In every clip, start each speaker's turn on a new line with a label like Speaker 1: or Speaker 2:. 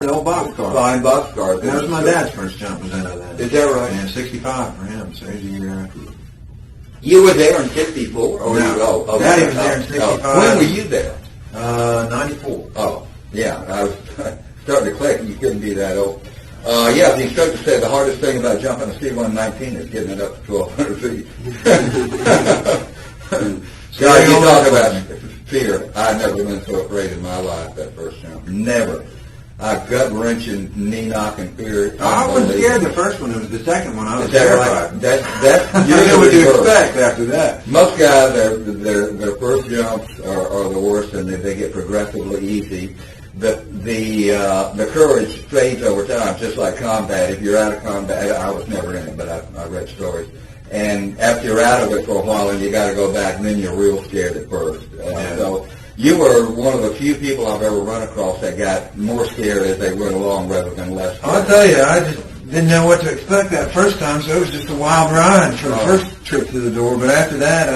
Speaker 1: The old boxcar.
Speaker 2: Flying boxcar.
Speaker 1: That was my dad's first jump was into that.
Speaker 2: Is that right?
Speaker 1: Yeah, 65 for him, so he's a year after.
Speaker 2: You were there in 64? Or
Speaker 1: No. Daddy was there in 65.
Speaker 2: When were you there?
Speaker 1: 94.
Speaker 2: Oh, yeah. I was starting to click. You couldn't be that old. Yeah, the instructor said the hardest thing about jumping a C-119 is getting it up to 1,200 feet. God, you talk about fear. I never been so afraid in my life that first jump. Never. I gut-wrenching, knee-knocking fear.
Speaker 1: I wasn't scared the first one. It was the second one. I was
Speaker 2: terrified. That's
Speaker 1: you know what to expect after that.
Speaker 2: Most guys, their first jumps are the worst, and they get progressively easy. The courage fades over time, just like combat. If you're out of combat, I was never in it, but I read stories. And after you're out of it for a while, and you got to go back, and then you're real scared at first. So you were one of the few people I've ever run across that got more scared as they went along rather than less scared.
Speaker 1: I'll tell you, I just didn't know what to expect that first time, so it was just a wild ride for the first trip to the door. But after that,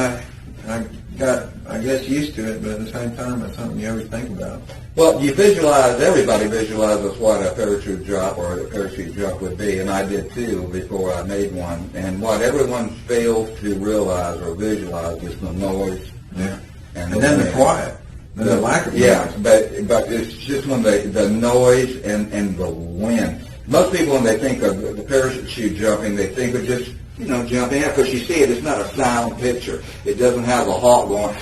Speaker 1: I got, I guess, used to it, but at the same time, it's something you always think about.
Speaker 2: Well, you visualize, everybody visualizes what a parachute drop or a parachute jump would be, and I did too before I made one. And what everyone fails to realize or visualize is the noise.
Speaker 1: Yeah. And then the quiet. The lack of noise.
Speaker 2: Yeah, but it's just when the noise and the wind. Most people, when they think of the parachute jumping, they think of just, jumping out, because you see it, it's not a sound picture. It doesn't have a hawk going,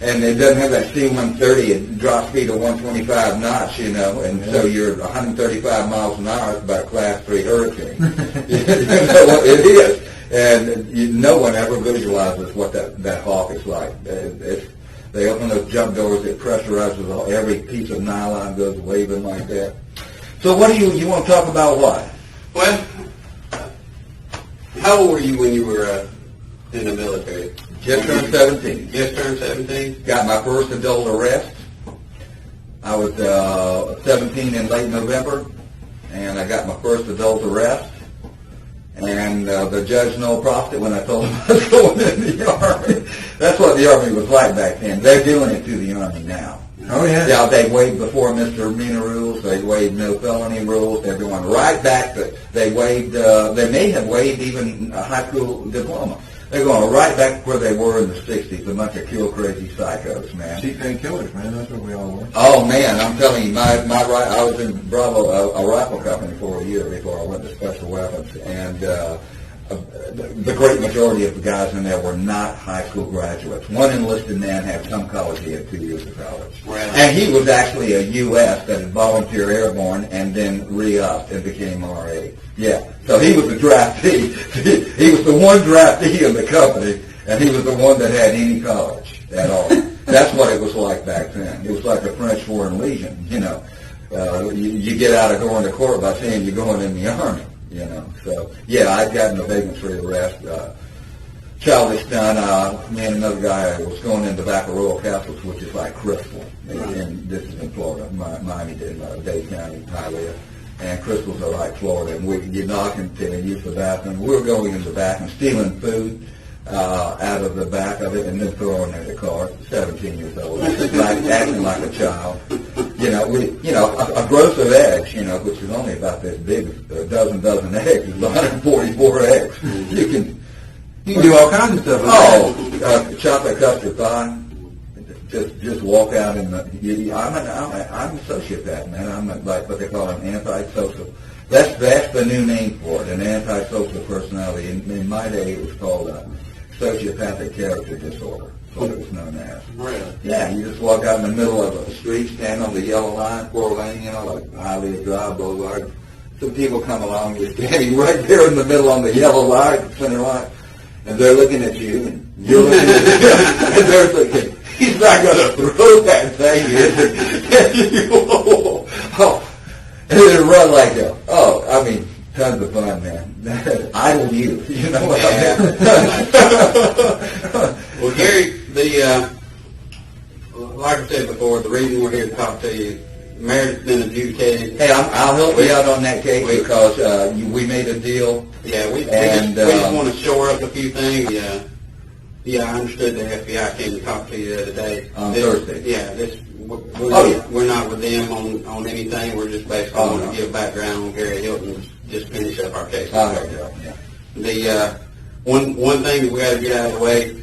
Speaker 2: and it doesn't have that C-130, it drops speed to 125 knots, and so you're 135 miles an hour, it's about a Class 3 hurricane. It is. And no one ever visualizes what that hawk is like. They open those jump doors, it pressurizes every piece of nylon goes waving like that. So what do you want to talk about what?
Speaker 3: Well, how old were you when you were in the military?
Speaker 2: Just turned 17.
Speaker 3: Just turned 17?
Speaker 2: Got my first adult arrest. I was 17 in late November, and I got my first adult arrest. And the judge no profit when I told him I was going in the Army. That's what the Army was like back then. They're doing it to the Army now.
Speaker 1: Oh, yeah.
Speaker 2: Yeah, they waived the 4 misdemeanor rules. They waived no felony rules. They're going right back to, they may have waived even a high school diploma. They're going right back to where they were in the 60s, a bunch of kill-crazy psychos, man.
Speaker 1: Cheap-paid killers, man. That's what we all were.
Speaker 2: Oh, man, I'm telling you, I was in Bravo, a rifle company for a year before I went to Special Weapons, and the great majority of the guys in there were not high school graduates. One enlisted man had some college. He had 2 years of college.
Speaker 3: Right.
Speaker 2: And he was actually a U.S. that had volunteer airborne and then re-upped and became RA. Yeah. So he was a draftee. He was the one draftee in the company, and he was the one that had any college at all. That's what it was like back then. It was like the French Foreign Legion, You get out of going to court by saying you're going in the Army. So yeah, I'd gotten a vacancy arrest, childish done. Me and another guy was going into Vacarola Castles, which is like Crystal, and this is in Florida, Miami-Dade County highway, and Crystals are like Florida, and you knock and use the bathroom. We were going in the back and stealing food out of the back of it and then throwing it in the car. 17 years old, acting like a child. A gross of eggs, which is only about this big, a dozen eggs, is 144 eggs. You can
Speaker 1: do all kinds of stuff with
Speaker 2: that. Chocolate custard pie. Just walk out in the. I'm a sociopath, man. I'm like what they call an antisocial. That's the new name for it, an antisocial personality. In my day, it was called a sociopathic character disorder. What it was known as.
Speaker 3: Really?
Speaker 2: Yeah, you just walk out in the middle of a street, stand on the yellow line, 4-lane, like Highway Drive, Boulevard. Some people come along, you're standing right there in the middle on the yellow line, center line, and they're looking at you, and you're looking at them, and they're thinking, he's not going to throw that thing, is he? And they run like that. Tons of fun, man. Idle youth, what I mean?
Speaker 3: Well, Gary, like I said before, the reason we're here to talk to you, marriage has been adjudicated.
Speaker 2: Hey, I'll help you out on that case because we made a deal.
Speaker 3: Yeah, we just want to shore up a few things. Yeah, I understood the FBI came to talk to you the other day.
Speaker 2: On Thursday.
Speaker 3: Yeah, we're not with them on anything. We're just basically want to give background on Gary Hilton and just finish up our case. The one thing that we got to get out of the way,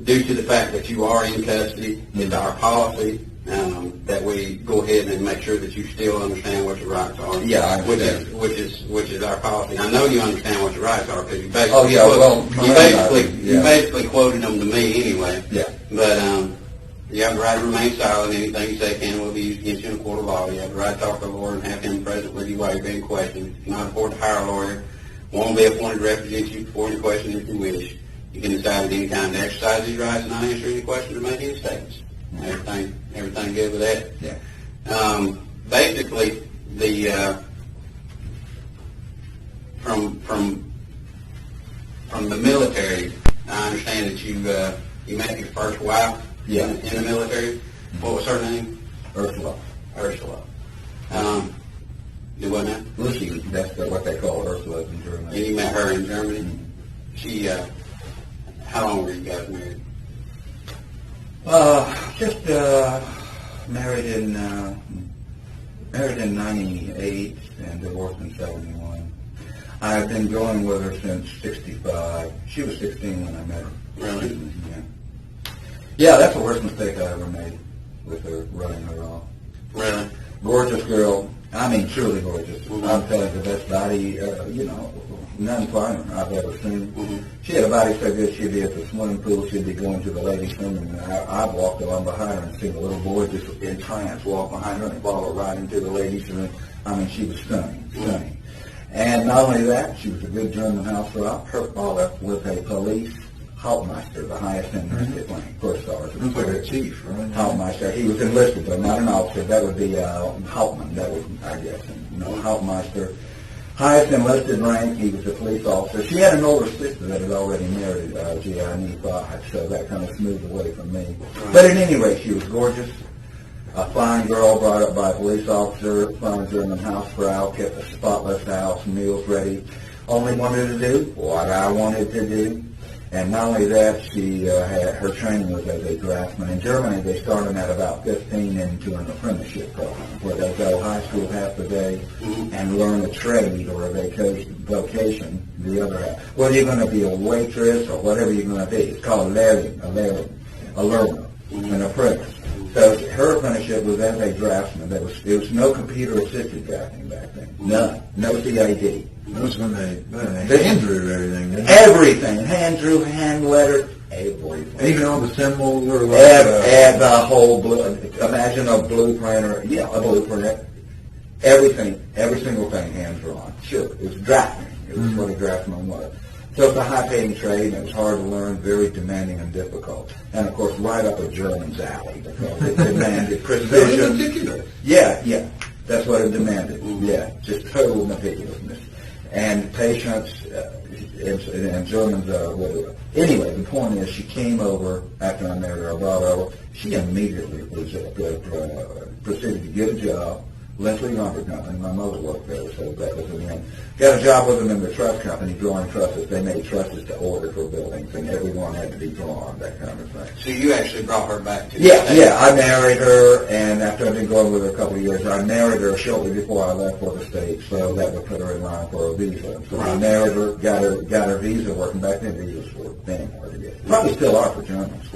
Speaker 3: due to the fact that you are in custody, is our policy that we go ahead and make sure that you still understand what your rights are.
Speaker 2: Yeah, I understand.
Speaker 3: Which is our policy. I know you understand what your rights are because you basically you basically quoted them to me anyway.
Speaker 2: Yeah.
Speaker 3: But you have the right to remain silent. Anything you say can will be used against you in a court of law. You have the right to talk to the lawyer and have him present with you while you're being questioned. If you're not afford to hire a lawyer, one will be appointed to represent you before any question if you wish. You can decide at any time to exercise these rights and not answer any questions or make any statements. Everything good with that?
Speaker 2: Yeah.
Speaker 3: Basically, the from the military, I understand that you met your first wife.
Speaker 2: Yeah.
Speaker 3: In the military. What was her name?
Speaker 2: Ursula.
Speaker 3: Do what now?
Speaker 2: Lucy, that's what they call Ursula in Germany.
Speaker 3: And you met her in Germany?
Speaker 2: Mm-hmm.
Speaker 3: She, how long were you guys married?
Speaker 2: Just married in 98 and divorced in 71. I've been going with her since 65. She was 16 when I met her.
Speaker 3: Really?
Speaker 2: Yeah. Yeah, that's the worst mistake I ever made with her, running her off.
Speaker 3: Really?
Speaker 2: Gorgeous girl. I mean, truly gorgeous.
Speaker 3: Mm-hmm.
Speaker 2: I'm telling you, the best body, none finer I've ever seen.
Speaker 3: Mm-hmm.
Speaker 2: She had a body so good she'd be at the swimming pool, she'd be going to the ladies' room, and I'd walk along behind her and see the little boy just in trance walk behind her and follow her right into the ladies' room. I mean, she was stunning. And not only that, she was a good German housewife. Her father was a police Hauptmeister, the highest enlisted rank, first sergeant.
Speaker 1: Looks like a chief, right?
Speaker 2: Hauptmeister. He was enlisted, though, not an officer. That would be Hauptmann. That was, I guess, Hauptmeister. Highest enlisted rank. He was a police officer. She had an older sister that had already married Gianni Bach, so that kind of smoothed away from me. But at any rate, she was gorgeous. A fine girl brought up by a police officer, fine German housefrau, kept a spotless house, meals ready. Only wanted to do what I wanted to do. And not only that, she had her training was as a draftsman. In Germany, they start them at about 15 into an apprenticeship program where they go high school half the day and learn a trade or a vocation the other half. Whether you're going to be a waitress or whatever you're going to be, it's called learning, a learner, an apprentice. So her apprenticeship was as a draftsman. There was no computer-assisted drafting back then. None. No CAD.
Speaker 1: That was when they hand drew everything, didn't they?
Speaker 2: Everything. Hand drew, hand lettered, everything.
Speaker 1: Even all the symbols were like...
Speaker 2: Add the whole imagine a blueprint or, a blueprint. Everything, every single thing hand drawn. Sure, it was drafting. It was what a draftsman was. So it's a high-paying trade, and it was hard to learn, very demanding and difficult. And, of course, right up a German's alley, because it demanded precision.
Speaker 1: Meticulous.
Speaker 2: Yeah. That's what it demanded. Yeah, just total meticulousness. And patience, and Germans, anyway, the point is she came over after I married her, I brought her over. She immediately proceeded to get a job. Leslie Lumber Company. My mother worked there, so that was an end. Got a job with them in the truss company, drawing trusses. They made trusses to order for buildings, and everyone had to be drawn, that kind of thing.
Speaker 3: So you actually brought her back to
Speaker 2: Yeah, I married her, and after I'd been going with her a couple of years, I married her shortly before I left for the States, so that would put her in line for a visa. So I married her, got her visa working. Back then, visas were damn hard to get. Probably still are for Germans.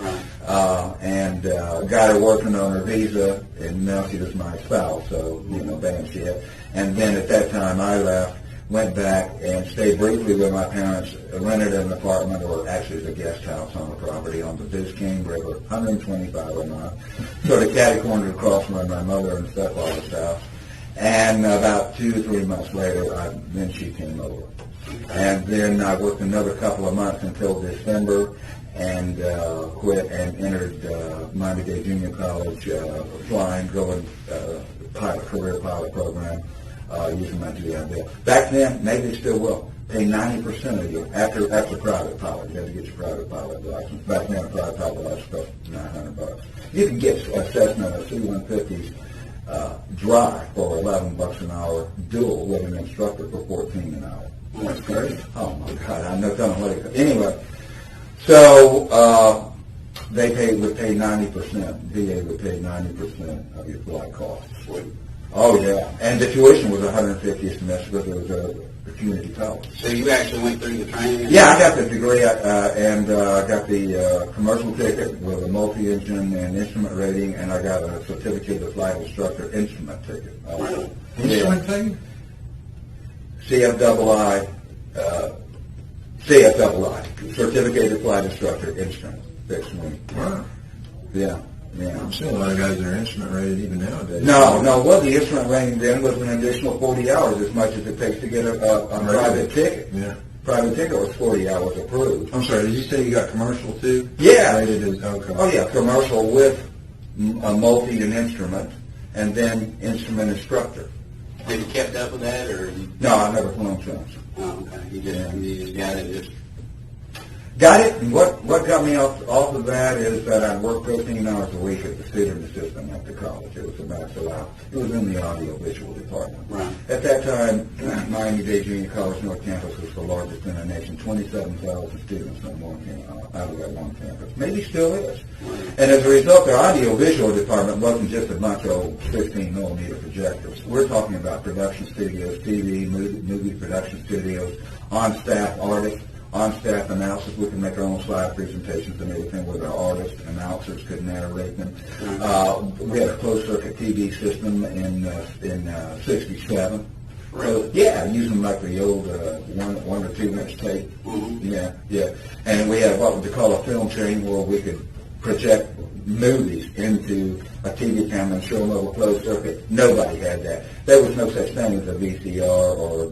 Speaker 2: And got her working on her visa, and now she was my spouse, so, bam, she had. And then at that time, I left, went back, and stayed briefly with my parents, rented an apartment, or actually it was a guest house on the property on the Biscayne River, 125 miles, sort of catty-cornered across from my mother and stepfather's house. And about 2 or 3 months later, then she came over. And then I worked another couple of months until December, and quit and entered Miami-Dade Junior College flying, going career pilot program using my GI Bill. Back then, maybe they still will, pay 90% of you after private pilot. You had to get your private pilot license. Back then, a private pilot license cost $900. You can get a Cessna or C-150s dry for $11 an hour, dual with an instructor for $14 an hour. That's great. Oh my God, I'm not telling you. Anyway. So, They would pay 90%. VA would pay 90% of your flight costs.
Speaker 3: Sweet.
Speaker 2: Oh yeah, and the tuition was $150 a semester because it was a community college.
Speaker 3: So you actually went through the training?
Speaker 2: Yeah, I got the degree and I got the commercial ticket with a multi-engine and instrument rating, and I got a certificate of flight instructor instrument ticket.
Speaker 3: Really?
Speaker 1: Instrument thing?
Speaker 2: CFII, CFII, certificated flight instructor instrument, fixed wing.
Speaker 1: Wow.
Speaker 2: Yeah.
Speaker 1: I'm seeing a lot of guys that are instrument rated even nowadays.
Speaker 2: No. Well, the instrument rating then was an additional 40 hours, as much as it takes to get a private ticket.
Speaker 1: Yeah.
Speaker 2: Private ticket was 40 hours approved.
Speaker 1: I'm sorry, did you say you got commercial too?
Speaker 2: Yeah.
Speaker 1: Rated as, okay.
Speaker 2: Oh yeah, commercial with a multi and instrument, and then instrument instructor.
Speaker 3: Have you kept up with that, or?
Speaker 2: No, I've never flown since.
Speaker 3: Oh, okay. You just got it. Just.
Speaker 2: Got it. And what got me off of that is that I worked 13 hours a week as a student assistant at the college. It was a master lab. It was in the audio visual department.
Speaker 3: Right.
Speaker 2: At that time, Miami-Dade Junior College North Campus was the largest in the nation. 27,000 students on out of that one campus. Maybe still is. And as a result, the audio visual department wasn't just a bunch of old 16-millimeter projectors. We're talking about production studios, TV, movie production studios, on-staff artists, on-staff announcers. We can make our own slide presentations and everything with our artists. Announcers could narrate them. We had a closed-circuit TV system in 67. So, yeah, using like the old 1 or 2 inch tape.
Speaker 3: Mm-hmm.
Speaker 2: Yeah. And we had what we call a film chain where we could project movies into a TV camera and show them over closed circuit. Nobody had that. There was no such thing as a VCR or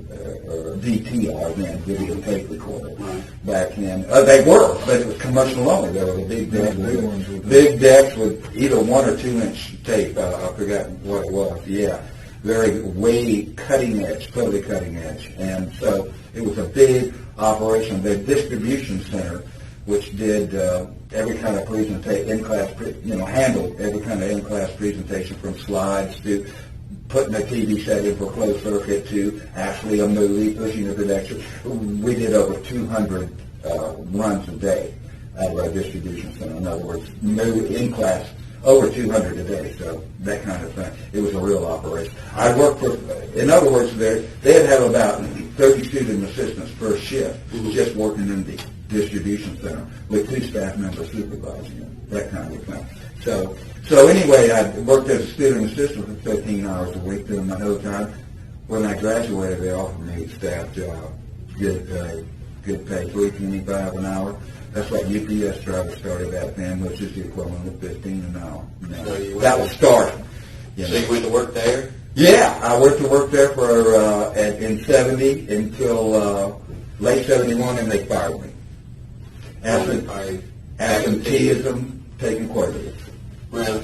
Speaker 2: VTR then, video tape recorder. Back then. They were, but it was commercial only. There were the big decks with either 1 or 2 inch tape. I forgot what it was. Yeah. Way cutting edge, totally cutting edge. And so it was a big operation. The distribution center, which did every kind of presentation, handled every kind of in-class presentation, from slides to putting a TV set in for closed circuit to actually a movie, pushing the production. We did over 200 runs a day out of our distribution center. In other words, in-class, over 200 a day, so that kind of thing. It was a real operation. I worked for, in other words, they'd have about 30 student assistants per shift, just working in the distribution center with 2 staff members supervising them, that kind of thing. So anyway, I worked as a student assistant for 15 hours a week during my whole time. When I graduated, they offered me a staff job, good pay, $3.25 an hour. That's what UPS driver started at then, which is the equivalent of $15 an hour.
Speaker 3: So
Speaker 2: that was starting.
Speaker 3: So you went to work there?
Speaker 2: Yeah, I went to work there for in 70 until late 71, and they fired me. Absenteeism taking quotas.
Speaker 3: Well,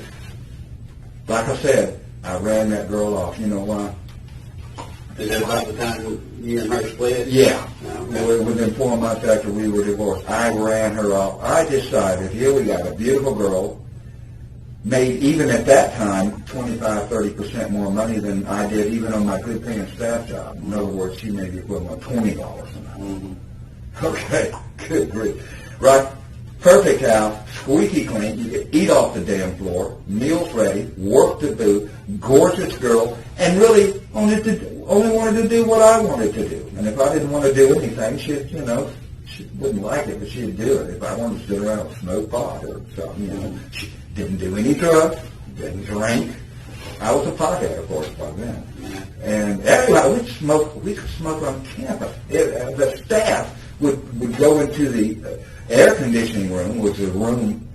Speaker 2: like I said, I ran that girl off. You know why?
Speaker 3: is that about the time you and her split?
Speaker 2: Yeah.
Speaker 3: Okay.
Speaker 2: Within 4 months after we were divorced, I ran her off. I decided, here we got a beautiful girl, made even at that time 25-30% more money than I did even on my good paying staff job. In other words, she made the equivalent of $20 an hour.
Speaker 3: Mm-hmm.
Speaker 2: Okay, good grief. Right, perfect house, squeaky clean, you could eat off the damn floor, meals ready, work to boot, gorgeous girl, and really only wanted to do what I wanted to do. And if I didn't want to do anything, she wouldn't like it, but she'd do it. If I wanted to sit around and smoke pot or something, she didn't do any drugs, didn't drink. I was a pothead, of course, by then. And everybody, we could smoke on campus. The staff would go into the air conditioning room, which is a room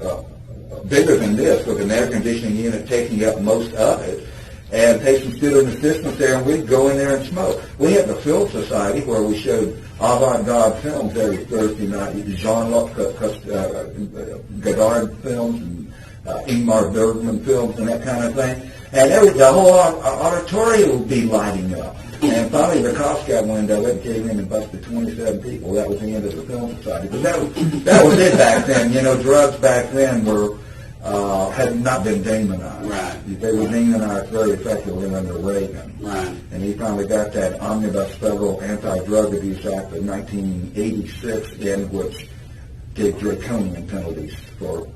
Speaker 2: bigger than this, with an air conditioning unit taking up most of it, and take some student assistants there, and we'd go in there and smoke. We had the Film Society where we showed avant-garde films every Thursday night, Jean-Luc Godard films and Ingmar Bergman films and that kind of thing. And the whole auditorium would be lighting up. And finally, the cops got wind of it and came in and busted 27 people. That was the end of the Film Society. But that was it back then. Drugs back then had not been demonized.
Speaker 3: Right.
Speaker 2: They were demonized very effectively under Reagan.
Speaker 3: Right.
Speaker 2: And he finally got that Omnibus Federal Anti-Drug Abuse Act of 1986 in, which gave draconian penalties for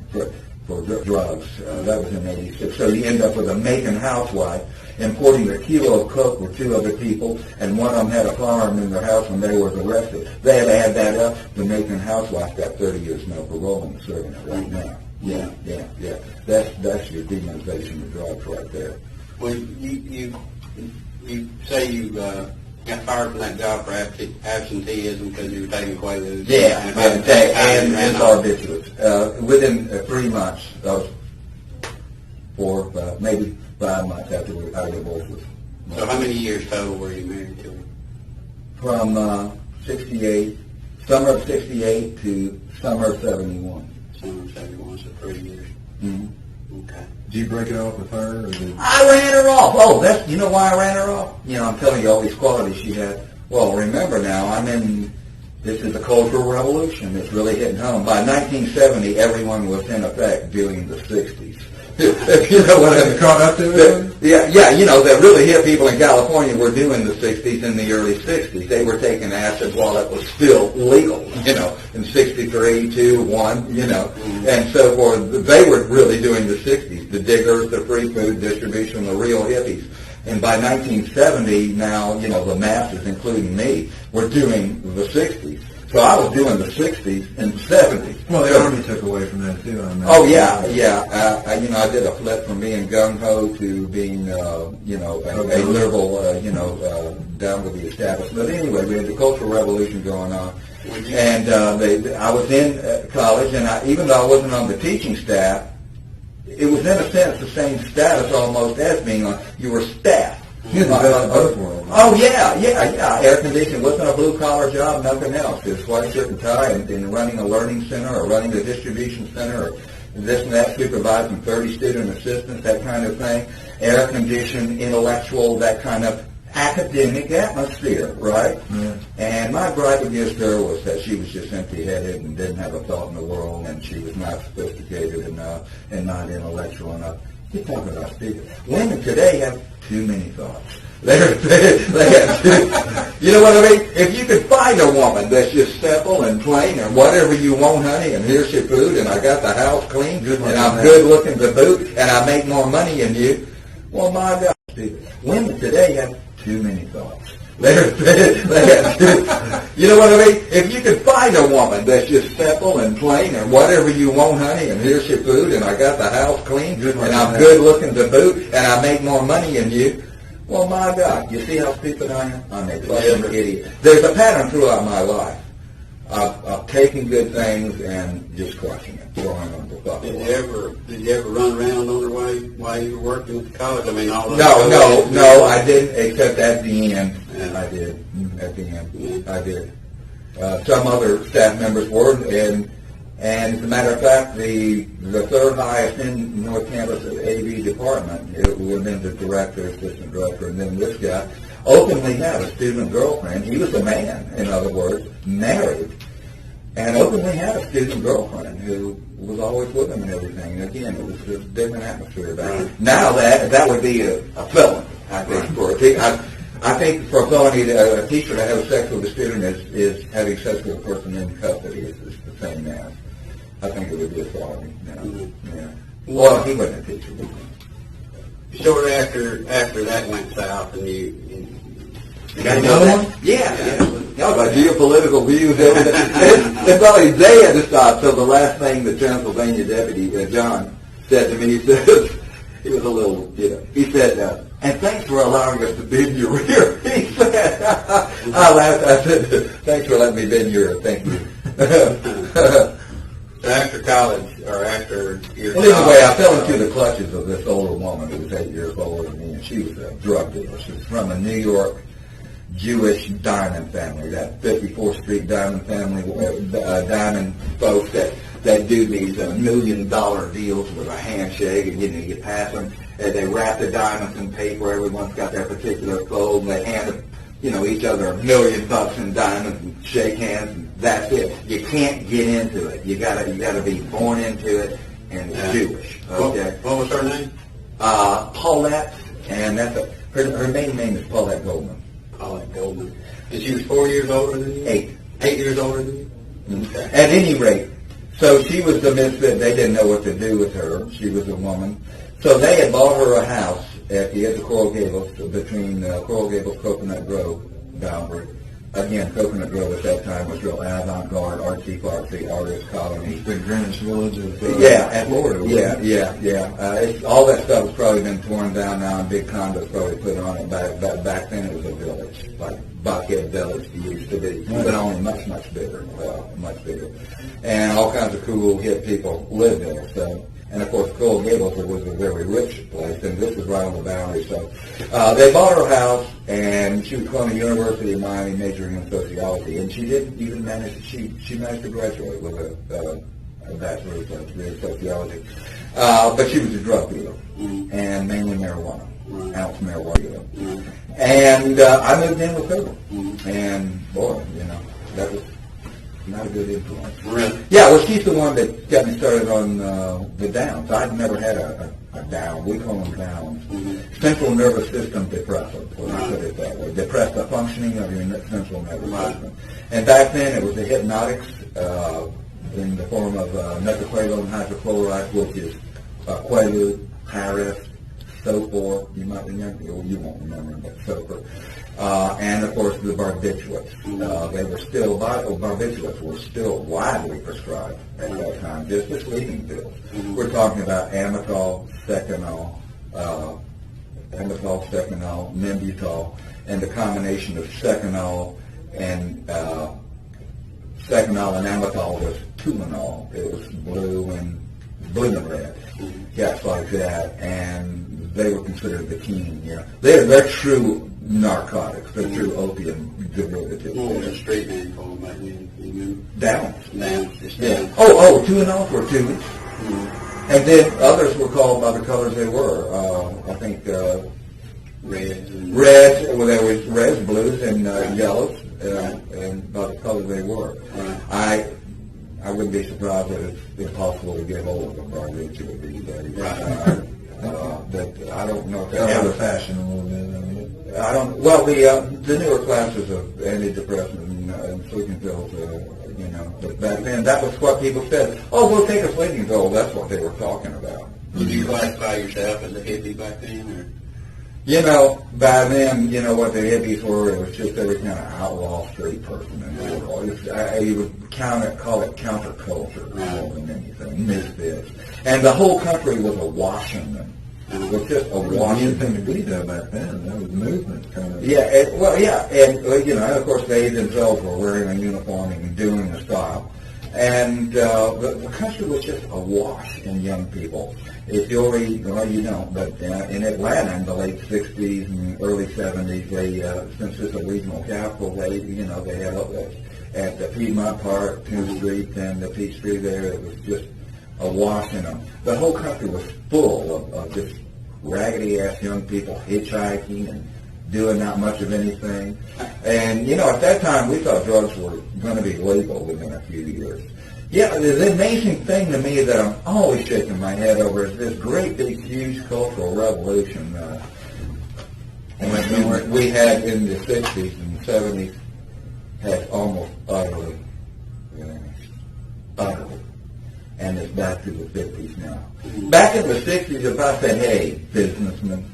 Speaker 2: drugs. That was in '86. So you end up with a Macon housewife importing a kilo of coke with two other people, and one of them had a firearm in their house when they were arrested. They had to add that up. The Macon housewife got 30 years no parole and serving it right now. Yeah. That's your demonization of drugs right there.
Speaker 3: Well, you say you got fired from that job for absenteeism because you were taking Quaaludes.
Speaker 2: Yeah, and barbiturates. Within 3 months, that was 4, maybe 5 months after I divorced with.
Speaker 3: So how many years total were you married to?
Speaker 2: From 68, summer of 68 to summer of 71.
Speaker 3: Summer of 71, so 3 years.
Speaker 2: Mm-hmm.
Speaker 3: Okay.
Speaker 1: Did you break it off with her? Or did...
Speaker 2: I ran her off. Oh, you know why I ran her off? I'm telling you all these qualities she had. Well, remember now, this is a cultural revolution. It's really hitting home. By 1970, everyone was in effect doing the 60s. You know what I mean?
Speaker 1: Caught up to it?
Speaker 2: Yeah, the really hip people in California were doing the 60s in the early 60s. They were taking acid while it was still legal, in 63, 2, 1, and so forth. They were really doing the 60s, the diggers, the free food distribution, the real hippies. And by 1970, now, the masses, including me, were doing the 60s. So I was doing the 60s and the 70s.
Speaker 1: Well, the Army took away from that, too.
Speaker 2: Oh, yeah. I did a flip from being gung-ho to being, a liberal, down with the establishment. But anyway, we had the Cultural Revolution going on. And I was in college, and even though I wasn't on the teaching staff, it was in a sense the same status almost as being on, you were staff. Oh, yeah. Air conditioning wasn't a blue-collar job, nothing else. It was white shirt and tie and running a learning center or running a distribution center or this and that, supervising 30 student assistants, that kind of thing. Air conditioned, intellectual, that kind of academic atmosphere, right?
Speaker 1: Yeah.
Speaker 2: And my gripe against her was that she was just empty-headed and didn't have a thought in the world, and she was not sophisticated enough and not intellectual enough. You're talking about speaking. Women today have too many thoughts. They have too, you know what I mean? If you could find a woman that's just simple and plain and whatever you want, honey, and here's your food, and I got the house clean, and I'm good looking to boot, and I make more money than you, well, my God, women today have too many thoughts. They have too, you know what I mean? If you could find a woman that's just simple and plain and whatever you want, honey, and here's your food, and I got the house clean, and I'm good looking to boot, and I make more money than you, well, my God, you see how stupid I am? I'm a fucking idiot. There's a pattern throughout my life of taking good things and just crushing it, throwing them to fuck.
Speaker 3: Did you ever run around on her way while you were working at the college?
Speaker 2: No, I didn't, except at the end. And I did, at the end. I did. Some other staff members were, and as a matter of fact, the third highest in North Campus AV department, it would have been the director, assistant director, and then this guy openly had a student girlfriend. He was a man, in other words, married, and openly had a student girlfriend who was always with him and everything. And again, it was a different atmosphere about it. Now that would be a felony, I think, for a teacher. I think for a felony, a teacher to have sex with a student is having sex with a person in custody. It's the same as. I think it would be a felony. Yeah. Well, he wasn't a teacher.
Speaker 3: Shortly after that went south, and you
Speaker 2: got another one? Yeah. My geopolitical views, everything. It's probably they had to stop. So the last thing the Pennsylvania deputy, John, said to me, he says, he was a little, he said, and thanks for allowing us to bend your ear. He said, I laughed. I said, thanks for letting me bend your ear. Thank you.
Speaker 3: So after college, or after your
Speaker 2: well, anyway, I fell into the clutches of this older woman who was 8 years older than me, and she was a drug dealer. She was from a New York Jewish diamond family, that 54th Street diamond family, diamond folks that do these $1 million deals with a handshake, and you pass them, and they wrap the diamonds in paper. Everyone's got their particular fold, and they hand each other $1 million in diamonds and shake hands, and that's it. You can't get into it. You gotta be born into it and Jewish. Okay.
Speaker 3: What was her name?
Speaker 2: Paulette, and her main name is Paulette Goldman.
Speaker 3: Paulette Goldman. And she was 4 years older than you?
Speaker 2: 8.
Speaker 3: 8 years older than you?
Speaker 2: Mm-hmm. Okay. At any rate, So she was the misfit. They didn't know what to do with her. She was a woman. So they had bought her a house at the edge of Coral Gables, between Coral Gables, Coconut Grove boundary. Again, Coconut Grove at that time was real avant-garde, artsy-fartsy, artist colony.
Speaker 1: The Greenwich Village of
Speaker 2: Florida.
Speaker 1: Florida.
Speaker 2: All that stuff has probably been torn down now, and big condos probably put on it. Back then it was a village, like Buckhead Village used to be, but only much bigger, much bigger. And all kinds of cool, hip people lived there. So. And of course, Coral Gables was a very rich place, and this was right on the boundary. So they bought her house, and she was going to University of Miami, majoring in sociology. And she didn't even manage. She managed to graduate with a bachelor's degree in sociology. But she was a drug dealer, and mainly marijuana, ounce marijuana dealer. And I moved in with her, and boy, that was not a good influence.
Speaker 3: Really?
Speaker 2: Yeah, well, she's the one that got me started on the downs. I'd never had a down. We call them downs. Central nervous system depressant, let me put it that way. Depress the functioning of your central nervous system. And back then, it was the hypnotics in the form of methylqualone hydrochloride, which is Quaalude, High-Rest, Sopor. You might remember, or you won't remember, but Sopor. And of course the barbiturates. They were still, barbiturates were still widely prescribed at that time, just as sleeping pills. We're talking about Amytal, Seconal, Nembutal, and the combination of Seconal and Amytal was Tumanol. It was blue and red, cats like that, and they were considered the king. They're true narcotics. They're true opium derivatives.
Speaker 3: What was the street name for them back then? You remember?
Speaker 2: Downs.
Speaker 3: Just
Speaker 2: Yeah.
Speaker 3: Downs.
Speaker 2: Oh, Tumanol for 2 weeks. And then others were called by the colors they were. I think
Speaker 3: Reds.
Speaker 2: reds. Well, there was reds, blues, and yellows, and by the color they were. I wouldn't be surprised that it's impossible to get hold of a barbiturate these days. But I don't know if
Speaker 1: It's out of fashion a little bit.
Speaker 2: I don't. Well, the newer classes of antidepressants and sleeping pills, but back then that was what people said. Oh, we'll take a sleeping pill. That's what they were talking about.
Speaker 3: Did you classify yourself as a hippie back then, or?
Speaker 2: By then, what the hippies were, it was just every kind of outlaw street person in the world. You would call it counterculture more than anything, misfits. And the whole country was awash in them. It was just awash.
Speaker 1: Anything to be though back then. That was movement kind of.
Speaker 2: Yeah, and of course they themselves were wearing a uniform and doing the style. And the country was just awash in young people. If you'll read, well, you don't, but in Atlanta in the late 60s and early 70s, they, since it's a regional capital, they had at the Piedmont Park, 2nd Street, and the Peachtree there, it was just awash in them. The whole country was full of just raggedy-ass young people hitchhiking and doing not much of anything. And, at that time, we thought drugs were going to be legal within a few years. Yeah, the amazing thing to me that I'm always shaking my head over is this great big huge cultural revolution we had in the 60s and 70s had almost utterly vanished. Utterly. And it's back to the 50s now. Back in the 60s, if I said, hey, businessman,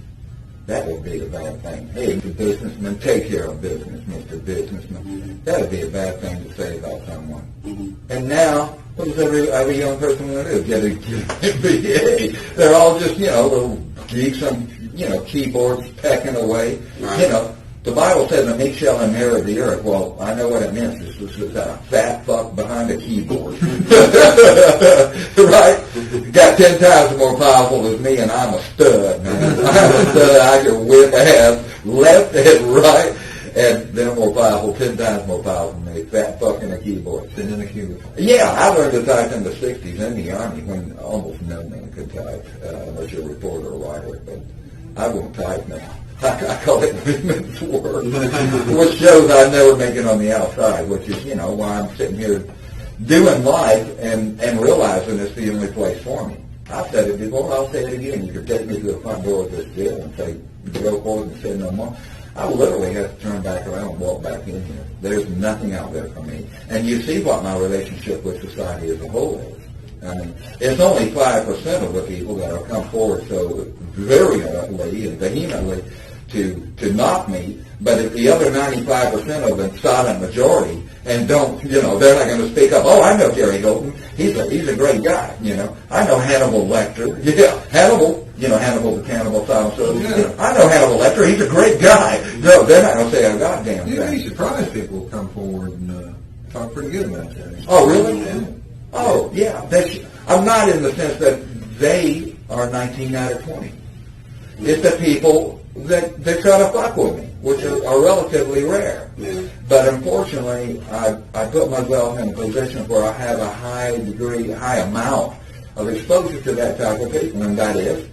Speaker 2: that would be a bad thing. Hey, Mr. Businessman, take care of business, Mr. Businessman. That would be a bad thing to say about someone. And now, what does every young person want to do? Get a MBA. They're all just, little geeks on, keyboards pecking away.
Speaker 3: Right.
Speaker 2: The Bible says a meek shall inherit the earth. Well, I know what it means. This is a fat fuck behind a keyboard. Right? Got 10 times more powerful than me, and I'm a stud, man. I'm a stud. I can whip ass left and right, and they're more powerful, 10 times more powerful than me. Fat fuck in a keyboard.
Speaker 1: Sitting in a keyboard.
Speaker 2: Yeah, I learned to type in the 60s in the Army when almost no man could type, unless you're a reporter or writer, but I won't type now. I call it women's work, which shows I never make it on the outside, which is, why I'm sitting here doing life and realizing it's the only place for me. I've said it before, I'll say it again. You could take me to the front door of this jail and say, go forward and say no more. I literally have to turn back around and walk back in here. There's nothing out there for me. And you see what my relationship with society as a whole is. I mean, it's only 5% of the people that have come forward so virulently and vehemently to knock me, but if the other 95% of them, silent majority, and don't, they're not going to speak up. Oh, I know Jerry Hilton. He's a great guy, I know Hannibal Lecter. Yeah, Hannibal, Hannibal the cannibal silent. So, I know Hannibal Lecter. He's a great guy. No, they're not going to say a goddamn thing.
Speaker 1: You'd be surprised people will come forward and talk pretty good about that.
Speaker 2: Oh, really?
Speaker 1: Yeah.
Speaker 2: Oh, yeah. I'm not in the sense that they are 19 out of 20. It's the people that try to fuck with me, which are relatively rare.
Speaker 3: Yeah.
Speaker 2: But unfortunately, I put myself in a position where I have a high amount of exposure to that type of people, and that is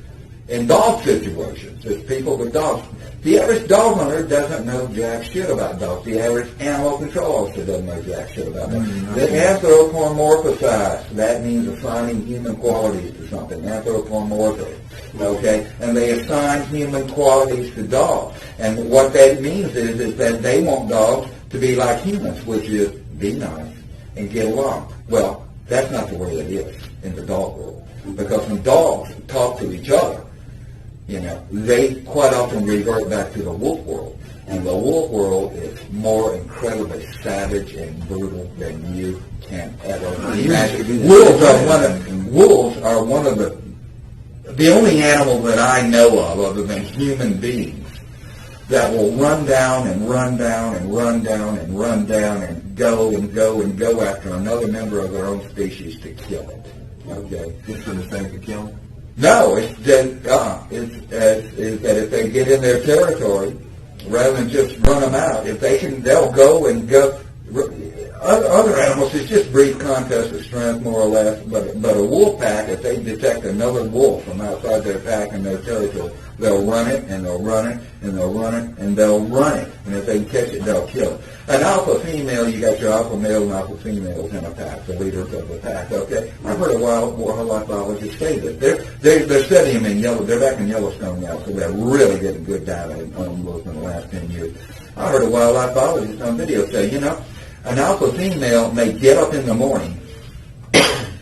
Speaker 2: in dog situations. It's people with dogs. The average dog owner doesn't know jack shit about dogs. The average animal control officer doesn't know jack shit about dogs. They anthropomorphize. That means assigning human qualities to something. Anthropomorphic. Okay? And they assign human qualities to dogs. And what that means is that they want dogs to be like humans, which is be nice and get along. Well, that's not the way it is in the dog world. Because when dogs talk to each other, they quite often revert back to the wolf world. And the wolf world is more incredibly savage and brutal than you can ever imagine. Wolves are one of the only animal that I know of, other than human beings, that will run down and run down and run down and run down and go and go and go after another member of their own species to kill it. Okay?
Speaker 1: Just for the sake of killing?
Speaker 2: No, it's that if they get in their territory, rather than just run them out, if they can, they'll go and go. Other animals, it's just brief contest of strength, more or less. But a wolf pack, if they detect another wolf from outside their pack in their territory, they'll run it and they'll run it and they'll run it and they'll run it. And if they can catch it, they'll kill it. An alpha female, you got your alpha male and alpha females in a pack, the leaders of the pack. Okay, I've heard a wildlife biologists say that they're studying them in yellow. They're back in Yellowstone now, so they're really getting good data on those in the last 10 years. I heard a wildlife biologist on video say, an alpha female may get up in the morning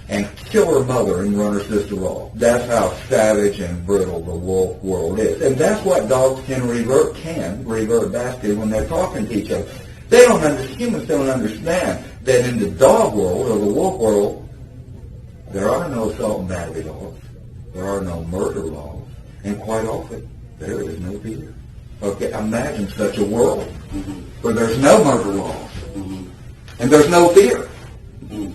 Speaker 2: and kill her mother and run her sister off. That's how savage and brutal the wolf world is. And that's what dogs can revert back to when they're talking to each other. Humans don't understand that in the dog world or the wolf world, there are no assault and battery laws. There are no murder laws. And quite often, there is no fear. Okay, imagine such a world where there's no murder laws. And there's no fear,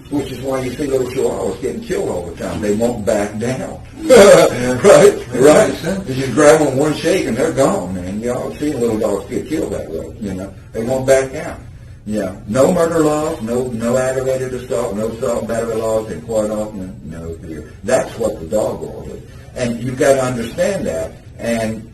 Speaker 2: which is why you see little chihuahuas getting killed all the time. They won't back down. Right. You just grab them one shake and they're gone, man. You all see little dogs get killed that way, They won't back down. Yeah. No murder laws, no aggravated assault, no assault and battery laws, and quite often, no fear. That's what the dog world is. And you've got to understand that and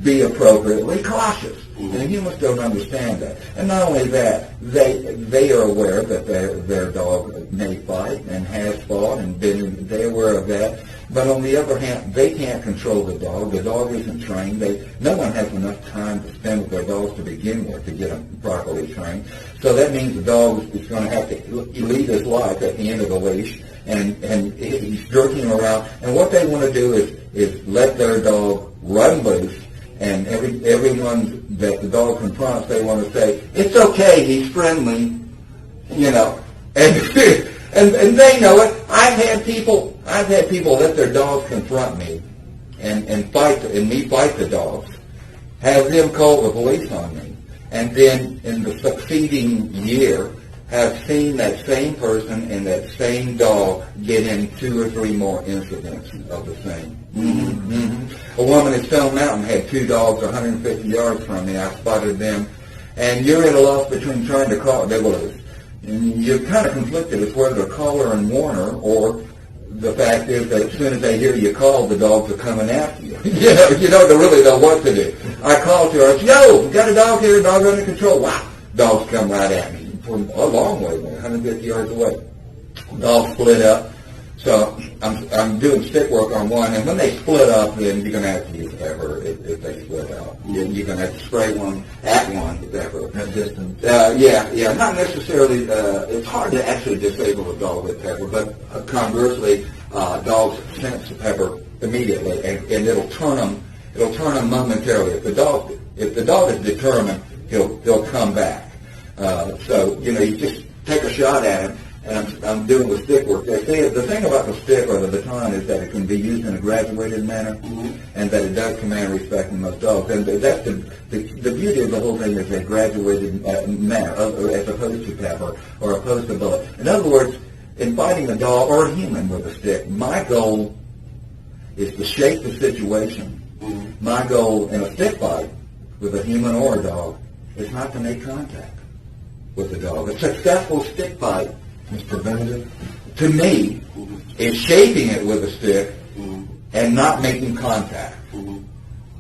Speaker 2: be appropriately cautious. And humans don't understand that. And not only that, they are aware that their dog may fight and has fought and they're aware of that. But on the other hand, they can't control the dog. The dog isn't trained. No one has enough time to spend with their dogs to begin with to get them properly trained. So that means the dog is going to have to lead his life at the end of the leash. And he's jerking around. And what they want to do is let their dog run loose. And everyone that the dog confronts, they want to say, it's okay, he's friendly, And they know it. I've had people let their dogs confront me and fight the dogs, have them call the police on me, and then in the succeeding year have seen that same person and that same dog get in 2 or 3 more incidents of the same. A woman at Stone Mountain had 2 dogs 150 yards from me. I spotted them, and you're at a loss between trying to call. They were loose. And you're kind of conflicted as whether to call her and warn her, or the fact is that as soon as they hear you call, the dogs are coming after you. You don't really know what to do. I called to her. I said, yo, we got a dog here, dog under control. Wow. Dogs come right at me from a long way, 150 yards away. Dog split up. So I'm doing stick work on one, and when they split up, then you're going to have to use pepper if they split out. You're going to have to spray one at one with pepper.
Speaker 1: At distance.
Speaker 2: Yeah, not necessarily. It's hard to actually disable a dog with pepper, but conversely, dogs sense the pepper immediately, and it'll turn them. It'll turn them momentarily. If the dog is determined, he'll come back. So you just take a shot at him. And I'm doing the stick work. They say the thing about the stick or the baton is that it can be used in a graduated manner, and that it does command respect in most dogs. And that's the beauty of the whole thing is a graduated manner, as opposed to pepper or opposed to bullet. In other words, in fighting a dog or a human with a stick, my goal is to shape the situation. My goal in a stick fight with a human or a dog is not to make contact with the dog. A successful stick fight is preventative. To me, is shaping it with a stick and not making contact.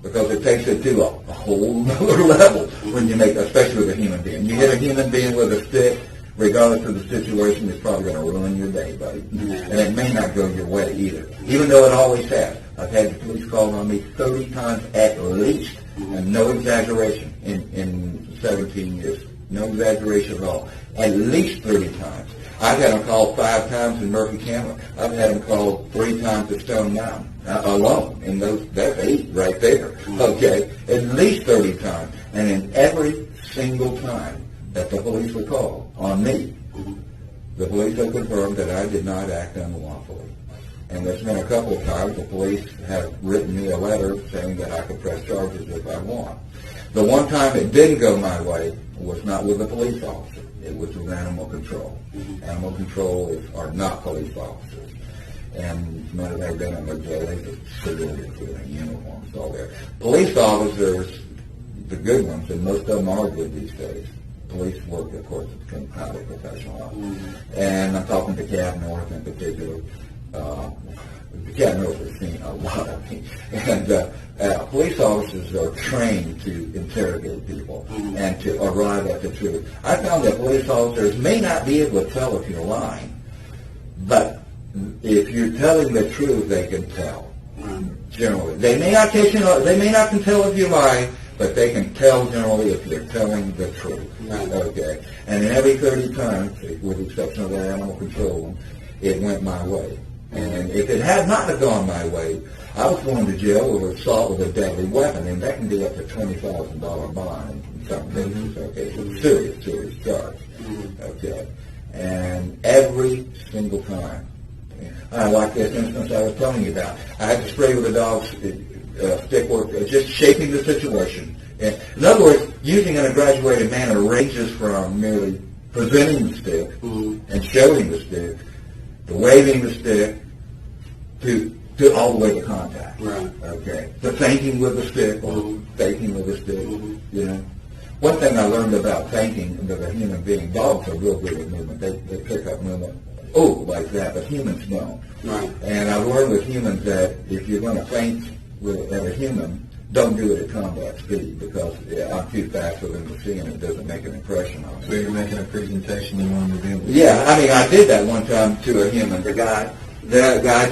Speaker 2: Because it takes it to a whole other level when you make, especially with a human being. You hit a human being with a stick, regardless of the situation, it's probably going to ruin your day, buddy. And it may not go your way either, even though it always has. I've had the police called on me 30 times at least, and no exaggeration in 17 years. No exaggeration at all. At least 30 times. I've had them called 5 times in Murphy County. I've had them called 3 times at Stone Mountain alone. And that's 8 right there. Okay, at least 30 times. And in every single time that the police were called on me, the police have confirmed that I did not act unlawfully. And there's been a couple of times the police have written me a letter saying that I could press charges if I want. The one time it didn't go my way was not with a police officer. It was with animal control. Animal control are not police officers. And none of them have been in their jail. They just civilians with uniforms all there. Police officers, the good ones, and most of them are good these days. Police work, of course, has become highly professional. And I'm talking to Cab North in particular. Cab North has seen a lot of me. And police officers are trained to interrogate people and to arrive at the truth. I found that police officers may not be able to tell if you're lying, but if you're telling the truth, they can tell. Generally, they may not catch you. They may not can tell if you're lying, but they can tell generally if you're telling the truth. Okay, and every 30 times, with the exception of the animal control one, it went my way. And if it had not have gone my way, I was going to jail with assault with a deadly weapon, and that can be up to $20,000 bond in some cases. Okay, so it's a serious charge. Okay, and every single time, like this instance I was telling you about, I had to spray with a dog's stick work, just shaping the situation. And in other words, using in a graduated manner ranges from merely presenting the stick and showing the stick, to waving the stick, to all the way to contact.
Speaker 3: Right.
Speaker 2: Okay. To thanking with a stick or faking with a stick. You know. One thing I learned about thanking with a human being, dogs are real good at movement. They pick up movement. Oh, like that, but humans don't.
Speaker 3: Right.
Speaker 2: And I've learned with humans that if you're going to faint at a human, don't do it at combat speed because I'm too fast for them to see and it doesn't make an impression on me.
Speaker 1: So you're making a presentation you want to be able to
Speaker 2: Yeah, I mean, I did that one time to a human. The guy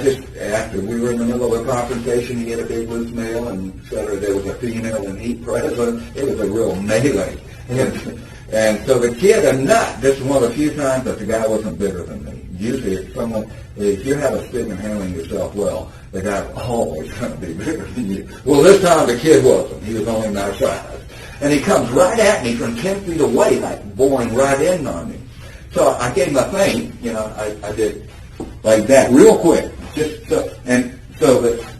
Speaker 2: just, after we were in the middle of a confrontation, he had a big loose male and et cetera. There was a female and he present. It was a real melee. And so the kid, this is one of the few times that the guy wasn't bigger than me. Usually if you have a stick and handling yourself well, the guy's always going to be bigger than you. Well, this time the kid wasn't. He was only my size. And he comes right at me from 10 feet away, like boring right in on me. So I gave him a feint, I did like that real quick.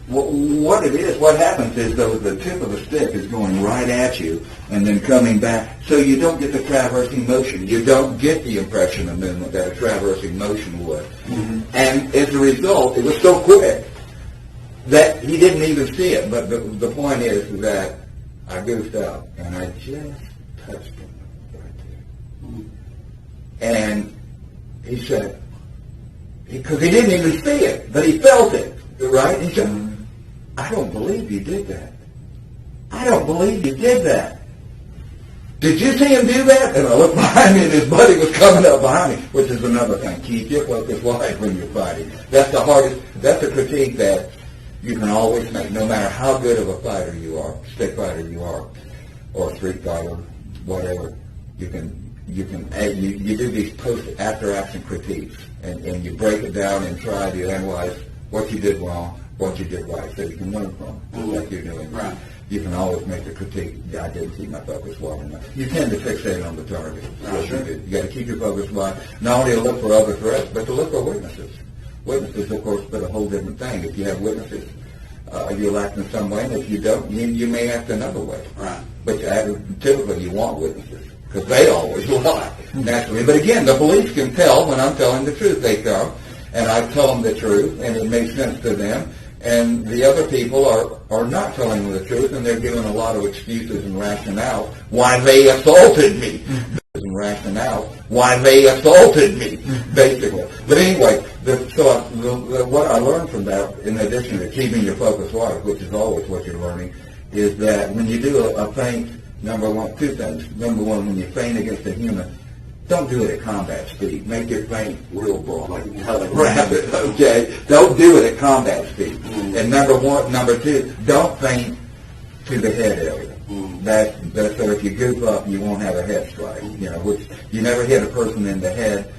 Speaker 2: What happens is the tip of the stick is going right at you and then coming back. So you don't get the traversing motion. You don't get the impression of movement that a traversing motion would. And as a result, it was so quick that he didn't even see it. But the point is that I goofed out and I just touched him right there. And he said, because he didn't even see it, but he felt it, right? He said, I don't believe you did that. I don't believe you did that. did you see him do that? And I looked behind me, and his buddy was coming up behind me, which is another thing. Keep your focus wide when you're fighting. That's the hardest, that's a critique that you can always make, no matter how good of a fighter you are, stick fighter you are, or street fighter, whatever. You do these after action critiques, and you break it down and try to analyze what you did wrong, what you did right, so you can learn from it, like you're doing.
Speaker 3: Right.
Speaker 2: You can always make a critique. I didn't keep my focus wide enough. You tend to fixate on the target.
Speaker 3: Sure.
Speaker 2: You got to keep your focus wide, not only to look for other threats, but to look for witnesses. Witnesses, of course, but a whole different thing. If you have witnesses, you'll act in some way, and if you don't, you may act another way.
Speaker 3: Right.
Speaker 2: But typically you want witnesses, because they always lie, naturally. But again, the police can tell when I'm telling the truth. They come, and I tell them the truth, and it makes sense to them. And the other people are not telling them the truth, and they're giving a lot of excuses and rationale why they assaulted me. And rationale why they assaulted me, basically. But anyway, what I learned from that, in addition to keeping your focus wide, which is always what you're learning, is that when you do a feint, two things. Number one, when you feint against a human, don't do it at combat speed. Make your feint real broad, like rapid, okay? Don't do it at combat speed. And number two, don't feint to the head area. That's so if you goof up, you won't have a head strike. Which you never hit a person in the head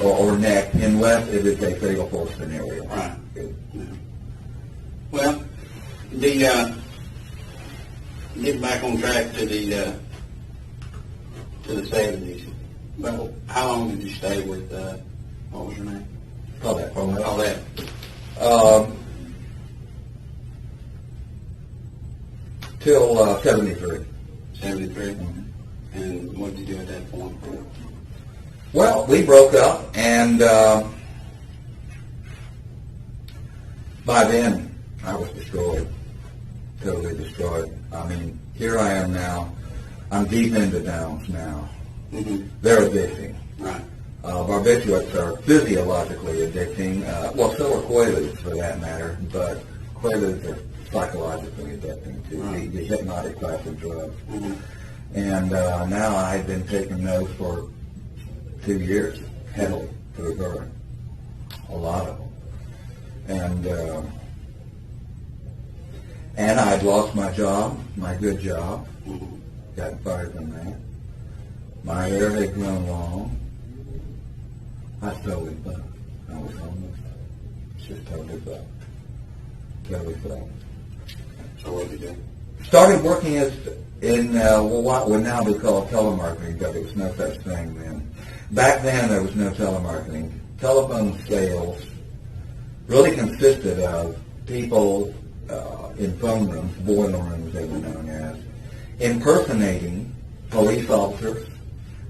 Speaker 2: or neck unless it is a fatal force scenario.
Speaker 3: Right. Yeah. Well, get back on track to the 70s. Well, how long did you stay with, what was your name?
Speaker 2: Paulette. Till 73.
Speaker 3: 73? Mm-hmm. And what did you do at that point?
Speaker 2: Well, we broke up, and by then I was destroyed, totally destroyed. I mean, here I am now. I'm deep into downs now.
Speaker 3: Mm-hmm.
Speaker 2: They're addicting.
Speaker 3: Right.
Speaker 2: Barbiturates are physiologically addicting. Well, so are Quaaludes for that matter, but Quaaludes are psychologically addicting to the hypnotic class of drugs.
Speaker 3: Mm-hmm.
Speaker 2: And now I've been taking those for 2 years, heavily, through her. A lot of them. And I'd lost my job, my good job.
Speaker 3: Mm-hmm.
Speaker 2: Got fired from that. My hair had grown long. I was totally fucked. I was homeless. Just totally fucked. Totally fucked.
Speaker 3: So what did you do?
Speaker 2: Started working in what would now be called telemarketing, but it was no such thing then. Back then, there was no telemarketing. Telephone sales really consisted of people in phone rooms, boiler rooms they were known as, impersonating police officers,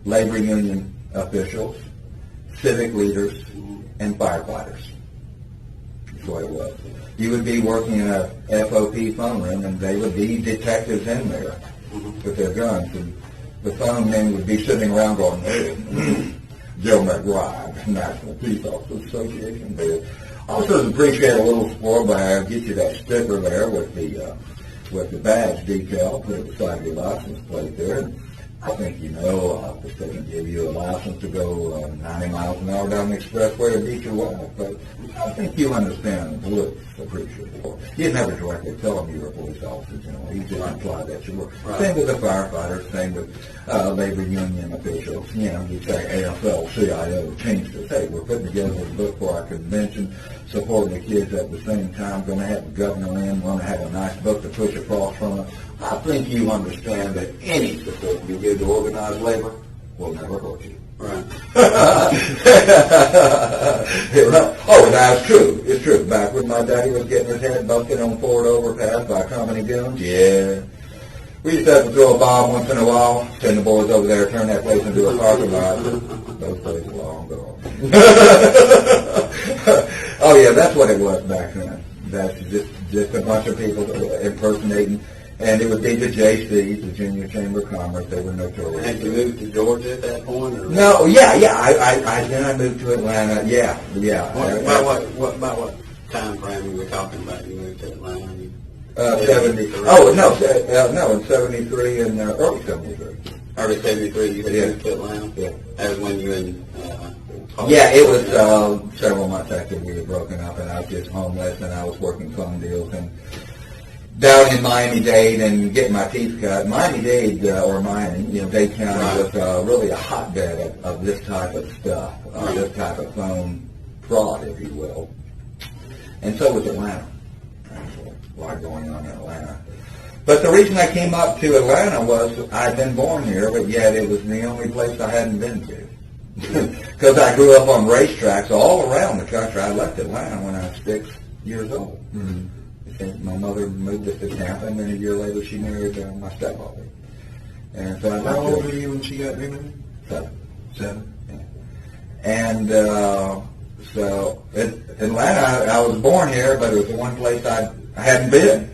Speaker 2: labor union officials, civic leaders, and firefighters. That's what it was. You would be working in a FOP phone room, and they would be detectives in there with their guns, and the phone men would be sitting around going, "Hey, Joe McBride, National Police Officers Association." They also appreciate a little sport by get you that sticker there with the badge decal, put it beside your license plate there. And I think this doesn't give you a license to go 90 miles an hour down the expressway to beat your wife, but I think you understand the police appreciate it. You never directly tell them you're a police officer, you just imply that you were. Right. Same with the firefighters, same with labor union officials. You say AFL-CIO changed it. Hey, we're putting together a book for our convention, supporting the kids at the same time, going to have the governor in, want to have a nice book to push across from us. I think you understand that any support you give to organized labor will never hurt you.
Speaker 3: Right.
Speaker 2: Oh, that's true. It's true. Back when my daddy was getting his head busted on Ford overpass by company goons, yeah. We used to have to throw a bomb once in a while, send the boys over there, turn that place into a parking lot. Those days are long gone. Oh, yeah, that's what it was back then. That's just a bunch of people impersonating. And it would be the JCs, the Junior Chamber of Commerce. They were notorious.
Speaker 3: Had you moved to Georgia at that point? Or?
Speaker 2: No, yeah. Then I moved to Atlanta. Yeah.
Speaker 3: About what time frame were we talking about? You moved to Atlanta?
Speaker 2: 70. Oh no, in 73 and early 73.
Speaker 3: Early 73, you had
Speaker 2: Yeah.
Speaker 3: moved to Atlanta?
Speaker 2: Yeah.
Speaker 3: That was when you were in, college?
Speaker 2: Yeah, it was several months after we had broken up, and I was just homeless, and I was working phone deals and down in Miami-Dade and getting my teeth cut. Miami-Dade, or Miami, Dade County
Speaker 3: Right.
Speaker 2: was really a hotbed of this type of stuff, this type of phone fraud, if you will. And so was Atlanta, actually. A lot going on in Atlanta. But the reason I came up to Atlanta was I'd been born here, but yet it was the only place I hadn't been to. Because I grew up on racetracks all around the country. I left Atlanta when I was 6 years old. Mm-hmm. My mother moved us to Tampa, and then a year later she married my stepfather. And so
Speaker 1: How old were you when she got remarried?
Speaker 2: 7.
Speaker 1: 7.
Speaker 2: Yeah. And so Atlanta, I was born here, but it was the one place I hadn't been.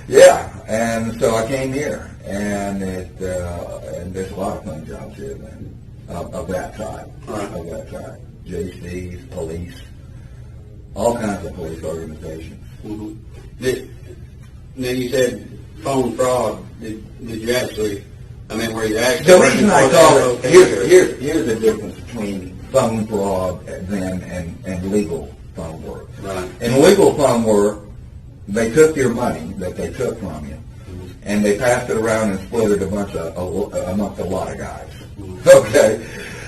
Speaker 2: Yeah, and so I came here, and and there's a lot of fun jobs here then, of that type, JCs, police, all kinds of police organizations.
Speaker 3: Mm-hmm. Then you said phone fraud. Did you actually? I mean, were you actually?
Speaker 2: The reason I call it here's the difference between phone fraud then and legal phone work.
Speaker 3: Right.
Speaker 2: In legal phone work, they took your money that they took from you, and they passed it around and split it amongst a lot of guys. Okay.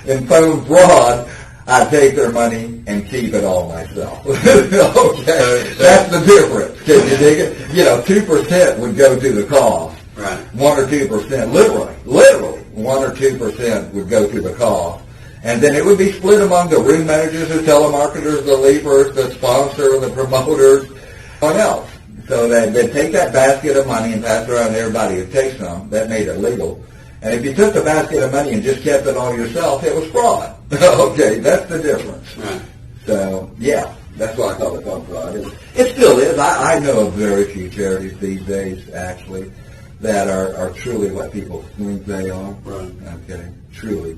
Speaker 2: In phone fraud, I take their money and keep it all myself. Okay. That's the difference. Can you dig it? 2% would go to the cost.
Speaker 3: Right.
Speaker 2: 1 or 2%, literally 1 or 2% would go to the cost. And then it would be split among the room managers, the telemarketers, the leapers, the sponsor, the promoters, everyone else. So they'd take that basket of money and pass it around to everybody who takes some. That made it legal. And if you took the basket of money and just kept it all yourself, it was fraud. Okay, that's the difference.
Speaker 3: Right.
Speaker 2: So, yeah, that's why I call it phone fraud. It still is. I know of very few charities these days, actually, that are truly what people think they are.
Speaker 3: Right.
Speaker 2: Okay, truly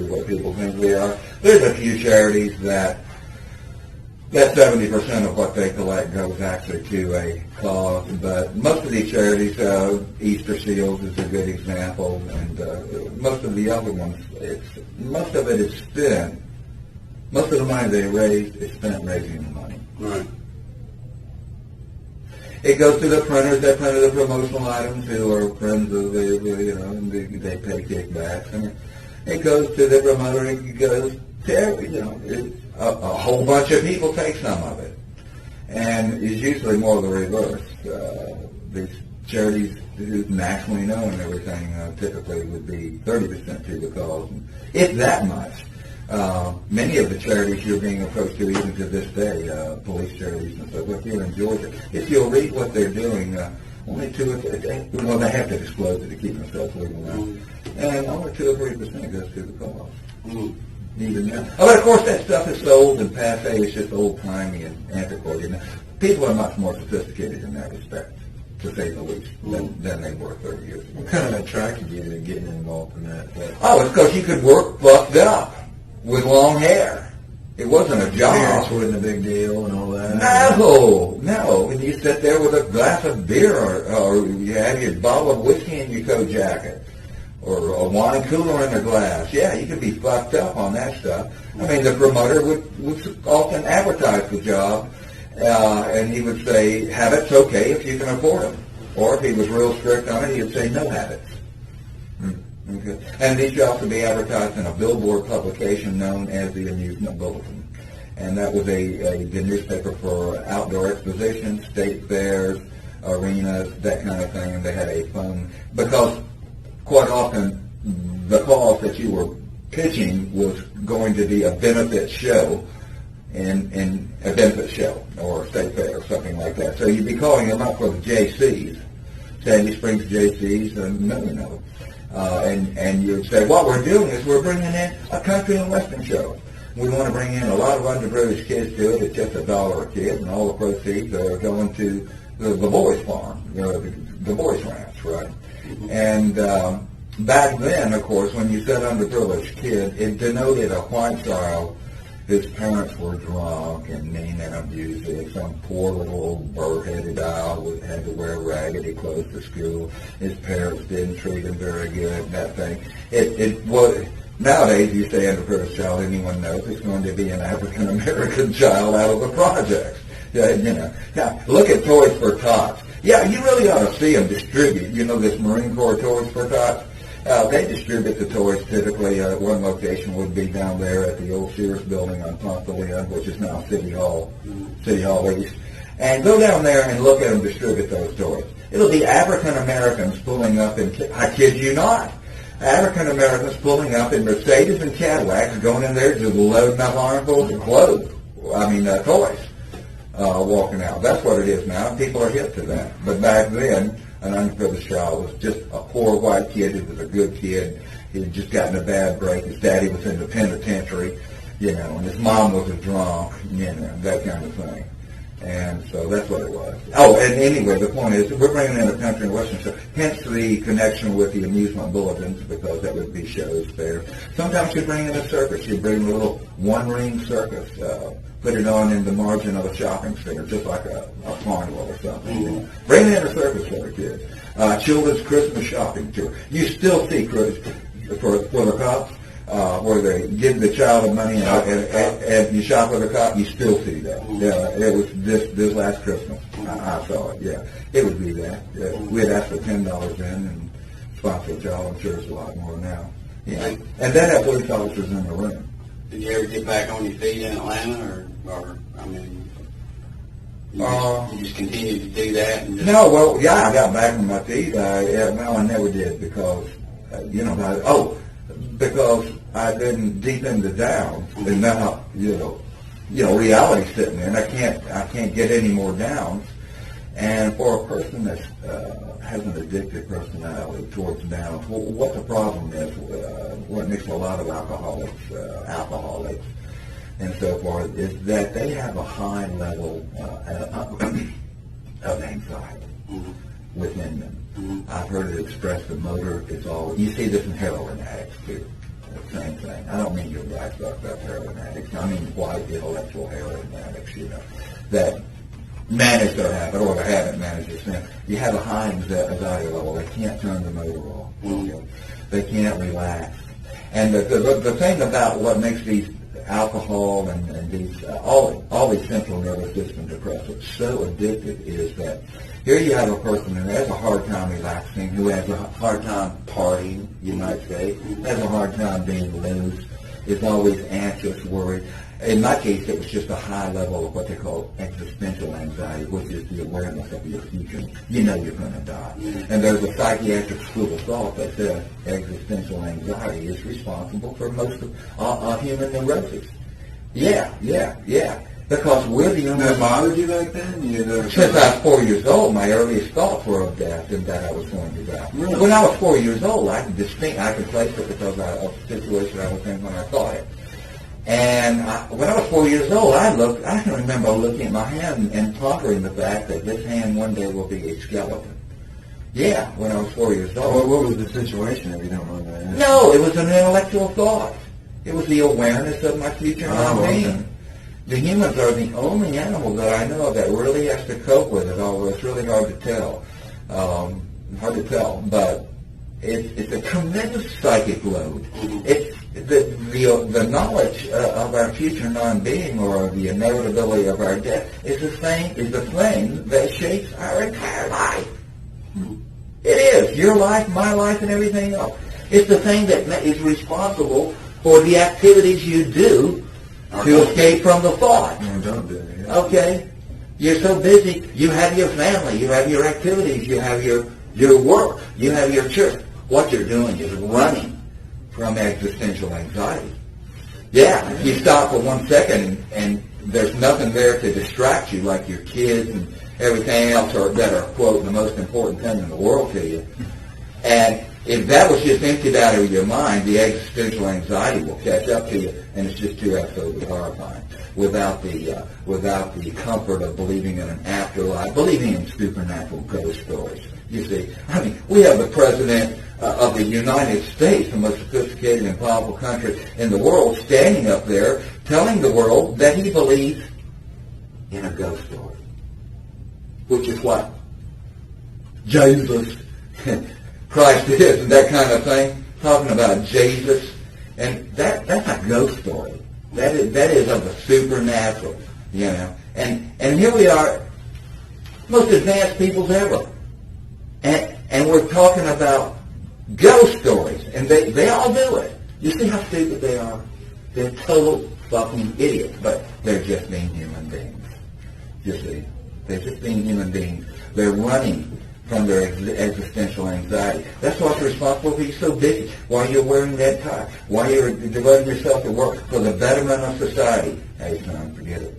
Speaker 2: what people think they are. There's a few charities that 70% of what they collect goes actually to a cause, but most of these charities, Easter Seals is a good example, and most of the other ones, most of it is spent, most of the money they raise is spent raising the money.
Speaker 3: Right.
Speaker 2: It goes to the printers that printed the promotional items who are friends of they pay kickbacks. And it goes to the promoter, it goes to a whole bunch of people take some of it. And it's usually more the reverse. These charities who's nationally known and everything typically would be 30% to the cause. If that much. Many of the charities you're being approached to even to this day, police charities and so forth here in Georgia, if you'll read what they're doing, only 2 or 3, they have to disclose it to keep themselves legal now, and only 2 or 3% goes to the cause. Even now. But of course that stuff is sold and passe, it's just old-timey and antiquated. People are much more sophisticated in that respect, to say the least, than they were 30 years ago.
Speaker 1: What kind of attracted you to getting involved in that?
Speaker 2: Oh, it's because you could work buffed up with long hair. It wasn't a job.
Speaker 1: Appearance wasn't a big deal and all that.
Speaker 2: No. And you sit there with a glass of beer or you have your bottle of whiskey in your coat jacket or a wine cooler in a glass. Yeah, you could be fucked up on that stuff. I mean, the promoter would often advertise the job and he would say, habits okay if you can afford them. Or if he was real strict on it, he would say no habits. Okay. And these jobs would be advertised in a billboard publication known as the Amusement Bulletin. And that was the newspaper for outdoor expositions, state fairs, arenas, that kind of thing. And they had a phone. Because quite often the cause that you were pitching was going to be a benefit show in a benefit show or a state fair or something like that. So you'd be calling them up for the JCs, Sandy Springs JCs, and million of them. And you'd say, what we're doing is we're bringing in a country and western show. We want to bring in a lot of underprivileged kids to it. It's just $1 a kid, and all the proceeds are going to the boys' farm, the boys' ranch, right? And back then, of course, when you said underprivileged kid, it denoted a white child his parents were drunk and mean and abusive. Some poor little bird-headed owl had to wear raggedy clothes to school. His parents didn't treat him very good. That thing. It was. Nowadays, you say underprivileged child, anyone knows it's going to be an African American child out of the projects. Now, look at Toys for Tots. Yeah, you really ought to see them distribute. You know this Marine Corps Toys for Tots? They distribute the toys typically. One location would be down there at the old Sears building on Ponce, which is now City Hall East. And go down there and look at them distribute those toys. It'll be African Americans pulling up in, I kid you not, African Americans pulling up in Mercedes and Cadillacs, going in there just loading up armfuls of clothes. Toys. Walking out. That's what it is now. People are hip to that. But back then, an underprivileged child was just a poor white kid who was a good kid. He had just gotten a bad break. His daddy was in the penitentiary, and his mom was a drunk, that kind of thing. And so that's what it was. Oh, and anyway, the point is, we're bringing in a country and western show. Hence the connection with the amusement bulletins, because that would be shows there. Sometimes you bring in a circus. You bring a little one-ring circus. Put it on in the margin of a shopping center, just like a carnival or something. Bring in a circus for the kids. Children's Christmas shopping tour. You still see for the cops, where they give the child the money and you shop with a cop, you still see that. Yeah, it was this last Christmas. I saw it, yeah. It would be that. We'd ask for $10 in and sponsor a child. I'm sure it's a lot more now. Yeah. And then have police officers in the room.
Speaker 3: Did you ever get back on your feet in Atlanta, or you just continued to do that? And just
Speaker 2: I got back on my feet. I never did because, because I've been deep into down, and now, reality's sitting there, and I can't get any more downs. And for a person that has an addictive personality towards downs, what the problem is, what makes a lot of alcoholics and so forth, is that they have a high level of anxiety within them. I've heard it expressed the motor is all. You see this in heroin addicts too. The same thing. I don't mean your black fucked up heroin addicts. I mean white intellectual heroin addicts. That manage their habit or they haven't managed it since. You have a high anxiety level. They can't turn the motor off. Okay? They can't relax. And the thing about what makes these alcohol and these all these central nervous system depressants so addictive is that here you have a person who has a hard time relaxing, who has a hard time partying, you might say, has a hard time being loose, is always anxious, worried. In my case, it was just a high level of what they call existential anxiety, which is the awareness of your future. You know you're going to die. And there's a psychiatric school of thought that says existential anxiety is responsible for most of human neuroses. Yeah. Because we're the only...
Speaker 1: That bothered you back then?
Speaker 2: Since I was 4 years old, my earliest thoughts were of death and that I was going to die.
Speaker 1: Really?
Speaker 2: When I was 4 years old, I could place it because of the situation I was in when I thought it. And when I was 4 years old, I can remember looking at my hand and pondering the fact that this hand one day will be a skeleton. Yeah, when I was 4 years old.
Speaker 1: What was the situation, if you don't mind that?
Speaker 2: No, it was an intellectual thought. It was the awareness of my future being.
Speaker 1: Okay.
Speaker 2: The humans are the only animal that I know of that really has to cope with it, although it's really hard to tell. But it's a tremendous psychic load. It's the knowledge of our future non-being or the inevitability of our death is the thing that shapes our entire life. It is. Your life, my life, and everything else. It's the thing that is responsible for the activities you do to escape from the thought.
Speaker 1: No, don't do it. Yeah.
Speaker 2: Okay? You're so busy. You have your family. You have your activities. You have your work. You have your church. What you're doing is running from existential anxiety. Yeah, you stop for 1 second and there's nothing there to distract you like your kids and everything else that are, quote, the most important thing in the world to you. And if that was just emptied out of your mind, the existential anxiety will catch up to you, and it's just too absolutely horrifying. Without the comfort of believing in an afterlife, believing in supernatural ghost stories. You see, we have the president of the United States, the most sophisticated and powerful country in the world, standing up there telling the world that he believes in a ghost story, which is what Jesus Christ is, and that kind of thing, talking about Jesus, and that's a ghost story. That is of the supernatural, you know. And here we are, most advanced peoples ever, and we're talking about ghost stories, and they all do it. You see how stupid they are? They're total fucking idiots, but they're just being human beings. You see, they're just being human beings. They're running from their existential anxiety. That's what's responsible for being so busy. Why you're wearing that tie. Why you're devoting yourself to work for the betterment of society. Hey, son, forget it.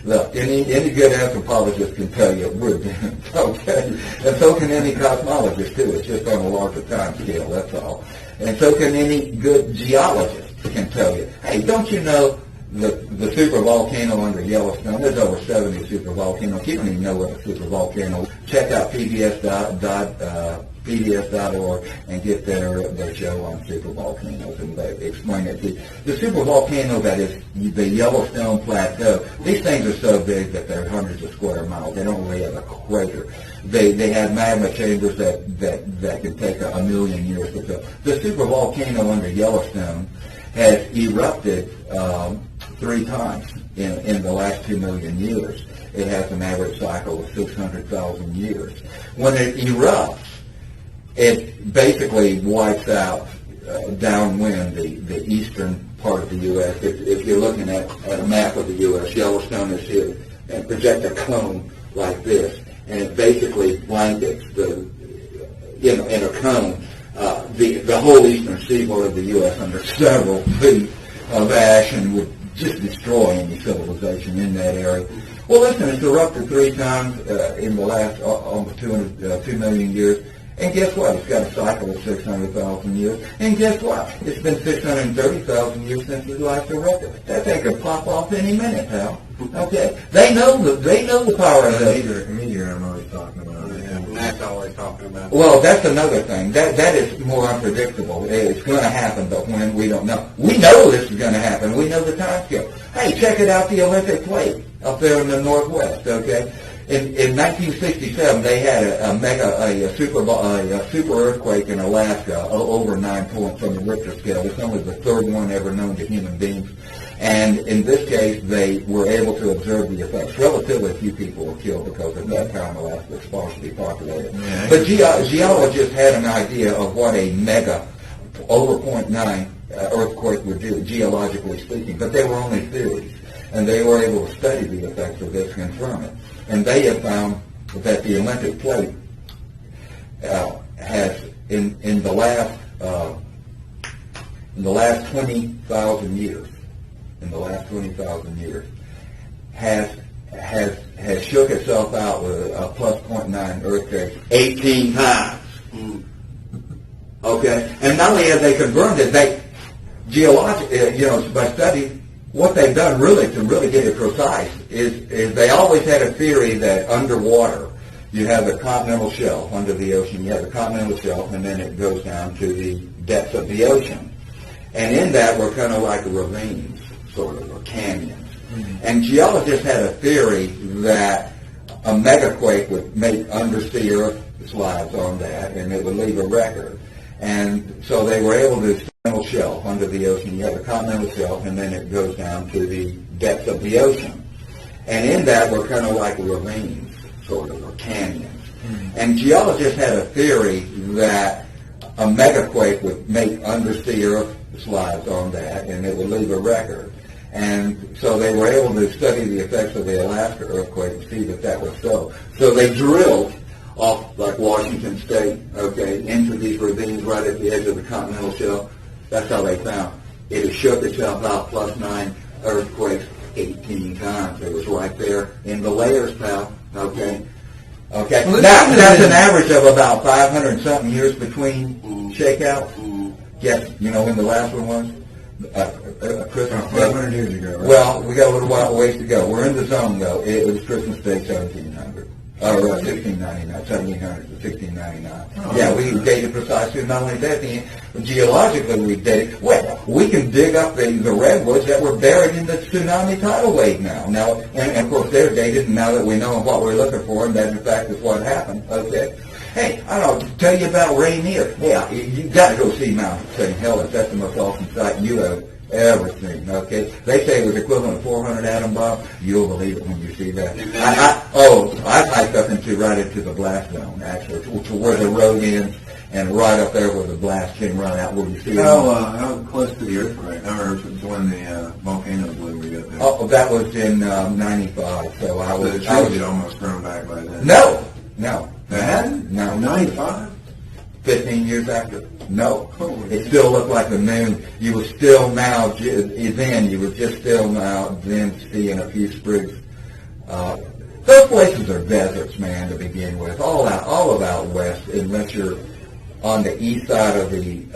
Speaker 2: Look, any good anthropologist can tell you we're doomed, okay? And so can any cosmologist, too. It's just on a larger time scale, that's all. And so can any good geologist can tell you, hey, don't you know the supervolcano under Yellowstone? There's over 70 supervolcanoes. You don't even know what a supervolcano is. Check out pbs.org and get their show on supervolcanoes, and they explain it to you. The supervolcano that is the Yellowstone Plateau, these things are so big that they're hundreds of square miles. They don't really have a crater. They have magma chambers that can take a million years to fill. The supervolcano under Yellowstone has erupted 3 times in the last 2 million years. It has an average cycle of 600,000 years. When it erupts, it basically wipes out downwind the eastern part of the U.S. If you're looking at a map of the U.S., Yellowstone is here, and project a cone like this, and it basically blankets in a cone the whole eastern seaboard of the U.S. under several feet of ash, and would just destroy any civilization in that area. Well, listen, it's erupted 3 times in the last almost 2 million years. And guess what? It's got a cycle of 600,000 years. And guess what? It's been 630,000 years since it last erupted. That thing could pop off any minute, pal. Okay? They know the power of
Speaker 1: the meteor I'm always talking about.
Speaker 3: And that's always talking about.
Speaker 2: Well, that's another thing. That is more unpredictable. It's going to happen, but when we don't know. We know this is going to happen. We know the time scale. Hey, check it out, the Olympic plate up there in the Northwest, okay? In 1967, they had a super earthquake in Alaska, over 9 points on the Richter scale. It's only the 3rd one ever known to human beings. And in this case, they were able to observe the effects. Relatively few people were killed because at that time Alaska was sparsely populated. Yeah, but geologists had an idea of what a mega, over 0.9 earthquake would do, geologically speaking. But they were only theories. And they were able to study the effects of this and confirm it. And they have found that the Olympic plate has, in the last 20,000 years, has shook itself out with a plus 0.9 earthquake 18 times. Okay, and not only have they confirmed it, by study. What they've done to get it precise is they always had a theory that underwater you have a continental shelf under the ocean. You have a continental shelf, and then it goes down to the depths of the ocean. And in that, we're kind of like ravines, sort of, or canyons. Mm-hmm. And geologists had a theory that a megaquake would make undersea earth slides on that, and it would leave a record. And so they were able to continental shelf under the ocean. You have a continental shelf, and then it goes down to the depths of the ocean. And in that, we're kind of like ravines, sort of, or canyons. Mm-hmm. And geologists had a theory that a megaquake would make undersea earth slides on that, and it would leave a record. And so they were able to study the effects of the Alaska earthquake and see that was so. So they drilled off, like Washington State, okay, into these ravines right at the edge of the continental shelf. That's how they found it had shook itself out, plus 9 earthquakes 18 times. It was right there in the layers, pal. Okay. Okay. Well, that's an average of about 500 and something years between shakeouts. Yes. You know when the last one was? Christmas Day.
Speaker 1: 500 years ago. Right?
Speaker 2: Well, we got a little while ways to go. We're in the zone though. It was Christmas Day, 1700. Or 1699, 1700 to 1699. Yeah, we dated precisely. Not only that, geologically we dated. Well, we can dig up the redwoods that were buried in the tsunami tidal wave now. And of course they're dated, and now that we know what we're looking for, and that in fact is what happened. Okay. Hey, I don't know, to tell you about Rainier. Yeah, you got to go see Mount St. Helens. That's the most awesome sight you have ever seen. Okay, they say it was equivalent to 400 atom bombs. You'll believe it when you see that. I hiked up right into the blast zone, actually, to where the road ends, and right up there where the blast can run out. Where you see
Speaker 1: how close to the earthquake? I remember when the volcano blew. We got there.
Speaker 2: Oh, that was in '95. So I was.
Speaker 1: The trees had almost grown back by then.
Speaker 2: No.
Speaker 1: They hadn't?
Speaker 2: No.
Speaker 1: 95?
Speaker 2: 15 years after. No. It still looked like the moon. You were still now, you were just still now then seeing a few sprigs. Those places are deserts, man, to begin with. All of out west, unless you're on the east side of the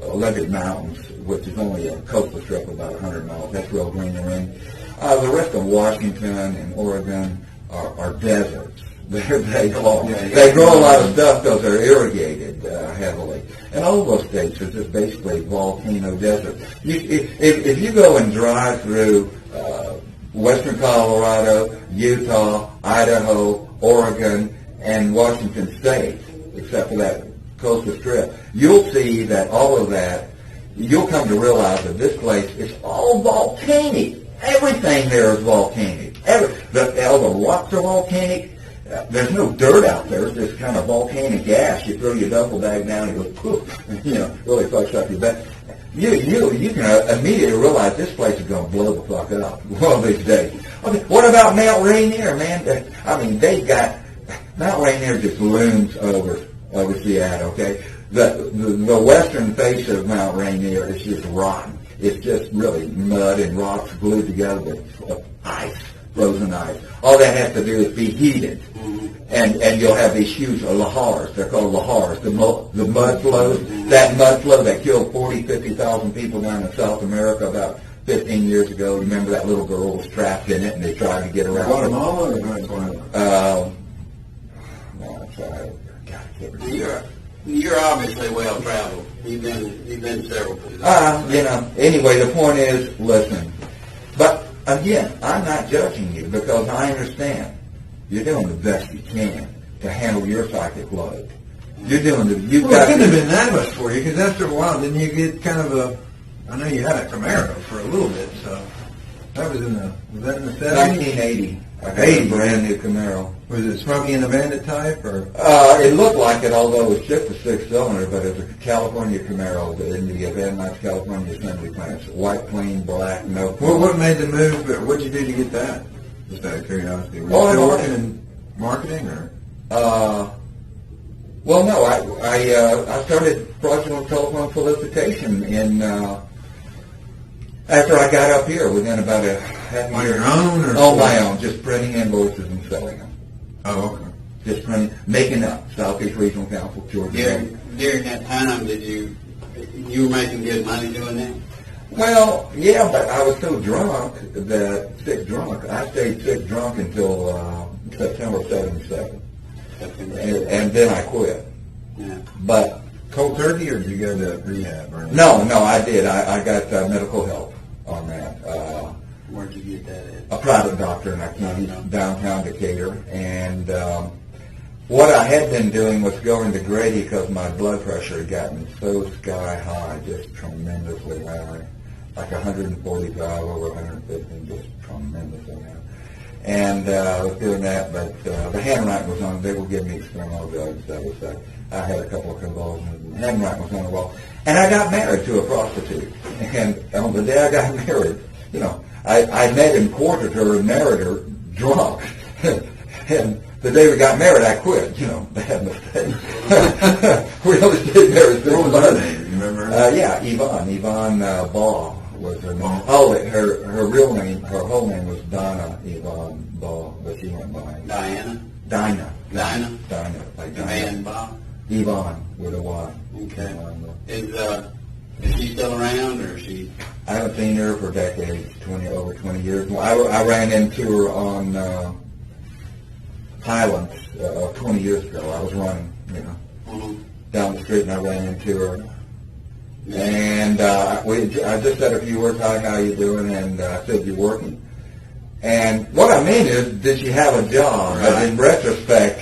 Speaker 2: Olympic Mountains, which is only a coastal strip of about 100 miles. That's real green and rain. The rest of Washington and Oregon are deserts. They grow a lot of stuff because they're irrigated heavily. And all those states are just basically volcano deserts. If you go and drive through western Colorado, Utah, Idaho, Oregon, and Washington State, except for that coastal strip, you'll see that all of that, you'll come to realize that this place is all volcanic. Everything there is volcanic. All the rocks are volcanic. There's no dirt out there. It's just kind of volcanic gas. You throw your duffel bag down and it goes poof, really fucks up your back. You can immediately realize this place is going to blow the fuck up one of these days. Okay, what about Mount Rainier, man? I mean, they got Mount Rainier just looms over Seattle. Okay, the western face of Mount Rainier is just rotten. It's just really mud and rocks glued together with ice, frozen ice. All that has to do is be heated. And you'll have these huge lahars. They're called lahars. The mud flows. That mud flow that killed 50,000 people down in South America about 15 years ago. Remember that little girl was trapped in it, and they tried to get her out.
Speaker 1: Guatemala or Venezuela?
Speaker 3: You're obviously well traveled. You've been several places.
Speaker 2: Anyway, the point is, listen. But again, I'm not judging you because I understand. You're doing the best you can to handle your psychic load. You're doing the.
Speaker 1: It couldn't have been that much for you because after a while, didn't you get kind of a? I know you had a Camaro for a little bit, so that was in the 70s?
Speaker 2: 1980. I got a brand new Camaro.
Speaker 1: Was it Smokey and the Bandit type or?
Speaker 2: It looked like it, although it's just a 6-cylinder, but it's a California Camaro in the Van Nuys California assembly plants. White, plain, black, no.
Speaker 3: What made the move? What did you do to get that? Just out of curiosity. Were you still working in marketing or?
Speaker 2: Well, no. I started fraudulent telephone solicitation in after I got up here within about a half year.
Speaker 3: On your own or?
Speaker 2: On my own, just printing invoices and selling them.
Speaker 3: Oh, okay.
Speaker 2: Just printing, making up. Southeast Regional Council, Georgia.
Speaker 3: During that time, you were making good money doing that?
Speaker 2: Well, yeah, but I was so drunk sick drunk. I stayed sick drunk until September '77, and then I quit.
Speaker 3: Yeah.
Speaker 2: But
Speaker 3: cold turkey, or did you go to rehab? Or
Speaker 2: no, I did. I got medical help on that.
Speaker 3: Where'd you get that at?
Speaker 2: A private doctor in our county, downtown Decatur, and what I had been doing was going to Grady because my blood pressure had gotten so sky high, just tremendously high. Like 145 over 150, just tremendously high. And I was doing that, but the handwriting was on. They were giving me experimental drugs. I had a couple of convulsions. The handwriting was on the wall. And I got married to a prostitute. And on the day I got married, I met and courted her and married her drunk. And the day we got married, I quit. Bad mistake. We only stayed married 6 months.
Speaker 3: What was her name? You remember her?
Speaker 2: Yeah, Yvonne Ball was her name. Oh, her real name, her whole name was Donna Yvonne Ball, but she went by
Speaker 3: Diana?
Speaker 2: Dinah.
Speaker 3: Dinah?
Speaker 2: Dinah, like Dinah.
Speaker 3: Yvonne Ball?
Speaker 2: Yvonne with a Y.
Speaker 3: Okay. Is she still around, or is she?
Speaker 2: I haven't seen her for decades, over 20 years. I ran into her on Highlands 20 years ago. I was running, down the street, and I ran into her. And I just said a few words, hi, how you doing? And I said, you working? And what I mean is, did she have a job? Right. In retrospect,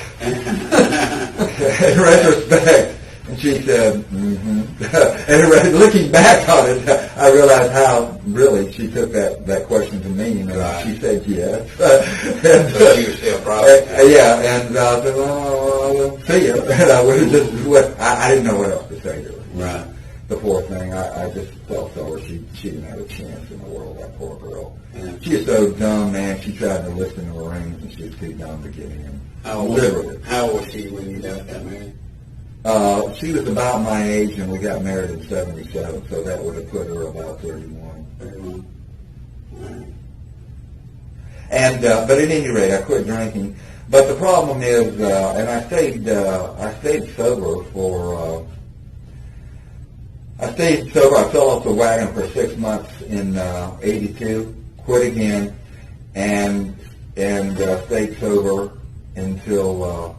Speaker 2: and she said, and looking back on it, I realized how really she took that question to mean. And she said yes. And,
Speaker 3: so she was still probably.
Speaker 2: Yeah, and I said, well, see you. And I would have just, I didn't know what else to say to her.
Speaker 3: Right.
Speaker 2: The poor thing, I just felt for her. She didn't have a chance in the world, that poor girl. Yeah. She was so dumb, man. She tried to listen to her rings, and she was too dumb to get in.
Speaker 3: How old was she when you guys got married?
Speaker 2: She was about my age, and we got married in 77, so that would have put her about 31.
Speaker 3: 31. Right.
Speaker 2: And, but at any rate, I quit drinking. But the problem is, and I stayed sober for, I fell off the wagon for 6 months in 82, quit again, and stayed sober until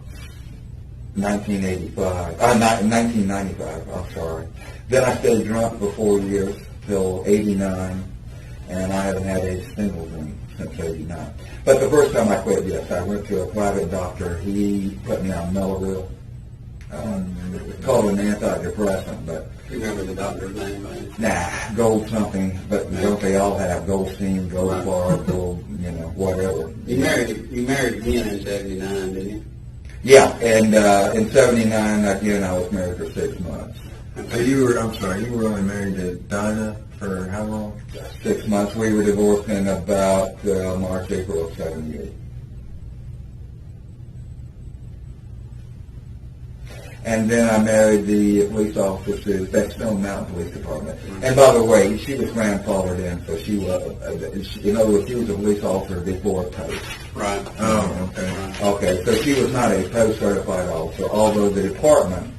Speaker 2: 1995, I'm sorry. Then I stayed drunk for 4 years, till 89, and I haven't had any singles since 89. But the first time I quit, yes, I went to a private doctor. He put me on Mellaril. It's called an antidepressant, but...
Speaker 3: You remember the doctor's name, right?
Speaker 2: Nah, Gold something, but don't they all have Goldstein, Gold Bar, Gold, whatever.
Speaker 3: You married again in 79, didn't you?
Speaker 2: Yeah, and in 79, again, I was married for 6 months.
Speaker 1: You were only married to Dinah for how long?
Speaker 2: 6 months. We were divorced in about March, April of 78. And then I married the police officer at Stone Mountain Police Department. And by the way, she was grandfathered in, so she was, in other words, she was a police officer before post.
Speaker 3: Right.
Speaker 2: Oh, okay. Right. Okay, so she was not a post-certified officer, although the department,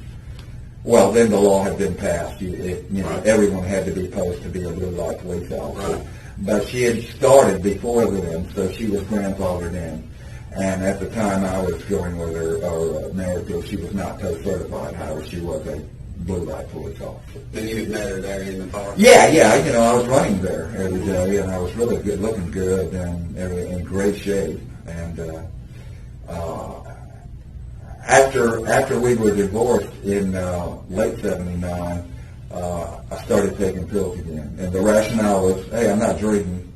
Speaker 2: well, then the law had been passed. Right. Everyone had to be post to be a blue light police officer. Right. But she had started before then, so she was grandfathered in. And at the time I was going with her, or married to her, she was not post-certified. However, she was a blue light police officer.
Speaker 3: And you met her there in the park?
Speaker 2: Yeah. I was running there every day, and I was really good, looking good, and in great shape. And after we were divorced in late 79, I started taking pills again. And the rationale was, hey, I'm not drinking.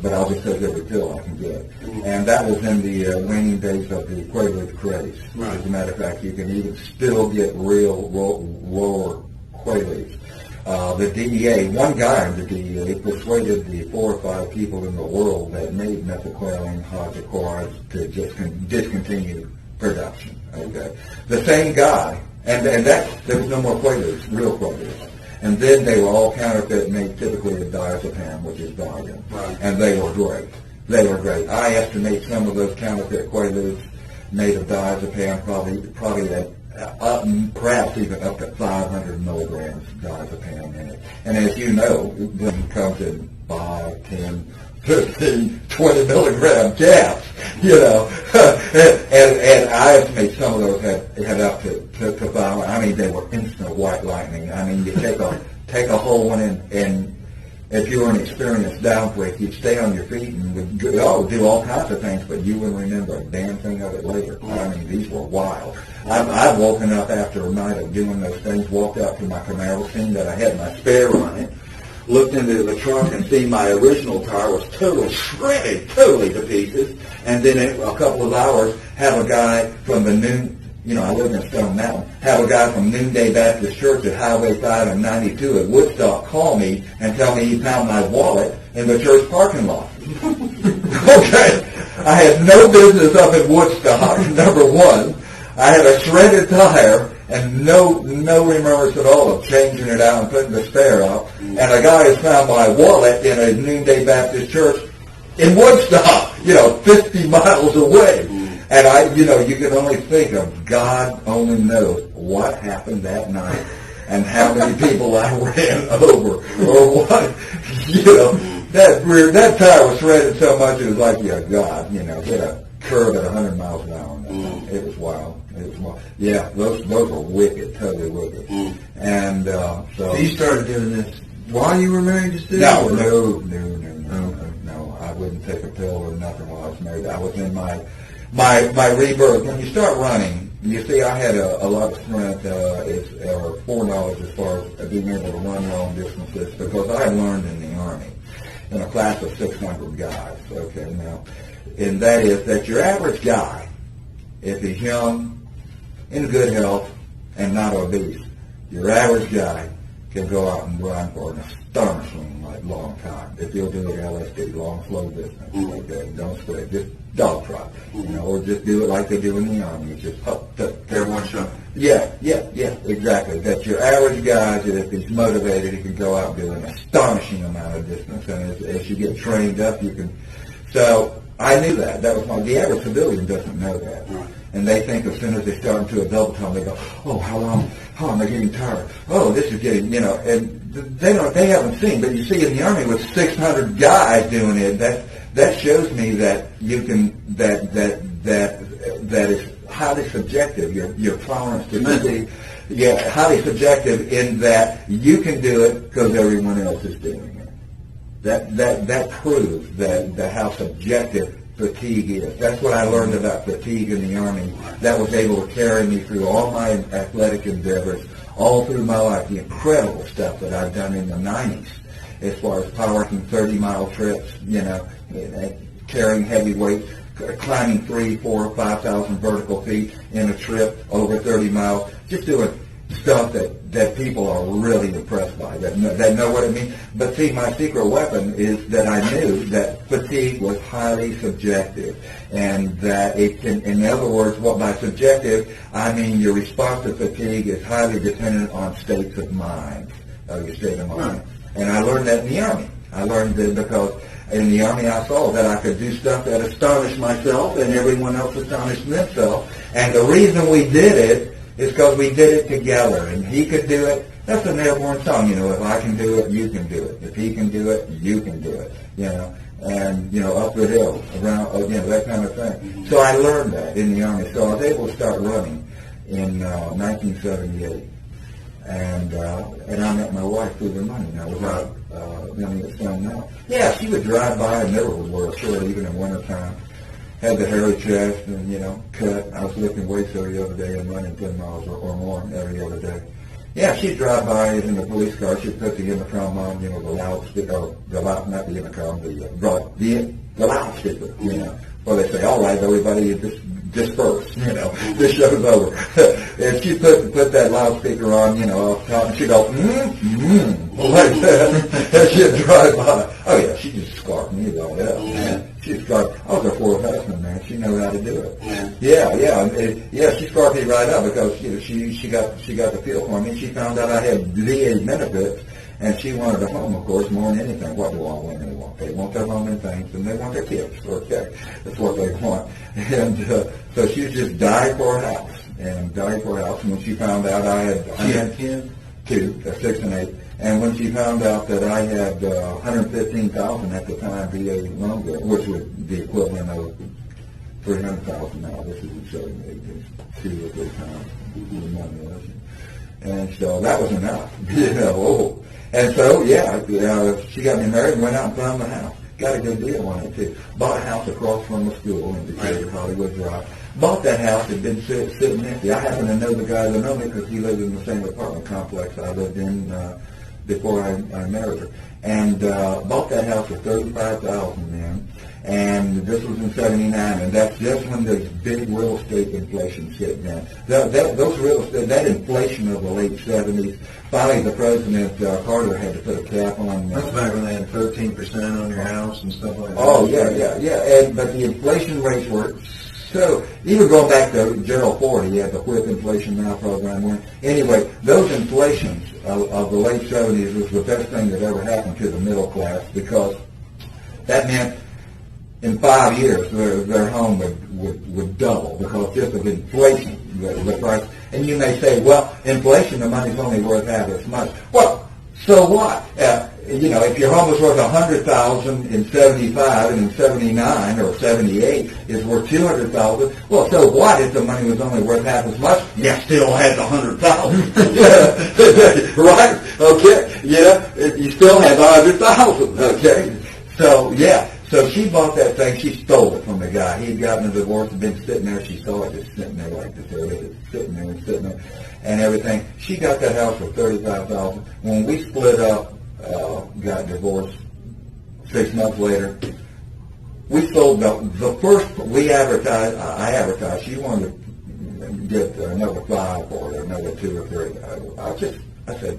Speaker 2: But I'll just take every pill I can get. Mm-hmm. And that was in the waning days of the Quaalude craze. Right. As a matter of fact, you can even still get real lower Quaaludes. The DEA, one guy in the DEA persuaded the 4 or 5 people in the world that made methylqualone hydrochloride to just discontinue production. Okay, the same guy, and there was no more Quaaludes, real Quaaludes. And then they were all counterfeit, made typically of diazepam, which is Valium. Right. And they were great. I estimate some of those counterfeit Quaaludes made of diazepam probably perhaps even up to 500 milligrams of diazepam in it. And as you know, it comes in 5, 10, 15, 20 milligram caps, and I estimate some of those had up to 5. I mean, they were instant white lightning. I mean, you take a whole one and if you were an experienced down freak, you'd stay on your feet and would do all kinds of things, but you wouldn't remember a damn thing of it later. I mean, these were wild. I've woken up after a night of doing those things, walked out to my Camaro, seen that I had my spare on it, looked into the trunk and seen my original tire was totally shredded, totally to pieces, and then in a couple of hours, have a guy from the I live in Stone Mountain, have a guy from Noonday Baptist Church at Highway 5 and 92 at Woodstock call me and tell me he found my wallet in the church parking lot. Okay, I had no business up in Woodstock, number one. I had a shredded tire and no remembrance at all of changing it out and putting the spare up. And a guy has found my wallet in a Noonday Baptist Church in Woodstock, 50 miles away. And you can only think of God only knows what happened that night and how many people I ran over or what, that tire was shredded so much it was like, God, curve at 100 miles an hour. It was wild. It was wild. Yeah, those were wicked, totally wicked. And so
Speaker 1: you started doing this while you were married to Sue?
Speaker 2: No. I wouldn't take a pill or nothing while I was married. I was in my rebirth. When you start running, you see, I had a lot of strength or foreknowledge as far as being able to run long distances because I had learned in the Army in a class of 600 guys. Okay, now, and that is that your average guy, if he's young, in good health, and not obese, your average guy can go out and run for an astonishing long time. If you'll do it LSD, long slow distance, okay, don't sweat, just dog trot, or just do it like they do in the Army, just
Speaker 1: Everyone shot.
Speaker 2: Yeah, exactly. That your average guy, if he's motivated, he can go out and do an astonishing amount of distance, and as you get trained up, you can. So I knew that. That was the average civilian doesn't know that. And they think as soon as they start into a double time, they go, oh, how long? Oh, am I getting tired? Oh, this is getting, and they haven't seen. But you see in the Army with 600 guys doing it, that shows me that you can, that is highly subjective. Your tolerance to fatigue, highly subjective in that you can do it because everyone else is doing it. That proves that how subjective fatigue is. That's what I learned about fatigue in the Army. That was able to carry me through all my athletic endeavors, all through my life. The incredible stuff that I've done in the 90s, as far as powerlifting 30-mile trips, carrying heavy weights, climbing 3,000, 4,000, 5,000 vertical feet in a trip over 30 miles, just doing stuff that people are really impressed by, that know what it means. But see, my secret weapon is that I knew that fatigue was highly subjective, and that it can, in other words, what by subjective, I mean your response to fatigue is highly dependent on states of mind, your state of mind. And I learned that in the Army. I learned that because in the Army I saw that I could do stuff that astonished myself and everyone else astonished themselves. And the reason we did it is because we did it together, and he could do it. That's an airborne song, if I can do it, you can do it. If he can do it, you can do it, and, up the hill, around, that kind of thing. So I learned that in the Army. So I was able to start running in 1978, and I met my wife through the running. I was out running at Stone now. Yeah, she would drive by and never would wear a shirt, even in wintertime. Had the hairy chest and, cut. I was lifting weights every other day and running 10 miles or more every other day. Yeah, she'd drive by in the police car. She'd put the intercom on, the loudspeaker, not the intercom, the loudspeaker, Well, they say, all right, everybody, disperse, this show's over. And she'd put that loudspeaker on, off top, and she'd go, like that. And she'd drive by. Oh, yeah, she just scarfed me right up, man. She scarfed. I was a fourth husband, man. She knew how to do it. Yeah, she scarfed me right up because she got the feel for me. She found out I had VA benefits, and she wanted a home, of course, more than anything. What do all women want? They want their home and things, and they want their kids. Okay, that's what they want. And so she just died for a house, and when she found out I had kids, 2, 6 and 8. And when she found out that I had $115,000 at the time VA loan bill, which was the equivalent of $300,000 now, this is showing me 2 or 3 times the money was. And so that was enough, And so, she got me married and went out and found the house. Got a good deal on it, too. Bought a house across from the school in Detroit, Hollywood Drive. Bought that house. It had been sitting empty. I happen to know the guy that owned it because he lived in the same apartment complex I lived in before I married her. And bought that house for $35,000 then. And this was in '79, and that's just when the big real estate inflation hit down. Those real estate, that inflation of the late '70s. Finally, the President Carter had to put a cap on.
Speaker 1: That's back when they had 13% on your house and stuff like that.
Speaker 2: Oh yeah. But the inflation rates were so. Even going back to Gerald Ford, he had the Whip Inflation Now program. Anyway, those inflations of the late '70s was the best thing that ever happened to the middle class because that meant in 5 years their home would double because just of inflation, the price. And you may say, well, inflation, the money's only worth half as much. Well, so what? you know, if your home was worth $100,000 in 75 and in 79 or 78 is worth $200,000, well, so what if the money was only worth half as much? You still had the $100,000, right? Okay, you still had the $100,000. Okay, so yeah. So she bought that thing. She stole it from the guy. He had gotten a divorce and been sitting there. She saw it just sitting there like this, sitting there, and everything. She got that house for $35,000. When we split up, got divorced 6 months later, we sold the first. We advertised. I advertised. She wanted to get another 5 or another 2 or 3. I said,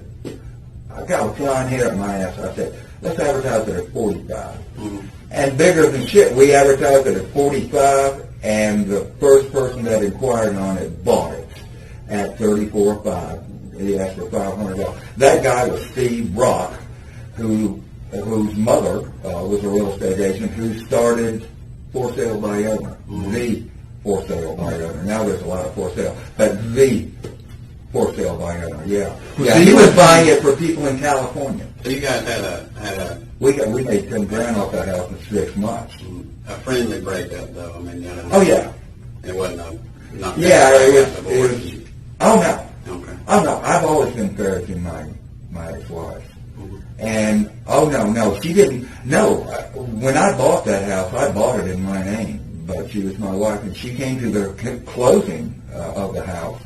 Speaker 2: I got a flying hair at my ass. I said, let's advertise it at 45. Mm-hmm. And bigger than shit, we advertised it at 45, and the first person that inquired on it bought it at $34,500. He asked for $500. That guy was Steve Brock, whose mother was a real estate agent who started For Sale by Owner, the For Sale by Owner. Now there's a lot of For Sale, but the For Sale by Owner, yeah. Yeah, he was buying it for people in California.
Speaker 3: So you guys had a
Speaker 2: we made $10,000 off that house in 6 months.
Speaker 3: A friendly breakup, though. I mean,
Speaker 2: oh yeah,
Speaker 3: it wasn't not.
Speaker 2: Yeah, it was. Oh no.
Speaker 3: Okay.
Speaker 2: Oh no, I've always been fair to my ex-wife. Mm-hmm. And oh no, she didn't. No, when I bought that house, I bought it in my name, but she was my wife, and she came to the closing of the house.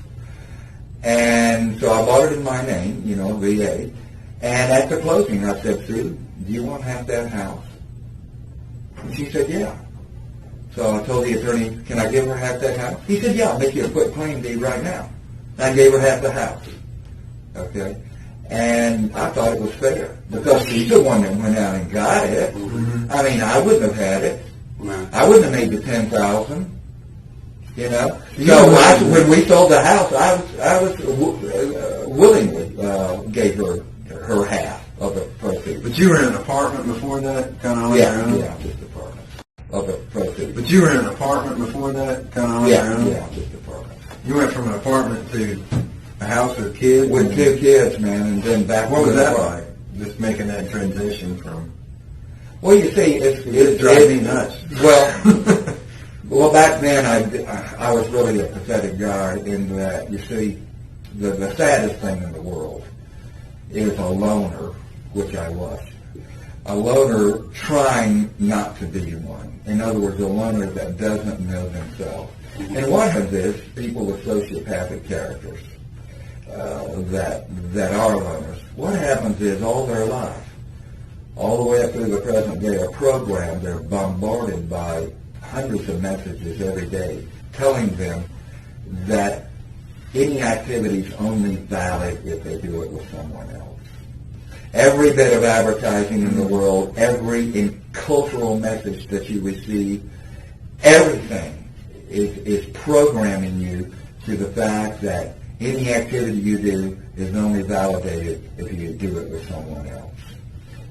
Speaker 2: And so I bought it in my name, VA. And at the closing, I said, Sue, do you want half that house? And she said, yeah. So I told the attorney, can I give her half that house? He said, yeah, I'll make you a quick claim deed right now. I gave her half the house. Okay? And I thought it was fair because she's the one that went out and got it. Mm-hmm. I mean, I wouldn't have had it. No. I wouldn't have made the $10,000. So when we sold the house, I was willingly gave her half of the proceeds.
Speaker 1: But you were in an apartment before that, kind of on your own?
Speaker 2: Yeah, just apartment of the proceeds.
Speaker 1: But you were in an apartment before that, kind of on your own?
Speaker 2: Yeah, just apartment.
Speaker 1: You went from an apartment to a house with kids?
Speaker 2: With 2 kids, man, and then back.
Speaker 1: What was that like, just making that transition from...
Speaker 2: Well, you see,
Speaker 1: it drives me nuts.
Speaker 2: Well, back then I was really a pathetic guy in that, you see, the saddest thing in the world is a loner, which I was. A loner trying not to be one. In other words, a loner that doesn't know themselves. And what happens is people with sociopathic characters that are loners, what happens is all their life, all the way up through the present day, are programmed, they're bombarded by hundreds of messages every day telling them that any activity is only valid if they do it with someone else. Every bit of advertising in the world, every cultural message that you receive, everything is programming you to the fact that any activity you do is only validated if you do it with someone else.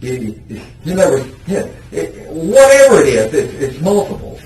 Speaker 2: You never, whatever it is, it's multiples.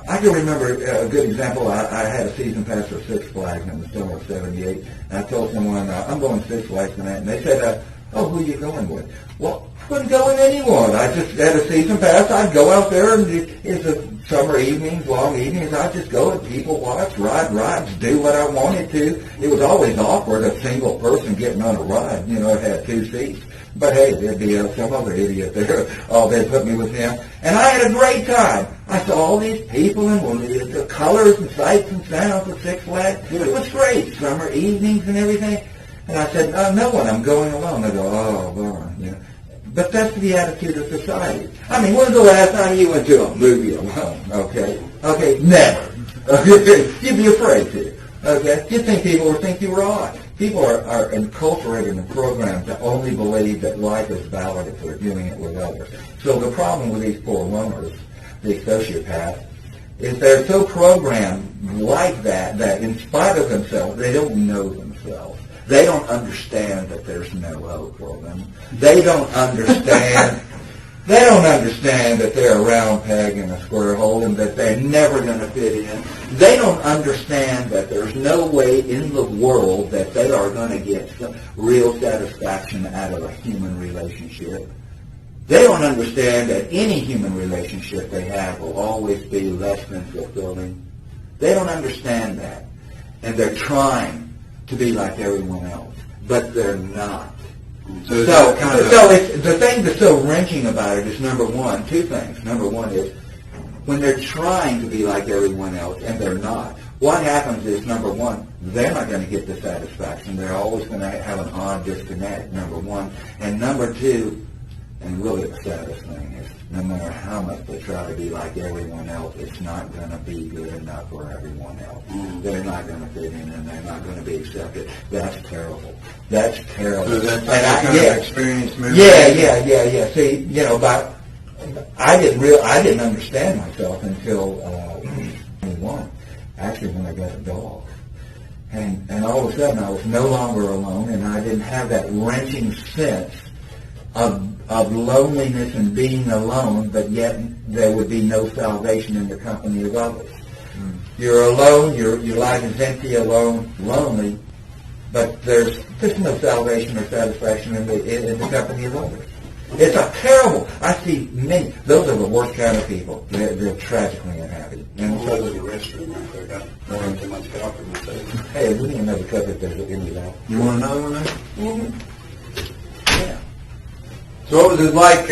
Speaker 2: I can remember a good example. I had a season pass for Six Flags in the summer of '78, and I told someone, I'm going to Six Flags tonight, and they said, who are you going with? Well, I wouldn't go with anyone. I just had a season pass. I'd go out there, and it's a summer evenings, long evenings. I'd just go and people watch, ride rides, do what I wanted to. It was always awkward, a single person getting on a ride. It had 2 seats. But hey, there'd be some other idiot there. Oh, they'd put me with him. And I had a great time. I saw all these people and the colors and sights and sounds of Six Flags. It was great. Summer evenings and everything. And I said, no one, I'm going alone. They go, oh, bummer. But that's the attitude of society. I mean, when's the last time you went to a movie alone? Okay, never. Okay, you'd be afraid to. Okay, you'd think people would think you were odd. People are enculturated and programmed to only believe that life is valid if they're doing it with others. So the problem with these poor loners, these sociopaths, is they're so programmed like that in spite of themselves, they don't know themselves. They don't understand that there's no hope for them. They don't understand They don't understand that they're a round peg in a square hole and that they're never going to fit in. They don't understand that there's no way in the world that they are going to get some real satisfaction out of a human relationship. They don't understand that any human relationship they have will always be less than fulfilling. They don't understand that. And they're trying to be like everyone else, but they're not. So it's, the thing that's so wrenching about it is, number one, two things. Number one is, when they're trying to be like everyone else and they're not, what happens is, number one, they're not going to get the satisfaction. They're always going to have an odd disconnect, number one. And number two, and really the saddest thing is, no matter how much they try to be like everyone else, it's not going to be good enough for everyone else. They're not going to fit in, and they're not going to be accepted. That's terrible. That's terrible.
Speaker 1: So that's kind of experience moving.
Speaker 2: Yeah. See, but I didn't understand myself until 21. Actually, when I got a dog. And all of a sudden, I was no longer alone, and I didn't have that wrenching sense of loneliness and being alone, but yet there would be no salvation in the company of others. You're alone, your life is empty, alone, lonely, but there's no salvation or satisfaction in the company of others. It's a terrible. I see many. Those are the worst kind of people. They're tragically unhappy.
Speaker 3: And so there's a restroom right there. Got pouring too much coffee myself.
Speaker 2: Hey, we need another cup if there's any left.
Speaker 1: You want another one there?
Speaker 2: Mm-hmm. Yeah.
Speaker 1: So what was it like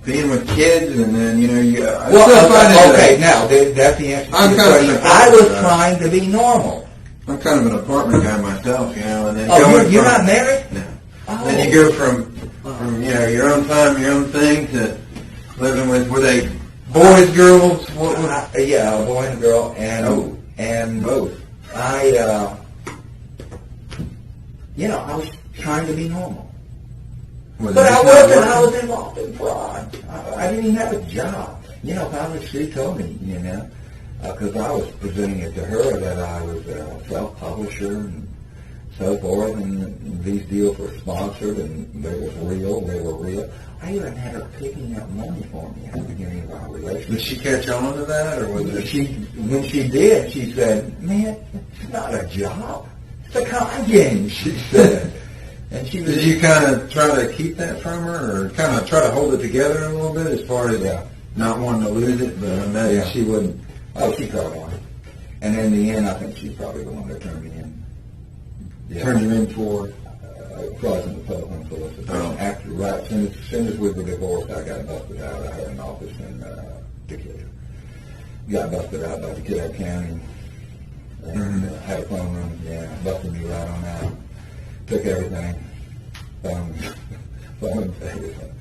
Speaker 1: being with kids, and then you?
Speaker 2: Now that's the answer.
Speaker 1: I'm kind of.
Speaker 2: I was trying to be normal.
Speaker 1: I'm kind of an apartment guy myself, and then
Speaker 2: you're not married?
Speaker 1: No.
Speaker 2: Oh.
Speaker 1: Then you go from your own time, your own thing, to living with were they boys, girls?
Speaker 2: Yeah, a boy and a girl, and
Speaker 1: both.
Speaker 2: I was trying to be normal. But I wasn't. I was involved in fraud. I didn't even have a job. Finally she told me, because I was presenting it to her that I was a self-publisher and so forth, and these deals were sponsored, and they were real. I even had her picking up money for me at the beginning of our relationship.
Speaker 1: Did she catch on to that, or was it?
Speaker 2: When she did, she said, "Man, it's not a job. It's a con game," she said. And she was.
Speaker 1: Did you kind of try to keep that from her, or kind of try to hold it together a little bit, as far as not wanting to lose it? But I imagine she wouldn't.
Speaker 2: Oh, she caught on. And in the end, I think she's probably the one that turned me in.
Speaker 1: Yeah. Turned you in for
Speaker 2: fraudulent telephone solicitation. After, as soon as we were divorced, I got busted out. I had an office in Decatur. Got busted out by Decatur County. And had a phone room. Yeah, busted me right on out. Took everything. Phone, everything.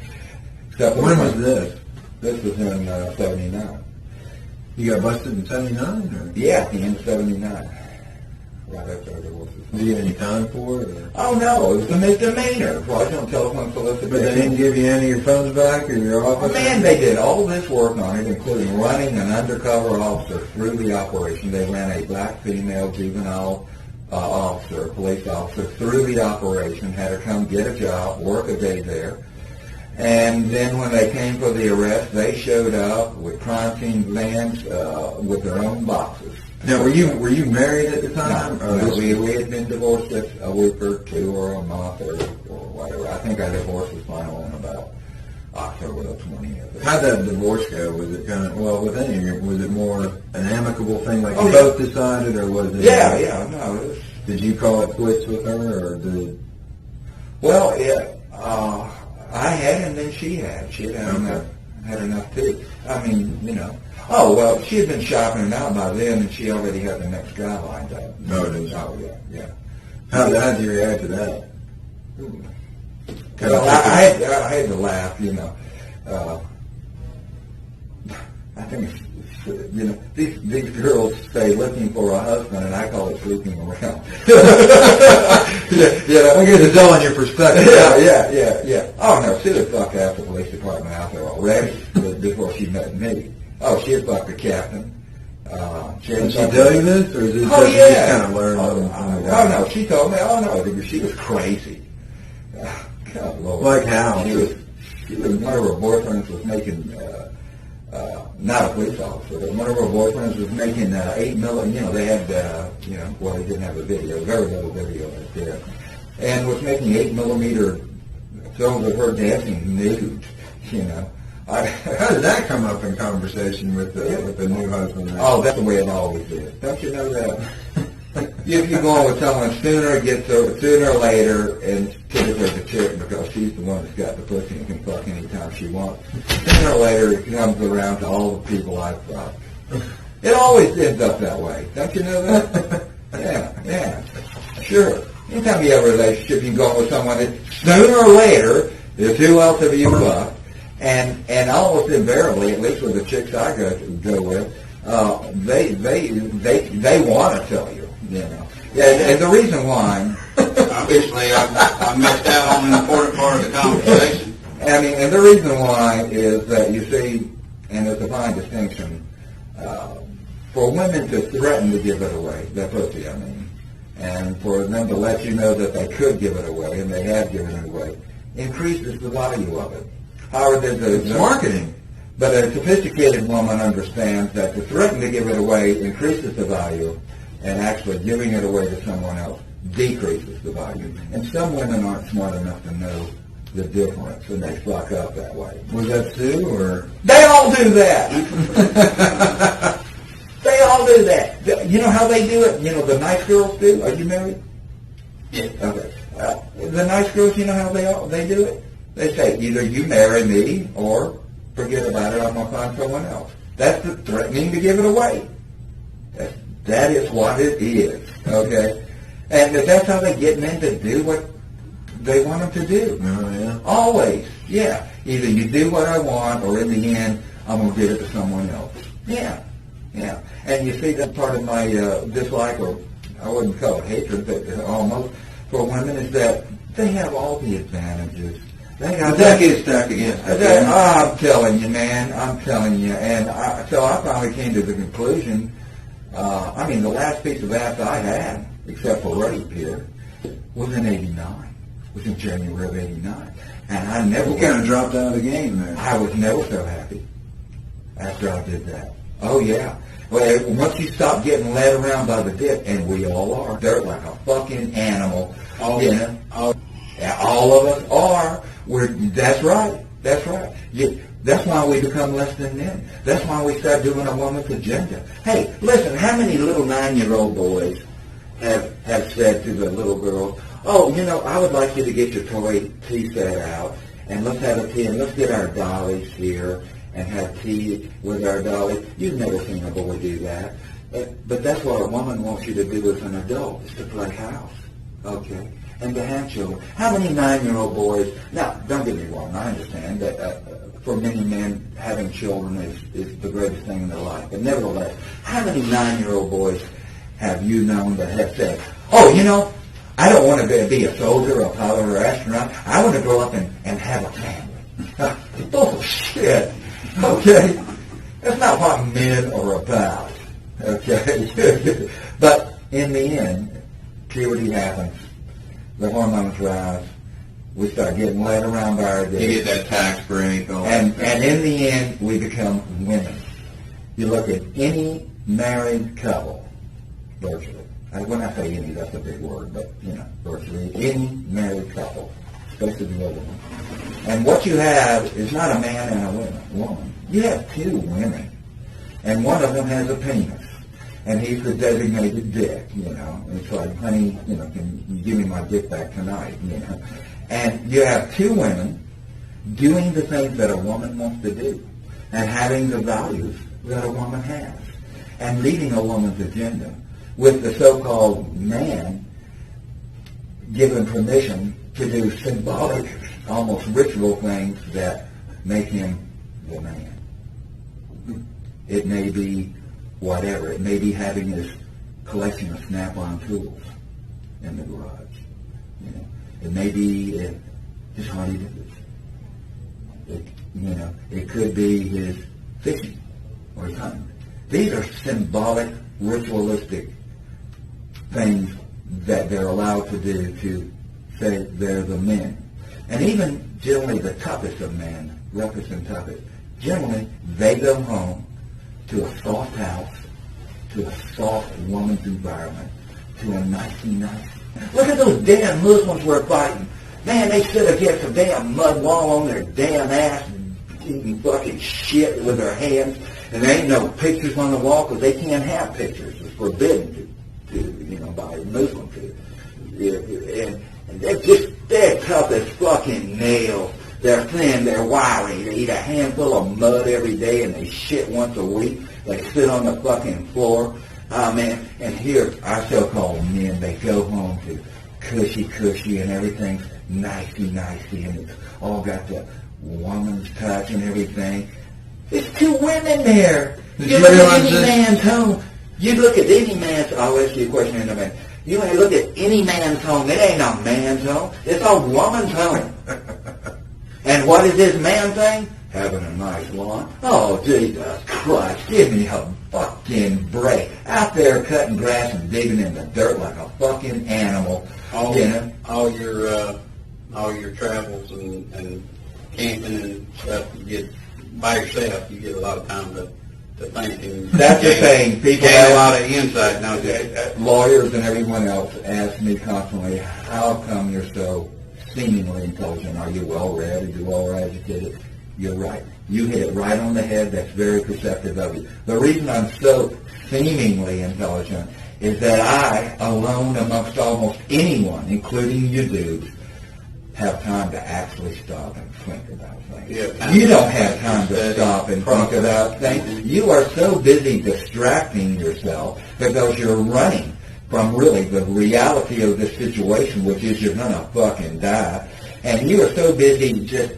Speaker 1: When was this?
Speaker 2: This was in 79.
Speaker 1: You got busted in 79?
Speaker 2: Yeah, at the end of 79. Right after our divorce.
Speaker 1: Did you get any time for it? Or?
Speaker 2: Oh, no. It was a misdemeanor. Fraudulent telephone solicitation.
Speaker 1: But they didn't give you any of your phones back, or your office?
Speaker 2: Man, they did all this work on it, including running an undercover officer through the operation. They ran a black female juvenile officer, police officer, through the operation, had her come get a job, work a day there. And then when they came for the arrest, they showed up with crime scene vans with their own boxes.
Speaker 1: Now, were you married at the time?
Speaker 2: No, we had been divorced just a week or two or a month or whatever. I think our divorce was final in about October the 20th.
Speaker 1: How'd that divorce go? Was it kind of, with any of you, was it more an amicable thing, like you both decided, or was it?
Speaker 2: Yeah, no. It was,
Speaker 1: did you call it quits with her, or did?
Speaker 2: Well, I had, and then she had. She had enough too. I mean, Oh, well, she had been shopping it out by then, and she already had the next guy lined up. Yeah.
Speaker 1: How did you react to that?
Speaker 2: I had to laugh, I think, these girls stay looking for a husband, and I call it sleeping around.
Speaker 1: I guess it's all in your perspective.
Speaker 2: Yeah. Oh, no, she had fucked out the police department out there already before she met me. Oh, she had fucked the captain.
Speaker 1: Did she tell you this, or is this
Speaker 2: just
Speaker 1: you kind of learned
Speaker 2: no, she told me, she was crazy. God, Lord.
Speaker 1: Like how?
Speaker 2: She was one of her boyfriends was making, not a police officer, but one of her boyfriends was making 8 millimeter, they had, well, they didn't have a video, very little video right there, and was making 8 millimeter films of her dancing nude,
Speaker 1: How did that come up in conversation with the new husband?
Speaker 2: Oh, that's the way it always is. Don't you know that? If you go on with someone, sooner or later, and typically the chick, because she's the one that's got the pussy and can fuck anytime she wants, sooner or later it comes around to all the people I've fucked. It always ends up that way. Don't you know that? Yeah. Sure. Anytime you have a relationship, you go on with someone that sooner or later, there's who else have you fucked, and almost invariably, at least with the chicks I go with, they want to tell you. And the reason why,
Speaker 3: obviously, I missed out on an important part of the conversation.
Speaker 2: And the reason why is that you see, and there's a fine distinction, for women to threaten to give it away, their pussy, and for them to let you know that they could give it away, and they have given it away, increases the value of it. However, there's marketing. But a sophisticated woman understands that to threaten to give it away increases the value, and actually giving it away to someone else decreases the value. And some women aren't smart enough to know the difference, and they fuck up that way.
Speaker 1: Was that Sue, or?
Speaker 2: They all do that! They all do that. You know how they do it? The nice girls do? Are you married?
Speaker 3: Yeah.
Speaker 2: Okay. The nice girls, you know how they do it? They say, either you marry me, or forget about it, I'm going to find someone else. That's the threatening to give it away. That is what it is, okay? And that's how they get men to do what they want them to do.
Speaker 1: Oh, yeah.
Speaker 2: Always, yeah. Either you do what I want, or in the end, I'm going to give it to someone else. Yeah. And you see, that part of my dislike, or I wouldn't call it hatred, but almost, for women is that they have all the advantages.
Speaker 1: The deck is stacked against them.
Speaker 2: I'm telling you, man. I'm telling you. And so I finally came to the conclusion, the last piece of ass I had, except for rape here, was in 89. Was in January of 89. And I never...
Speaker 1: You kind of dropped out of the game there.
Speaker 2: I was never so happy after I did that. Oh, yeah. Well, once you stop getting led around by the dick, and we all are, they're like a fucking animal.
Speaker 3: Oh,
Speaker 2: yeah. All of us are. That's right. That's why we become less than men. That's why we start doing a woman's agenda. Hey, listen, how many little 9-year-old boys have said to the little girls, oh, I would like you to get your toy tea set out, and let's have a tea, and let's get our dollies here, and have tea with our dollies. You've never seen a boy do that. But that's what a woman wants you to do as an adult, is to play house. Okay? And to have children. How many 9-year-old boys... Now, don't get me wrong. I understand that for many men, having children is the greatest thing in their life. But nevertheless, how many 9-year-old boys have you known that have said, oh, I don't want to be a soldier, a pilot, or an astronaut. I want to grow up and have a family. Bullshit. Okay? That's not what men are about. Okay? But in the end, puberty happens. The hormones rise. We start getting led around by our days.
Speaker 1: You get that tax break.
Speaker 2: And in the end, we become women. You look at any married couple, virtually. When I say any, that's a big word, but, virtually any married couple, especially the older one. And what you have is not a man and a woman. You have two women. And one of them has a penis. And he's the designated dick, It's like, honey, can you give me my dick back tonight, And you have two women doing the things that a woman wants to do and having the values that a woman has and leading a woman's agenda with the so-called man given permission to do symbolic, almost ritual things that make him the man. It may be whatever. It may be having his collection of Snap-on tools in the garage. It may be his honey dippers. It could be his fishing or his hunting. These are symbolic, ritualistic things that they're allowed to do to say they're the men. And even generally the toughest of men, roughest and toughest, generally they go home to a soft house, to a soft woman's environment, to a nicey. Look at those damn Muslims we're fighting. Man, they sit against a damn mud wall on their damn ass, eating fucking shit with their hands, and there ain't no pictures on the wall because they can't have pictures. It's forbidden to by Muslim food. And they're tough as fucking nails. They're thin, they're wiry. They eat a handful of mud every day and they shit once a week. They sit on the fucking floor. Oh, man. And here, our so-called men, they go home to cushy, and everything's nicey, and it's all got the woman's touch and everything. There's two women there. You look at any man's home. You look at any man's... I'll ask you a question in a minute. You look at any man's home. It ain't a man's home. It's a woman's home. And what is this man thing? Having a nice lawn. Oh, Jesus Christ, give me a fucking break. Out there cutting grass and digging in the dirt like a fucking animal.
Speaker 3: All your travels and camping and stuff, you get by yourself, you get a lot of time to think. And
Speaker 2: that's the thing. People
Speaker 3: gain a lot of insight. Now,
Speaker 2: lawyers and everyone else ask me constantly, how come you're so seemingly intelligent? Are you well-read? Are you well-educated? You're right. You hit it right on the head. That's very perceptive of you. The reason I'm so seemingly intelligent is that I, alone amongst almost anyone, including you dudes, have time to actually stop and think about things. You don't have time to stop and think about things. You are so busy distracting yourself because you're running from really the reality of this situation, which is you're going to fucking die. And you are so busy just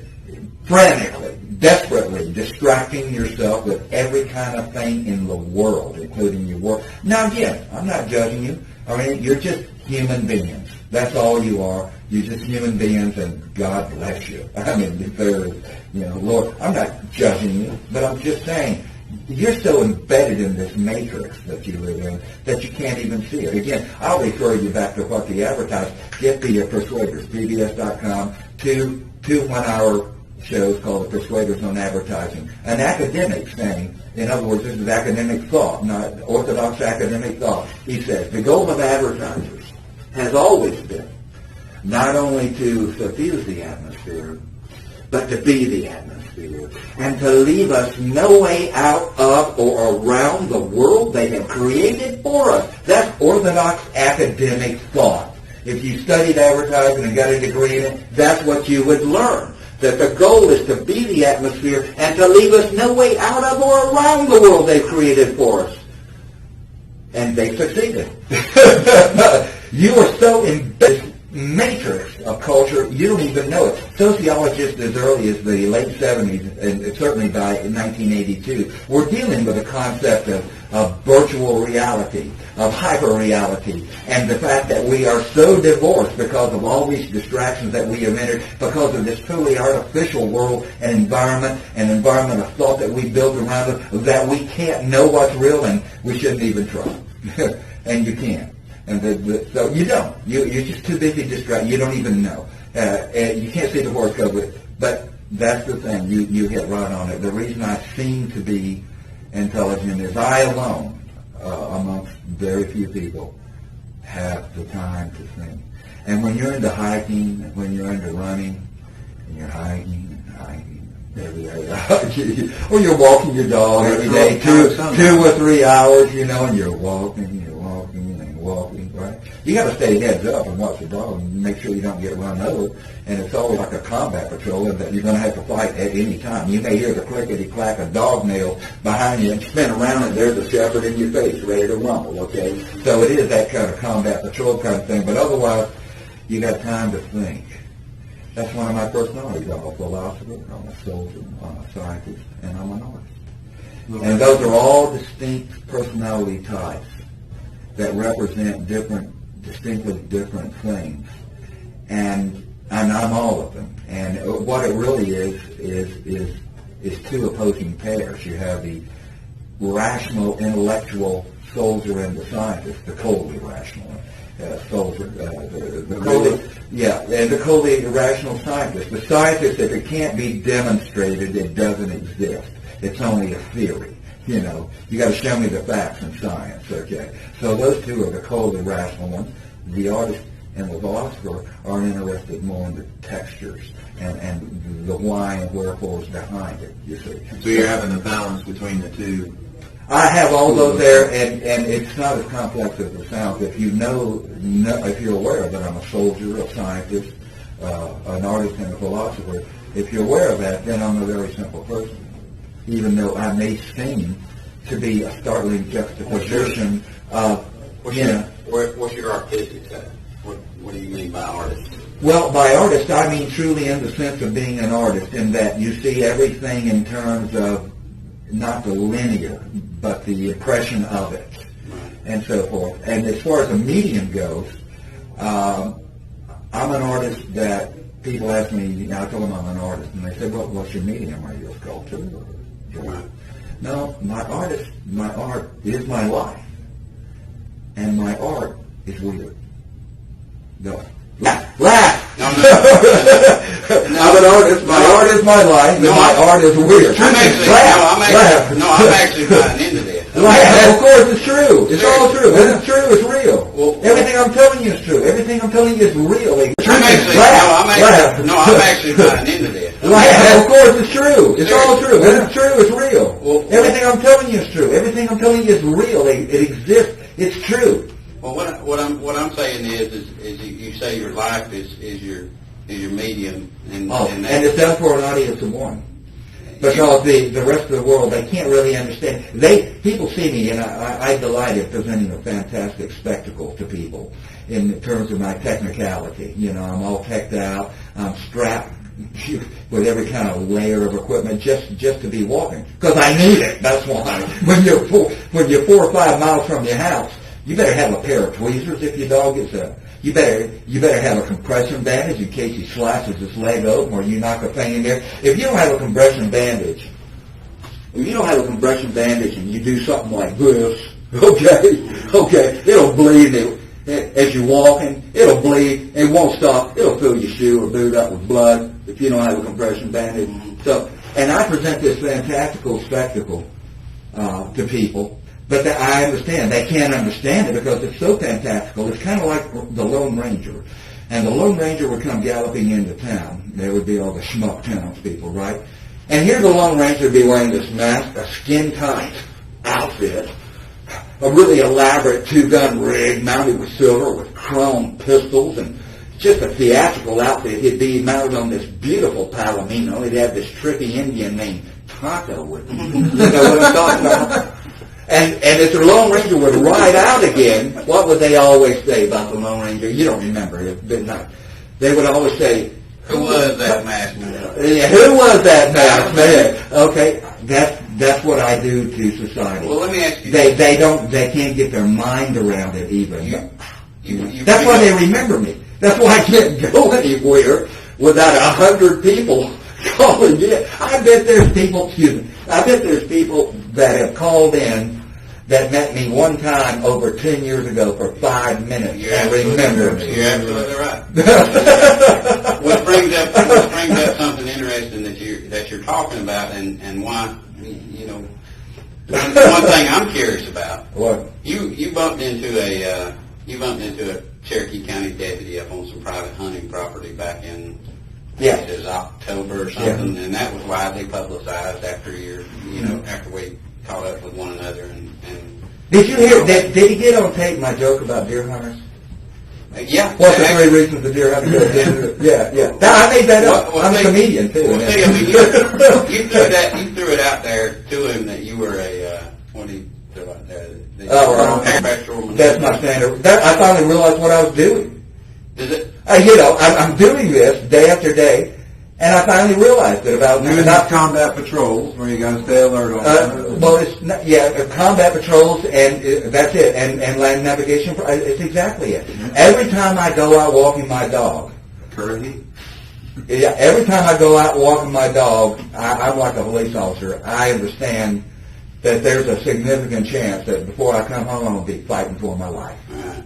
Speaker 2: frantically, desperately distracting yourself with every kind of thing in the world, including your work. Now, again, I'm not judging you. I mean, you're just human beings. That's all you are. You're just human beings, and God bless you. I mean, if there's, Lord, I'm not judging you, but I'm just saying, you're so embedded in this matrix that you live in that you can't even see it. Again, I'll refer you back to what the advertised. Get the Persuaders, PBS.com, two 1-hour shows called The Persuaders on Advertising. An academic saying, in other words, this is academic thought, not orthodox academic thought. He says, the goal of advertisers has always been not only to suffuse the atmosphere, but to be the atmosphere, and to leave us no way out of or around the world they have created for us. That's orthodox academic thought. If you studied advertising and got a degree in it, that's what you would learn. That the goal is to be the atmosphere and to leave us no way out of or around the world they've created for us. And they succeeded. You are so embedded matrix of culture, you don't even know it. Sociologists as early as the late 70s, and certainly by 1982, were dealing with the concept of virtual reality, of hyper-reality, and the fact that we are so divorced because of all these distractions that we have entered, because of this truly artificial world and environment of thought that we build around us, that we can't know what's real, and we shouldn't even try. And you can't. And so you don't. You're just too busy distracted. You don't even know. And you can't see the horse go with it. But that's the thing. You hit right on it. The reason I seem to be intelligent is I alone, amongst very few people, have the time to think. And when you're into hiking, when you're into running, and you're hiking every day, or you're walking your dog every day, 2 or 3 hours, and you're walking, right? You got to stay heads up and watch the dog and make sure you don't get run over. And it's always like a combat patrol that you're going to have to fight at any time. You may hear the clickety-clack of dog nails behind you and spin around and there's a shepherd in your face ready to rumble, okay? So it is that kind of combat patrol kind of thing. But otherwise, you got time to think. That's one of my personalities. I'm a philosopher, I'm a soldier, I'm a scientist, and I'm an artist. And those are all distinct personality types that represent distinctly different things, and I'm all of them. And what it really is two opposing pairs. You have the rational, intellectual soldier and the scientist, the coldly rational soldier. Yeah, and they're called the irrational scientist. The scientist, if it can't be demonstrated, it doesn't exist. It's only a theory. You know, you got to show me the facts in science, okay? So those two are the cold, irrational ones. The artist and the philosopher are interested more in the textures and the why and wherefores behind it, you see.
Speaker 1: So you're having a balance between the two.
Speaker 2: I have all those there, and it's not as complex as it sounds. If you know, if you're aware that I'm a soldier, a scientist, an artist, and a philosopher, if you're aware of that, then I'm a very simple person. Even though I may seem to be a startling juxtaposition of,
Speaker 3: What's your artistic side? What do you mean by artist?
Speaker 2: Well, by artist, I mean truly in the sense of being an artist, in that you see everything in terms of not the linear, but the impression of it, and so forth. And as far as the medium goes, I'm an artist that people ask me, I told them I'm an artist, and they say, well, what's your medium? Are you a sculptor? No, my art is my life, and my art is weird. Go. Laugh!
Speaker 3: No.
Speaker 2: I'm an artist. My art is my life, and my art is weird.
Speaker 3: I'm actually buying into this.
Speaker 2: Laugh. Of course, it's true. It's all true. When it's true, it's real.
Speaker 3: Well,
Speaker 2: everything I'm telling you is true. Everything I'm telling you is real.
Speaker 3: I'm actually buying into this.
Speaker 2: Laugh. Of course, it's true. It's all true. When it's true, it's real. Everything I'm telling you is true. Everything I'm telling you is real. It exists. It's true.
Speaker 3: Well, what I'm saying is you say your life is your medium, and
Speaker 2: it's done for an audience of one. Because the rest of the world, they can't really understand. People see me, and I delight in presenting a fantastic spectacle to people in terms of my technicality. You know, I'm all teched out. I'm strapped with every kind of layer of equipment just to be walking. Because I need it. That's why. When you're 4 or 5 miles from your house, you better have a pair of tweezers if your dog gets up. You better have a compression bandage in case he slices his leg open or you knock a thing in there. If you don't have a compression bandage, and you do something like this, okay, it'll bleed as you're walking. It'll bleed. It won't stop. It'll fill your shoe or boot up with blood if you don't have a compression bandage. So, and I present this fantastical spectacle to people. But I understand. They can't understand it because it's so fantastical. It's kind of like the Lone Ranger. And the Lone Ranger would come galloping into town. There would be all the schmuck townspeople, right? And here the Lone Ranger would be wearing this mask, a skin-tight outfit, a really elaborate 2-gun rig mounted with silver with chrome pistols, and just a theatrical outfit. He'd be mounted on this beautiful palomino. He'd have this trippy Indian named Tonto with him. You know what I'm talking about? And if the Lone Ranger would ride out again, what would they always say about the Lone Ranger? You don't remember it, but not. They would always say,
Speaker 3: "Who was that masked man?"
Speaker 2: Yeah, who was that masked man? Okay, that's what I do to society.
Speaker 3: Well, let me ask you.
Speaker 2: They can't get their mind around it even. That's why they remember me. That's why I can't go anywhere without 100 people calling in. I bet there's people that have called in that met me one time over 10 years ago for 5 minutes and remember me.
Speaker 3: You're absolutely right. What brings up something interesting that you're talking about, and why, you know, one thing I'm curious about.
Speaker 2: What?
Speaker 3: You bumped into a Cherokee County deputy up on some private hunting property back in it was October or something, and that was widely publicized after after we caught up with one another. And
Speaker 2: did you hear? Did he get on tape my joke about deer hunters?
Speaker 3: Yeah.
Speaker 2: What's the 3 reasons the deer hunters? Yeah. I made that up. I'm a comedian too.
Speaker 3: Well, see, I mean, you threw it out there to him that you were a what do you throw out there?
Speaker 2: That's my standard. I finally realized what I was doing.
Speaker 3: Is it?
Speaker 2: I'm doing this day after day, and I finally realized it about
Speaker 1: doing not combat patrols where you got to stay alert on.
Speaker 2: Well, it's not, combat patrols, and that's it, and land navigation. It's exactly it. Mm-hmm. Every time I go out walking my dog, every time I go out walking my dog, I'm like a police officer. I understand that there's a significant chance that before I come home, I'll be fighting for my life.
Speaker 3: Right.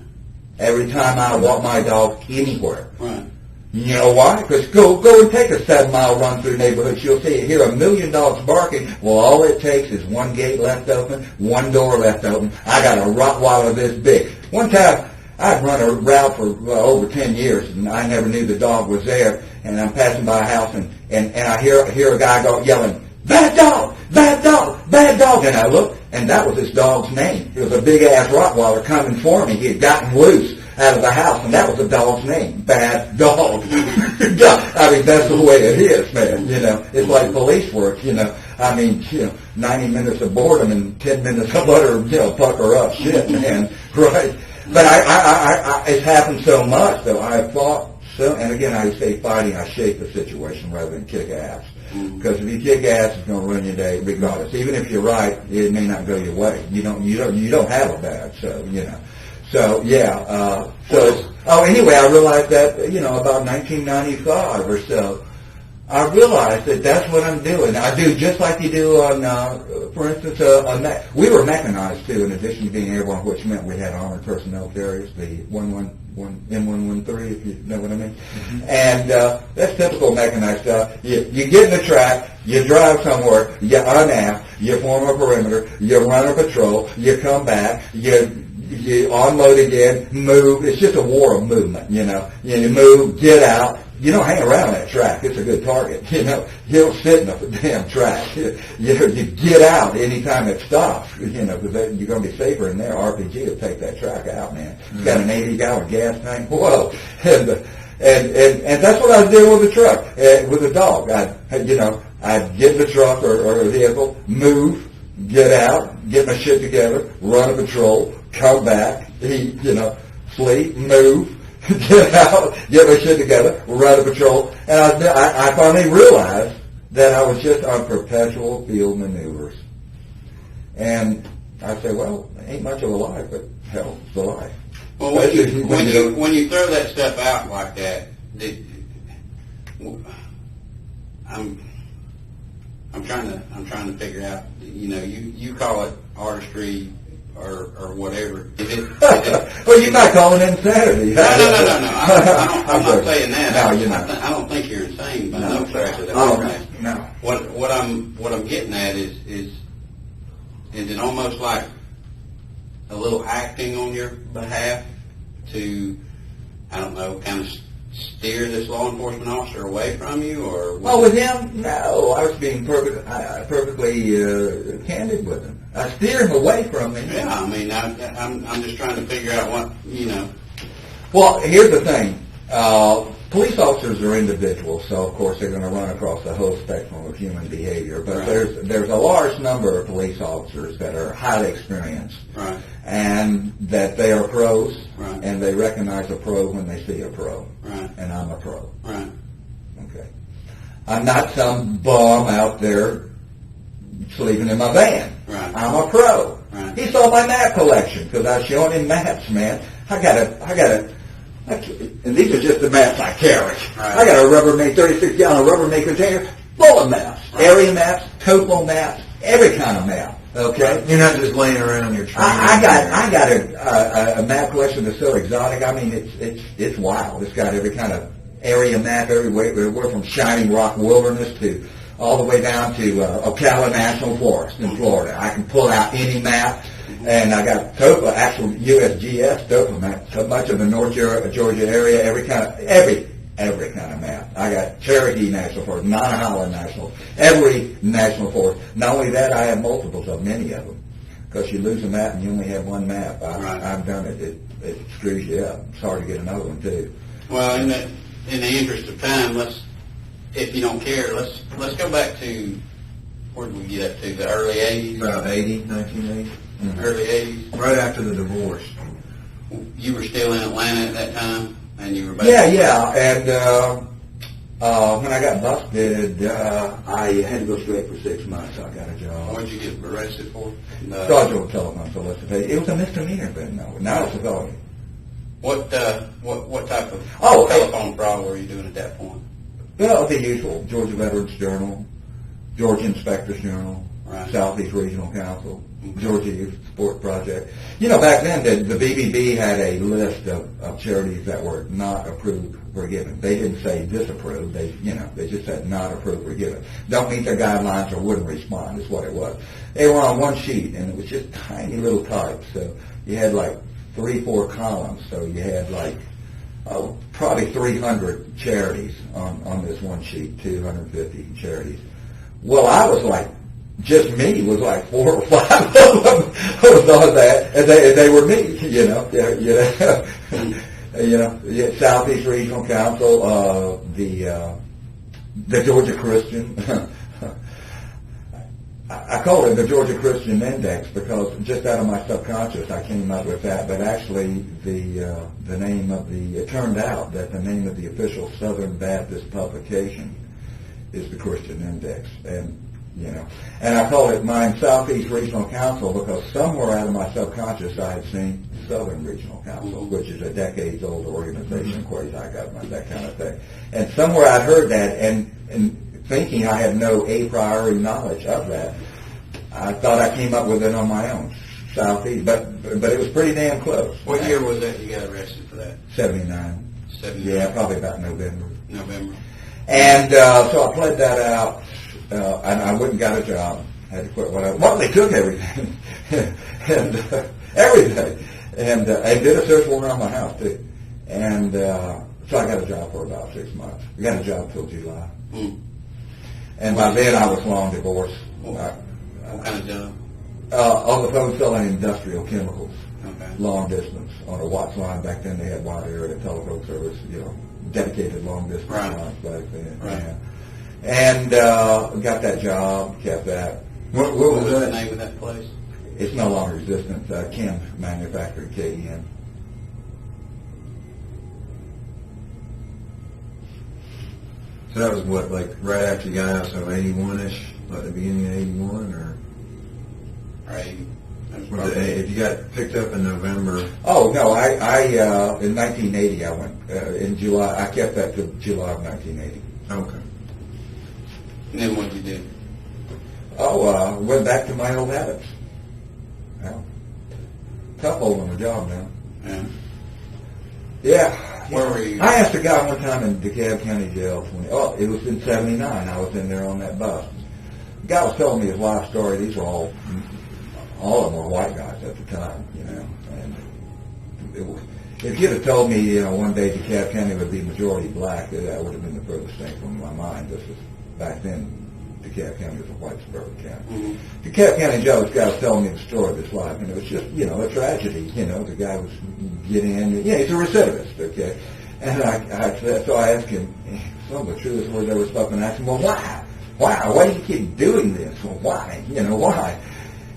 Speaker 2: Every time I walk my dog anywhere.
Speaker 3: Right.
Speaker 2: You know why? Because go and take a 7-mile run through neighborhoods. You'll see, hear $1 million barking. Well, all it takes is one gate left open, one door left open. I got a Rottweiler this big. One time, I'd run a route for over 10 years, and I never knew the dog was there. And I'm passing by a house, and I hear a guy go yelling, "Bad dog! Bad dog! Bad dog!" And I looked, and that was his dog's name. It was a big-ass Rottweiler coming for me. He had gotten loose out of the house, and that was the dog's name, Bad Dog. I mean, that's the way it is, man. You know, it's like police work. You know, I mean, 90 minutes of boredom and 10 minutes of utter, pucker up shit, man. Right? But it's happened so much, though. I thought so, and again, I say fighting. I shape the situation rather than kick ass. Because if you kick ass, it's going to ruin your day, regardless. Even if you're right, it may not go your way. You don't have a bad, so you know. So yeah. Anyway, I realized that about 1995 or so, I realized that that's what I'm doing. I do just like you do on, for instance, we were mechanized too, in addition to being airborne, which meant we had armored personnel carriers, the M113, if you know what I mean. Mm-hmm. And that's typical mechanized stuff. You get in the track, you drive somewhere, you unaft, you form a perimeter, you run a patrol, you come back, you unload again, move. It's just a war of movement, You move, get out. You don't hang around that track. It's a good target. You don't sit in the damn track. You get out anytime it stops, because you're going to be safer in there. RPG will take that track out, man. It's got an 80-gallon gas tank. Whoa. And that's what I was doing with the truck, with the dog. I'd get in the truck or a vehicle, move, get out, get my shit together, run a patrol, come back, eat, sleep, move, get out, get my shit together, run a patrol, and I finally realized that I was just on perpetual field maneuvers. And I said, well, it ain't much of a life, but hell, it's a life.
Speaker 3: Well, when you throw that stuff out like that, I'm trying to figure out. You call it artistry or whatever. Is it
Speaker 2: well, you're not calling it insanity.
Speaker 3: No. I'm not saying that. No, I don't think you're insane by no stretch of the imagination.
Speaker 2: No.
Speaker 3: What I'm getting at is it almost like a little acting on your behalf to, I don't know, kind of steer this law enforcement officer away from you, or?
Speaker 2: Well, with him, no. I was being perfectly candid with him. I steer him away from me.
Speaker 3: Yeah, I mean, I'm just trying to figure out what.
Speaker 2: Well, here's the thing. Police officers are individuals, so of course they're going to run across the whole spectrum of human behavior. But right. there's a large number of police officers that are highly experienced,
Speaker 3: right,
Speaker 2: and that they are pros,
Speaker 3: right,
Speaker 2: and they recognize a pro when they see a pro,
Speaker 3: right,
Speaker 2: and I'm a pro,
Speaker 3: right.
Speaker 2: Okay, I'm not some bum out there sleeping in my van.
Speaker 3: Right.
Speaker 2: I'm a pro.
Speaker 3: Right.
Speaker 2: He saw my map collection because I was showing him maps, man. I got a. And these are just the maps I carry.
Speaker 3: Right. I
Speaker 2: got a Rubbermaid 36-gallon Rubbermaid container full of maps, right, area maps, topo maps, every kind of map. Okay,
Speaker 1: you're not just laying around your train.
Speaker 2: I got a map collection that's so exotic. I mean, it's wild. It's got every kind of area map everywhere from Shining Rock Wilderness to all the way down to Ocala National Forest in Florida. I can pull out any map. And I got topo, actual USGS topo map, so much of the North Georgia area, every kind of map. I got Cherokee National Forest, Monongahela National, every national forest. Not only that, I have multiples of many of them. Because you lose a map and you only have one map. I've done it. It screws you up. It's hard to get another one too.
Speaker 3: Well, in the interest of time, if you don't care, let's go back to, where did we get up to? The early 80s?
Speaker 1: About 1980.
Speaker 3: Mm-hmm. Early 80s?
Speaker 1: Right after the divorce.
Speaker 3: You were still in Atlanta at that time? And you were back?
Speaker 2: Yeah. And when I got busted, I had to go straight for 6 months. I got a job.
Speaker 3: What did you get arrested for?
Speaker 2: Fraudulent telephone solicitation. It was a misdemeanor, but no. Now it's a felony.
Speaker 3: What type of telephone fraud were you doing at that point?
Speaker 2: Well, the usual. Georgia Veterans Journal, Georgia Inspector's Journal,
Speaker 3: Right.
Speaker 2: Southeast Regional Council, Georgia Youth Sport Project. You know, back then the BBB had a list of charities that were not approved for giving. They didn't say disapproved. They just said not approved for giving. Don't meet their guidelines or wouldn't respond is what it was. They were on one sheet, and it was just tiny little type. So you had like 3-4 columns. So you had like probably 300 charities on this one sheet, 250 charities. Well, I was like, just me was like 4 or 5 of them was on that, and they were me, Southeast Regional Council, the Georgia Christian. I call it the Georgia Christian Index because just out of my subconscious I came up with that, but actually the name of it turned out that the name of the official Southern Baptist publication is the Christian Index, and I call it mine Southeast Regional Council because somewhere out of my subconscious I had seen Southern Regional Council, which is a decades-old organization, quasi-government, that kind of thing. And somewhere I'd heard that, and thinking I had no a priori knowledge of that, I thought I came up with it on my own, Southeast, but it was pretty damn close.
Speaker 3: What year was that you got arrested for that?
Speaker 2: 79.
Speaker 3: 79?
Speaker 2: Yeah, probably about November. And so I played that out, and I went and got a job. Had to quit well, they took everything, and everything, and did a search warrant on my house too. And so I got a job for about 6 months. I got a job till July. And by then I was long divorced.
Speaker 3: What kind of job?
Speaker 2: On the phone selling industrial chemicals.
Speaker 3: Okay.
Speaker 2: Long distance on a Watts line. Back then they had wide area telephone service, dedicated long distance lines back then.
Speaker 3: Right.
Speaker 2: Yeah. And got that job, kept that.
Speaker 3: What was the name of that place?
Speaker 2: It's no longer existent. Chem manufacturer, KEM.
Speaker 1: So that was what, like right after you got out, so 81-ish, like the beginning of 81, or?
Speaker 3: Right.
Speaker 1: If you got picked up in November.
Speaker 2: Oh no, I in 1980 I went in July. I kept that to July of 1980.
Speaker 1: Okay.
Speaker 3: And then what did you do?
Speaker 2: Oh, went back to my old habits. Well, tough holding the job now.
Speaker 3: Yeah.
Speaker 2: Yeah.
Speaker 3: Where were you?
Speaker 2: I asked a guy one time in DeKalb County Jail. It was in '79. I was in there on that bus. The guy was telling me his life story. These were all of them were white guys at the time, And if you'd have told me, one day DeKalb County would be majority black, that would have been the furthest thing from my mind. This was back then. DeKalb County was a white suburban county. DeKalb County Joe, this guy was telling me the story of his life, and it was just, a tragedy. The guy was getting in. Yeah, he's a recidivist, okay? And so I asked him, some of the truest words I ever spoken, and I asked him, well, why? Why do you keep doing this? Well, why? Why?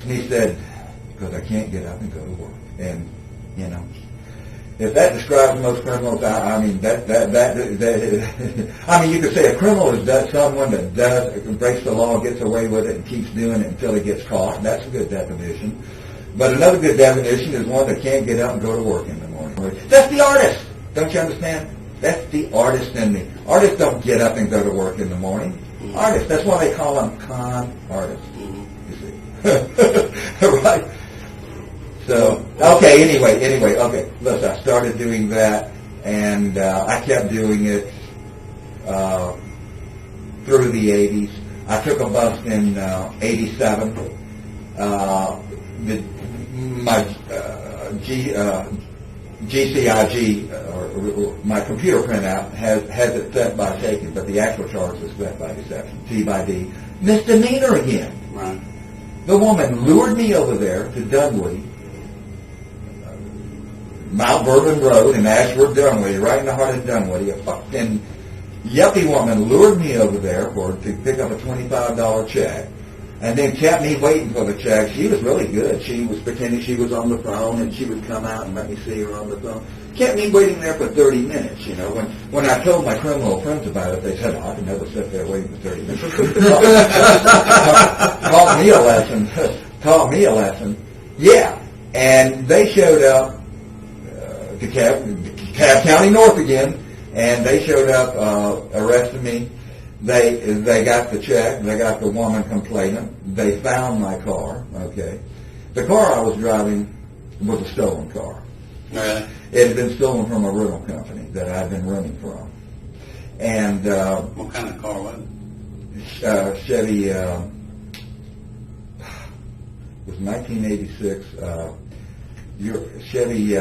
Speaker 2: And he said, because I can't get up and go to work. And, if that describes most criminals, I mean, you could say a criminal is someone that breaks the law, gets away with it, and keeps doing it until he gets caught. That's a good definition. But another good definition is one that can't get up and go to work in the morning. That's the artist. Don't you understand? That's the artist in me. Artists don't get up and go to work in the morning. Artists. That's why they call them con artists. You see. Right? So, okay. Listen, I started doing that, and I kept doing it through the 80s. I took a bus in 87. My GCIG, or my computer printout, has it set by taken, but the actual charge is set by deception, T by D. Misdemeanor again.
Speaker 3: Right.
Speaker 2: The woman lured me over there to Dunwoody, Mount Bourbon Road in Ashford, Dunwoody, right in the heart of Dunwoody. A fucking yuppie woman lured me over there to pick up a $25 check, and then kept me waiting for the check. She was really good. She was pretending she was on the phone, and she would come out and let me see her on the phone. Kept me waiting there for 30 minutes, When I told my criminal friends about it, they said, I can never sit there waiting for 30 minutes. Taught me a lesson. Yeah. And they showed up, DeKalb County North again, and they showed up, arrested me, They got the check. They got the woman complaining. They found my car. Okay, the car I was driving was a stolen car.
Speaker 3: Really?
Speaker 2: It had been stolen from a rental company that I'd been renting from. And
Speaker 3: what kind of car was it?
Speaker 2: Chevy. It was 1986. Chevy,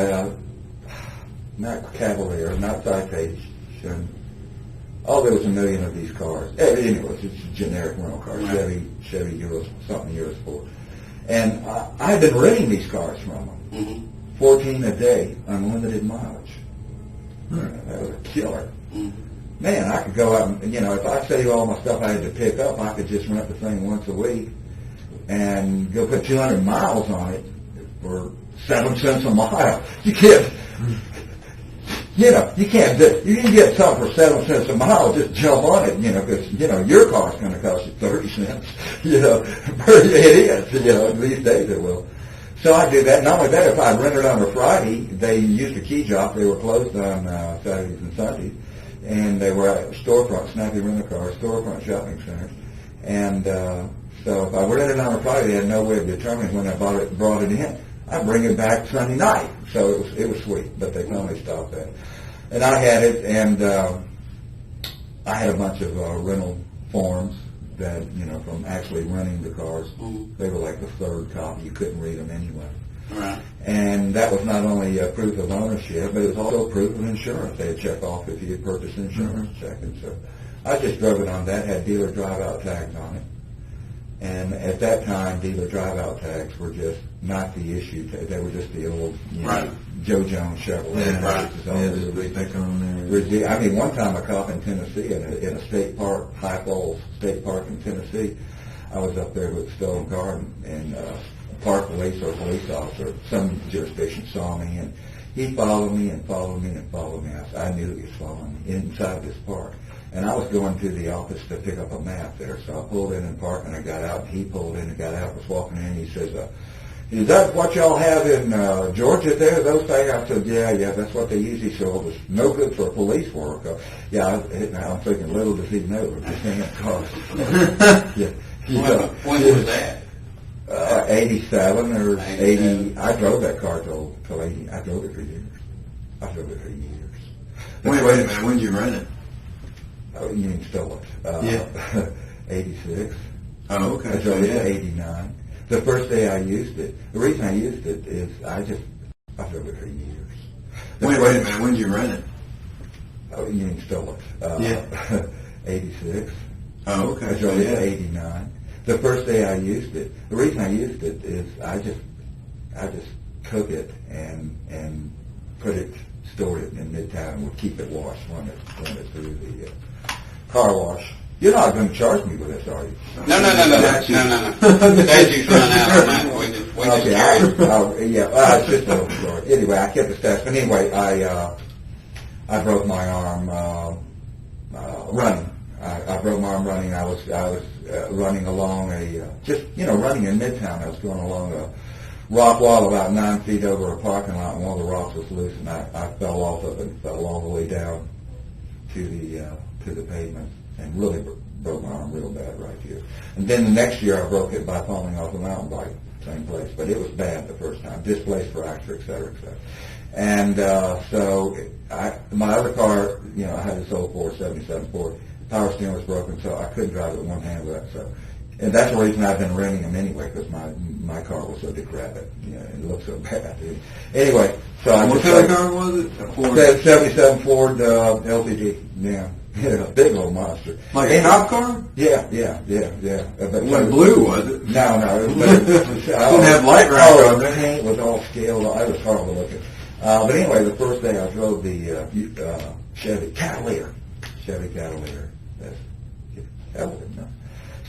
Speaker 2: not Cavalier, not Citation. Oh, there was a million of these cars. Anyways, it's a generic rental car.
Speaker 3: Right.
Speaker 2: Chevy Euros, something Euros 4. And I had been renting these cars from them.
Speaker 3: Mm-hmm.
Speaker 2: 14 a day, unlimited mileage. That was a killer.
Speaker 3: Mm-hmm.
Speaker 2: Man, I could go out and, if I tell you all my stuff I had to pick up, I could just rent the thing once a week and go put 200 miles on it for 7 cents a mile. You can't, you can get something for 7 cents a mile, just jump on it, because, your car's going to cost you 30 cents, it is, these days it will. So I do that. Not only that, if I rented on a Friday, they used a key job. They were closed on Saturdays and Sundays, and they were at storefront, Snappy Rent-A-Car, storefront shopping centers. And so if I rented on a Friday, they had no way of determining when I brought it in. I'd bring it back Sunday night. So it was sweet, but they finally stopped that. And I had it, and I had a bunch of rental forms that, from actually renting the cars.
Speaker 3: Mm-hmm.
Speaker 2: They were like the third copy. You couldn't read them anyway.
Speaker 3: Right.
Speaker 2: And that was not only a proof of ownership, but it was also proof of insurance. They had check off if you had purchased insurance check. And so I just drove it on that, had dealer drive-out tags on it. And at that time, dealer drive-out tags were just not the issue. They were just the old,
Speaker 3: right.
Speaker 2: Joe Jones Chevrolet.
Speaker 1: Yeah,
Speaker 2: right. I mean, one time a cop in Tennessee, in a state park, High Falls State Park in Tennessee, I was up there with a stolen car, and park police or police officer, some jurisdiction saw me, and he followed me and followed me and followed me. I knew he was following me inside this park. And I was going to the office to pick up a map there, so I pulled in and parked, and I got out, and he pulled in and got out, was walking in, and he says, is that what y'all have in Georgia there, those things? I said, yeah, that's what they use. He said, well, it's no good for police work. I'm thinking, little does he know, this thing costs.
Speaker 3: When was that?
Speaker 2: 87 or 80. I drove that car till 80. I drove it for years.
Speaker 1: Wait a minute, when did you rent it?
Speaker 2: Oh, you mean stole it? 86.
Speaker 1: Oh, okay.
Speaker 2: I drove it to 89. The first day I used it, the reason I used it is I drove it for years.
Speaker 1: Wait a minute, when did you rent it?
Speaker 2: Oh, you mean stole it? 86.
Speaker 1: Oh, okay.
Speaker 2: I drove it to 89. The first day I used it, the reason I used it is I just took it and stored it in Midtown and would keep it washed when it through the car wash. You're not going to charge me with this, are you?
Speaker 3: No. The statute's run out on that. We just carry it.
Speaker 2: It's just a little story. Anyway, I kept the statute. But anyway, I broke my arm running. I broke my arm running. I was running along running in Midtown. I was going along a rock wall about 9 feet over a parking lot, and one of the rocks was loose, and I fell off of it and fell all the way down to the pavement, and really broke my arm real bad right here. And then the next year I broke it by falling off a mountain bike, same place, but it was bad the first time, displaced fracture, et cetera, et cetera. And so my other car, I had this old 477 Ford. Power steering was broken, so I couldn't drive it with one hand with that. So, and that's the reason I've been renting them anyway, because my car was so decrepit. It looked so bad. Anyway, so I
Speaker 1: what kind of car was it? A Ford?
Speaker 2: 77 Ford LTD. Yeah, a big old monster.
Speaker 1: Like a cop car?
Speaker 2: Yeah. But
Speaker 1: It wasn't blue, was it?
Speaker 2: No. But it
Speaker 1: didn't have light rack on
Speaker 2: the paint was all scaled. It was horrible looking. But anyway, the first day I drove the Chevy Cavalier.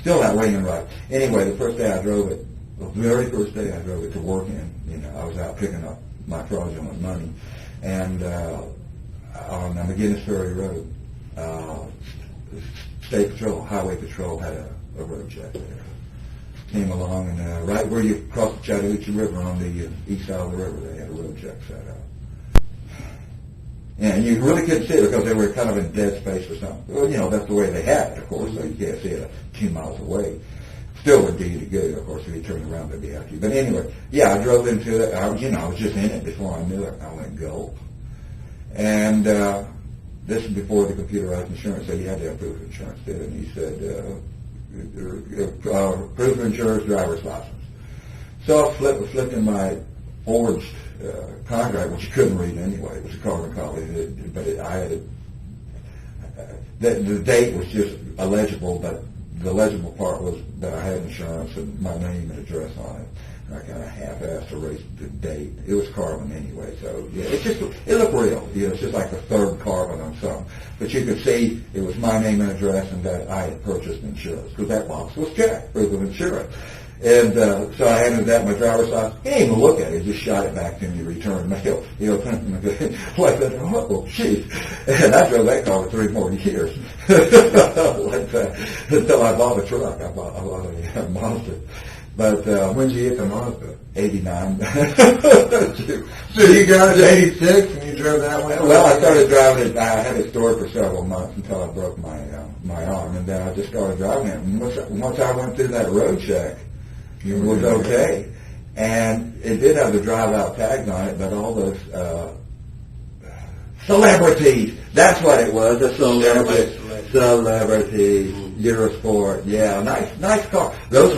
Speaker 2: Still not ringing right. Anyway, the very first day I drove it to work in, I was out picking up my fraudulent money, and on McGinnis Ferry Road, State Patrol, Highway Patrol had a road check there. Came along, and right where you cross the Chattahoochee River on the east side of the river, they had a road check set up. And you really couldn't see it because they were kind of in dead space or something. Well, you know, that's the way they have it, of course, so you can't see it 2 miles away. Still would do you good, of course, if you turned around, they'd be after you. But anyway, yeah, I drove into it. I was just in it before I knew it. I went gulp. And this is before the computerized insurance, so you had to have proof of insurance, too. And he said, proof of insurance, driver's license. So I flipped in my forged contract, which you couldn't read anyway. It was a carbon copy, but I had it. The date was just illegible, but the legible part was that I had insurance and my name and address on it. And I kind of half-assed erased the date. It was carbon anyway, so yeah, it looked real. You know, it's just like the third carbon on something. But you could see it was my name and address and that I had purchased insurance because that box was checked, proof of insurance. And so I handed that my driver's license. He didn't even look at it. He just shot it back to me, returned mail. You know, like that. Oh, jeez. And I drove that car for 3 more years. Like that. Until I bought a truck. I bought a Mazda. But
Speaker 1: when did you get the Mazda?
Speaker 2: 89.
Speaker 1: So you got it at 86 and you drove that way?
Speaker 2: Well, I started driving it. I had it stored for several months until I broke my arm. And then I just started driving it. And once I went through that road check, it was okay. And it did have the drive-out tags on it, but all those celebrities, that's what it was, a celebrity. Eurosport, yeah, nice car. Those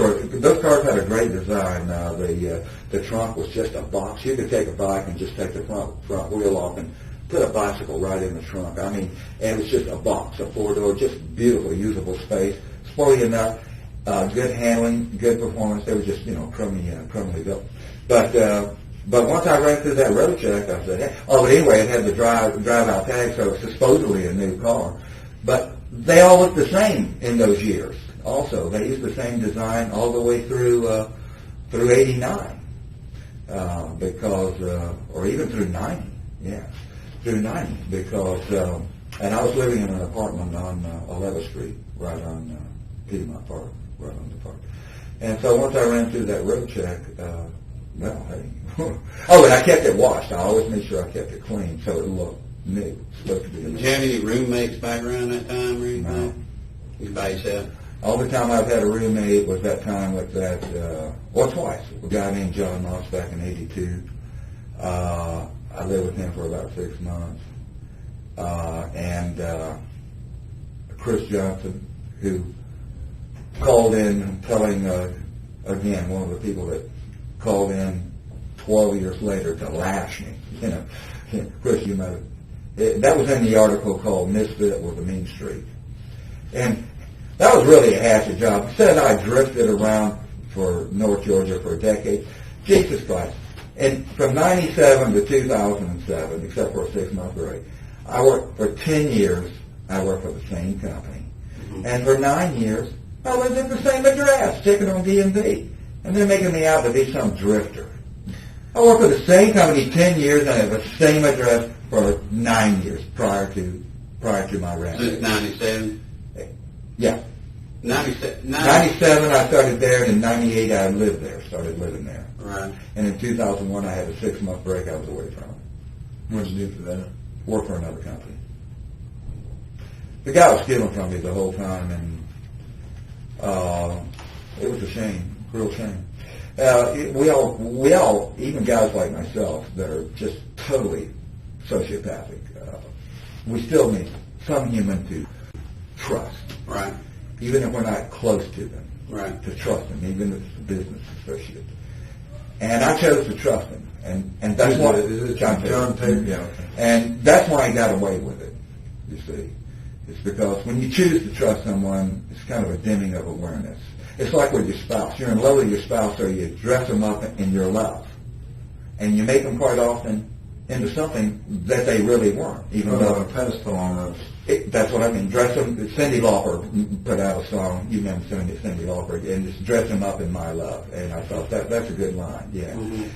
Speaker 2: cars had a great design. The trunk was just a box. You could take a bike and just take the front wheel off and put a bicycle right in the trunk. I mean, and it was just a box, a 4-door, just beautiful, usable space, sporty enough. Good handling, good performance. They were just, crummy built. But once I ran through that road check, I said, hey. Oh, but anyway, it had the drive-out tag, so it's supposedly a new car. But they all looked the same in those years. Also, they used the same design all the way through 89, or even through 90. Yeah, through 90 because, and I was living in an apartment on 11th Street, right on Piedmont Park. Right on the park. And so once I ran through that road check, well, hey. Oh, and I kept it washed. I always made sure I kept it clean so it looked new.
Speaker 3: Did you have any roommates back around that time or anything?
Speaker 2: No.
Speaker 3: You by yourself?
Speaker 2: All the time I've had a roommate was that time with that, twice. A guy named John Moss back in 82. I lived with him for about 6 months. And Chris Johnson, who called in telling, again, one of the people that called in 12 years later to lash me. Chris, you might have, that was in the article called Misfit with a Mean Streak. And that was really a hatchet job. He said I drifted around for North Georgia for a decade. Jesus Christ. And from 97 to 2007, except for a 6-month break, I worked for 10 years. I worked for the same company. Mm-hmm. And for 9 years, I lived at the same address, checking on DMV. And they're making me out to be some drifter. I worked for the same company 10 years and I have the same address for 9 years prior to my rent.
Speaker 3: Since 97?
Speaker 2: Yeah.
Speaker 3: 97
Speaker 2: I started there, and in 98 I started living there.
Speaker 3: Right.
Speaker 2: And in 2001 I had a 6-month break I was away from it.
Speaker 1: What did you do for that?
Speaker 2: Work for another company. The guy was stealing from me the whole time, and it was a shame, real shame. We all, even guys like myself that are just totally sociopathic, we still need some human to trust.
Speaker 3: Right.
Speaker 2: Even if we're not close to them.
Speaker 3: Right.
Speaker 2: To trust them, even if it's a business associate. And I chose to trust him. And that's why...
Speaker 1: Is it John Taylor?
Speaker 2: Yeah. Okay. And that's why I got away with it, you see. It's because when you choose to trust someone, it's kind of a dimming of awareness. It's like with your spouse. You're in love with your spouse, so you dress them up in your love. And you make them quite often into something that they really weren't. Even though
Speaker 1: a pedestal almost.
Speaker 2: That's what I mean. Dress them. Cyndi Lauper put out a song. You remember Cyndi Lauper, and just dress them up in my love. And I thought that's a good line. Yeah,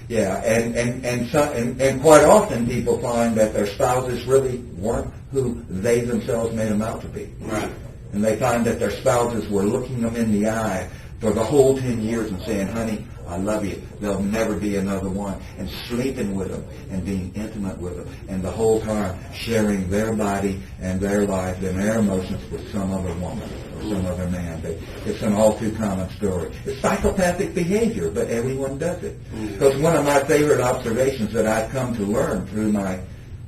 Speaker 2: yeah. And quite often people find that their spouses really weren't who they themselves made them out to be.
Speaker 3: Right.
Speaker 2: And they find that their spouses were looking them in the eye for the whole 10 years and saying, "Honey, I love you. There'll never be another one. And sleeping with them and being intimate with them, and the whole time sharing their body and their life and their emotions with some other woman or some other man. It's an all too common story. It's psychopathic behavior, but everyone does it. Because one of my favorite observations that I've come to learn through my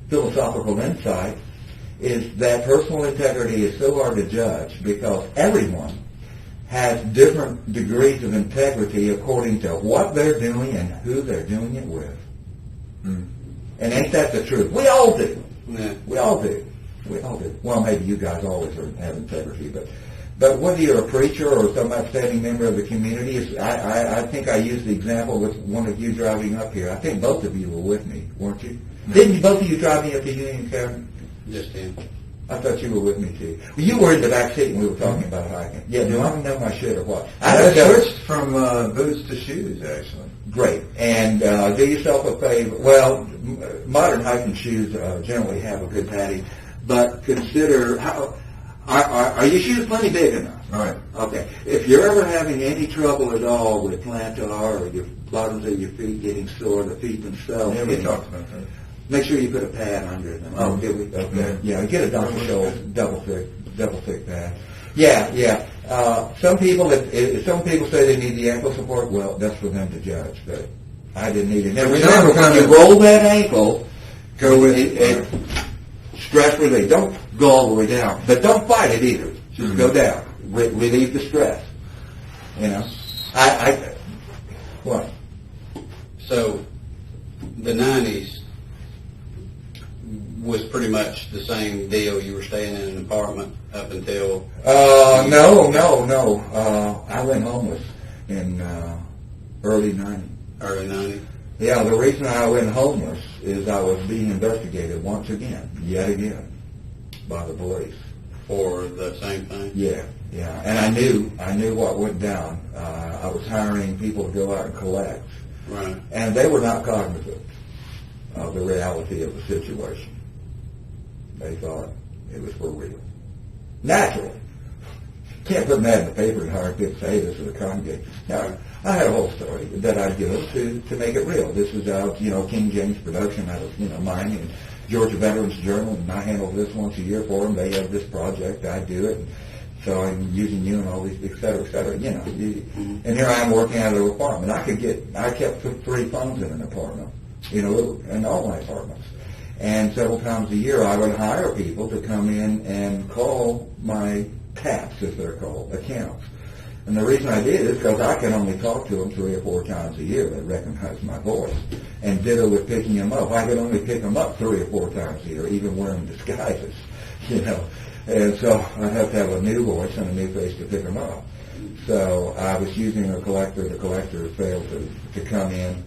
Speaker 2: philosophical insight is that personal integrity is so hard to judge because everyone has different degrees of integrity according to what they're doing and who they're doing it with. And ain't that the truth? We all do.
Speaker 3: Yeah.
Speaker 2: We all do. We all do. Well, maybe you guys always have integrity, but whether you're a preacher or some outstanding member of the community, I think I used the example with one of you driving up here. I think both of you were with me, weren't you? Didn't both of you drive me up to Union County?
Speaker 3: Just him.
Speaker 2: I thought you were with me too. Well, you were in the back seat and we were talking about hiking. Yeah, do I know my shit or what?
Speaker 1: I switched from boots to shoes, actually.
Speaker 2: Great. And do yourself a favor. Well, modern hiking shoes generally have a good padding, but consider how. Are your shoes plenty big enough?
Speaker 1: All right.
Speaker 2: Okay. If you're ever having any trouble at all with plantar or your bottoms of your feet getting sore, the feet themselves.
Speaker 1: Yeah, we talked about that.
Speaker 2: Make sure you put a pad under them.
Speaker 1: Oh,
Speaker 2: did we?
Speaker 1: okay.
Speaker 2: Yeah, get a Dr. Scholl's double thick pad. Yeah. Some people say they need the ankle support. Well, that's for them to judge. But I didn't need it. Now remember, when you roll that ankle, go with it. Stress relief. Don't go all the way down, but don't fight it either. Just go down. Relieve the stress. You know. What?
Speaker 3: So, the 90s was pretty much the same deal. You were staying in an apartment up until...
Speaker 2: No. I went homeless in early 90s.
Speaker 3: Early 90s?
Speaker 2: Yeah, the reason I went homeless is I was being investigated once again, yet again, by the police.
Speaker 3: For the same thing?
Speaker 2: Yeah. And I knew what went down. I was hiring people to go out and collect.
Speaker 3: Right.
Speaker 2: And they were not cognizant of the reality of the situation. They thought it was for real. Naturally. Can't put that in the paper and hire people to say this is a congregation. Now, I had a whole story that I give to make it real. This is out, King James production out of, mine and Georgia Veterans Journal, and I handle this once a year for them. They have this project, I do it. And so I'm using you and all these, et cetera, And here I am working out of an apartment. I kept 3 phones in an apartment, in all my apartments. And several times a year I would hire people to come in and call my taps, as they're called, accounts. And the reason I did is because I can only talk to them 3 or 4 times a year that recognize my voice. And ditto with picking them up. I could only pick them up 3 or 4 times a year, even wearing disguises, And so I have to have a new voice and a new face to pick them up. So I was using a collector. The collector failed to come in.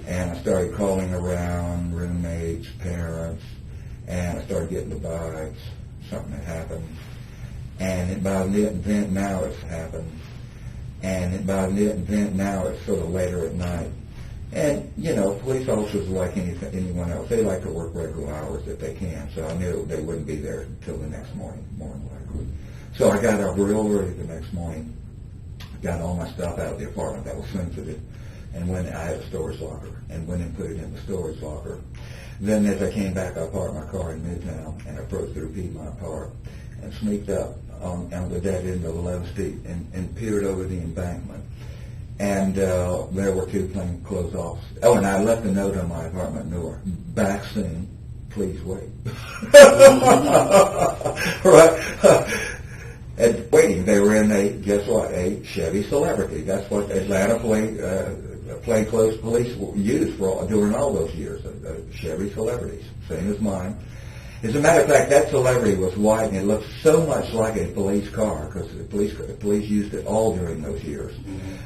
Speaker 2: And I started calling around roommates, parents, and I started getting the vibes. Something had happened. And by then now it's happened. And by then now it's sort of later at night. And, police officers are like anyone else. They like to work regular hours if they can. So I knew they wouldn't be there until the next morning, more than likely. So I got up real early the next morning, got all my stuff out of the apartment that was sensitive, and I had a storage locker, and went and put it in the storage locker. Then as I came back, I parked my car in Midtown and approached through Piedmont Park and sneaked up on the dead end of 11th Street and peered over the embankment. And there were 2 plainclothes officers. Oh, and I left a note on my apartment door. Back soon. Please wait. Right. And waiting, they were in a Chevy Celebrity. That's what Atlanta plainclothes police used during all those years. Chevy Celebrities, same as mine. As a matter of fact, that Celebrity was white, and it looked so much like a police car, because the police used it all during those years,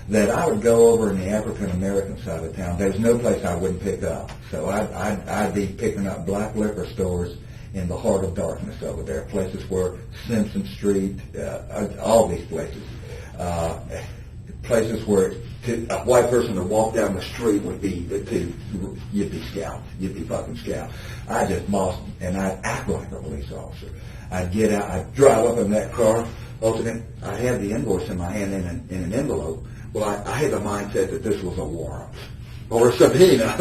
Speaker 2: that I would go over in the African-American side of town. There's no place I wouldn't pick up. So I'd be picking up black liquor stores in the heart of darkness over there, places where Simpson Street, all these places, places where a white person to walk down the street would be, you'd be scalped. You'd be fucking scalped. I just bossed, and I'd act like a police officer. I'd get out, I'd drive up in that car, open it. I'd have the invoice in my hand in an envelope. Well, I had the mindset that this was a warrant or a subpoena,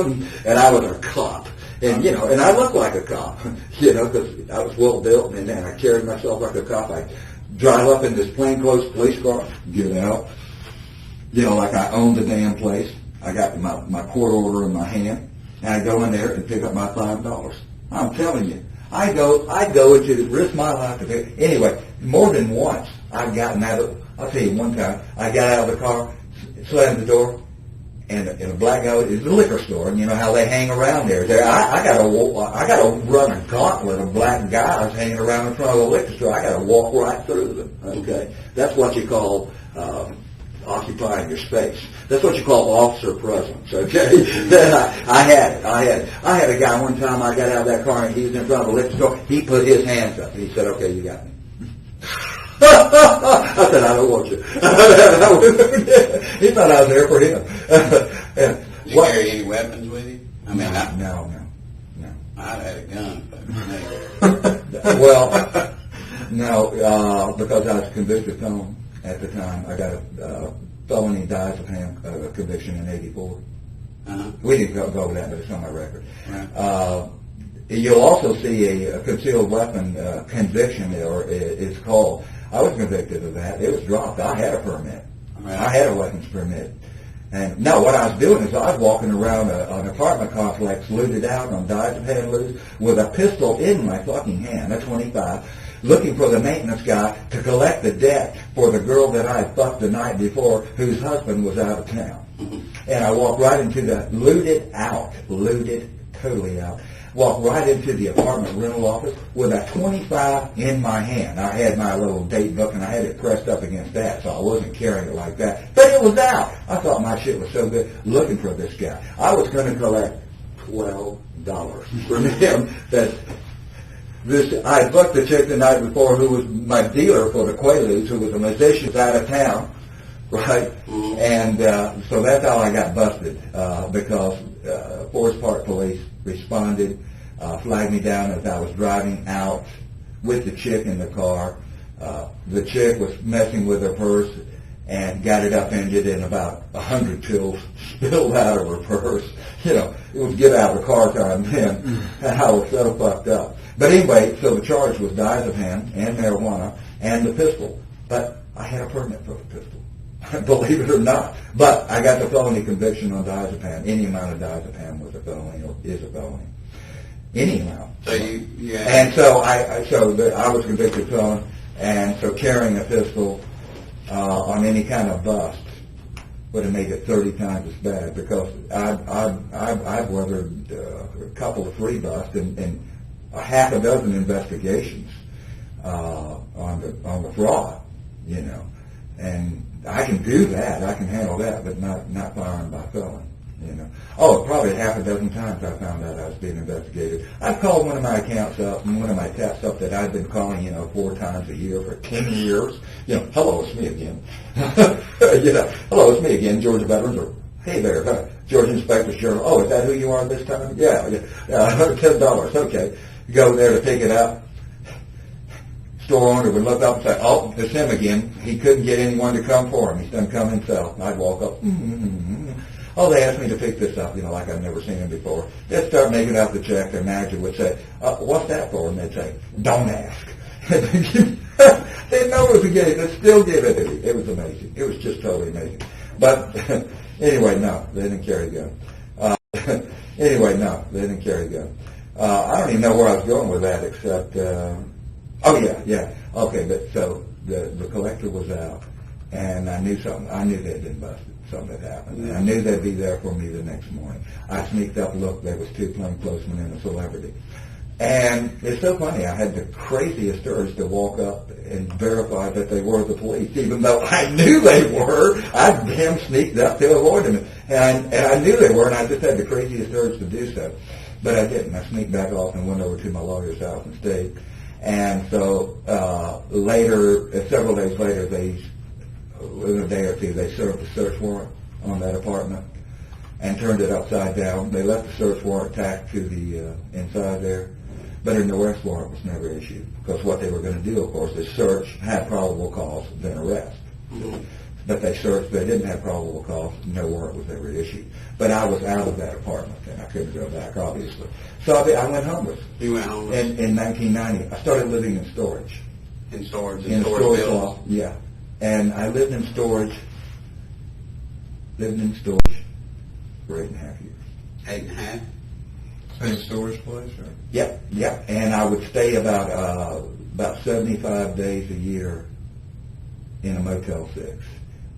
Speaker 2: and I was a cop. And, you know, and I looked like a cop, you know, because I was well built, and I carried myself like a cop. I drive up in this plainclothes police car, get out, you know, like I owned the damn place. I got my court order in my hand, and I go in there and pick up my $5. I'm telling you, I go into risk my life to pay. Anyway, more than once I've gotten out of. I'll tell you one time I got out of the car, slammed the door, and a black guy. It's a liquor store, and you know how they hang around there. I got to run a gauntlet of black guys hanging around in front of the liquor store. I got to walk right through them. Okay, that's what you call occupying your space. That's what you call officer presence. Okay, then I had a guy one time. I got out of that car and he was in front of the liquor store. He put his hands up and he said, "Okay, you got me." I said, "I don't want you." He thought I was there for him.
Speaker 3: Did you carry any weapons with you? I mean,
Speaker 2: no.
Speaker 3: I had a gun.
Speaker 2: But well, no, because I was a convicted felon at the time. I got a felony dies of hand conviction in '84. We didn't go over that, but it's on my record.
Speaker 3: Right.
Speaker 2: You'll also see a concealed weapon conviction, or it's called. I was convicted of that. It was dropped. I had a permit.
Speaker 3: Right.
Speaker 2: I had a weapons permit. And no, what I was doing is I was walking around an apartment complex, looted out on dies of hand loose, with a pistol in my fucking hand, a .25, looking for the maintenance guy to collect the debt for the girl that I had fucked the night before, whose husband was out of town. And I walked right into the looted totally out. Walked right into the apartment rental office with a .25 in my hand. I had my little date book and I had it pressed up against that, so I wasn't carrying it like that. But it was out. I thought my shit was so good looking for this guy. I was going to collect $12 from him. I booked the chick the night before who was my dealer for the Quaaludes, who was a musician out of town, right? And so that's how I got busted, because Forest Park Police responded, flagged me down as I was driving out with the chick in the car. The chick was messing with her purse and got it upended, and about 100 pills spilled out of her purse. You know, it was get out of the car time then, and I was so fucked up. But anyway, so the charge was dies of hand and marijuana and the pistol. But I had a permit for the pistol, believe it or not. But I got the felony conviction on dies of hand. Any amount of dies of hand was a felony or is a felony. Any amount.
Speaker 3: So
Speaker 2: And so I was convicted felon, and so carrying a pistol on any kind of bust would have made it 30 times as bad, because I've weathered a couple of free busts and a half a dozen investigations on the fraud, you know, and I can do that, I can handle that, but not firing by felon, you know. Oh, probably half a dozen times I found out I was being investigated. I've called one of my accounts up, and one of my taps up that I've been calling, 4 times a year for 10 years. Hello, it's me again. Hello, it's me again, Georgia Veterans, or hey there, Georgia Inspector's Journal. Oh, is that who you are this time? Yeah, $10, okay. Go there to pick it up. Store owner would look up and say, "Oh, it's him again. He couldn't get anyone to come for him. He's done come himself." I'd walk up. Oh, they asked me to pick this up, like I've never seen him before. They'd start making out the check. Their manager would say, "What's that for?" And they'd say, "Don't ask." They know it was a game. They'd still give it to me. It was amazing. It was just totally amazing. But anyway, no, they didn't carry a gun. I don't even know where I was going with that, except, okay, but so the collector was out, and I knew something. I knew they'd been busted. Something had happened. And I knew they'd be there for me the next morning. I sneaked up, looked, there was 2 plainclothesmen and a celebrity. And it's so funny, I had the craziest urge to walk up and verify that they were the police, even though I knew they were. I damn sneaked up to avoid them. And I knew they were, and I just had the craziest urge to do so. But I didn't. I sneaked back off and went over to my lawyer's house and stayed. And so later, several days later, within a day or two, they served a search warrant on that apartment and turned it upside down. They left the search warrant tacked to the inside there, but an arrest warrant was never issued, because what they were going to do, of course, is search, have probable cause, then arrest. but they searched. They didn't have probable cause. No warrant was ever issued. But I was out of that apartment, and I couldn't go back, obviously. So I went homeless.
Speaker 3: You went homeless?
Speaker 2: In 1990. I started living in storage.
Speaker 3: In storage?
Speaker 2: In storage loft, yeah. And I lived in storage for 8.5 years.
Speaker 3: 8.5?
Speaker 1: Same storage place, or?
Speaker 2: Yep. And I would stay about 75 days a year in a Motel 6,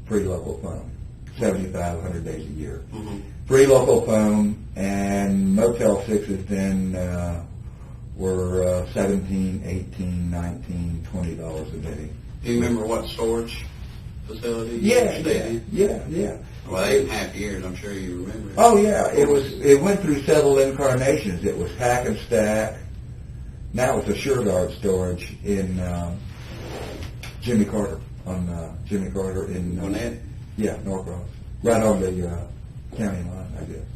Speaker 2: free local phone. 75, 100 days a year.
Speaker 3: Mm-hmm.
Speaker 2: Free local phone, and Motel 6s then were $17, $18, $19, $20 a day.
Speaker 3: Do you remember what storage facility?
Speaker 2: Yeah.
Speaker 3: Well, 8.5 years, I'm sure you remember.
Speaker 2: Oh yeah, it went through several incarnations. It was Hack and Stack. Now it's a SureGuard storage in Jimmy Carter in
Speaker 3: Gwinnett?
Speaker 2: Yeah, Norcross, right on the county line, I guess.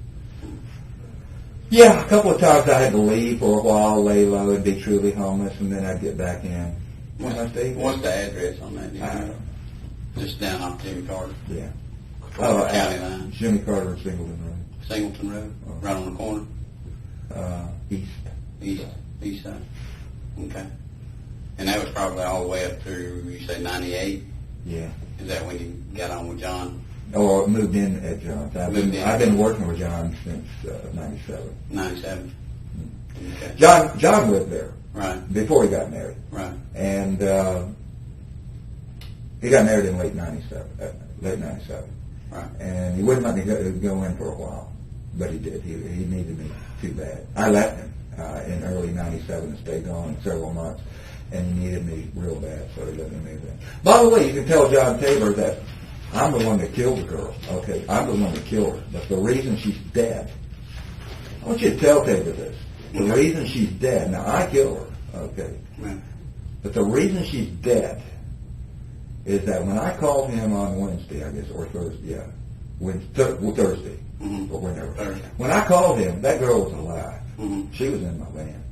Speaker 2: Yeah, a couple of times I had to leave for a while, lay low, and be truly homeless, and then I'd get back in.
Speaker 3: What's the address on that?
Speaker 2: I don't know.
Speaker 3: Just down off Jimmy Carter?
Speaker 2: Yeah.
Speaker 3: County line?
Speaker 2: Jimmy Carter and Singleton Road.
Speaker 3: Singleton Road? Right on the corner? East side? Okay. And that was probably all the way up through, you say 98?
Speaker 2: Yeah.
Speaker 3: Is that when you got on with John?
Speaker 2: Or moved in at John's. I've been working with John since 97.
Speaker 3: 97? Okay.
Speaker 2: John lived there.
Speaker 3: Right.
Speaker 2: Before he got married.
Speaker 3: Right.
Speaker 2: And he got married in late 97.
Speaker 3: Right.
Speaker 2: And he wouldn't let me go in for a while, but he did. He needed me too bad. I left him in early 97 and stayed gone several months, and he needed me real bad, so he let me move in. By the way, you can tell John Tabor that I'm the one that killed the girl. Okay, I'm the one that killed her. But the reason she's dead, I want you to tell Tabor this. The reason she's dead, now I killed her, okay,
Speaker 3: Right.
Speaker 2: but the reason she's dead is that when I called him on Wednesday, I guess, or Thursday, Thursday,
Speaker 3: Mm-hmm.
Speaker 2: or whenever.
Speaker 3: Thursday.
Speaker 2: When I called him, that girl was alive.
Speaker 3: Mm-hmm.
Speaker 2: She was in my van.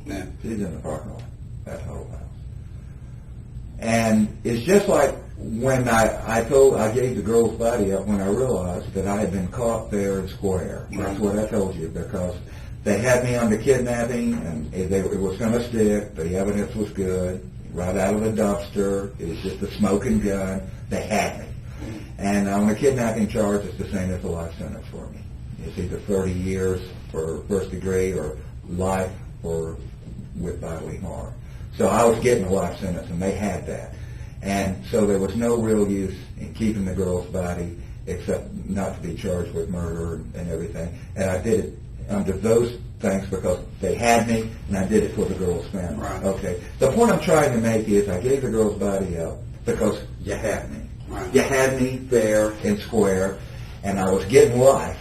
Speaker 3: Yeah.
Speaker 2: She was in the parking lot, that whole house. And it's just like when I gave the girl's body up when I realized that I had been caught fair and square.
Speaker 3: Right.
Speaker 2: That's what I told you, because they had me on the kidnapping, and it was going to stick. The evidence was good. Right out of the dumpster. It was just a smoking gun. They had me. And on the kidnapping charge, it's the same as a life sentence for me. It's either 30 years for first degree or life for with bodily harm. So I was getting a life sentence, and they had that. And so there was no real use in keeping the girl's body except not to be charged with murder and everything. And I did it under those things because they had me, and I did it for the girl's family.
Speaker 3: Right.
Speaker 2: Okay. The point I'm trying to make is I gave the girl's body up because you had me.
Speaker 3: Right.
Speaker 2: You had me fair and square, and I was getting life.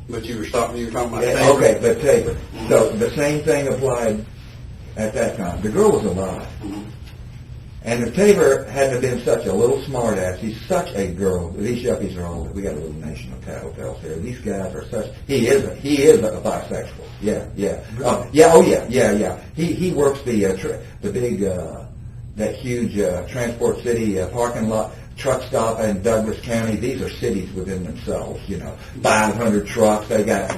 Speaker 3: But you were talking about
Speaker 2: Yeah,
Speaker 3: Tabor?
Speaker 2: okay, but Tabor. So the same thing applied at that time. The girl was alive.
Speaker 3: Mm-hmm.
Speaker 2: And if Tabor hadn't been such a little smartass, he's such a girl. These yuppies are all, we got a little nation of tattletales here. These guys are such, he is a bisexual. Yeah. He works the big, that huge Transport City parking lot, truck stop in Douglas County. These are cities within themselves, 500 trucks. They got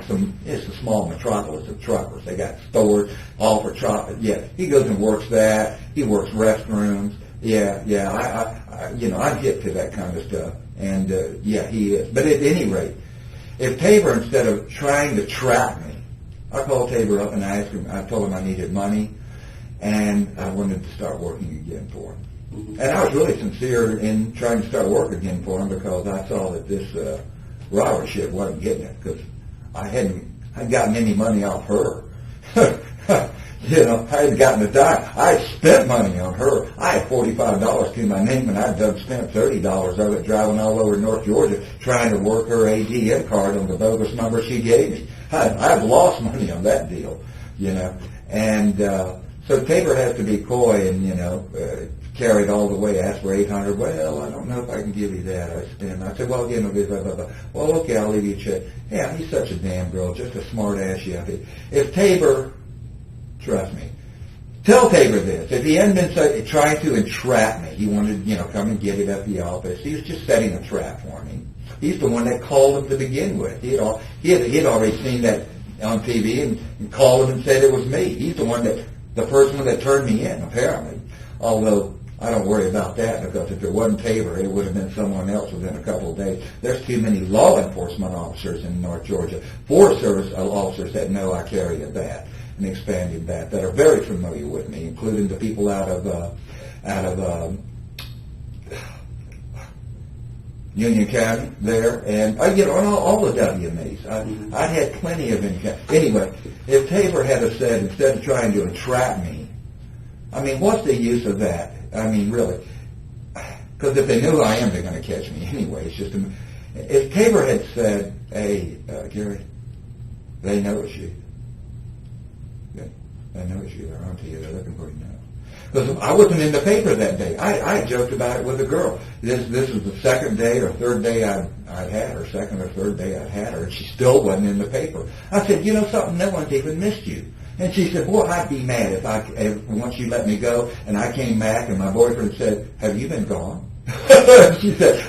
Speaker 2: it's a small metropolis of truckers. They got stores, all for truck. Yeah, he goes and works that. He works restrooms. I'm hip to that kind of stuff. And, he is. But at any rate, if Tabor, instead of trying to trap me, I called Tabor up and I asked him, I told him I needed money, and I wanted to start working again for him.
Speaker 3: Mm-hmm.
Speaker 2: And I was really sincere in trying to start work again for him because I saw that this robbery shit wasn't getting it, because I hadn't gotten any money off her. I hadn't gotten a dime. I had spent money on her. I had $45 to my name, and I'd spent $30 of it driving all over North Georgia trying to work her ATM card on the bogus number she gave me. I've lost money on that deal, And so Tabor has to be coy and, carry it all the way, ask for $800. Well, I don't know if I can give you that. I said, well, give him this, blah, blah, blah. Well, okay, I'll leave you a check. Yeah, he's such a damn girl, just a smart ass yuppie. If Tabor, trust me, Tell Tabor this. If he hadn't been trying to entrap me, he wanted, come and get it at the office. He was just setting a trap for me. He's the one that called him to begin with. He had already seen that on TV and called him and said it was me. He's the first one that turned me in, apparently. Although I don't worry about that, because if it wasn't Tabor, it would have been someone else within a couple of days. There's too many law enforcement officers in North Georgia, Forest Service officers that know I carry a bat and expanded that are very familiar with me, including the people out of Union County there, and all the WMAs. I had plenty of Union County. Anyway, if Tabor had said, instead of trying to entrap me, I mean, what's the use of that? I mean, really, because if they knew who I am, they're going to catch me anyway. It's just if Tabor had said, "Hey, Gary, they know it's you. They know it's you. They're onto you. They're looking for you now." Because I wasn't in the paper that day. I joked about it with a girl. This was the second day or third day I'd had her, second or third day I'd had her, and she still wasn't in the paper. I said, "You know something? No one's even missed you." And she said, "Boy, I'd be mad if once you let me go and I came back and my boyfriend said, 'Have you been gone?'" She said,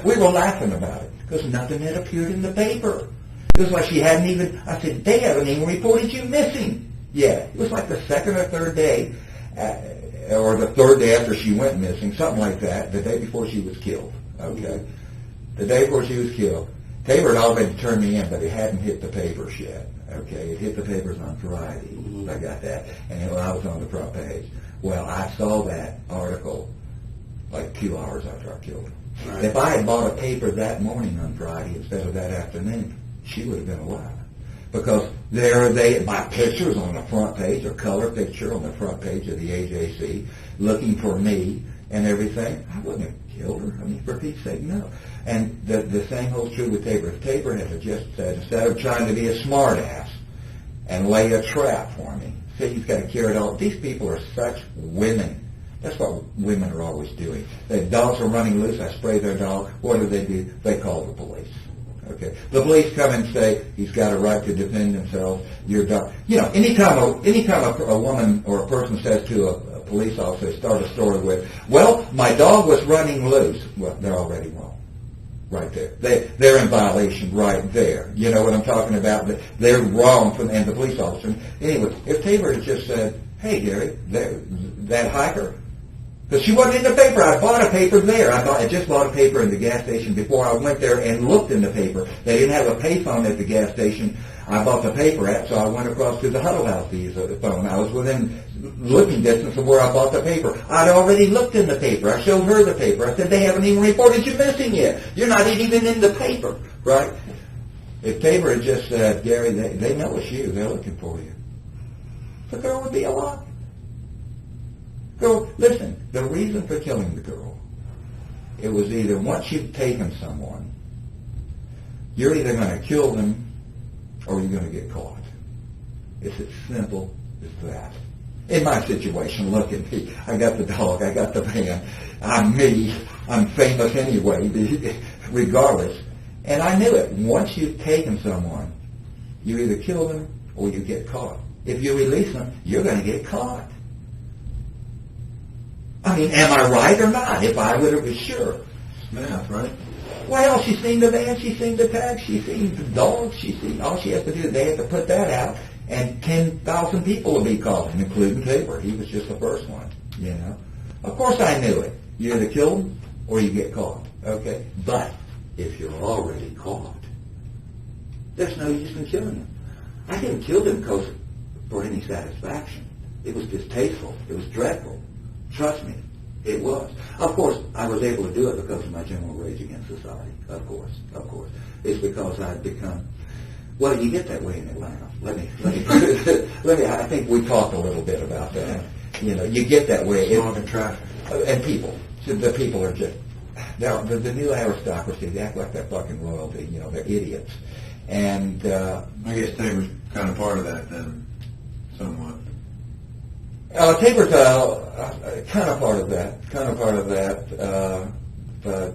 Speaker 2: we were laughing about it because nothing had appeared in the paper. It was like she hadn't even, I said, "They haven't even reported you missing." Yeah, it was like the second or third day, or the third day after she went missing, something like that, the day before she was killed. Okay. The day before she was killed. Tabor had already turned me in, but it hadn't hit the papers yet. Okay, it hit the papers on Friday. I got that, and I was on the front page. Well, I saw that article like 2 hours after I killed her. Right. If I had bought a paper that morning on Friday instead of that afternoon, she would have been alive. Because my pictures on the front page, a color picture on the front page of the AJC, looking for me and everything. I wouldn't have killed her. I mean, for Pete's sake, no. And the same holds true with Tabor. If Tabor had just said, instead of trying to be a smart ass and lay a trap for me, say he's got to carry it all. These people are such women. That's what women are always doing. The dogs are running loose. I spray their dog. What do? They call the police. Okay. The police come and say he's got a right to defend himself. Your dog. Anytime a woman or a person says to a police officer, start a story with, "Well, my dog was running loose." Well, they're already wrong. Right there. They're in violation right there. You know what I'm talking about? They're wrong and the police officer. Anyway, if Tabor had just said, "Hey, Gary, that hiker," because she wasn't in the paper. I bought a paper there. I just bought a paper in the gas station before I went there and looked in the paper. They didn't have a payphone at the gas station I bought the paper at, so I went across to the Huddle House to use the phone. I was within looking distance of where I bought the paper. I'd already looked in the paper. I showed her the paper. I said, "They haven't even reported you missing yet. You're not even in the paper," right? If Tabor had just said, "Gary, they know it's you. They're looking for you," the girl would be alive. Girl, listen, the reason for killing the girl, it was either once you've taken someone, you're either going to kill them or you're going to get caught. It's as simple as that. In my situation, look at me. I got the dog. I got the van. I'm me. I'm famous anyway, regardless. And I knew it. Once you've taken someone, you either kill them or you get caught. If you release them, you're going to get caught. I mean, am I right or not? If I would have been sure.
Speaker 1: Math, right?
Speaker 2: Well, she's seen the van, she's seen the tag, she's seen the dog, she's seen, all she has to do, they have to put that out, and 10,000 people will be calling, including Tabor. He was just the first one, Of course I knew it. You either kill them or you get caught, okay? But if you're already caught, there's no use in killing them. I didn't kill them because for any satisfaction. It was distasteful. It was dreadful. Trust me, it was. Of course, I was able to do it because of my general rage against society. Of course. It's because I've become. Well, you get that way in Atlanta. Let me. I think we talked a little bit about that. You get that way.
Speaker 1: Smoking traffic.
Speaker 2: And people. The people are just. The new aristocracy. They act like they're fucking royalty. They're idiots. And
Speaker 1: I guess Tabor's kind of part of that then, somewhat.
Speaker 2: Tabor's kind of part of that, but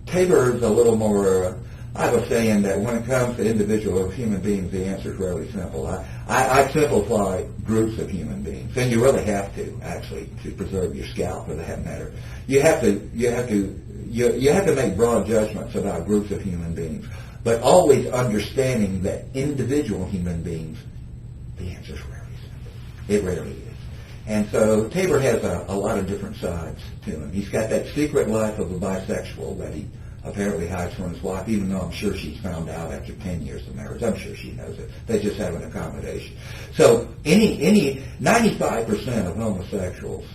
Speaker 2: Tabor's a little more I was saying that when it comes to individual human beings, the answer is really simple. I simplify groups of human beings, and you really have to, actually, to preserve your scalp, for that matter. You have to make broad judgments about groups of human beings, but always understanding that individual human beings, the answer is rarely simple. It rarely is. And so Tabor has a lot of different sides to him. He's got that secret life of a bisexual that he apparently hides from his wife, even though I'm sure she's found out after 10 years of marriage. I'm sure she knows it. They just have an accommodation. So 95% of homosexuals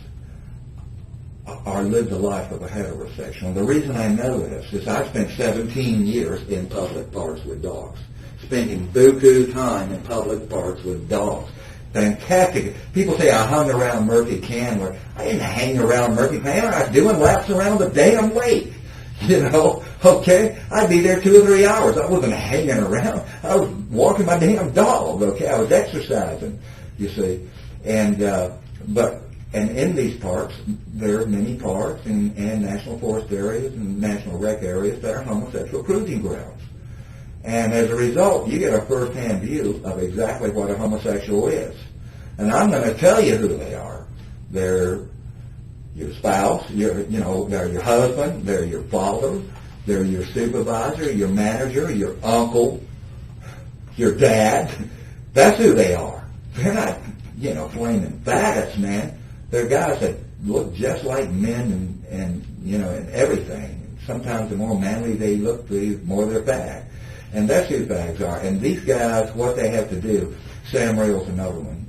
Speaker 2: live the life of a heterosexual. And the reason I know this is I spent 17 years in public parks with dogs, spending buku time in public parks with dogs. Fantastic. People say I hung around Murphy Candler. I didn't hang around Murphy Candler. I was doing laps around the damn lake. Okay? I'd be there 2 or 3 hours. I wasn't hanging around. I was walking my damn dog, okay? I was exercising, you see. And in these parks, there are many parks and national forest areas and national rec areas that are homosexual cruising grounds. And as a result, you get a first-hand view of exactly what a homosexual is. And I'm going to tell you who they are. They're your spouse, they're your husband, they're your father, they're your supervisor, your manager, your uncle, your dad. That's who they are. They're not, flaming faggots, man. They're guys that look just like men and everything. Sometimes the more manly they look, the more they're fag. And that's who fags are. And these guys, what they have to do, Sam Rail's another one.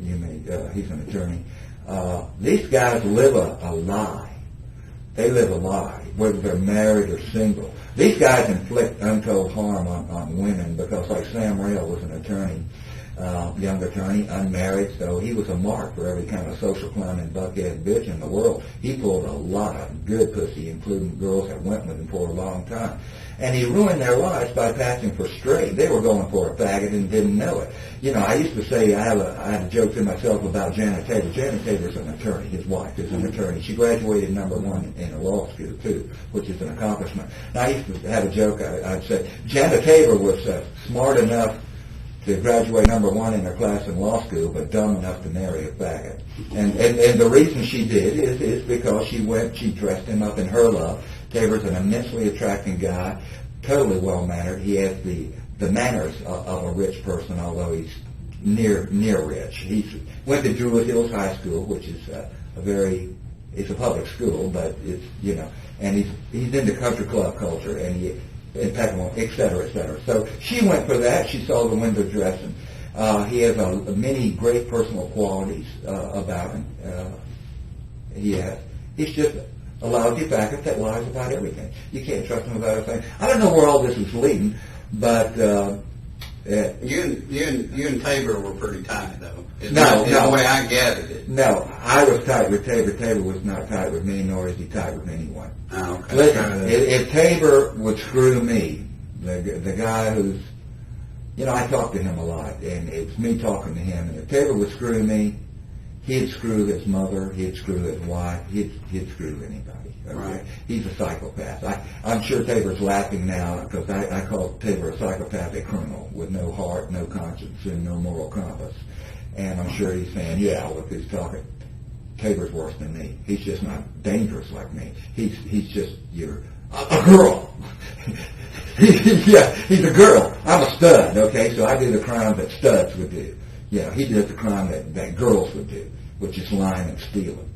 Speaker 2: He's an attorney. These guys live a lie. They live a lie, whether they're married or single. These guys inflict untold harm on women because, like Sam Rail was an attorney, young attorney, unmarried, so he was a mark for every kind of social clown and buckhead bitch in the world. He pulled a lot of good pussy, including girls that went with him for a long time. And he ruined their lives by passing for straight. They were going for a faggot and didn't know it. I used to say, I had a joke to myself about Janet Tabor. Janet Tabor's an attorney. His wife is an attorney. She graduated #1 in a law school, too, which is an accomplishment. Now, I used to have a joke. I'd say, Janet Tabor was smart enough to graduate #1 in her class in law school, but dumb enough to marry a faggot. And the reason she did is because she dressed him up in her love. Tabor's an immensely attractive guy, totally well-mannered. He has the manners of a rich person, although he's near rich. He went to Druid Hills High School, which is it's a public school, but it's, and he's into country club culture, and impeccable, et cetera, et cetera. So she went for that. She saw the window dressing. He has many great personal qualities about him. He's just a lousy faggot that lies about everything. You can't trust him about everything. I don't know where all this is leading, but
Speaker 3: you and Tabor were pretty tight, though.
Speaker 2: No.
Speaker 3: The way I gathered it.
Speaker 2: No, I was tight with Tabor. Tabor was not tight with me, nor is he tight with anyone.
Speaker 3: Oh, okay.
Speaker 2: Listen, if Tabor would screw me, the guy who's, I talk to him a lot, and it's me talking to him, and if Tabor would screw me, he'd screw his mother, he'd screw his wife, he'd screw anybody. Okay?
Speaker 3: Right.
Speaker 2: He's a psychopath. I'm sure Tabor's laughing now because I call Tabor a psychopathic criminal with no heart, no conscience, and no moral compass. And I'm sure he's saying, yeah, look who's talking. Tabor's worse than me. He's just not dangerous like me. He's just a girl. Yeah, he's a girl. I'm a stud, okay? So I do the crime that studs would do. He does the crime that girls would do, which is lying and stealing.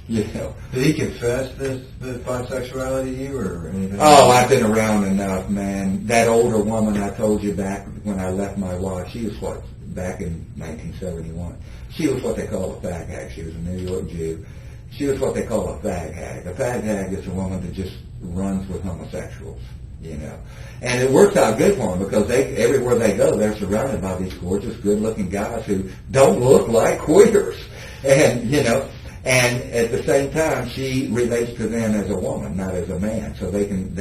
Speaker 1: Did he confess this bisexuality to you or anything?
Speaker 2: Oh, I've been around enough, man. That older woman I told you back when I left my wife, she was back in 1971. She was what they call a fag hag. She was a New York Jew. She was what they call a fag hag. A fag hag is a woman that just runs with homosexuals, And it works out good for them because everywhere they go, they're surrounded by these gorgeous, good-looking guys who don't look like queers. And, and at the same time, she relates to them as a woman, not as a man. So they can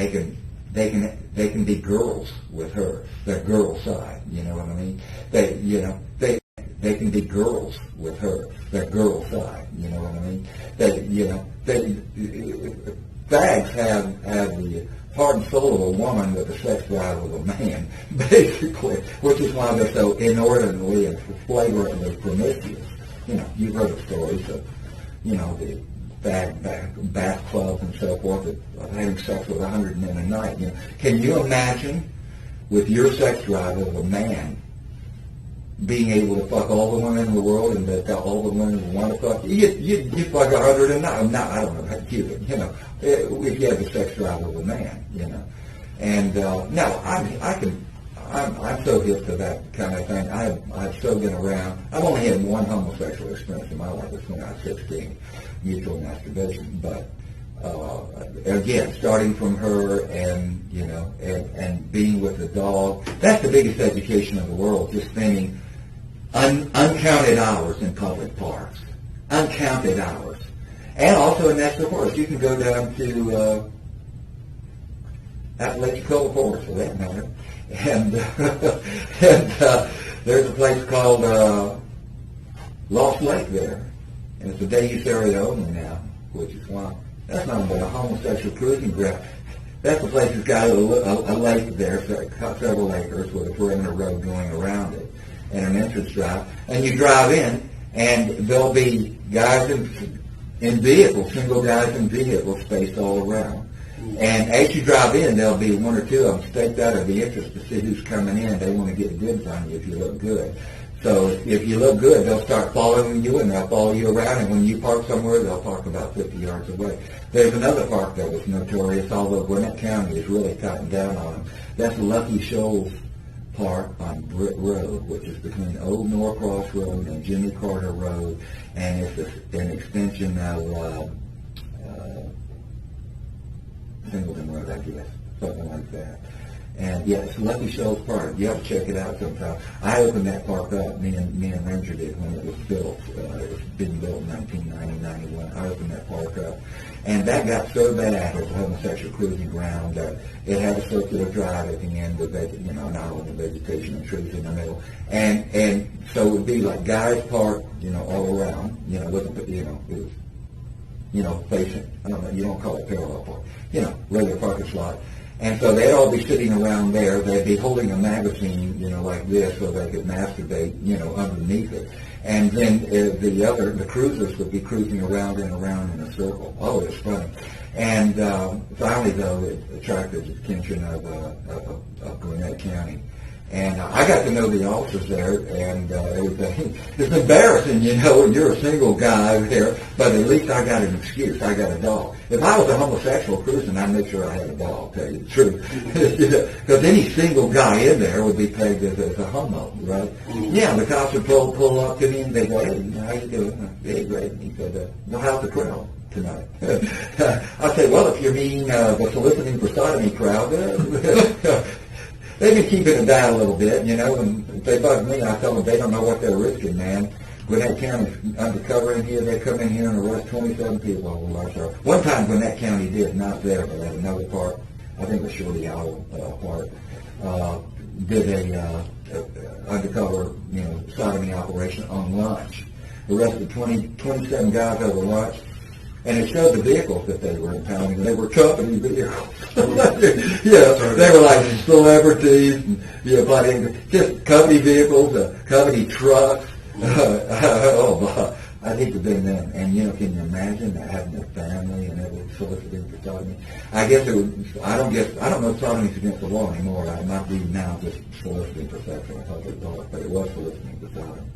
Speaker 2: be girls with her. Their girl side, you know what I mean? They can be girls with her. Their girl side, you know what I mean? Fags have heart and soul of a woman with the sex drive of a man, basically, which is why they're so inordinately and flagrantly promiscuous. You know, you've heard of stories of, you know, the bath clubs and so forth of having sex with 100 men a night. You know, can you imagine, with your sex drive of a man, being able to fuck all the women in the world and that all the women want to fuck you? You fuck 100 a night. No, I don't know how to do it. You know, if you have the sex drive of a man, you know. And no, I'm so hip to that kind of thing. I've so been around. I've only had one homosexual experience in my life. It's when I was 16, mutual masturbation. But again, starting from her and, you know, and being with the dog, that's the biggest education in the world, just spending uncounted hours in public parks. Uncounted hours. And also in National Forest. You can go down to Appalachian Forest, for that matter. And, there's a place called Lost Lake there. And it's a day-use area only now, which is why that's not but a homosexual cruising ground. That's the place that's got a lake there, several acres with a perimeter road going around it and an entrance drive. And you drive in, and there'll be guys in vehicles, single guys in vehicles spaced all around. And as you drive in, there'll be one or two of them staked out of the interest to see who's coming in. They want to get goods on you if you look good. So if you look good, they'll start following you, and they'll follow you around. And when you park somewhere, they'll park about 50 yards away. There's another park that was notorious, although Gwinnett County is really tightened down on them. That's Lucky Shoals Park on Britt Road, which is between Old Norcross Road and Jimmy Carter Road, and it's an extension of Singleton Road, I guess, something like that. And yeah, it's Lucky Shoals Park. You have to check it out sometime. I opened that park up. Me and Ranger did when it was built. It was being built in 1990, 91. I opened that park up, and that got so bad as a homosexual cruising ground that it had a circular drive at the end with an island of vegetation and trees in the middle, and so it would be like guys parked, all around, with it was, facing. I don't know. You don't call it parallel park. Regular parking lot. And so they'd all be sitting around there. They'd be holding a magazine, like this, so they could masturbate, underneath it. And then the cruisers would be cruising around and around in a circle. Oh, it was funny. And finally, though, it attracted the attention of Gwinnett County. And I got to know the officers there and everything. It's embarrassing, when you're a single guy there, but at least I got an excuse. I got a dog. If I was a homosexual cruising, I'd make sure I had a dog, tell you the truth. Because any single guy in there would be pegged as a homo, right? Mm-hmm. Yeah, the cops would pull up to me and they'd go, "Hey, how you doing?" "Yeah, great." And he said, "Well, how's the crowd tonight?" I'd say, "Well, if you're meaning the soliciting for sodomy crowd, they've been keeping it down a little bit, and if they bug me, I tell them they don't know what they're risking, man. Gwinnett County's undercover in here. They come in here and arrest 27 people over last year. One time Gwinnett County did, not there, but at another park, I think the Shorty Owl Park, did a undercover, sodomy operation on lunch. Arrested 27 guys over lunch. And it showed the vehicles that they were impounding, and they were company vehicles. They were like celebrities, and just company vehicles, company trucks. I'd hate to be them. And can you imagine that having a family and everything soliciting for sodomy? I guess it would. I don't know if sodomy's against the law anymore. I might be now just soliciting for sex in a public park, but it was soliciting for sodomy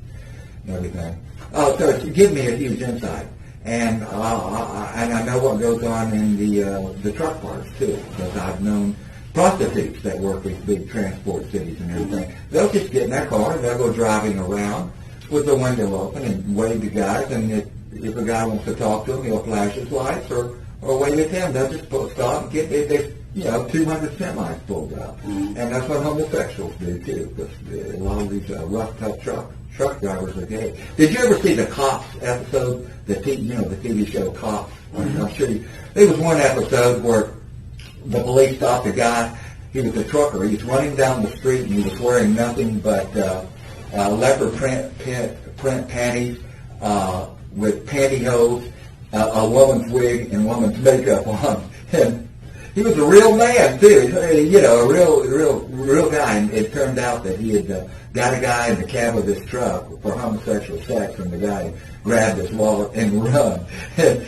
Speaker 2: and everything. Oh, so it gave me a huge insight. And I know what goes on in the truck parks too, because I've known prostitutes that work with big transport cities and everything. They'll just get in their car and they'll go driving around with the window open and wave to guys. And if a guy wants to talk to them, he'll flash his lights or wave at them. They'll just stop and get 200 semis pulled out. And that's what homosexuals do too, because a lot of these rough, tough truck drivers are gay. Did you ever see the Cops episode? The TV show Cops. I'm sure there was one episode where the police stopped a guy. He was a trucker. He was running down the street and he was wearing nothing but leopard print panties with pantyhose, a woman's wig, and woman's makeup on. And He was a real man too, you know, a real guy. And it turned out that he had got a guy in the cab of his truck for homosexual sex, and the guy grabbed his wallet and run. And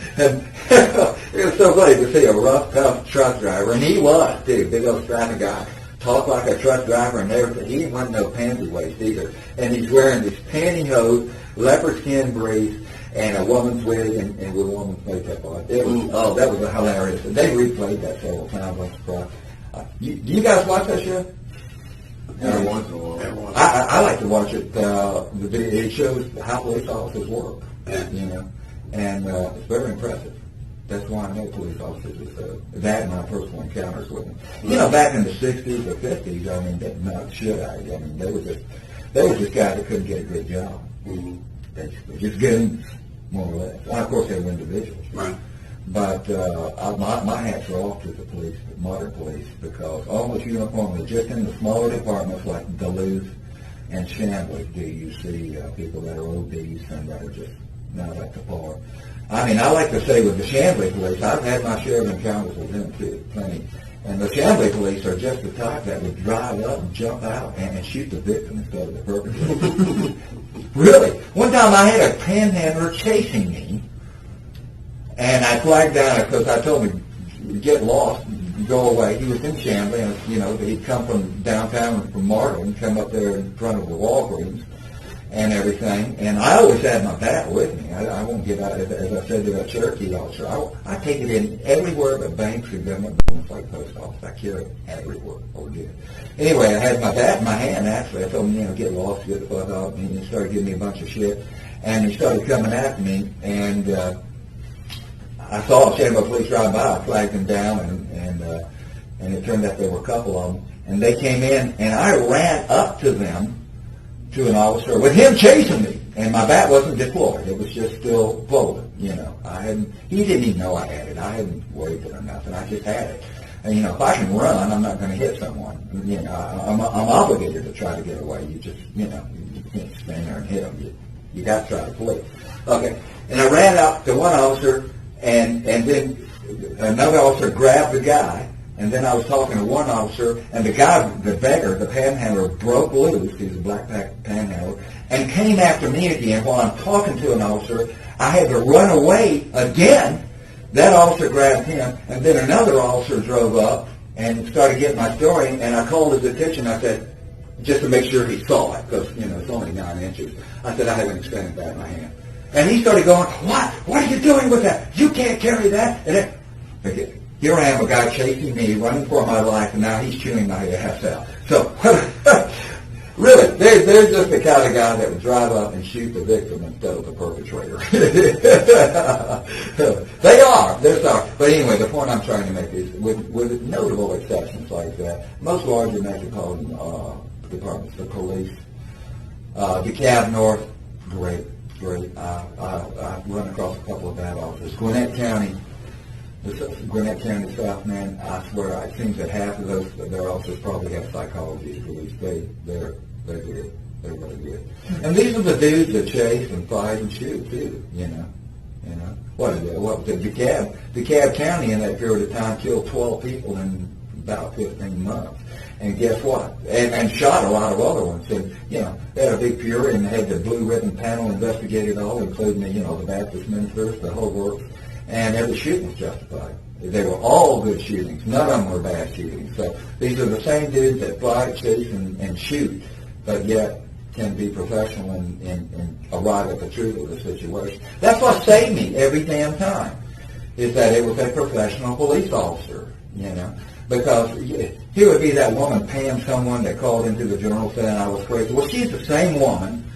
Speaker 2: it was so funny to see a rough, tough truck driver, and he was too, big old strapping guy. Talked like a truck driver and everything. He didn't want no pansy waist either. And he's wearing these pantyhose, leopard skin briefs, and a woman's wig and with a woman's makeup on. It was, that was hilarious. And they replayed that several times. Do you guys watch that show?
Speaker 1: Every once in a while.
Speaker 2: I like to watch it. It shows how police officers work, you know, and it's very impressive. That's why I know police officers. That and my personal encounters with them. You know, back in the 60s or 50s, I mean, they knocked shit out of you. I mean, they were just guys that couldn't get a good job. Basically, just goons, more or less. And of course, they were individuals.
Speaker 3: Right.
Speaker 2: But my hats are off to the police, the modern police, because almost uniformly, just in the smaller departments like Duluth and Chamblee, do you see people that are OBs and that are just not at the par. I mean, I like to say with the Chamblee police, I've had my share of encounters with them too, plenty. And the Chamblee police are just the type that would drive up and jump out and shoot the victim instead of the perpetrator. Really. One time I had a panhandler chasing me, and I flagged down because I told him, get lost, go away. He was in Chamblee, and, you know, he'd come from downtown, from Martin, come up there in front of the Walgreens and everything. And I always had my bat with me. I won't get out, as I said to that Cherokee officer, I take it in everywhere but banks and government buildings like post office. I carry it everywhere. Anyway, I had my bat in my hand, actually. I told him, you know, get lost, get the fuck out. And he started giving me a bunch of shit. And he started coming after me, and I saw a Chamblee police drive by. I flagged them down, and it turned out there were a couple of them. And they came in, and I ran up to them, to an officer, with him chasing me. And my bat wasn't deployed. It was just still folded, you know. He didn't even know I had it. I hadn't waved it or nothing. I just had it. And, you know, if I can run, I'm not going to hit someone. You know, I'm obligated to try to get away. You just, you know, you can't stand there and hit them. You got to try to flee. Okay. And I ran up to one officer, and then another officer grabbed the guy. And then I was talking to one officer, and the guy, the beggar, the panhandler, broke loose. He was a black panhandler, and came after me again. While I'm talking to an officer, I had to run away again. That officer grabbed him, and then another officer drove up and started getting my story, and I called his attention. I said, just to make sure he saw it, because, you know, it's only 9 inches. I said, I have an extended bat in my hand. And he started going, what? What are you doing with that? You can't carry that. And then, okay. Here I am, a guy chasing me, running for my life, and now he's chewing my ass out. So, really, they're just the kind of guy that would drive up and shoot the victim instead of the perpetrator. They're sorry. But anyway, the point I'm trying to make is, with notable exceptions like that, most larger metropolitan departments, the police, DeKalb North, great. I've run across a couple of bad officers. Gwinnett County South, man, I swear, it seems that half of their officers probably have psychology police. They're good. They're really good. And these are the dudes that chase and fight and shoot too, you know. DeKalb County in that period of time killed 12 people in about 15 months. And guess what? And shot a lot of other ones. And, you know, they had a big fury and they had the blue ribbon panel investigated all, including the Baptist ministers, the whole works. And every shooting was justified. They were all good shootings. None of them were bad shootings. So these are the same dudes that fight, chase, and shoot, but yet can be professional and arrive at the truth of the situation. That's what saved me every damn time, is that it was a professional police officer, you know. Because here would be that woman, Pam, someone that called into the Journal saying I was crazy. Well, she's the same woman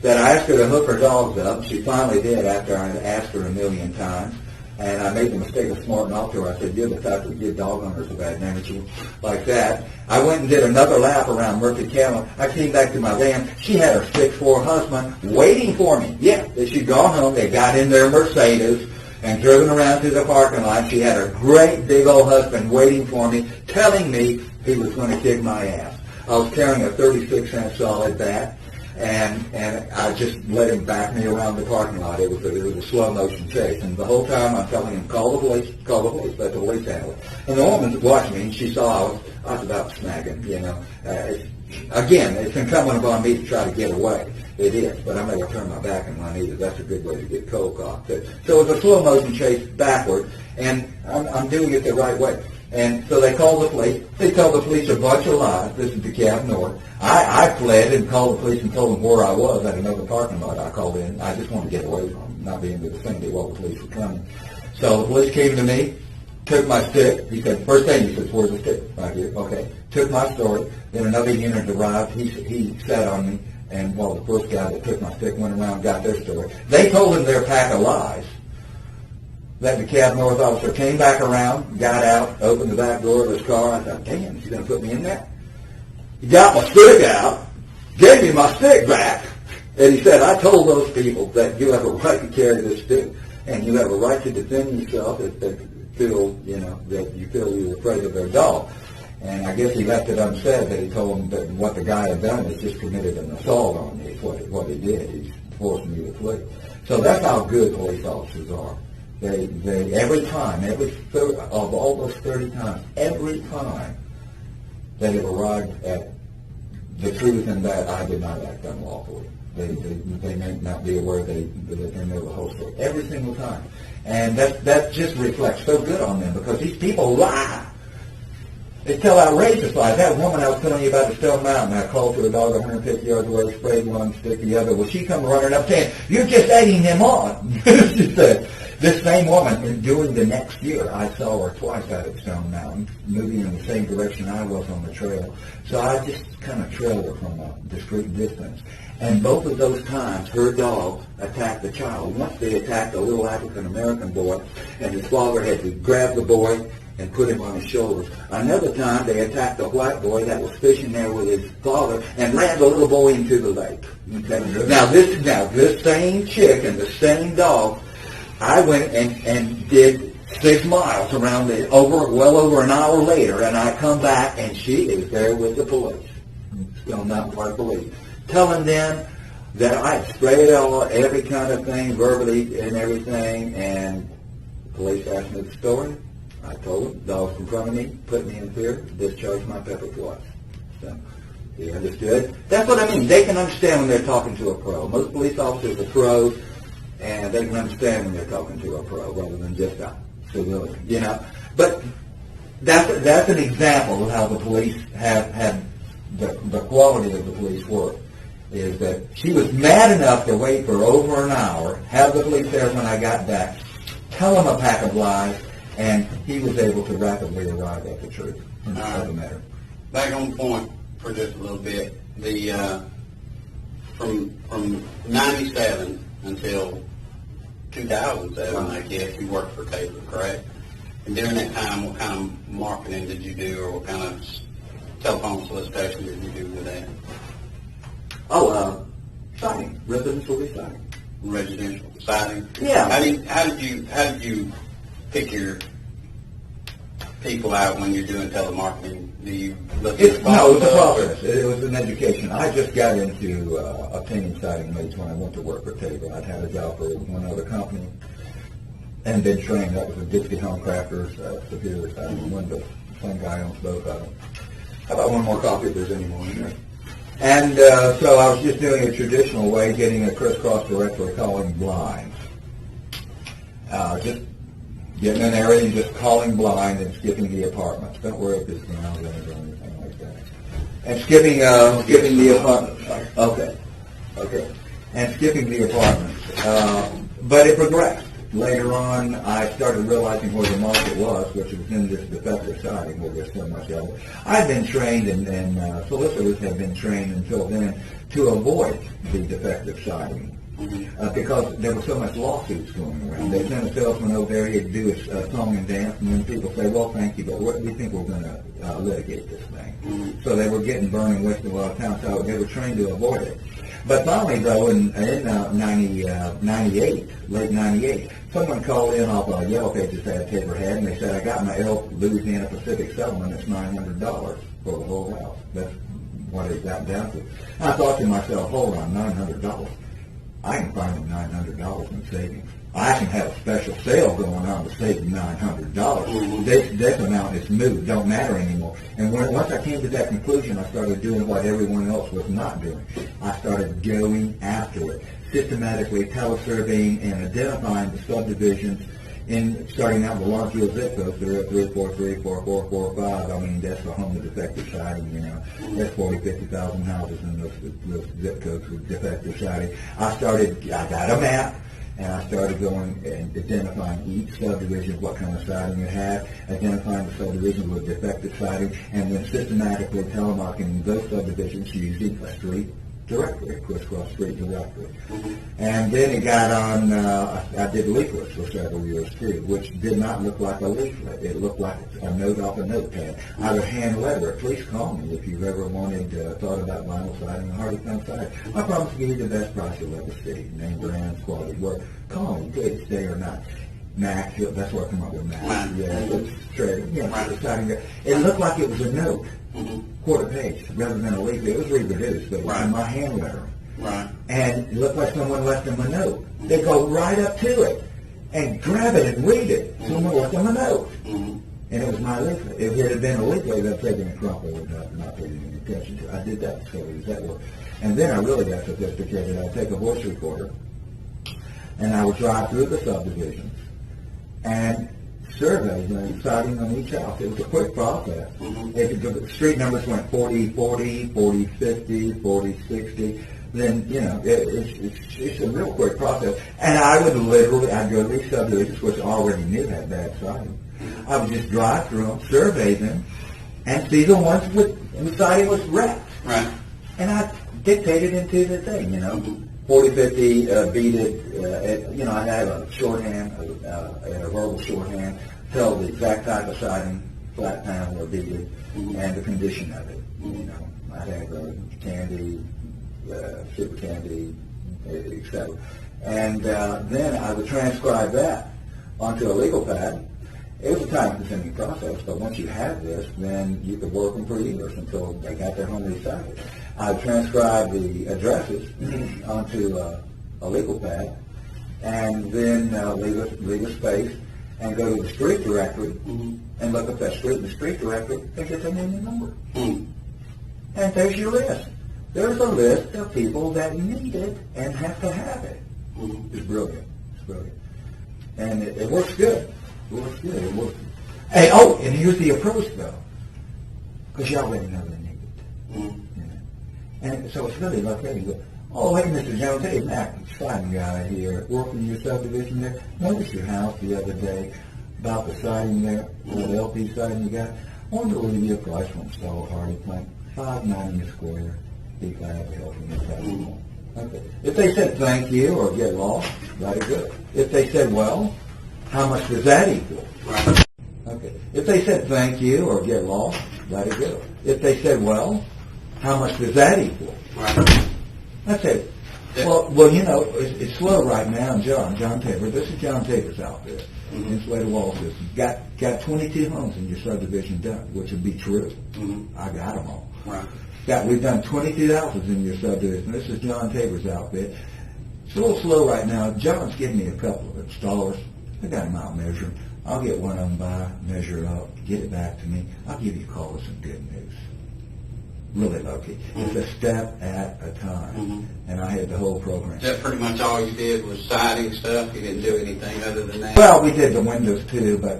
Speaker 2: that I asked her to hook her dogs up. She finally did after I had asked her a million times. And I made the mistake of smarting off to her. I said, you're the type that give dog owners a bad name, and she like that. I went and did another lap around Murphy County. I came back to my van. She had her 6'4" husband waiting for me. Yeah, she'd gone home. They got in their Mercedes and driven around to the parking lot. She had her great big old husband waiting for me, telling me he was going to kick my ass. I was carrying a 36-cent solid bat. And I just let him back me around the parking lot. It was a slow motion chase, and the whole time I'm telling him, call the police, let the police handle it. And the woman watched me, and she saw I was about to snag him, you know. Again, it's incumbent upon me to try to get away. It is, but I'm not going to turn my back and run either. That's a good way to get cold cocked. So it's a slow motion chase backward, and I'm doing it the right way. And so they called the police. They told the police a bunch of lies. This is DeKalb North. I fled and called the police and told them where I was at another parking lot. I called in. I just wanted to get away from them, not be in the vicinity while the police were coming. So the police came to me, took my stick. He said, first thing he said, where's the stick? Right here. Okay. Took my story. Then another unit arrived. He sat on me. And while the first guy that took my stick went around and got their story, they told him their pack of lies. That DeKalb North officer came back around, got out, opened the back door of his car. I thought, damn, she's going to put me in there? He got my stick out, gave me my stick back, and he said, I told those people that you have a right to carry this stick, and you have a right to defend yourself if they feel, you know, that you feel you're afraid of their dog. And I guess he left it unsaid that he told him that what the guy had done is just committed an assault on me. Is what he did. He's forced me to flee. So that's how good police officers are. They every time, of all those 30 times, every time they have arrived at the truth in that I did not act unlawfully. They may not be aware they know the whole story. Every single time. And that just reflects so good on them because these people lie. They tell outrageous lies. That woman I was telling you about at Stone Mountain, I called to a dog 150 yards away, sprayed one, stick the other. Well, she come running up saying, you're just egging him on. She said, this same woman, and during the next year, I saw her twice out at Stone Mountain, moving in the same direction I was on the trail. So I just kind of trailed her from a discreet distance. And both of those times, her dog attacked the child. Once they attacked a little African-American boy, and his father had to grab the boy and put him on his shoulders. Another time, they attacked a white boy that was fishing there with his father and ran the little boy into the lake. Okay? Now this same chick and the same dog, I went and did 6 miles around well over an hour later, and I come back, and she is there with the police, Stone Mountain Park Police, telling them that I sprayed every kind of thing, verbally and everything, and the police asked me the story. I told them, dogs in front of me, put me in fear, discharged my pepper twice. So, he understood. That's what I mean. They can understand when they're talking to a pro. Most police officers are pros, and they can understand when they're talking to a pro rather than just a civilian, you know. But that's an example of how the police have the quality of the police work. Is that she was mad enough to wait for over an hour, have the police there when I got back, tell them a pack of lies, and he was able to rapidly arrive at the truth of the matter.
Speaker 3: Back on point for just a little bit. The from 97 until 2007, I guess, you worked for Taylor, correct? And during that time, what kind of marketing did you do, or what kind of telephone solicitation did you do with that?
Speaker 2: Siding, residential re-siding.
Speaker 3: Residential siding?
Speaker 2: Yeah.
Speaker 3: How did you pick your people out when you're doing telemarketing? Do you look at
Speaker 2: No, it was a process. It was an education. I just got into obtaining siding mates when I went to work for Tabor. I'd had a job for one other company and been trained. That was a Dixie Home Crafters, Superior Siding Windows. Same guy owns both of them. How about one more coffee if there's any more in there? And so I was just doing a traditional way, getting a crisscross directory, calling blinds. Just getting an area and just calling blind and skipping the apartments. Don't worry if there's ground or anything like that. And skipping the apartments. Okay. And skipping the apartments. But it progressed. Later on, I started realizing where the market was, which was in this defective siding where there's so much of it. I've been trained, and solicitors have been trained until then, to avoid the defective siding. Because there was so much lawsuits going around. They sent a salesman over there, he'd do a song and dance, and then people say, well, thank you, but we think we're going to litigate this thing. So they were getting burned and wasting a lot of time, so they were trained to avoid it. But finally, though, in 98, late 98, someone called in off a Yellow Pages ad Tabor had, and they said, I got my Elk Louisiana Pacific settlement, it's $900 for the whole house. That's what it got down to. I thought to myself, hold on, $900. I can find them $900 in savings. I can have a special sale going on to save $900. This amount is moved, don't matter anymore. And once I came to that conclusion, I started doing what everyone else was not doing. I started going after it, systematically telesurveying and identifying the subdivisions. In starting out with large zip codes, there are 343, 4445. I mean, that's the home of defective siding, you know. There's 40, 50,000 houses in those zip codes with defective siding. I got a map, and I started going and identifying each subdivision, what kind of siding it had, identifying the subdivision with defective siding, and then systematically telemarketing those subdivisions using a street directory, a crisscross street directory. And then it got on, I did leaflets for several years too, which did not look like a leaflet. It looked like a note off a notepad. I would hand letter it. Please call me if you've ever thought about vinyl siding and hardy plank siding. I promise to give you the best price you'll ever see. Name, brand, quality, work. Call me, good, stay or not. Mac, that's where I come up with Mac. Yeah, it's straight. Yeah, the siding there. It looked like it was a note. Quarter page rather than a leaflet. It was reproduced, but it was in my hand letter. And it looked like someone left them a note. They go right up to it and grab it and read it. Someone left them a note. And it was my leaflet. If it had been a leaflet, I'd taken a crumple and not paid any attention to it. I did that, so it was that way. And then I really got sophisticated. I'd take a voice recorder and I would drive through the subdivisions and surveys and siding on each house. It was a quick process. If the street numbers went 40-40, 40-50, 40-60, then, you know, it's a real quick process. And I would I'd go to these subdivisions, which I already knew had bad siding. I would just drive through them, survey them, and see the ones with the siding was wrecked. And I dictated into the thing, you know. 40-50, beat it, you know, I had a shorthand, a verbal shorthand, tell the exact type of siding, flat panel or beaded, and the condition of it. You know, I had candy, super candy, etc. And then I would transcribe that onto a legal pad. It was a time-consuming process, but once you have this, then you could work them for years until they got their home resided. I transcribe the addresses onto a legal pad, and then leave a space, and go to the street directory and look up that street in the street directory and get their name and number. And there's your list. There's a list of people that need it and have to have it. It's brilliant. It's brilliant. And it works good. It works good. It works. Hey, oh, and here's the approach, though, because you already know they need it. And so it's really like, hey, oh, hey, Mr. Jones, hey, Mac, siding guy here, working your subdivision there. Noticed your house the other day about the siding there, the LP siding you got. I wanted to leave you a price for install a hardy plank, $5.90 a square. Be glad to help you with that. Okay. If they said thank you or get lost, very good. If they said, well, how much does that equal? Okay. If they said thank you or get lost, very good. If they said, well, how much does that equal? That's it. Well, you know, it's slow right now. John Tabor. This is John Tabor's outfit. Insulated wall system. Got 22 homes in your subdivision done, which would be true. I got them all. We've done 22 houses in your subdivision. This is John Tabor's outfit. It's a little slow right now. John's giving me a couple of installers. I got them out measuring. I'll get one of them by, measure it up, get it back to me. I'll give you a call with some good news. Really low-key. It's a step at a time. And I had the whole program.
Speaker 3: Is that pretty much all you did was siding stuff? You didn't do anything other than that?
Speaker 2: Well, we did the windows too, but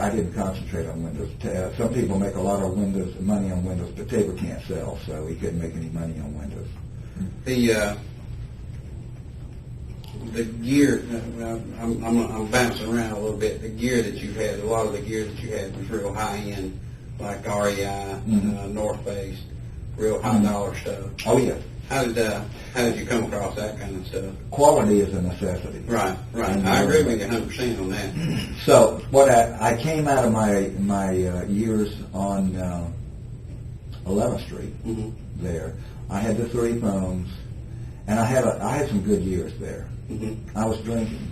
Speaker 2: I didn't concentrate on windows. Some people make a lot of money on windows, but Tabor can't sell, so he couldn't make any money on windows.
Speaker 3: The gear, I'm bouncing around a little bit. The gear that you had, a lot of the gear that you had was real high-end, like REI, North Face, real high-dollar stuff.
Speaker 2: Oh, yeah.
Speaker 3: How did you come across that kind of stuff?
Speaker 2: Quality is a necessity.
Speaker 3: Right. I agree with you 100% on that.
Speaker 2: So what I came out of my years on 11th Street there. I had the 3 phones, and I had some good years there. I was drinking,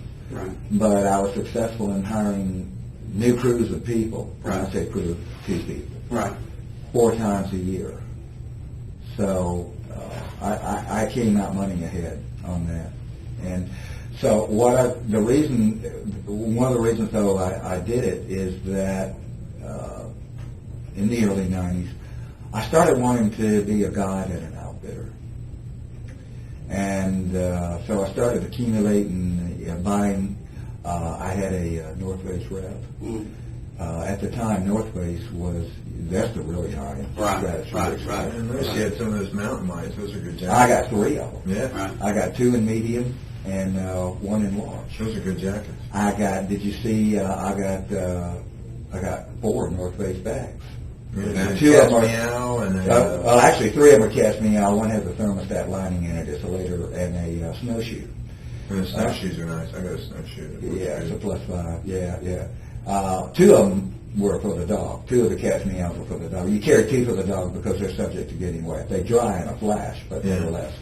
Speaker 2: but I was successful in hiring new crews of people. When I say crew, 2 people. 4 times a year. so I came out money ahead on that. And so one of the reasons though I did it is that in the early 90s, I started wanting to be a guide at an outfitter. And so I started accumulating, buying. I had a North Face rep. At the time, North Face that's the really high.
Speaker 3: Right.
Speaker 1: And those, you had some of those mountain lights. Those are good jackets.
Speaker 2: I got 3 of them.
Speaker 1: Yeah.
Speaker 3: Right.
Speaker 2: I got 2 in medium and 1 in large.
Speaker 1: Those are good jackets.
Speaker 2: I got. Did you see? I got 4 North Face bags.
Speaker 1: Yeah,
Speaker 2: 2 of them are
Speaker 1: meow and
Speaker 2: well, actually 3 of them are cast meow. 1 has a thermostat lining in it. It's a later and a snowshoe.
Speaker 1: the snowshoes are nice. I got a snowshoe.
Speaker 2: Yeah, it's a +5. Yeah. 2 of them were for the dog. 2 of the cats meows were for the dog. You carry 2 for the dog because they're subject to getting wet. They dry in a flash, but nevertheless.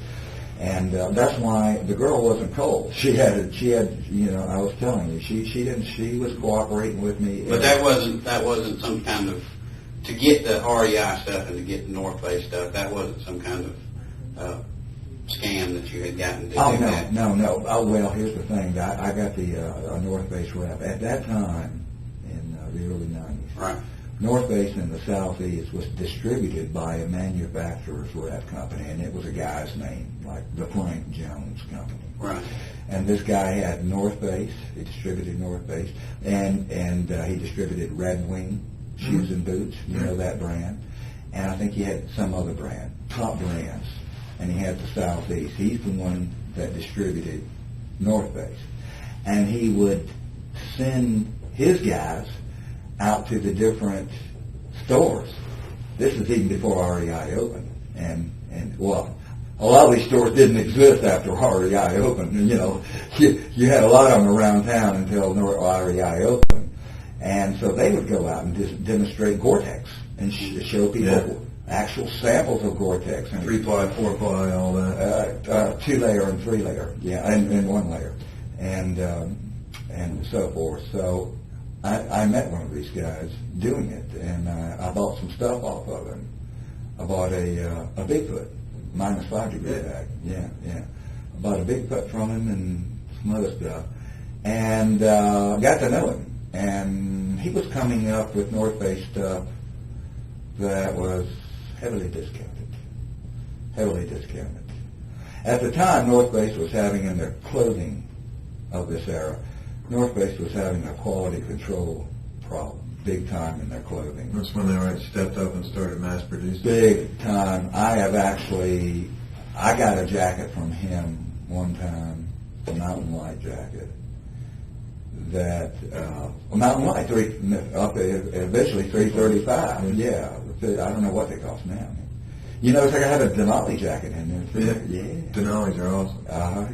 Speaker 2: And that's why the girl wasn't cold. She had, you know, I was telling you, she was cooperating with me.
Speaker 3: But that wasn't some kind of, to get the REI stuff and to get the North Face stuff, that wasn't some kind of scam that you had gotten to do that.
Speaker 2: No. Oh, well, here's the thing. I got the North Face rep. At that time, in the early 90s,
Speaker 3: Right.
Speaker 2: North Face in the Southeast was distributed by a manufacturer's rep company, and it was a guy's name, like the Frank Jones Company.
Speaker 3: Right.
Speaker 2: And this guy had North Face. He distributed North Face, and he distributed Red Wing shoes and boots. You know that brand. And I think he had some other brand, top brands. And he had the Southeast. He's the one that distributed North Face. And he would send his guys out to the different stores. This is even before REI opened. And well, a lot of these stores didn't exist after REI opened. You know, you had a lot of them around town until REI opened. And so they would go out and demonstrate Gore-Tex and show people actual samples of Gore-Tex.
Speaker 1: 3-ply, 4-ply, all that.
Speaker 2: 2-layer and 3-layer, and 1 layer, and so forth. So I met one of these guys doing it, and I bought some stuff off of him. I bought a Bigfoot, -5 degree bag. Yeah. I bought a Bigfoot from him and some other stuff, and got to know him. And he was coming up with North Face stuff that was heavily discounted. At the time, North Face was having in their clothing of this era, North Face was having a quality control problem, big time in their clothing.
Speaker 1: That's when they stepped up and started mass producing.
Speaker 2: Big time. I got a jacket from him one time, a Mountain Light jacket. That Mountain Light, eventually $335. Yeah, I don't know what they cost now. You know, it's like I have a Denali jacket in there. Yeah.
Speaker 1: Denali's are awesome.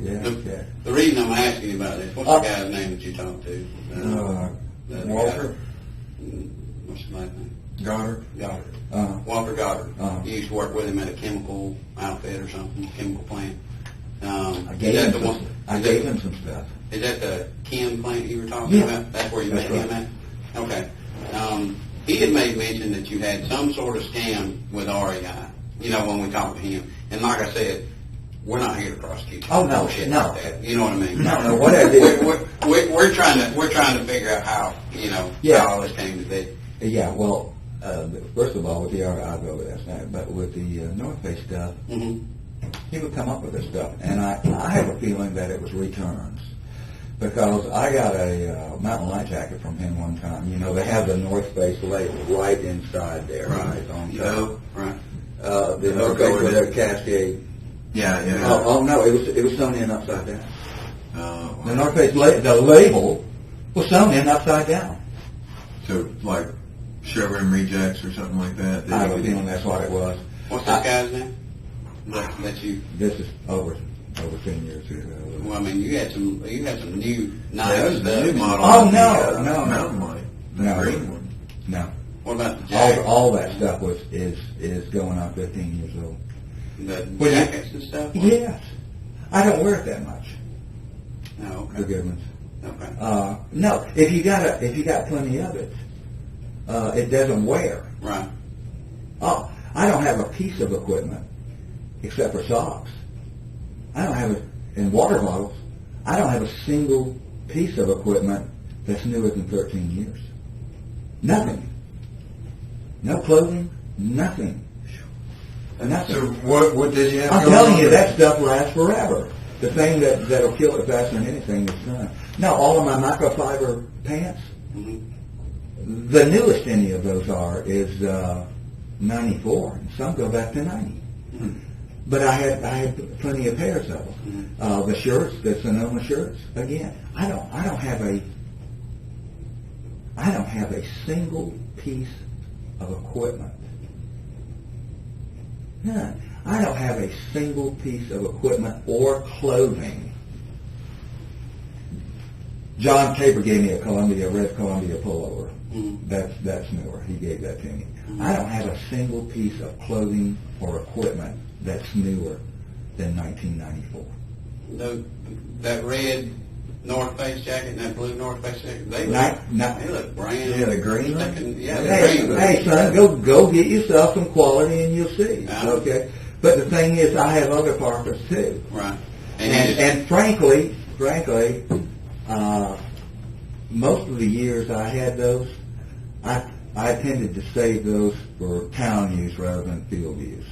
Speaker 2: Yeah.
Speaker 3: The reason I'm asking you about this, what's the guy's name that you talked to?
Speaker 2: Walter.
Speaker 3: What's his last name?
Speaker 1: Goddard.
Speaker 3: Walter Goddard. You used to work with him at a chemical outfit or something, chemical plant.
Speaker 2: I gave him some stuff.
Speaker 3: Is that the chem plant you were talking about? That's where you met him at? Okay. He had made mention that you had some sort of scam with REI, you know, when we talked to him. And like I said, we're not here to prosecute you.
Speaker 2: Oh, no.
Speaker 3: Shit like that. You know what I mean?
Speaker 2: No, what I did.
Speaker 3: We're trying to figure out how, you know, how all this came to be.
Speaker 2: Yeah, well, first of all, with the REI, I'll go over that, but with the North Face stuff, he would come up with this stuff. And I have a feeling that it was returns. Because I got a Mountain Light jacket from him one time. You know, they have the North Face label right inside there, right on top.
Speaker 3: Right.
Speaker 2: The North Face with their Cascade.
Speaker 1: Yeah.
Speaker 2: Oh no, it was sewn in upside down. The North Face the label was sewn in upside down.
Speaker 1: So like showroom rejects or something like that.
Speaker 2: I have a feeling that's what it was.
Speaker 3: What's this guy's name? That you?
Speaker 2: This is over 10 years ago.
Speaker 3: Well, I mean, you had some new nice stuff.
Speaker 1: New model.
Speaker 2: Oh no,
Speaker 1: Mountain Light. The green one.
Speaker 2: No.
Speaker 3: What about the jackets?
Speaker 2: All that stuff is going on 15 years old.
Speaker 3: The jackets and stuff?
Speaker 2: Yes. I don't wear it that much.
Speaker 3: Oh, okay.
Speaker 2: The good ones.
Speaker 3: Okay.
Speaker 2: No, if you got plenty of it, it doesn't wear.
Speaker 3: Right.
Speaker 2: Oh, I don't have a piece of equipment except for socks. I don't have in water bottles, I don't have a single piece of equipment that's newer than 13 years. Nothing. No clothing, nothing. Nothing.
Speaker 1: So what did you have?
Speaker 2: I'm telling you, that stuff lasts forever. The thing that'll kill it faster than anything is sun. Now, all of my microfiber pants, the newest any of those are is 94, and some go back to 90. But I had plenty of pairs of them. The shirts, the Sonoma shirts. Again, I don't have a single piece of equipment. None. I don't have a single piece of equipment or clothing. John Tabor gave me a red Columbia pullover. That's newer. He gave that to me. I don't have a single piece of clothing or equipment that's newer than 1994.
Speaker 3: That red North Face jacket and that blue North Face jacket, they look brand.
Speaker 1: Yeah, the green one?
Speaker 2: Hey, son, go get yourself some quality and you'll see. Okay? But the thing is, I have other parkas too.
Speaker 3: Right.
Speaker 2: And frankly, most of the years I had those, I tended to save those for town use rather than field use.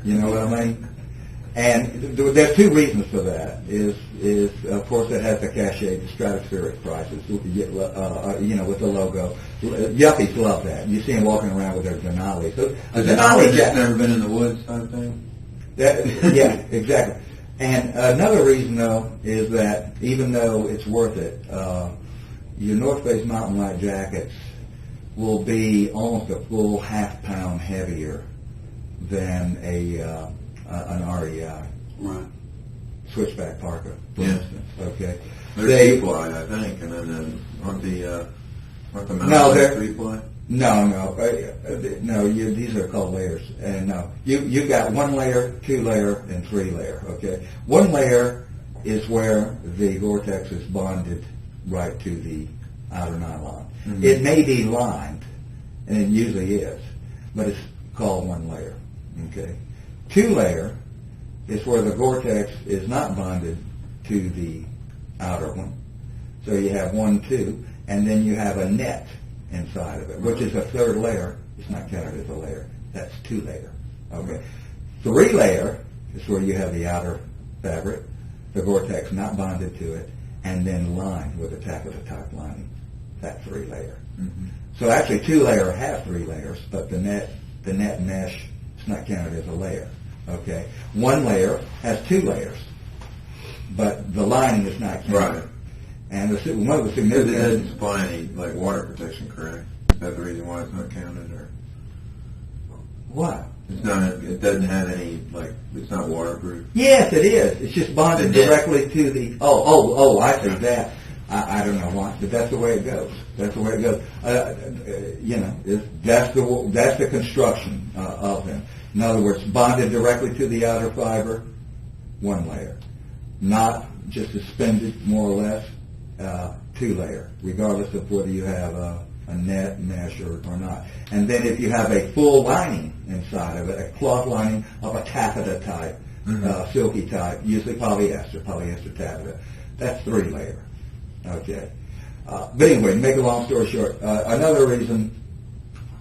Speaker 2: You know what I mean? And there's two reasons for that. Is of course it has the cachet, the stratospheric prices. You get, with the logo. Yuppies love that. You see them walking around with their Denali. So
Speaker 1: Denali just never been in the woods type thing.
Speaker 2: Yeah, exactly. And another reason though is that even though it's worth it, your North Face Mountain Light jackets will be almost a full half-pound heavier than an REI.
Speaker 3: Right.
Speaker 2: Switchback parka, for instance. Okay.
Speaker 1: They're two-ply, I think, and then aren't the mountain three-ply? No. These are called layers, and no, you've got 1 layer, 2 layer, and 3 layer. Okay. 1 layer is where the Gore-Tex is bonded right to the outer nylon. Mm-hmm. It may be lined, and it usually is, but it's called 1 layer. Okay. 2 layer is where the Gore-Tex is not bonded to the outer one. So you have 1, 2, and then you have a net inside of it, which is a 3rd layer. It's not counted as a layer. That's 2 layer. Okay. 3 layer is where you have the outer fabric, the Gore-Tex not bonded to it, and then lined with a taffeta type lining. That's 3 layer. Mm-hmm. So actually 2 layer has 3 layers, but the net mesh is not counted as a layer. Okay. 1 layer has 2 layers, but the lining is not counted. Right. And one of the significant... It doesn't supply any water protection, correct? Is that the reason why it's not counted, or what? It's not. It doesn't have any it's not waterproof. Yes, it is. It's just bonded directly to the. Oh! I see that. I don't know why, but that's the way it goes. That's the way it goes. That's the construction of them. In other words, bonded directly to the outer fiber, 1 layer, not just suspended more or less, 2 layer, regardless of whether you have a net mesh or not. And then if you have a full lining inside of it, a cloth lining of a taffeta type, silky type, usually polyester taffeta, that's 3 layer. Okay. But anyway, to make a long story short, another reason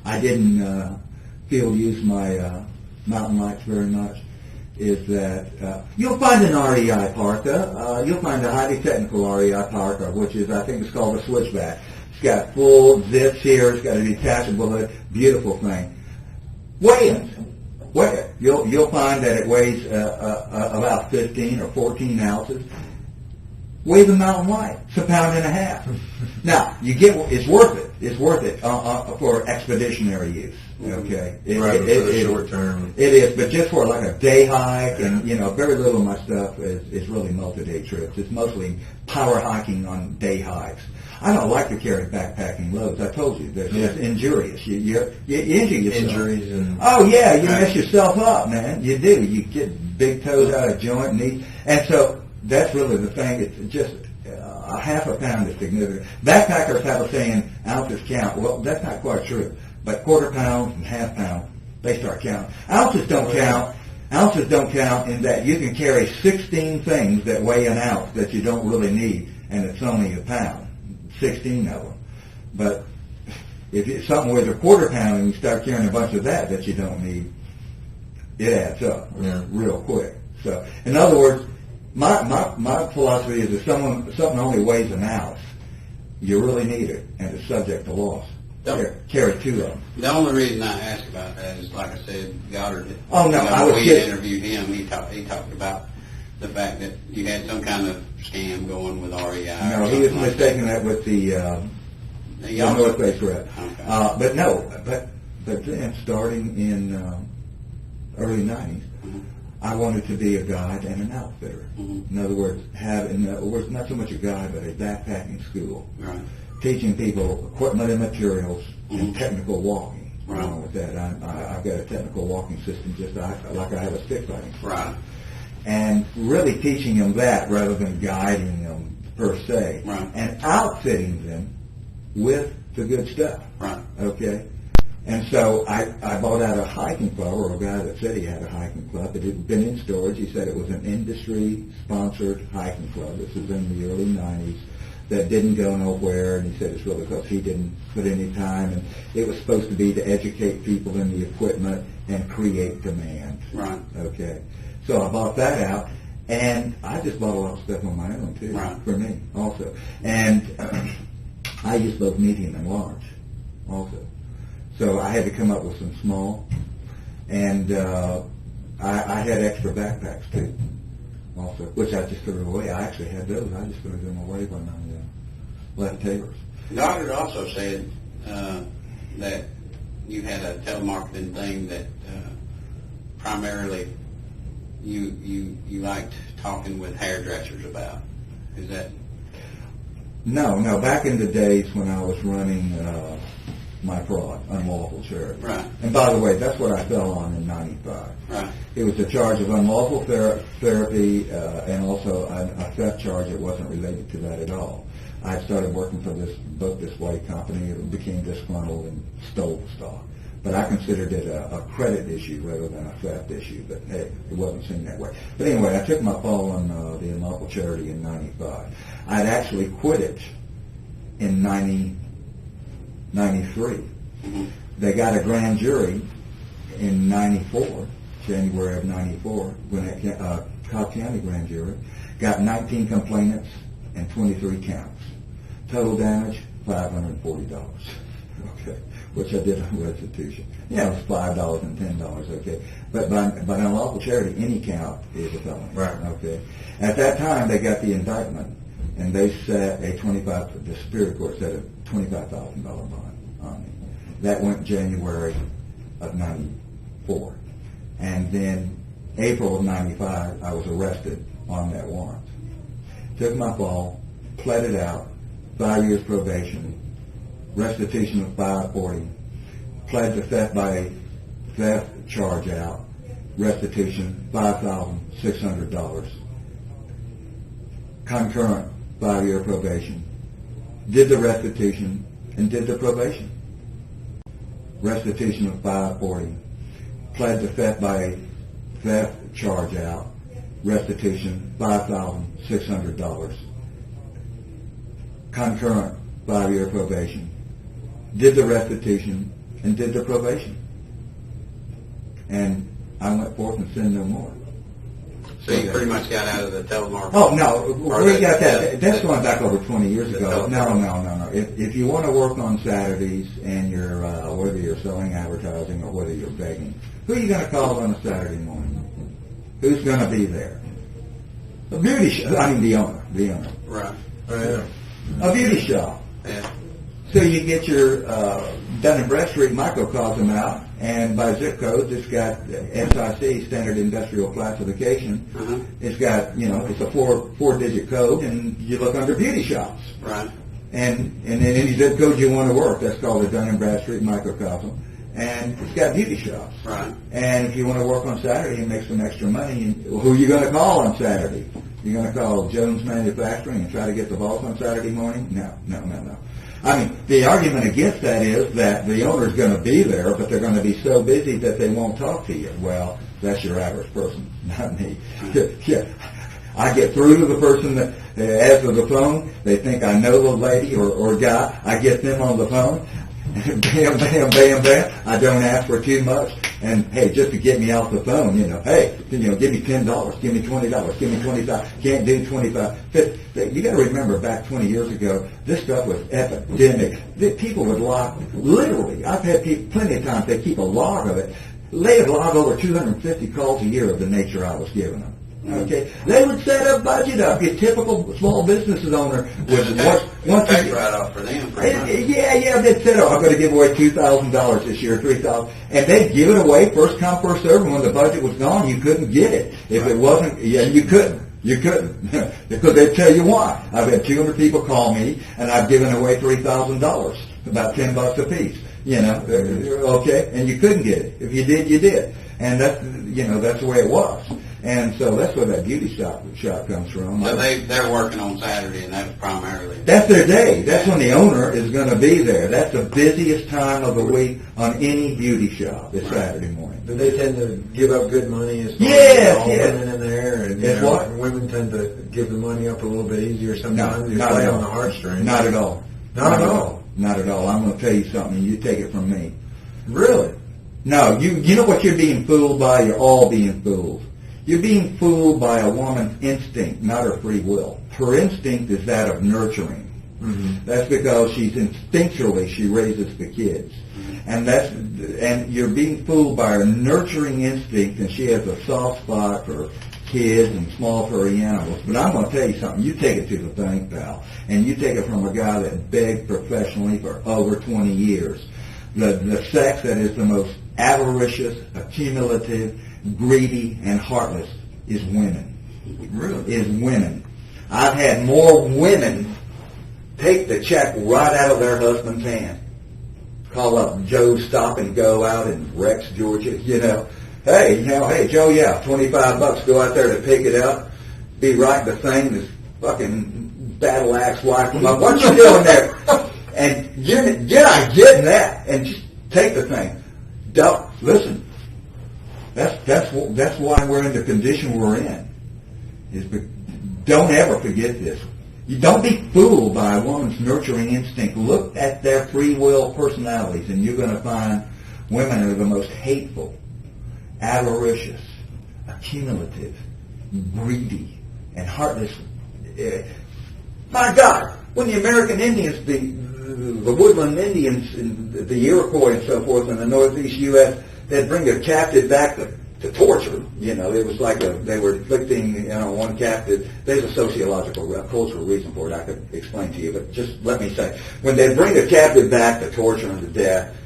Speaker 1: I didn't field use my mountain lights very much is that you'll find an REI parka. You'll find a highly technical REI parka, which is, I think it's called a switchback. It's got full zips here. It's got a detachable hood. Beautiful thing. Weigh-ins. You'll find that it weighs about 15 or 14 ounces. Weigh the mountain light. It's 1.5 pounds. Now, it's worth it. It's worth it for expeditionary use. Okay. Short term.
Speaker 2: It is, but just for a day hike, and very little of my stuff is really multi-day trips. It's mostly power hiking on day hikes. I don't like to carry backpacking loads. I told you, it's injurious. You injure yourself.
Speaker 1: Injuries and
Speaker 2: you mess yourself up, man. You do. You get big toes out of joint, knees, and so that's really the thing. It's just a 1/2 pound is significant. Backpackers have a saying, ounces count. Well, that's not quite true. But 1/4 pound and 1/2 pound, they start counting. Ounces don't count. Ounces don't count in that you can carry 16 things that weigh an ounce that you don't really need, and it's only a pound, 16 of them. But if it's something weighs a quarter pound and you start carrying a bunch of that you don't need, it adds up real quick. So, in other words, my philosophy is if something only weighs an ounce, you really need it, and it's subject to loss. Carry 2 of them.
Speaker 3: The only reason I ask about that is, like I said, Goddard.
Speaker 2: Oh no, I was
Speaker 3: we
Speaker 2: kidding.
Speaker 3: interviewed him. He talked about the fact that you had some kind of scam going with REI.
Speaker 2: No, he was mistaking that with the North Bay threat.
Speaker 3: Okay.
Speaker 2: But no, but then starting in early '90s, I wanted to be a guide and an outfitter. In other words, not so much a guide, but a backpacking school.
Speaker 3: Right.
Speaker 2: Teaching people equipment and materials and technical walking.
Speaker 3: Right.
Speaker 2: Along with that, I've got a technical walking system just like I have a stick fighting system.
Speaker 3: Right.
Speaker 2: And really teaching them that rather than guiding them per se.
Speaker 3: Right.
Speaker 2: And outfitting them with the good stuff.
Speaker 3: Right.
Speaker 2: Okay? And so I bought out a hiking club, or a guy that said he had a hiking club. It had been in storage. He said it was an industry-sponsored hiking club. This was in the early 90s. That didn't go nowhere, and he said it's really because he didn't put any time, and it was supposed to be to educate people in the equipment and create demand.
Speaker 3: Right.
Speaker 2: Okay. So I bought that out, and I just bought a lot of stuff on my own, too, for me, also. And I used both medium and large, also. So I had to come up with some small, and I had extra backpacks, too. Also, which I just threw away. I actually had those. I just threw them away when I left Taylor's.
Speaker 3: Goddard also said that you had a telemarketing thing that primarily you liked talking with hairdressers about. Is that?
Speaker 2: No. Back in the days when I was running my fraud, unlawful charity.
Speaker 3: Right.
Speaker 2: And by the way, that's what I fell on in '95.
Speaker 3: Right.
Speaker 2: It was a charge of unlawful therapy and also a theft charge that wasn't related to that at all. I started working for this book display company. It became disgruntled and stole the stock. But I considered it a credit issue rather than a theft issue. But hey, it wasn't seen that way. But anyway, I took my fall on the unlawful charity in '95. I'd actually quit it in '93. They got a grand jury in '94, January of '94, when that Cobb County grand jury got 19 complainants and 23 counts. Total damage, $540. Okay, which I did on restitution. Yeah, it was $5 and $10. Okay, but by unlawful charity, any count is a felony.
Speaker 1: Right.
Speaker 2: Okay. At that time, they got the indictment, and they set the Superior Court set a $25,000 bond on me. That went January of '94. And then April of '95, I was arrested on that warrant. Took my fall, pled it out, 5 years probation, restitution of $540, pled the theft charge out, restitution $5,600, concurrent 5-year probation, did the restitution and did the probation. Restitution of $540, pled the theft charge out, restitution $5,600, concurrent 5-year probation, did the restitution and did the probation. And I went forth and sinned no more.
Speaker 3: So you pretty much got out of the telemarketing.
Speaker 2: Oh, no, we got that. That's going back over 20 years ago. No. If you want to work on Saturdays and you're, whether you're selling advertising or whether you're begging, who are you going to call on a Saturday morning? Who's going to be there? A beauty shop. I mean, the owner.
Speaker 3: Right.
Speaker 2: A beauty shop.
Speaker 3: Yeah.
Speaker 2: So you get your Dun & Bradstreet microcosm them out, and by zip code, it's got SIC, Standard Industrial Classification. It's got, it's a four-digit code, and you look under beauty shops.
Speaker 3: Right.
Speaker 2: And then any zip code you want to work, that's called a Dun & Bradstreet microcosm. And it's got beauty shops.
Speaker 3: Right.
Speaker 2: And if you want to work on Saturday and make some extra money, who are you going to call on Saturday? You're going to call Jones Manufacturing and try to get the boss on Saturday morning? No. I mean, the argument against that is that the owner's going to be there, but they're going to be so busy that they won't talk to you. Well, That's your average person, not me. Yeah. I get through to the person that answers the phone. They think I know the lady or guy. I get them on the phone. Bam, bam, bam, bam. I don't ask for too much. And, hey, just to get me off the phone, hey, give me $10, give me $20, give me $25. Can't do $25. You got to remember, back 20 years ago, this stuff was epidemic. People would log, literally, I've had people, plenty of times, they keep a log of it. They would log over 250 calls a year of the nature I was giving them. Okay, they would set a budget up. Your typical small business owner would once
Speaker 3: tax write-off for them.
Speaker 2: Yeah, they'd set up. I'm going to give away $2,000 this year, $3,000, and they'd give it away first come first serve. And when the budget was gone, you couldn't get it if it wasn't. Yeah, you couldn't. You couldn't because they'd tell you why. I've had 200 people call me, and I've given away $3,000, about $10 a piece. Okay, and you couldn't get it. If you did, you did, and that's the way it was. And so that's where that beauty shop comes from.
Speaker 3: So they're working on Saturday, and that's primarily...
Speaker 2: That's their day. That's when the owner is going to be there. That's the busiest time of the week on any beauty shop, is Saturday morning.
Speaker 1: Do they tend to give up good money as far
Speaker 2: as
Speaker 1: all women in there? And
Speaker 2: what?
Speaker 1: Women tend to give the money up a little bit easier sometimes.
Speaker 2: No, not at all.
Speaker 1: On the heartstrings.
Speaker 2: Not at all.
Speaker 1: Not at all?
Speaker 2: Not at all. I'm going to tell you something, and you take it from me.
Speaker 1: Really?
Speaker 2: No, you know what you're being fooled by? You're all being fooled. You're being fooled by a woman's instinct, not her free will. Her instinct is that of nurturing. Mm-hmm. That's because instinctually she raises the kids. And you're being fooled by her nurturing instinct, and she has a soft spot for kids and small furry animals. But I'm going to tell you something. You take it to the bank, pal, and you take it from a guy that begged professionally for over 20 years. The sex that is the most avaricious, accumulative, greedy, and heartless is women.
Speaker 1: Really?
Speaker 2: Is women. I've had more women take the check right out of their husband's hand. Call up Joe's Stop and Go out in Rex, Georgia. Hey, Joe, yeah, $25. Go out there to pick it up. Be right the thing. This fucking battle axe wife. What you doing there? And you're not getting that. And just take the thing. Don't listen. That's why we're in the condition we're in. Don't ever forget this. You don't be fooled by a woman's nurturing instinct. Look at their free will personalities, and you're going to find women are the most hateful, avaricious, accumulative, greedy, and heartless. My God, when the American Indians, the woodland Indians, and the Iroquois and so forth in the northeast U.S., they'd bring a captive back to torture. It was like they were inflicting one captive. There's a sociological, cultural reason for it I could explain to you, but just let me say. When they bring a captive back to torture and to death,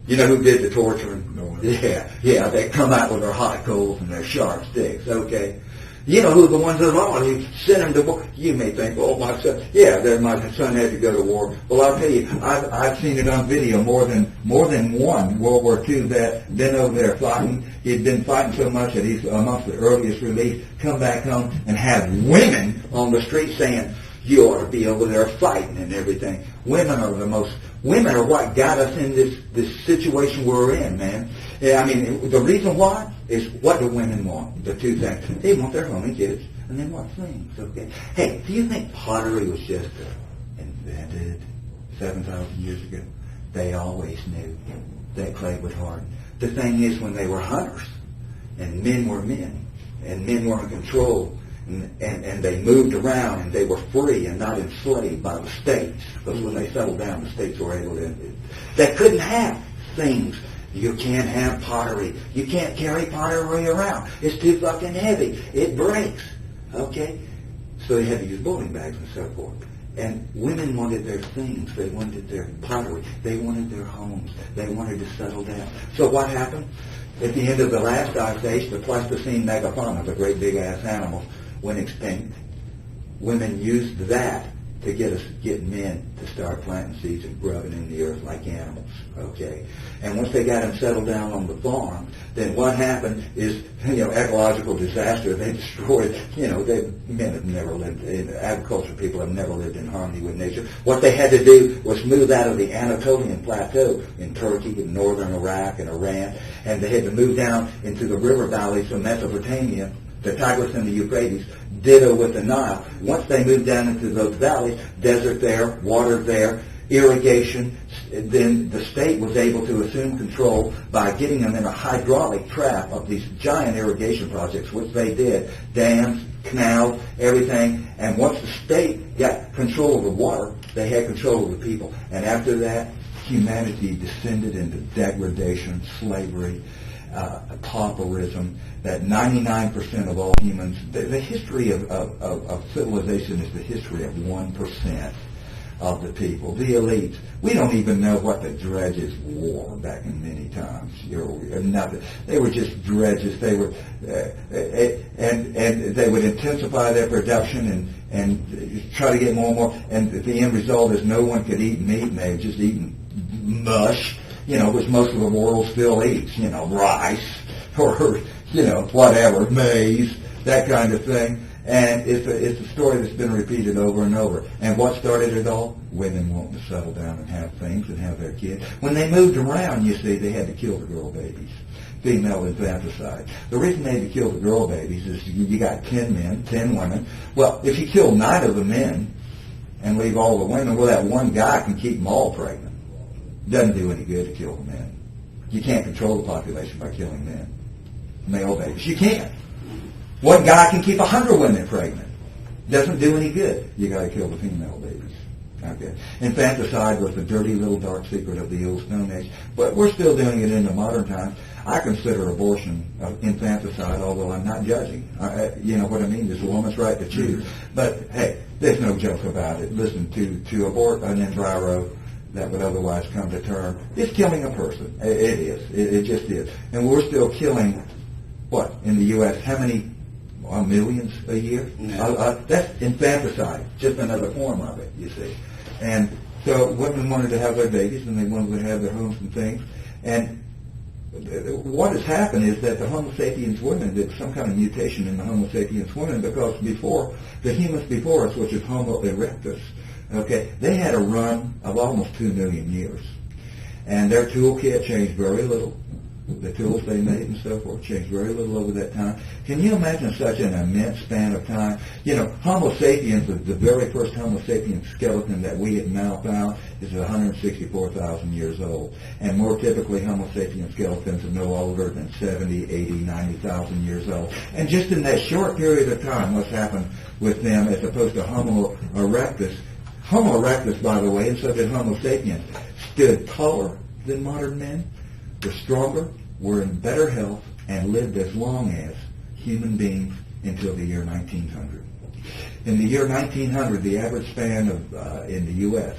Speaker 2: you know who did the torturing?
Speaker 1: No one.
Speaker 2: Yeah, they come out with their hot coals and their sharp sticks, okay? You know who the ones that are on? You send them to war. You may think, oh, my son. Yeah, my son had to go to war. Well, I'll tell you, I've seen it on video more than one World War II vet been over there fighting. He'd been fighting so much that he's amongst the earliest release. Come back home and have women on the street saying, you ought to be over there fighting and everything. Women are what got us in this situation we're in, man. Yeah, I mean, the reason why is what do women want? The two things. They want their home and kids, and they want things, okay? Hey, do you think pottery was just invented 7,000 years ago? They always knew that clay would harden. The thing is, when they were hunters, and men were men, and men were in control, and they moved around, and they were free and not enslaved by the states. Because when they settled down, the states were able to... They couldn't have things. You can't have pottery. You can't carry pottery around. It's too fucking heavy. It breaks. Okay? So they had to use bowling bags and so forth. And women wanted their things. They wanted their pottery. They wanted their homes. They wanted to settle down. So what happened? At the end of the last ice age, the Pleistocene megafauna, the great big-ass animals, went extinct. Women used that to get men to start planting seeds and grubbing in the earth like animals, okay? And once they got them settled down on the farm, then what happened is, ecological disaster. They destroyed, men have never lived, agriculture people have never lived in harmony with nature. What they had to do was move out of the Anatolian plateau in Turkey and northern Iraq and Iran, and they had to move down into the river valleys of Mesopotamia, the Tigris and the Euphrates, ditto with the Nile. Once they moved down into those valleys, desert there, water there, irrigation, then the state was able to assume control by getting them in a hydraulic trap of these giant irrigation projects, which they did, dams, canals, everything. And once the state got control of the water, they had control of the people. And after that, humanity descended into degradation, slavery, pauperism, that 99% of all humans, the history of civilization is the history of 1% of the people, the elites. We don't even know what the dredges wore back in many times. Nothing. They were just dredges. They were, and they would intensify their production and try to get more and more. And the end result is no one could eat meat, and they were just eating mush, which most of the world still eats, rice or, whatever, maize, that kind of thing. And it's a story that's been repeated over and over. And what started it all? Women wanting to settle down and have things and have their kids. When they moved around, you see, they had to kill the girl babies. Female infanticide. The reason they had to kill the girl babies is you got 10 men, 10 women. Well, if you kill 9 of the men and leave all the women, well, that one guy can keep them all pregnant. Doesn't do any good to kill the men. You can't control the population by killing men. Male babies. You can't. One guy can keep 100 women pregnant. Doesn't do any good. You got to kill the female babies. Okay. Infanticide was the dirty little dark secret of the old Stone Age, but we're still doing it in the modern times. I consider abortion infanticide, although I'm not judging. You know what I mean? It's a woman's right to choose. But hey, there's no joke about it. Listen, to abort an embryo that would otherwise come to term is killing a person. It is. It just is. And we're still killing, what, in the U.S., how many millions a year?
Speaker 3: No.
Speaker 2: That's infanticide, just another form of it, you see. And so women wanted to have their babies, and they wanted to have their homes and things. And what has happened is that the Homo sapiens women, there's some kind of mutation in the Homo sapiens women, because before, the humans before us, which is Homo erectus, okay, they had a run of almost 2 million years. And their toolkit changed very little. The tools they made and so forth changed very little over that time. Can you imagine such an immense span of time? Homo sapiens, the very first Homo sapiens skeleton that we have now found is 164,000 years old. And more typically, Homo sapiens skeletons are no older than 70, 80, 90,000 years old. And just in that short period of time, what's happened with them as opposed to Homo erectus? Homo erectus, by the way, and so did Homo sapiens, stood taller than modern men, were stronger, were in better health, and lived as long as human beings until the year 1900. In the year 1900, the average span in the U.S.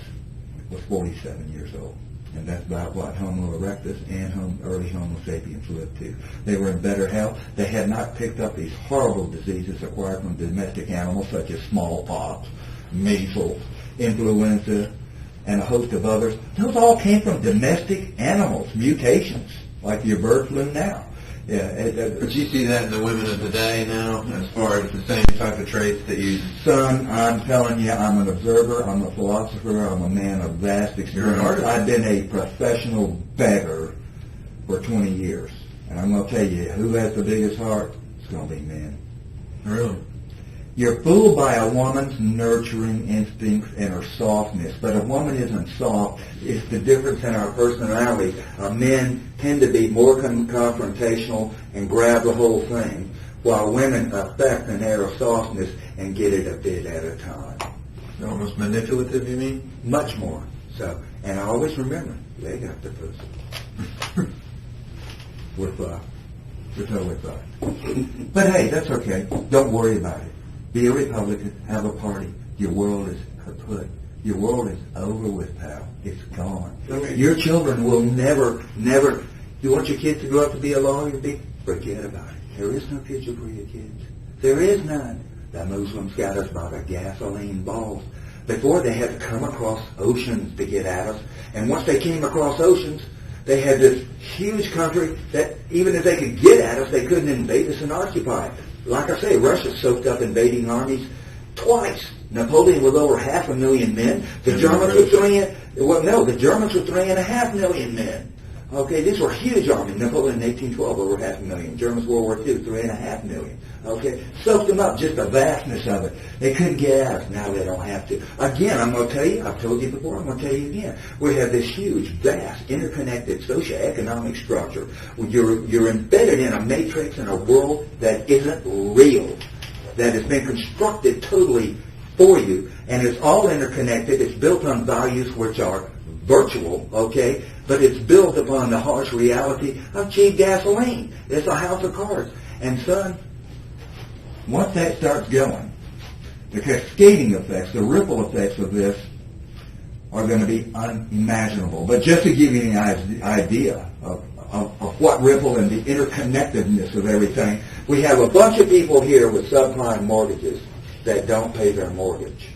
Speaker 2: was 47 years old. And that's about what Homo erectus and early Homo sapiens lived to. They were in better health. They had not picked up these horrible diseases acquired from domestic animals such as smallpox, measles, influenza, and a host of others. Those all came from domestic animals, mutations, like your bird flu now.
Speaker 1: But you see that in the women of today now, as far as the same type of traits that you...
Speaker 2: Son, I'm telling you, I'm an observer, I'm a philosopher, I'm a man of vast experience.
Speaker 1: You're an artist.
Speaker 2: I've been a professional beggar for 20 years. And I'm going to tell you, who has the biggest heart? It's going to be men.
Speaker 1: Really?
Speaker 2: You're fooled by a woman's nurturing instincts and her softness. But a woman isn't soft. It's the difference in our personalities. Men tend to be more confrontational and grab the whole thing, while women affect an air of softness and get it a bit at a time.
Speaker 1: Almost manipulative, you mean?
Speaker 2: Much more so. And I always remember, they got the pussy. We're fucked. We're totally fucked. But hey, that's okay. Don't worry about it. Be a Republican, have a party. Your world is kaput. Your world is over with, pal. It's gone. Your children will never, you want your kids to grow up to be a lawyer? Forget about it. There is no future for your kids. There is none. The Muslims got us by the gasoline balls. Before, they had to come across oceans to get at us. And once they came across oceans, they had this huge country that even if they could get at us, they couldn't invade us and occupy. Like I say, Russia soaked up invading armies twice. Napoleon with over 500,000 men. The Germans were the Germans were 3.5 million men. Okay, these were huge armies. Napoleon in 1812, over 500,000. Germans, World War II, 3.5 million. Okay, soaked them up, just the vastness of it. They couldn't get at us. Now they don't have to. Again, I'm going to tell you, I've told you before, I'm going to tell you again. We have this huge, vast, interconnected socio-economic structure. You're embedded in a matrix in a world that isn't real, that has been constructed totally for you, and it's all interconnected. It's built on values which are virtual, okay, but it's built upon the harsh reality of cheap gasoline. It's a house of cards. And son, once that starts going, the cascading effects, the ripple effects of this are going to be unimaginable. But just to give you an idea of what ripple and the interconnectedness of everything, we have a bunch of people here with subprime mortgages that don't pay their mortgage.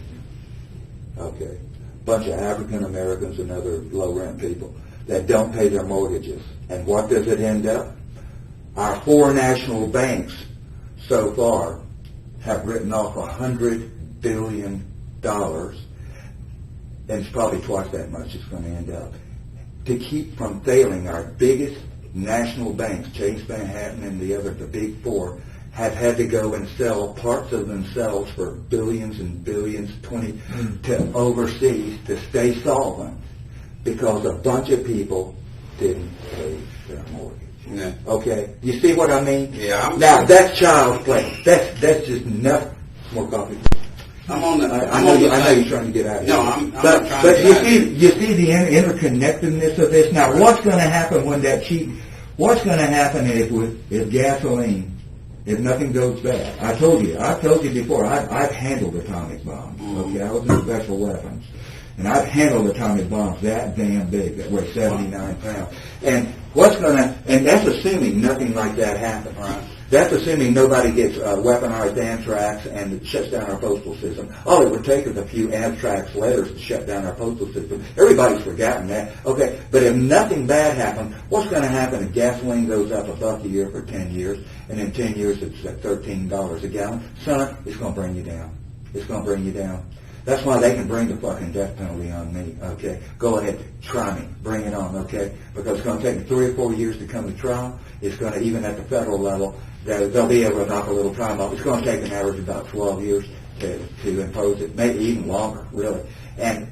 Speaker 2: Okay. Bunch of African Americans and other low-rent people that don't pay their mortgages. And what does it end up? Our four national banks so far have written off $100 billion, and it's probably twice that much it's going to end up. To keep from failing, our biggest national banks, Chase Manhattan and the big four, have had to go and sell parts of themselves for billions and billions to overseas to stay solvent because a bunch of people didn't pay their mortgage.
Speaker 3: Yeah.
Speaker 2: Okay? You see what I mean?
Speaker 3: Yeah.
Speaker 2: Now, that's child's play. That's just nothing. More coffee.
Speaker 3: I
Speaker 2: know you're trying to get out of here.
Speaker 3: No, I'm
Speaker 2: but
Speaker 3: not trying to
Speaker 2: you see the interconnectedness of this. Now, what's going to happen when what's going to happen if gasoline, if nothing goes bad? I told you before, I've handled atomic bombs. Okay, I was in special weapons. And I've handled atomic bombs that damn big, that weigh 79 pounds. And and that's assuming nothing like that happens.
Speaker 3: Right.
Speaker 2: That's assuming nobody gets weaponized anthrax and shuts down our postal system. All it would take is a few anthrax letters to shut down our postal system. Everybody's forgotten that. Okay, but if nothing bad happens, what's going to happen if gasoline goes up $1 a year for 10 years, and in 10 years it's at $13 a gallon? Son, it's going to bring you down. It's going to bring you down. That's why they can bring the fucking death penalty on me, okay? Go ahead, try me, bring it on, okay? Because it's going to take me 3 or 4 years to come to trial. It's going to, even at the federal level, they'll be able to knock a little time off. It's going to take an average of about 12 years to impose it, maybe even longer, really. And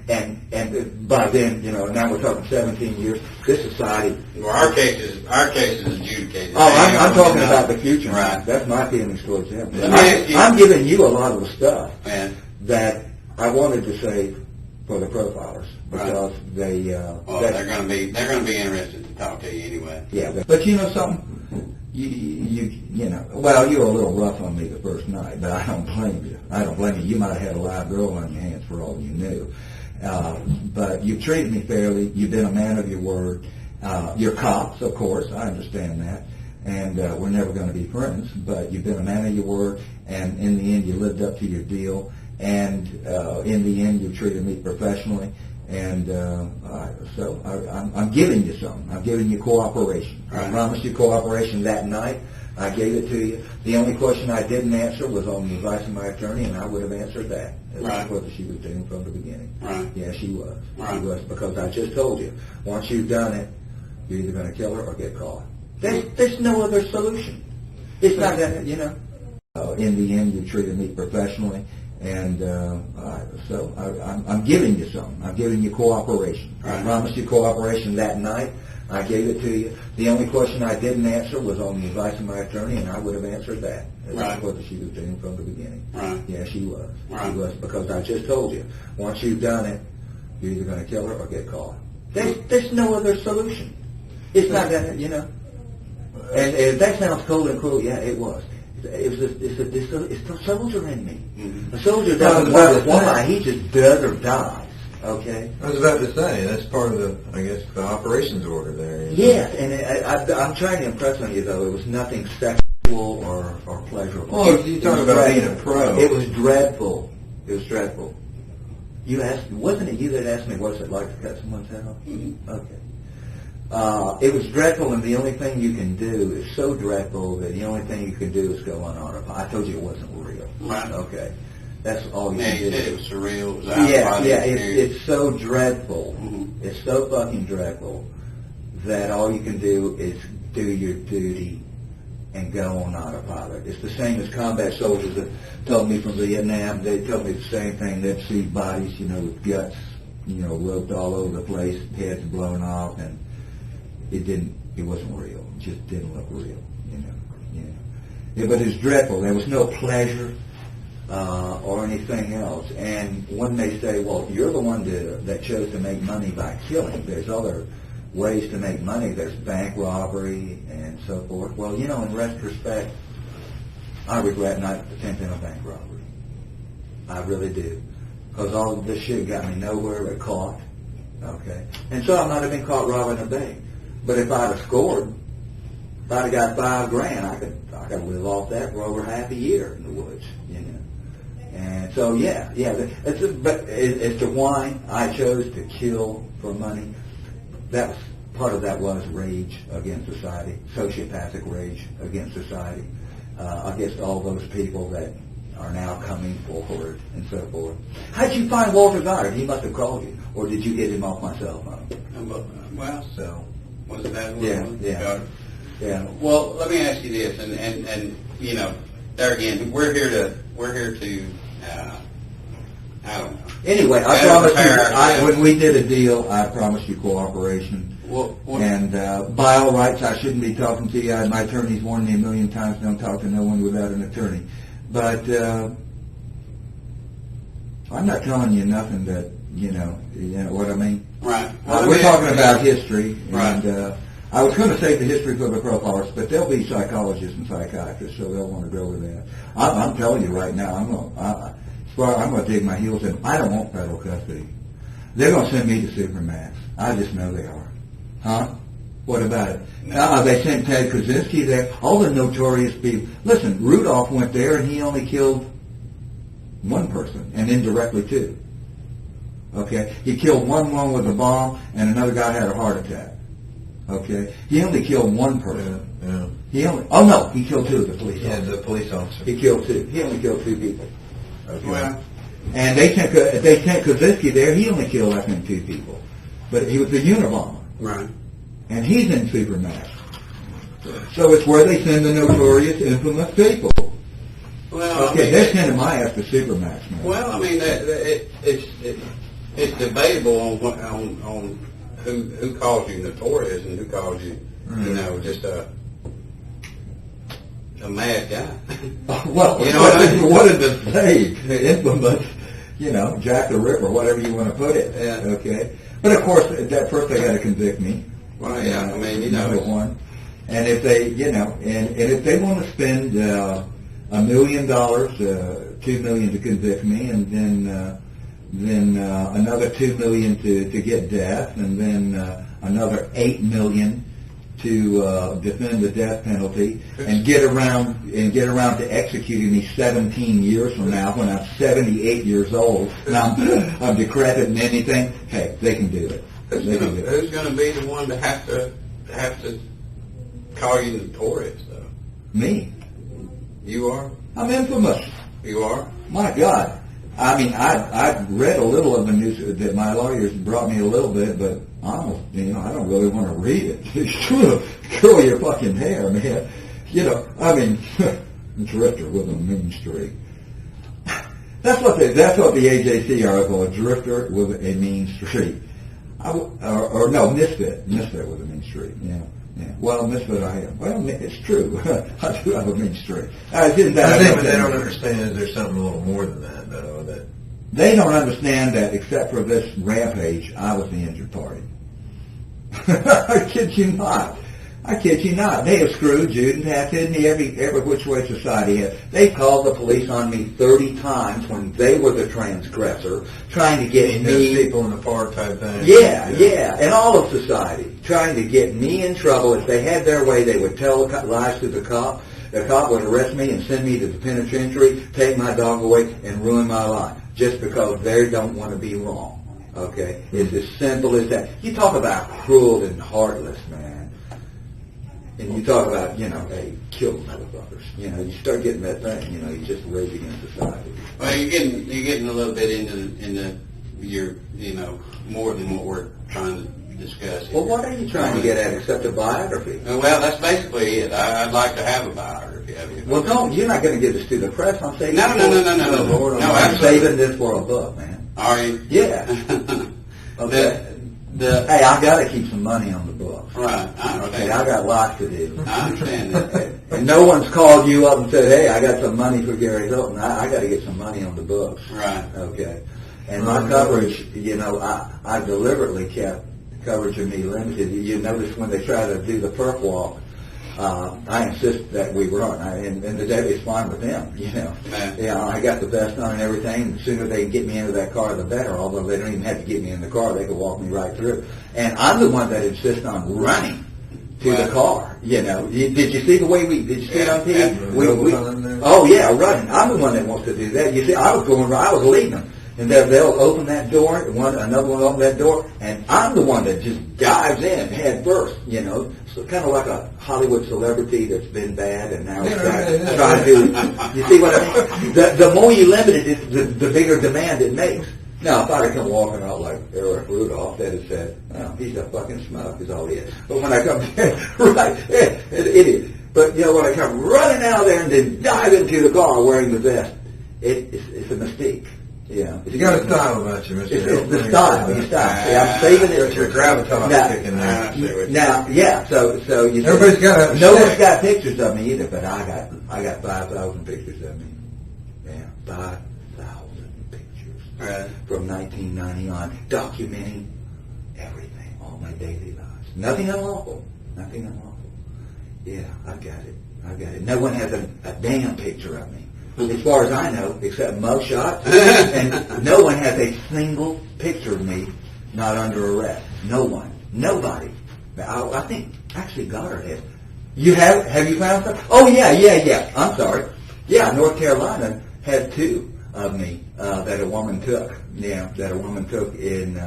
Speaker 2: by then, now we're talking 17 years. This society.
Speaker 3: Well, our case is adjudicated.
Speaker 2: Oh, I'm talking about the future. Right. That's my feelings towards him. I'm giving you a lot of the stuff that I wanted to say for the profilers because they're
Speaker 3: going to be interested to talk to you anyway.
Speaker 2: Yeah, but you know something. Well, you were a little rough on me the first night, but I don't blame you. I don't blame you. You might have had a live girl on your hands for all you knew. But you've treated me fairly. You've been a man of your word. You're cops, of course. I understand that. And we're never going to be friends, but you've been a man of your word, and in the end, you lived up to your deal. And in the end, you treated me professionally. And so I'm giving you something. I'm giving you cooperation. Right. I promised you cooperation that night. I gave it to you. The only question I didn't answer was on the advice of my attorney, and I would have answered that. Right. Whether she was doing from the beginning. Right. Yeah, she was. Right. She was, because I just told you, once you've done it, you're either going to kill her or get caught. There's no other solution. It's not that, in the end, you treated me professionally. And so I'm giving you something. I'm giving you cooperation. Right. I promised you cooperation that night. I gave it to you. The only question I didn't answer was on the advice of my attorney, and I would have answered that. Right. Whether she was doing from the beginning. Right. Yeah, she was. Right. She was, because I just told you, once you've done it, you're either going to kill her or get caught. There's no other solution. It's not that, And if that sounds cold and cruel, yeah, it was. It's the soldier in me. Mm-hmm. The soldier doesn't want why. He just does or dies. Okay.
Speaker 1: I was about to say that's part of the operations order there.
Speaker 2: Yes, and I'm trying to impress on you though. It was nothing sexual or pleasurable.
Speaker 1: Well, you talk about being a pro.
Speaker 2: It was dreadful. It was dreadful.
Speaker 4: You asked, wasn't it you that asked me what's it like to cut someone's head off?
Speaker 3: Mm-hmm.
Speaker 4: Okay. It was dreadful, and the only thing you can do is so dreadful that the only thing you can do is go unaudible. I told you it wasn't real.
Speaker 3: Right.
Speaker 4: Okay. That's all you
Speaker 3: Yeah,
Speaker 4: can
Speaker 3: you
Speaker 4: do.
Speaker 3: said it was surreal. It was out
Speaker 4: Yeah,
Speaker 3: of
Speaker 4: yeah, it's so dreadful.
Speaker 3: Mhm.
Speaker 4: It's so fucking dreadful that all you can do is do your duty and go on autopilot. It's the same as combat soldiers that told me from Vietnam. They told me the same thing. They'd see bodies, with guts, roped all over the place, heads blown off, and it wasn't real. It just didn't look real, Yeah, but it's dreadful. There was no pleasure or anything else. And when they say, well, you're the one that chose to make money by killing, there's other ways to make money. There's bank robbery and so forth. Well, in retrospect, I regret not attempting a bank robbery. I really do. Because all of this shit got me nowhere but caught. Okay? And so I might have been caught robbing a bank. But if I'd have scored, if I'd have got $5,000, I could live off that for over half a year in the woods, And so, but as to why I chose to kill for money, part of that was rage against society, sociopathic rage against society, against all those people that are now coming forward and so forth. How did you find Walter Goddard? He must have called you, or did you get him off my cell phone?
Speaker 3: Well,
Speaker 4: So,
Speaker 3: was it that?
Speaker 4: yeah.
Speaker 3: Well, let me ask you this, and there again, we're here to I don't know.
Speaker 4: Anyway, I promised you, when we did a deal, I promised you cooperation. And by all rights, I shouldn't be talking to you. My attorney's warned me a million times, don't talk to no one without an attorney. But I'm not telling you nothing that, you know what I mean?
Speaker 3: Right.
Speaker 4: We're talking about history.
Speaker 3: Right.
Speaker 4: And I was going to save the history for the profilers, but they'll be psychologists and psychiatrists, so they'll want to go with that. I'm telling you right now, I'm going to dig my heels in. I don't want federal custody. They're going to send me to Supermax. I just know they are. Huh? What about it? They sent Ted Kaczynski there. All the notorious people. Listen, Rudolph went there and he only killed one person, and indirectly two. Okay? He killed one with a bomb, and another guy had a heart attack. Okay? He only killed one person.
Speaker 1: Yeah.
Speaker 4: He killed two, the police officer.
Speaker 1: Yeah, the police officer.
Speaker 4: He killed two. He only killed two people. Okay.
Speaker 3: Well,
Speaker 4: And they sent Kaczynski there. He only killed, I think, two people. But he was a Unabomber.
Speaker 3: right.
Speaker 4: And he's in Supermax. So it's where they send the notorious, infamous people.
Speaker 3: Well,
Speaker 4: Okay, they're sending my ass to Supermax, man.
Speaker 3: Well, I mean, it's debatable on who calls you notorious and who calls you, just a mad guy.
Speaker 4: Well,
Speaker 3: You know what I mean?
Speaker 4: what did it say? Infamous, Jack the Ripper, whatever you want to put it.
Speaker 3: Yeah.
Speaker 4: Okay. But of course, at first they got to convict me.
Speaker 3: Well, yeah, I mean,
Speaker 4: Number one. And if they, and if they want to spend $1 million, $2 million to convict me, and then another $2 million to get death, and then another $8 million to defend the death penalty, and get around to executing me 17 years from now when I'm 78 years old and I'm decrepit and anything. Hey, they can do it.
Speaker 3: Who's going to be the one to have to call you notorious, though?
Speaker 4: Me.
Speaker 3: You are?
Speaker 4: I'm infamous.
Speaker 3: You are?
Speaker 4: My God. I mean, I've read a little of the news that my lawyers brought me a little bit, but almost, I don't really want to read it. It's true. Curl your fucking hair, man. I mean, drifter with a mean streak. That's what the AJC article, a drifter with a mean streak. Misfit with a mean streak. Yeah. Well, misfit I am. Well, it's true. I do have a mean streak. I think what
Speaker 1: they don't understand is there's something a little more than that, though. That
Speaker 4: they don't understand that, except for this rampage, I was the injured party. I kid you not. They have screwed, Jude, and have hidden me every which way society has. They called the police on me 30 times when they were the transgressor, trying to get me...
Speaker 1: people in the park type thing.
Speaker 4: Yeah, and all of society, trying to get me in trouble. If they had their way, they would tell lies to the cop. The cop would arrest me and send me to the penitentiary, take my dog away, and ruin my life. just because they don't want to be wrong. Okay? It's as simple as that. You talk about cruel and heartless, man. And you talk about, hey, kill motherfuckers. You start getting that thing, you just rage against society.
Speaker 3: Well, you're getting a little bit into your, more than what we're trying to discuss here.
Speaker 4: Well, what are you trying to get at except a biography?
Speaker 3: Well, that's basically it. I'd like to have a biography of you.
Speaker 4: Well, don't. You're not going to give this to the press. I'm saving
Speaker 3: No,
Speaker 4: I'm
Speaker 3: absolutely.
Speaker 4: saving this for a book, man.
Speaker 3: Are you?
Speaker 4: Yeah. Okay. Hey, I got to keep some money on the books.
Speaker 3: Right. I understand.
Speaker 4: Okay, I got lots to do.
Speaker 3: I understand that.
Speaker 4: And no one's called you up and said, hey, I got some money for Gary Hilton. I got to get some money on the books.
Speaker 3: Right.
Speaker 4: Okay. And my coverage, I deliberately kept coverage of me limited. You notice when they try to do the perp walk, I insist that we run, and the deputy's fine with them, I got the vest on and everything. The sooner they can get me into that car, the better, although they don't even have to get me in the car. They can walk me right through. And I'm the one that insists on running to the car, Did you see the way did you see it on TV? Oh, yeah, running. I'm the one that wants to do that. You see, I was leading them. And they'll open that door, another one will open that door, and I'm the one that just dives in head first, So kind of like a Hollywood celebrity that's been bad and now is trying to do. You see what I mean? The more you limit it, the bigger demand it makes. Now, if I'd have come walking out like Eric Rudolph, they'd have said, "Oh, he's a fucking schmuck," is all he is. But when I come, an idiot. But when I come running out there and then dive into the car wearing the vest, it's a mystique. Yeah,
Speaker 1: you got a style about you, Mr. Hilton.
Speaker 4: It's the style. I'm saving it.
Speaker 1: Your gravitas kicking
Speaker 4: Now, yeah. So you.
Speaker 1: Everybody's got
Speaker 4: no one's got pictures of me either, but I got 5,000 pictures of me. Yeah, 5,000 pictures.
Speaker 3: Right.
Speaker 4: From 1990 on, documenting everything, all my daily lives. Nothing unlawful. Yeah, I got it. No one has a damn picture of me. As far as I know, except mugshots, and no one has a single picture of me not under arrest. No one. Nobody. I think, actually, Goddard has. You have you found some? Oh, yeah. I'm sorry. Yeah, North Carolina had 2 of me that a woman took. Yeah, that a woman took in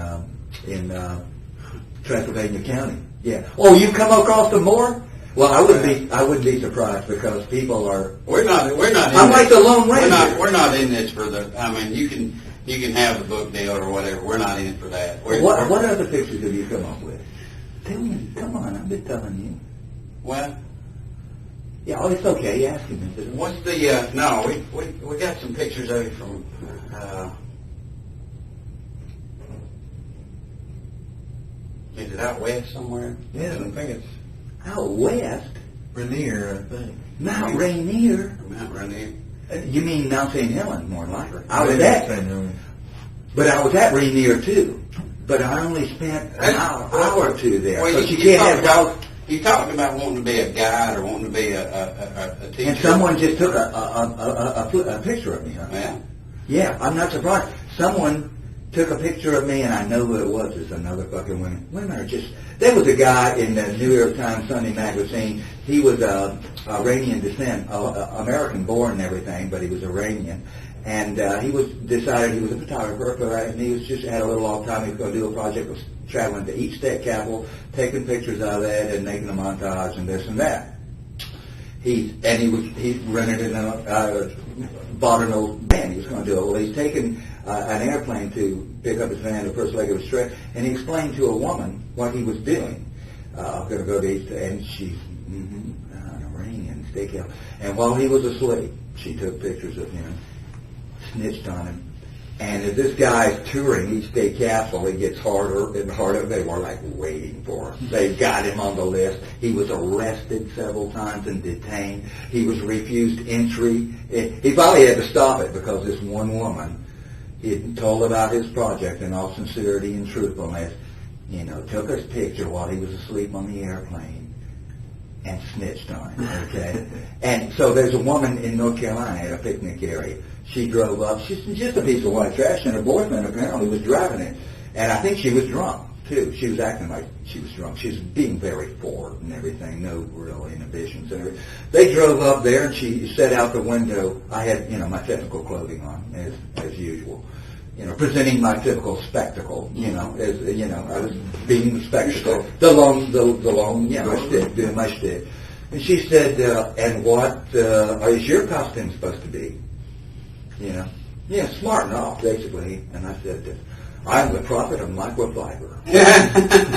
Speaker 4: Transylvania County. Yeah. Oh, you come across the more? Well, I wouldn't be surprised because people are.
Speaker 3: We're not.
Speaker 4: I'm like the Lone Ranger.
Speaker 3: We're not in this for the. I mean, you can have the book deal or whatever. We're not in it for that.
Speaker 4: What other pictures have you come up with? Tell me. Come on, I've been telling you.
Speaker 3: Well.
Speaker 4: Yeah. Oh, it's okay. Ask him.
Speaker 3: What's the? No, we got some pictures of you from. Is it out west somewhere?
Speaker 1: Yeah, I think it's
Speaker 4: out west.
Speaker 1: Rainier, I think.
Speaker 4: Mount Rainier.
Speaker 3: Mount Rainier.
Speaker 4: You mean Mount St. Helens, more likely.
Speaker 1: I was
Speaker 4: at Rainier too. But I only spent an hour or 2 there.
Speaker 3: Well,
Speaker 4: but you can't have dogs.
Speaker 3: You talked about wanting to be a guide or wanting to be a teacher.
Speaker 4: And someone just took a picture of me, huh?
Speaker 3: Yeah.
Speaker 4: Yeah, I'm not surprised. Someone took a picture of me, and I know who it was. It's another fucking woman. Women are just... There was a guy in the New York Times Sunday magazine. He was Iranian descent, American born and everything, but he was Iranian. And he decided he was a photographer, and he was just had a little off time. He was going to do a project of traveling to each state capital, taking pictures of it, and making a montage and this and that. He rented bought an old van. He was going to do it. Well, he's taken an airplane to pick up his van, the first leg of his trip, and he explained to a woman what he was doing. I'm going to go to East, and she's an Iranian steakhouse. And while he was asleep, she took pictures of him, snitched on him. And as this guy's touring each state capsule, it gets harder and harder. They were like waiting for him. They got him on the list. He was arrested several times and detained. He was refused entry. He finally had to stop it because this one woman, he had told about his project in all sincerity and truthfulness, took his picture while he was asleep on the airplane and snitched on him, okay? And so there's a woman in North Carolina at a picnic area. She drove up. She's just a piece of white trash, and her boyfriend apparently was driving it. And I think she was drunk. too. She was acting like she was drunk. She was being very forward and everything, no real inhibitions and everything. They drove up there, and she sat out the window. I had, my technical clothing on, as usual. Presenting my typical spectacle, as, I was being the spectacle, the long, my shtick, doing my shtick. And she said, and what is your costume supposed to be? Smarten off, basically. And I said, I'm the prophet of microfiber.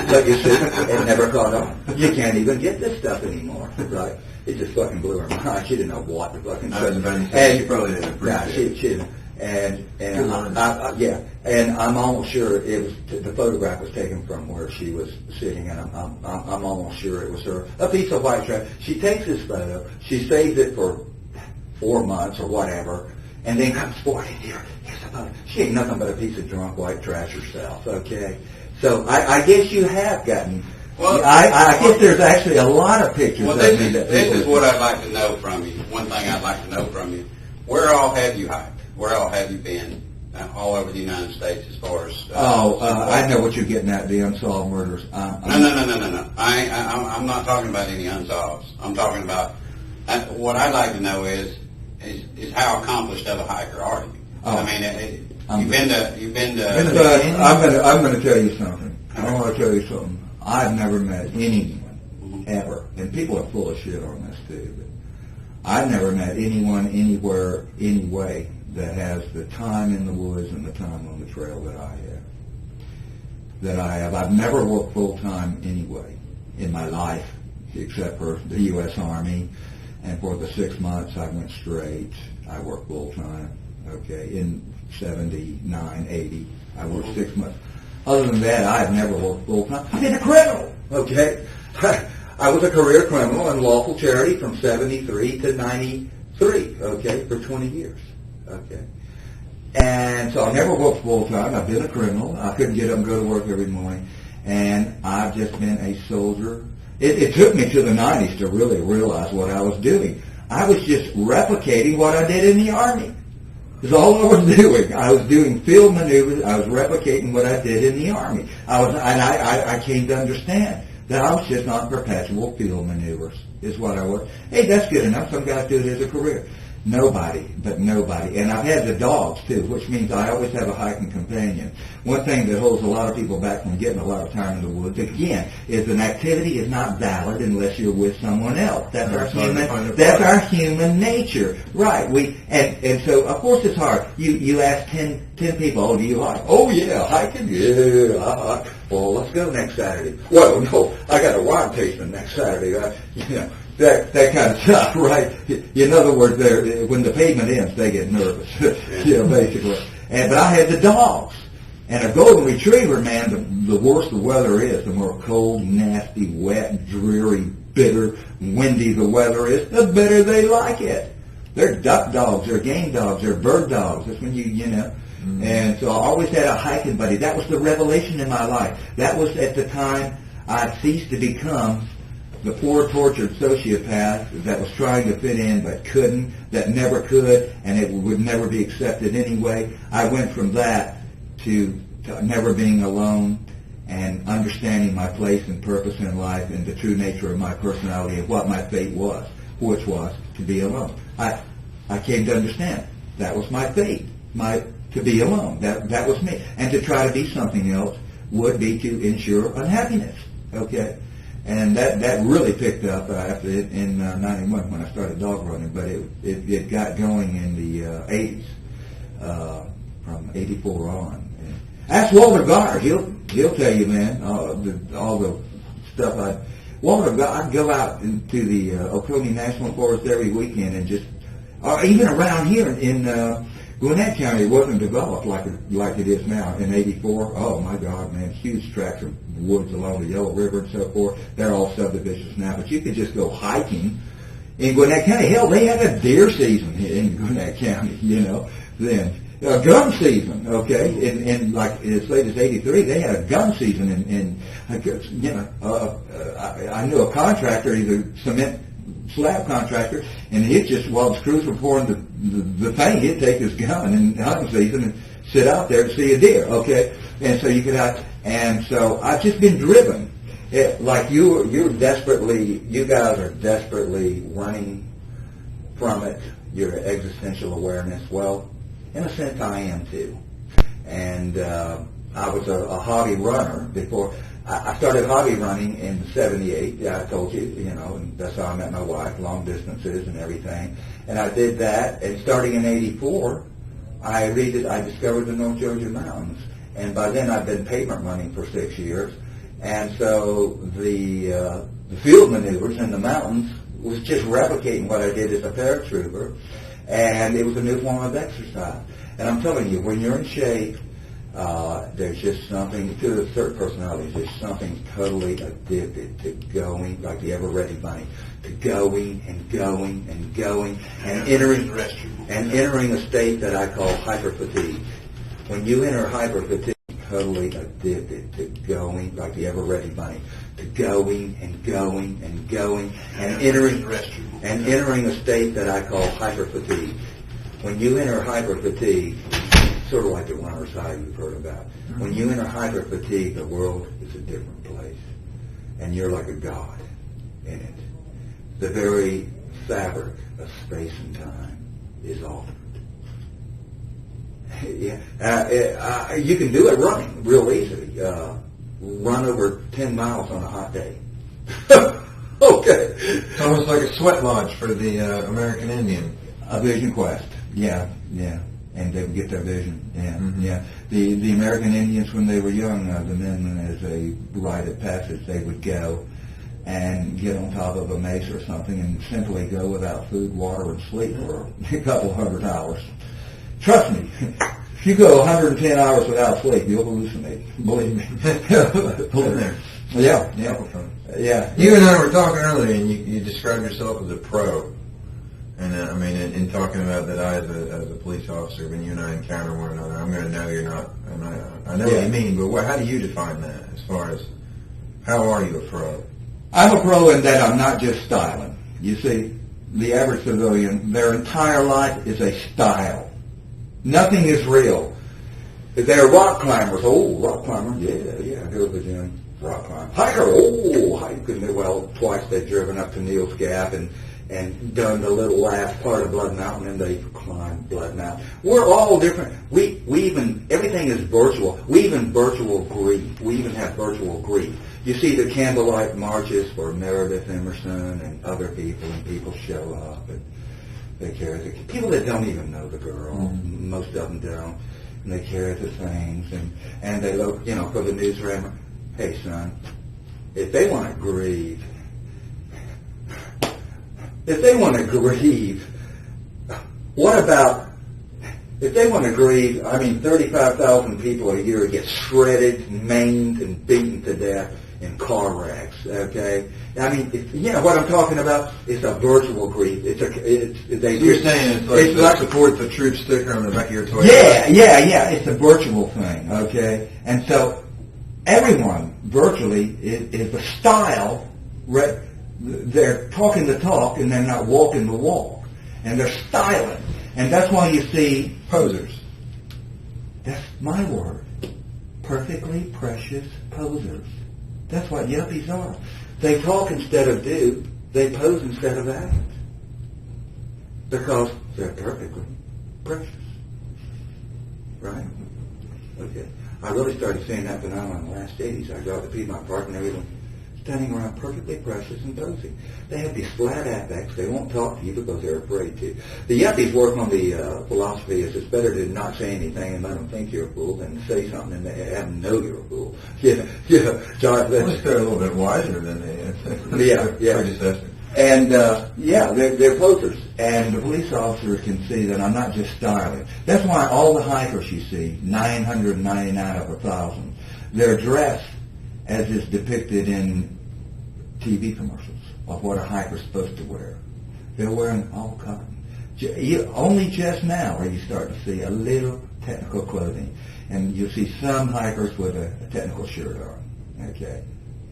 Speaker 4: But you see, it never caught on. You can't even get this stuff anymore, right? It just fucking blew her mind. She didn't know what to fucking say.
Speaker 1: She probably didn't appreciate it.
Speaker 4: She didn't. And I'm almost sure it was the photograph was taken from where she was sitting, and I'm almost sure it was her. A piece of white trash. She takes this photo, she saves it for 4 months or whatever, and then comes forward and here. Here's the photo. She ain't nothing but a piece of drunk white trash herself. Okay, so I guess you have gotten. Well, I guess there's actually a lot of pictures.
Speaker 3: Well, this is what I'd like to know from you. One thing I'd like to know from you: where all have you hiked? Where all have you been? All over the United States, as far as.
Speaker 4: I know what you're getting at. The unsolved murders.
Speaker 3: No. I'm not talking about any unsolved. I'm talking about what I'd like to know is how accomplished of a hiker are you? I mean, you've been to.
Speaker 4: I'm going to tell you something. I want to tell you something. I've never met anyone ever, and people are full of shit on this too. But I've never met anyone anywhere, any way, that has the time in the woods and the time on the trail that I have. I've never worked full time anyway in my life, except for the U.S. Army, and for the 6 months I went straight. I worked full time. Okay, in 79, 80, I worked 6 months. Other than that, I've never worked full time. I've been a criminal. Okay, I was a career criminal in lawful charity from 73 to 93. Okay, for 20 years. Okay. And so I never worked full time. I've been a criminal. I couldn't get up and go to work every morning. And I've just been a soldier. It took me to the 90s to really realize what I was doing. I was just replicating what I did in the Army. That's all I was doing. I was doing field maneuvers. I was replicating what I did in the Army. I came to understand that I was just on perpetual field maneuvers is what I was. Hey, that's good enough. Some guys do it as a career. Nobody. And I've had the dogs, too, which means I always have a hiking companion. One thing that holds a lot of people back from getting a lot of time in the woods, again, is an activity is not valid unless you're with someone else. That's our human nature. Right. And so, of course, it's hard. You ask 10 people, oh, do you hike? Oh, yeah, hiking? Yeah, I hike. Well, let's go next Saturday. Well, no, I got a wine tasting next Saturday. That kind of stuff, right? In other words, when the pavement ends, they get nervous, basically. But I had the dogs. And a golden retriever, man, the worse the weather is, the more cold, nasty, wet, dreary, bitter, windy the weather is, the better they like it. They're duck dogs, they're game dogs, they're bird dogs. That's when you know. Mm-hmm. And so I always had a hiking buddy. That was the revelation in my life. That was at the time I ceased to become the poor, tortured sociopath that was trying to fit in but couldn't, that never could, and it would never be accepted anyway. I went from that to never being alone and understanding my place and purpose in life and the true nature of my personality and what my fate was, which was to be alone. I came to understand that was my fate, to be alone. That was me. And to try to be something else would be to ensure unhappiness. Okay? And that really picked up after in 91 when I started dog running, but it got going in the 80s, from 84 on. And ask Walter Goddard, he'll tell you, man, all the stuff I'd go out into the Oconee National Forest every weekend and just, or even around here in Gwinnett County, it wasn't developed like it is now. In 84, oh my God, man, huge tracts of woods along the Yellow River and so forth. They're all subdivisions now, but you could just go hiking in Gwinnett County. Hell, they had a deer season in Gwinnett County, then. Gun season, okay, and like as late as 83, they had a gun season in I knew a contractor, he's a cement slab contractor, and he'd just, while his crews were pouring the thing, he'd take his gun in hunting season and sit out there to see a deer, okay? And so you could have, And so I've just been driven. Like you guys are desperately running from it, your existential awareness. Well, in a sense, I am too. And I was a hobby runner before. I started hobby running in '78. Yeah, I told you, and that's how I met my wife, long distances and everything. And I did that. And starting in '84, I discovered the North Georgia mountains. And by then, I'd been pavement running for 6 years. And so the field maneuvers in the mountains was just replicating what I did as a paratrooper. And it was a new form of exercise. And I'm telling you, when you're in shape, there's just something, to a certain personalities, there's something totally addicted to going, like the ever-ready bunny, to going and going and going and entering a state that I call hyperfatigue. When you enter hyperfatigue, totally addicted to going, like the ever-ready bunny, to going and going and going and entering a state that I call hyperfatigue. When you enter hyperfatigue, sort of like the runner's high you've heard about. When you enter hyperfatigue, the world is a different place, and you're like a god in it. The very fabric of space and time is altered. Yeah, you can do it running real easily. Run over 10 miles on a hot day. Okay.
Speaker 1: It's almost like a sweat lodge for the American Indian.
Speaker 4: A vision quest. Yeah. And they would get their vision. Yeah, yeah. The American Indians, when they were young, the men, as a rite of passage, they would go and get on top of a mesa or something and simply go without food, water, and sleep for a couple hundred hours. Trust me, if you go 110 hours without sleep, you'll hallucinate. Believe me. Yeah.
Speaker 1: You and I were talking earlier, and you described yourself as a pro. And in talking about that, I, as a police officer, when you and I encounter one another, I'm going to know you're not. And I know what you mean, but how do you define that? As far as how are you a pro?
Speaker 4: I'm a pro in that I'm not just styling. You see, the average civilian, their entire life is a style. Nothing is real. They're rock climbers. Oh, rock climber. Yeah. Go to the gym. Rock climber. Hiker. Oh, hiking. Well, twice they've driven up to Neal's Gap and done the little last part of Blood Mountain, and they climbed Blood Mountain. We're all different. We even, everything is virtual. We even virtual grief. We even have virtual grief. You see the candlelight marches for Meredith Emerson and other people, and people show up and they carry the people that don't even know the girl. Most of them don't, and they carry the things and they look, for the newsroom. Hey, son, if they want to grieve. What about, if they want to grieve, 35,000 people a year get shredded, maimed, and beaten to death in car wrecks, okay? What I'm talking about is a virtual grief.
Speaker 1: You're saying it's like support the troop sticker on the back of your toy.
Speaker 4: Yeah, it's a virtual thing, okay? And so everyone virtually is a style, they're talking the talk and they're not walking the walk. And they're styling. And that's why you see
Speaker 1: posers.
Speaker 4: That's my word. Perfectly precious posers. That's what yuppies are. They talk instead of do. They pose instead of act. Because they're perfectly precious. Right? Okay. I really started seeing that phenomenon in the last 80s. I go out to Piedmont Park and everyone standing around perfectly precious and posing. They have these flat affects. They won't talk to you because they're afraid to. The yuppies work on the philosophy is it's better to not say anything and let them think you're a fool than to say something and have them know you're a fool. Yeah. John,
Speaker 1: they're a little bit wiser than they predecessor.
Speaker 4: And, they're posers. And the police officers can see that I'm not just styling. That's why all the hikers you see, 999 out of 1,000, they're dressed as is depicted in TV commercials of what a hiker's supposed to wear. They're wearing all cotton. Only just now are you starting to see a little technical clothing. And you'll see some hikers with a technical shirt on, okay?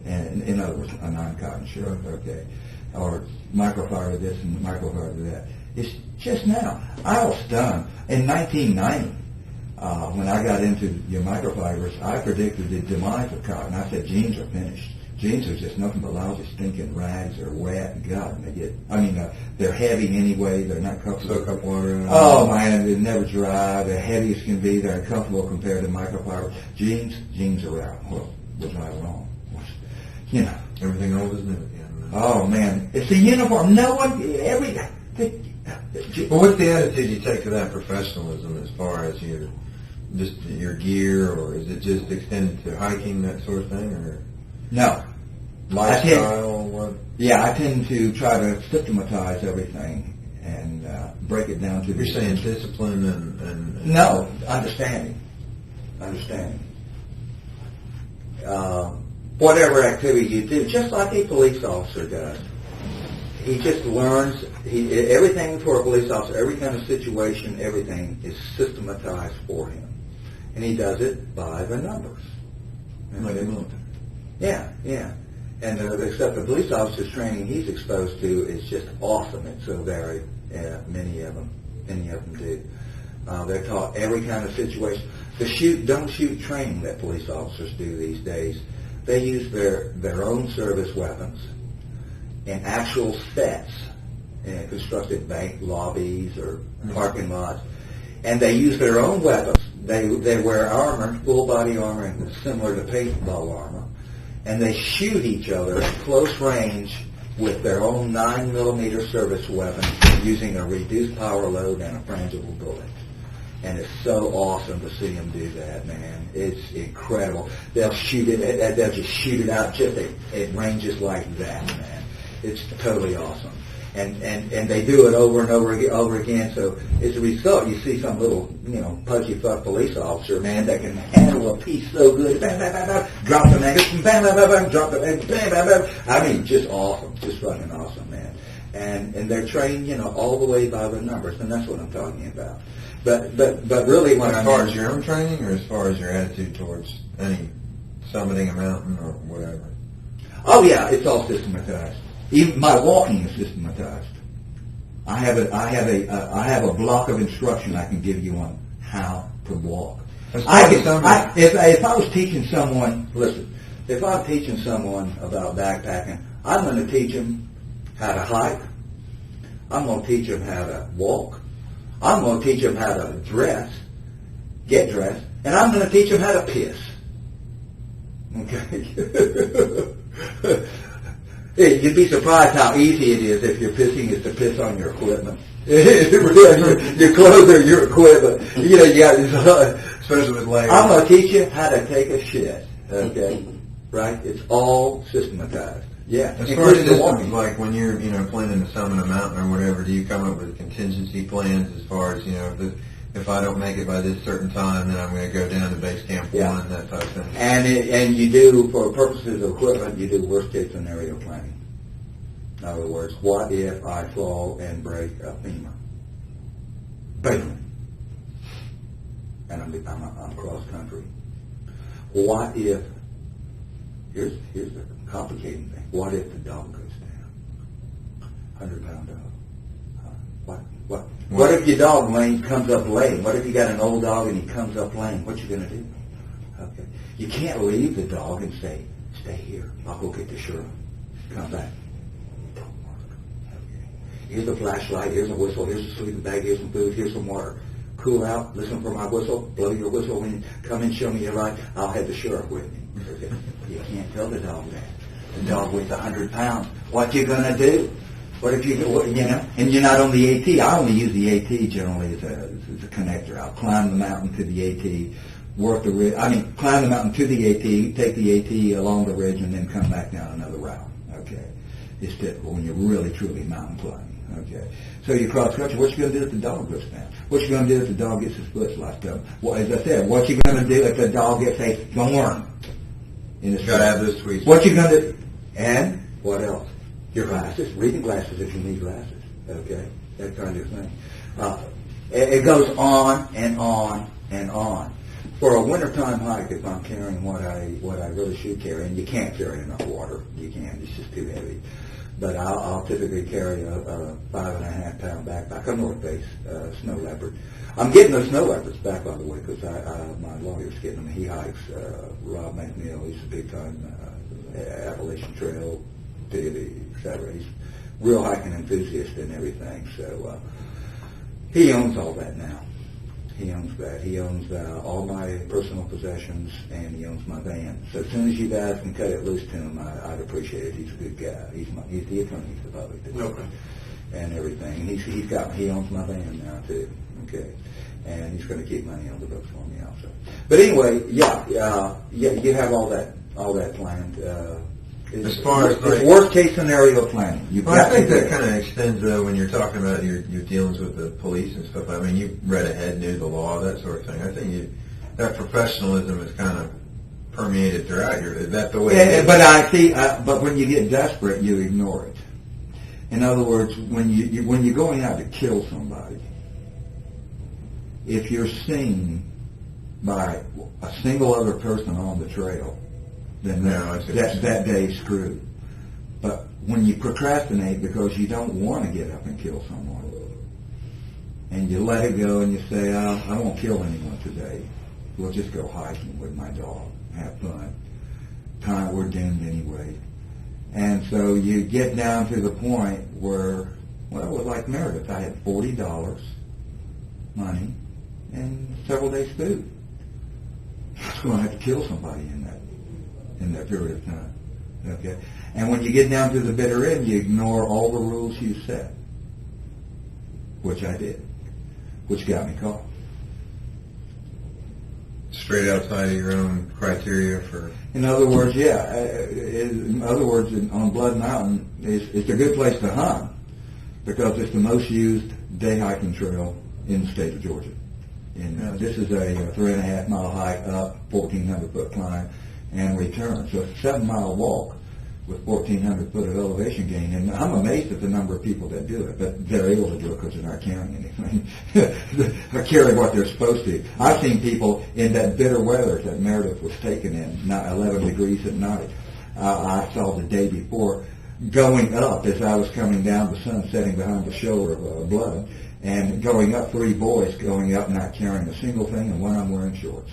Speaker 4: And in other words, a non-cotton shirt, okay? Or microfiber this and microfiber that. It's just now. I was stunned. In 1990, when I got into your microfibers, I predicted the demise of cotton. I said jeans are finished. Jeans are just nothing but lousy, stinking rags. They're wet. God, they're heavy anyway. They're not comfortable.
Speaker 1: Soak up water.
Speaker 4: Oh man, they never dry. They're heavy as can be. They're uncomfortable compared to microfiber. Jeans are out. Well, was I wrong? You know,
Speaker 1: Everything old is new again.
Speaker 4: oh man, it's a uniform. No one,
Speaker 1: Well, what's the attitude you take to that professionalism as far as your gear, or is it just extended to hiking, that sort of thing, or
Speaker 4: no.
Speaker 1: lifestyle? What?
Speaker 4: Yeah, I tend to try to systematize everything and break it down to.
Speaker 1: You're saying discipline and
Speaker 4: no, understanding. Whatever activity you do, just like a police officer does, he just learns. Everything for a police officer, every kind of situation, everything is systematized for him, and he does it by the numbers.
Speaker 1: like a military.
Speaker 4: Yeah. And except the police officer's training he's exposed to is just awesome. It's so varied. Many of them do. They're taught every kind of situation. The don't shoot training that police officers do these days, they use their own service weapons in actual sets, in constructed bank lobbies or parking lots, and they use their own weapons. They wear armor, full body armor, and similar to paintball armor, and they shoot each other at close range with their own 9mm service weapons using a reduced power load and a frangible bullet. And it's so awesome to see them do that, man. It's incredible. They'll shoot it. They'll just shoot it out just at ranges like that, man. It's totally awesome. And they do it over and over again. So as a result, you see some little, pudgy fuck police officer, man, that can handle a piece so good. Bam, bam, bam, bam, drop the magazine, bam, bam, bam, bam, drop the magazine, bam, bam, bam. I mean, just awesome. Just fucking awesome, man. And they're trained, all the way by the numbers, and that's what I'm talking about. But really, when
Speaker 1: as far as your own training, or as far as your attitude towards any summiting a mountain or whatever?
Speaker 4: Oh yeah, it's all systematized. Even my walking is systematized. I have a block of instruction I can give you on how to walk. If I was teaching someone, listen, if I'm teaching someone about backpacking, I'm going to teach them how to hike. I'm going to teach them how to walk. I'm going to teach them how to get dressed, and I'm going to teach them how to piss. Okay? You'd be surprised how easy it is if your pissing is to piss on your equipment. Your clothes or your equipment. You got
Speaker 1: Especially with layers.
Speaker 4: I'm going to teach you how to take a shit. Okay? Right? It's all systematized. Yeah.
Speaker 1: As far as systems, like when you're, planning to summit a mountain or whatever, do you come up with contingency plans as far as, if I don't make it by this certain time, then I'm going to go down to base camp 1, that type of thing?
Speaker 4: And you do, for purposes of equipment, you do worst case scenario planning. In other words, what if I fall and break a femur? Boom. And I'm cross country. What if? Here's the complicating thing. What if the dog goes down? 100-pound dog. What if your dog comes up lame? What if you got an old dog and he comes up lame? What you gonna do? Okay. You can't leave the dog and say, "Stay here. I'll go get the sheriff. Come back." Don't work. Okay. Here's a flashlight. Here's a whistle. Here's a sleeping bag. Here's some food. Here's some water. Cool out. Listen for my whistle. Blow your whistle when you come and show me your light. I'll have the sheriff with me. Okay. You can't tell the dog that. The dog weighs 100 pounds. What you gonna do? What if and you're not on the AT. I only use the AT generally as a connector. I'll climb the mountain to the AT, work the ridge. Climb the mountain to the AT, take the AT along the ridge, and then come back down another route. Okay, it's typical when you're really truly mountain climbing. Okay, so you cross country. What you gonna do if the dog goes down? What you gonna do if the dog gets his foot locked up? Well, as I said, what you gonna do if the dog gets a thorn in his foot?
Speaker 1: Gotta have those tweets.
Speaker 4: What you gonna do? And what else? Your glasses, reading glasses if you need glasses, okay, that kind of thing. It goes on and on and on. For a wintertime hike, if I'm carrying what I really should carry, and you can't carry enough water, you can't, it's just too heavy. But I'll typically carry a 5.5 pound backpack, a North Face snow leopard. I'm getting those snow leopards back, by the way, because my lawyer's getting them. He hikes. Rob McNeil, he's a big time Appalachian Trail deity, etc. He's a real hiking enthusiast and everything. So he owns all that now. He owns that. He owns all my personal possessions, and he owns my van. So as soon as you guys can cut it loose to him, I'd appreciate it. He's a good guy. He's the attorney for the public.
Speaker 3: Okay.
Speaker 4: And everything. And he owns my van now too. Okay. And he's going to keep money on the books for me also. But anyway, yeah, you have all that planned.
Speaker 1: As far as
Speaker 4: it's worst case scenario planning.
Speaker 1: I think that kind of extends when you're talking about your dealings with the police and stuff. I mean, you read ahead, knew the law, that sort of thing. I think that professionalism is kind of permeated throughout. Is that the way?
Speaker 4: Yeah, but I see. But when you get desperate, you ignore it. In other words, when you're going out to kill somebody, if you're seen by a single other person on the trail, then that day's screwed. But when you procrastinate because you don't want to get up and kill someone, and you let it go and you say, I won't kill anyone today. We'll just go hiking with my dog, have fun. We're doomed anyway. And so you get down to the point where, well, like Meredith, I had $40 money and several days food. I was going to have to kill somebody in that period of time. Okay? And when you get down to the bitter end, you ignore all the rules you set, which I did, which got me caught.
Speaker 1: Straight outside of your own criteria for...
Speaker 4: In other words, on Blood Mountain, it's a good place to hunt because it's the most used day hiking trail in the state of Georgia. And this is a 3.5 mile hike up, 1,400 foot climb, and return. So it's a 7 mile walk with 1,400 foot of elevation gain. And I'm amazed at the number of people that do it, but they're able to do it because they're not carrying anything. They're carrying what they're supposed to. I've seen people in that bitter weather that Meredith was taken in, 11 degrees at night. I saw the day before going up as I was coming down, the sun setting behind the shoulder of Blood, and going up, 3 boys going up not carrying a single thing, and one of them wearing shorts.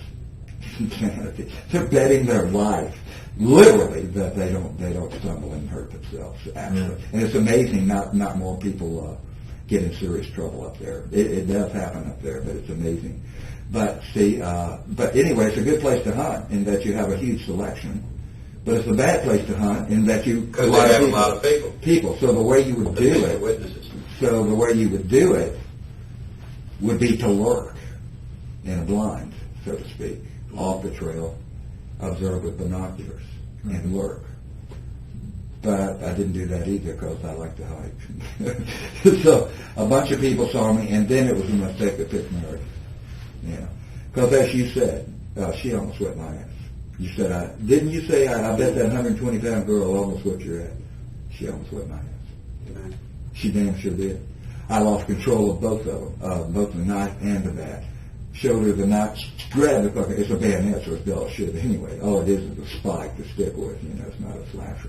Speaker 4: Insanity. They're betting their life, literally, that they don't stumble and hurt themselves. Actually, and it's amazing not more people get in serious trouble up there. It does happen up there, but it's amazing. But see, but anyway, it's a good place to hunt in that you have a huge selection. But it's a bad place to hunt in that you
Speaker 3: because they have a lot of people.
Speaker 4: So the way you would do it,
Speaker 3: witnesses.
Speaker 4: So the way you would do it would be to lurk in a blind, so to speak, off the trail, observe with binoculars, and lurk. But I didn't do that either because I like to hike. So a bunch of people saw me, and then it was a mistake that picked Meredith. Yeah, because as you said, she almost whipped my ass. You said, didn't you say, I bet that 120-pound girl almost whipped your ass? She almost whipped my ass. She damn sure did. I lost control of both of them, both the knife and the bat. Showed her the knife, grabbed the fucking, it's a bayonet, so it's dull shit anyway. All it is a spike to stick with, it's not a slasher.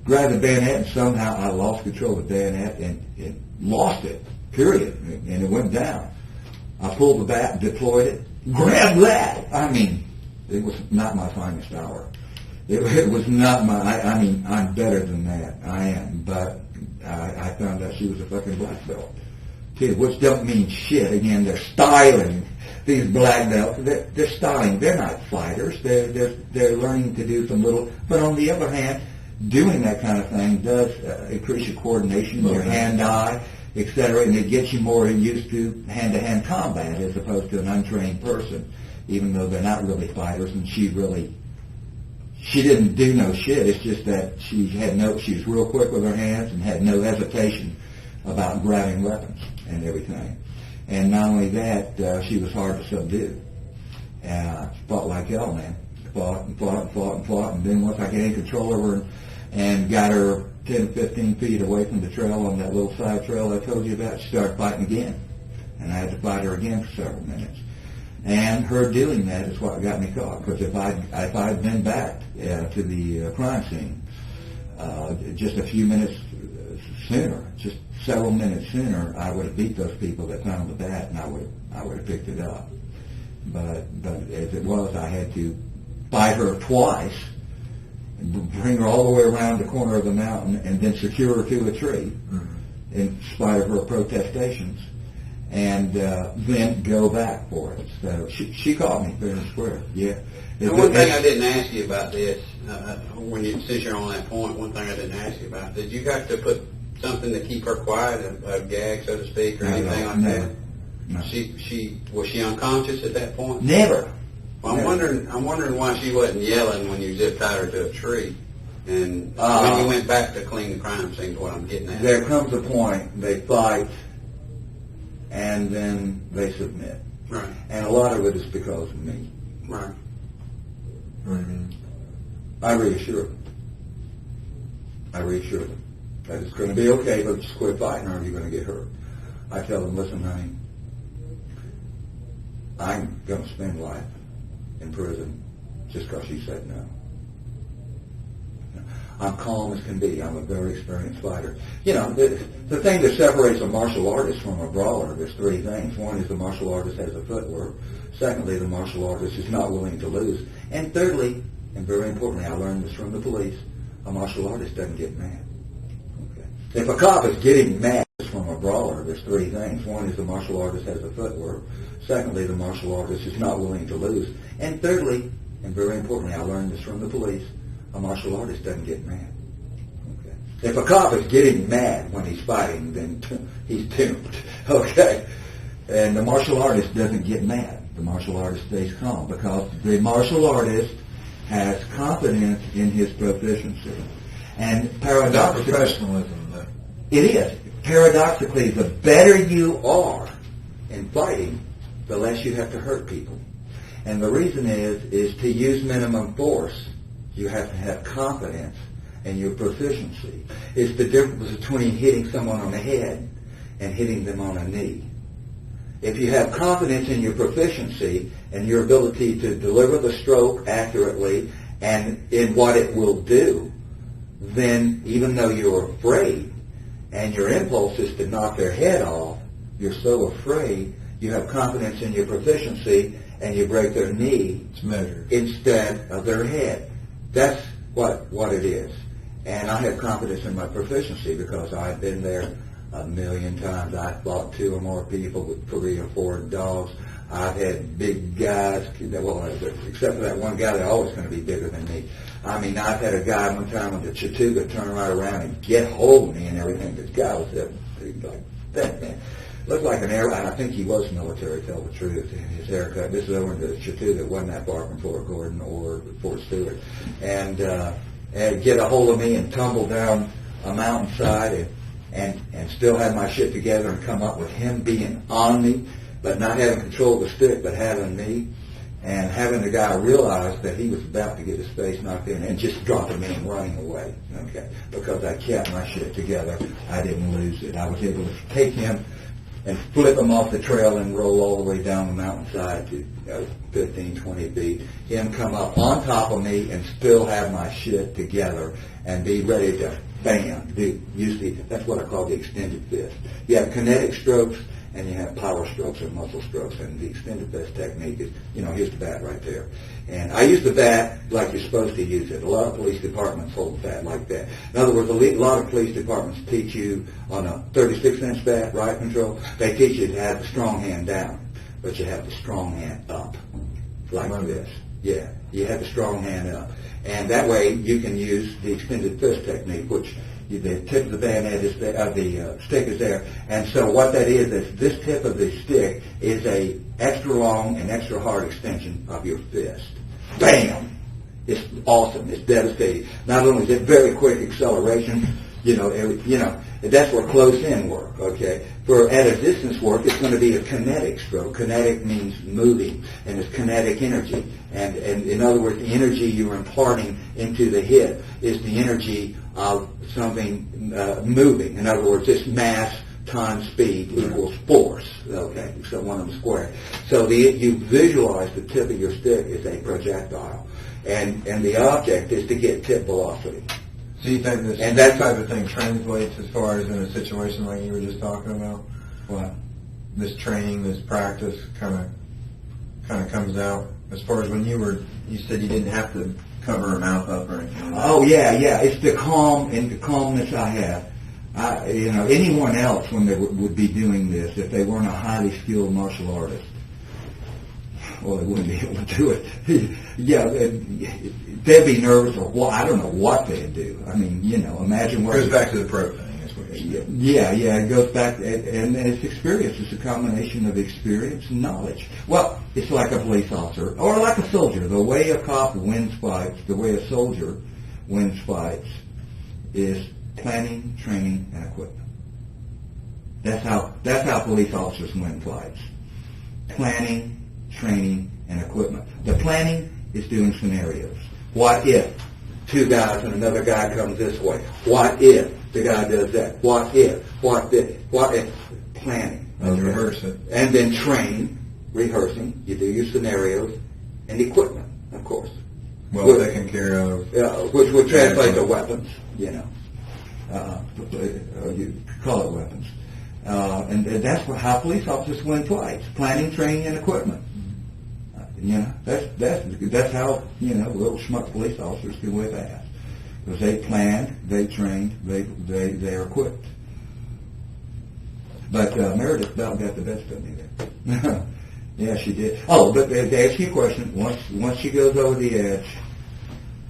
Speaker 4: Grabbed the bayonet, and somehow I lost control of the bayonet and lost it, period. And it went down. I pulled the bat, deployed it, grabbed that. I mean, it was not my finest hour. It was not I'm better than that. I am. But I found out she was a fucking black belt. Which don't mean shit. Again, they're styling these black belts. They're styling. They're not fighters. They're learning to do some little. But on the other hand, doing that kind of thing does increase your coordination, your hand-eye, etc., and it gets you more used to hand-to-hand combat as opposed to an untrained person, even though they're not really fighters. And she didn't do no shit. It's just that she was real quick with her hands and had no hesitation about grabbing weapons and everything. And not only that, she was hard to subdue. And I fought like hell, man. Fought. And then once I gained control of her and got her 10 to 15 feet away from the trail on that little side trail I told you about, she started fighting again. And I had to fight her again for several minutes. And her doing that is what got me caught. Because if I'd been back to the crime scene, just a few minutes sooner, just several minutes sooner, I would have beat those people that found the bat, and I would have picked it up. But as it was, I had to fight her twice, bring her all the way around the corner of the mountain, and then secure her to a tree, in spite of her protestations, and then go back for it. So she caught me fair and square. Yeah.
Speaker 3: One thing I didn't ask you about this, since you're on that point, one thing I didn't ask you about, did you have to put something to keep her quiet, a gag, so to speak, or anything like that?
Speaker 4: No.
Speaker 3: Was she unconscious at that point?
Speaker 4: Never.
Speaker 3: Well, I'm wondering why she wasn't yelling when you just tied her to a tree, and when you went back to clean the crime scene. Is what I'm getting at.
Speaker 4: There comes a point they fight, and then they submit.
Speaker 3: Right.
Speaker 4: And a lot of it is because of me.
Speaker 3: Right.
Speaker 4: I reassure them. That it's going to be okay, but just quit fighting or you're going to get hurt. I tell them, listen, honey, I'm going to spend life in prison just because you said no. I'm calm as can be. I'm a very experienced fighter. You know, the thing that separates a martial artist from a brawler, there's three things. One is the martial artist has a footwork. Secondly, the martial artist is not willing to lose. And thirdly, and very importantly, I learned this from the police, a martial artist doesn't get mad. Okay. If a cop is getting mad from a brawler, there's three things. One is the martial artist has a footwork. Secondly, the martial artist is not willing to lose. And thirdly, and very importantly, I learned this from the police, a martial artist doesn't get mad. Okay. If a cop is getting mad when he's fighting, then he's doomed. Okay. And the martial artist doesn't get mad. The martial artist stays calm because the martial artist has confidence in his proficiency. And paradoxically,
Speaker 1: not professionalism, though.
Speaker 4: It is. Paradoxically, the better you are in fighting, the less you have to hurt people. And the reason is to use minimum force, you have to have confidence in your proficiency. It's the difference between hitting someone on the head and hitting them on a knee. If you have confidence in your proficiency and your ability to deliver the stroke accurately and in what it will do, then even though you're afraid and your impulse is to knock their head off, you're so afraid, you have confidence in your proficiency and you break their knee instead of their head. That's what it is. And I have confidence in my proficiency because I've been there a million times. I've fought 2 or more people with 3 or 4 dogs. I've had big guys, well, except for that one guy, they're always going to be bigger than me. I mean, I've had a guy one time with the Chattooga turn right around and get hold of me and everything. This guy was like that, man. Looked like an airline. I think he was military, to tell the truth. His haircut. This is over in the Chattooga. It wasn't that far from Fort Gordon or Fort Stewart. And get a hold of me and tumble down a mountainside and still have my shit together and come up with him being on me, but not having control of the stick, but having me, and having the guy realize that he was about to get his face knocked in and just dropping me and running away, okay, because I kept my shit together. I didn't lose it. I was able to take him and flip him off the trail and roll all the way down the mountainside to 15, 20 feet. Him come up on top of me and still have my shit together and be ready to bam, that's what I call the extended fist. You have kinetic strokes and you have power strokes or muscle strokes, and the extended fist technique is, here's the bat right there. And I use the bat like you're supposed to use it. A lot of police departments hold the bat like that. In other words, a lot of police departments teach you on a 36-inch bat, riot control, they teach you to have the strong hand down, but you have the strong hand up, like this. Yeah, you have the strong hand up. And that way you can use the extended fist technique, which the tip of the bayonet is the stick is there. And so what that is this tip of the stick is a extra long and extra hard extension of your fist. Bam! It's awesome. It's devastating. Not only is it very quick acceleration, that's where close-in work, okay? For at a distance work, it's going to be a kinetic stroke. Kinetic means moving, and it's kinetic energy. And in other words, the energy you're imparting into the hit is the energy of something moving. In other words, it's mass times speed equals force, okay? So one of them squared. So you visualize the tip of your stick is a projectile. And the object is to get tip velocity.
Speaker 1: So you think this
Speaker 4: And that's-
Speaker 1: type of thing translates as far as in a situation like you were just talking about?
Speaker 4: What?
Speaker 1: This training, this practice kind of comes out as far as when you said you didn't have to cover her mouth up or anything.
Speaker 4: Oh yeah. It's the calm and the calmness I have. Anyone else when they would be doing this, if they weren't a highly skilled martial artist, well, they wouldn't be able to do it. Yeah, they'd be nervous or what? I don't know what they'd do. I mean, imagine what.
Speaker 1: It goes back to the pro thing, is what you're saying.
Speaker 4: Yeah, it goes back, and it's experience. It's a combination of experience and knowledge. Well, it's like a police officer, or like a soldier. The way a cop wins fights, the way a soldier wins fights, is planning, training, and equipment. That's how police officers win fights. Planning, training, and equipment. The planning is doing scenarios. What if two guys and another guy comes this way? What if the guy does that? What if? What if? Planning.
Speaker 1: And you rehearse it.
Speaker 4: And then training, rehearsing. You do your scenarios, and equipment, of course.
Speaker 1: Well taken care of.
Speaker 4: Which would translate to weapons, you call it weapons. And that's how police officers win fights: planning, training, and equipment. That's how little schmuck police officers can whip ass, because they planned, they trained, they are equipped. But Meredith Bell got the best of me there. Yeah, she did. Oh, but to ask you a question, once she goes over the edge,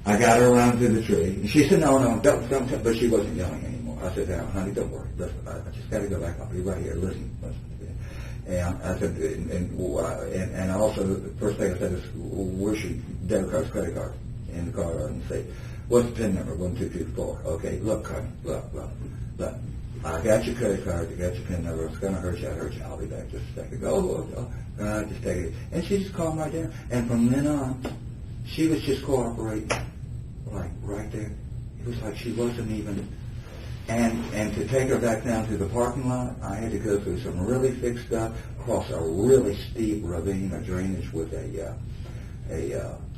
Speaker 4: I got her around to the tree, and she said, "No, don't." But she wasn't yelling anymore. I said, "Now, honey, don't worry. Listen, I just got to go back. I'll be right here. Listen." And I said, and also the first thing I said is, "Where's your debit card, credit card?" In the car, and say, "What's the PIN number? 1, 2, 3, 4." Okay, look, honey, look. I got your credit card. I got your PIN number. It's gonna hurt you. I'll be back just a second. Just take it. And she just calmed right down. And from then on, she was just cooperating, like right there. It was like she wasn't even. And to take her back down to the parking lot, I had to go through some really thick stuff, cross a really steep ravine of drainage with a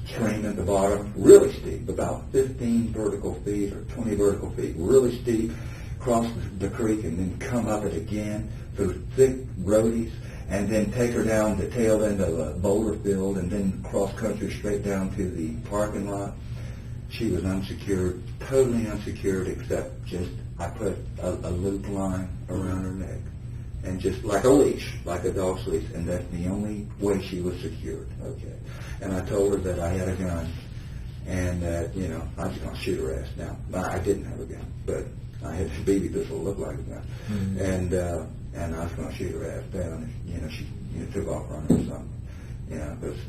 Speaker 4: stream at the bottom, really steep, about 15 vertical feet or 20 vertical feet, really steep, cross the creek and then come up it again through thick roadies, and then take her down the tail end of a boulder field and then cross country straight down to the parking lot. She was unsecured, totally unsecured, except just I put a loop line around her neck, and just like a leash, like a dog's leash, and that's the only way she was secured. Okay, and I told her that I had a gun, and that I was going to shoot her ass down. I didn't have a gun, but I had a BB pistol that looked like a gun, and I was going to shoot her ass down. And, she took off running or something. Because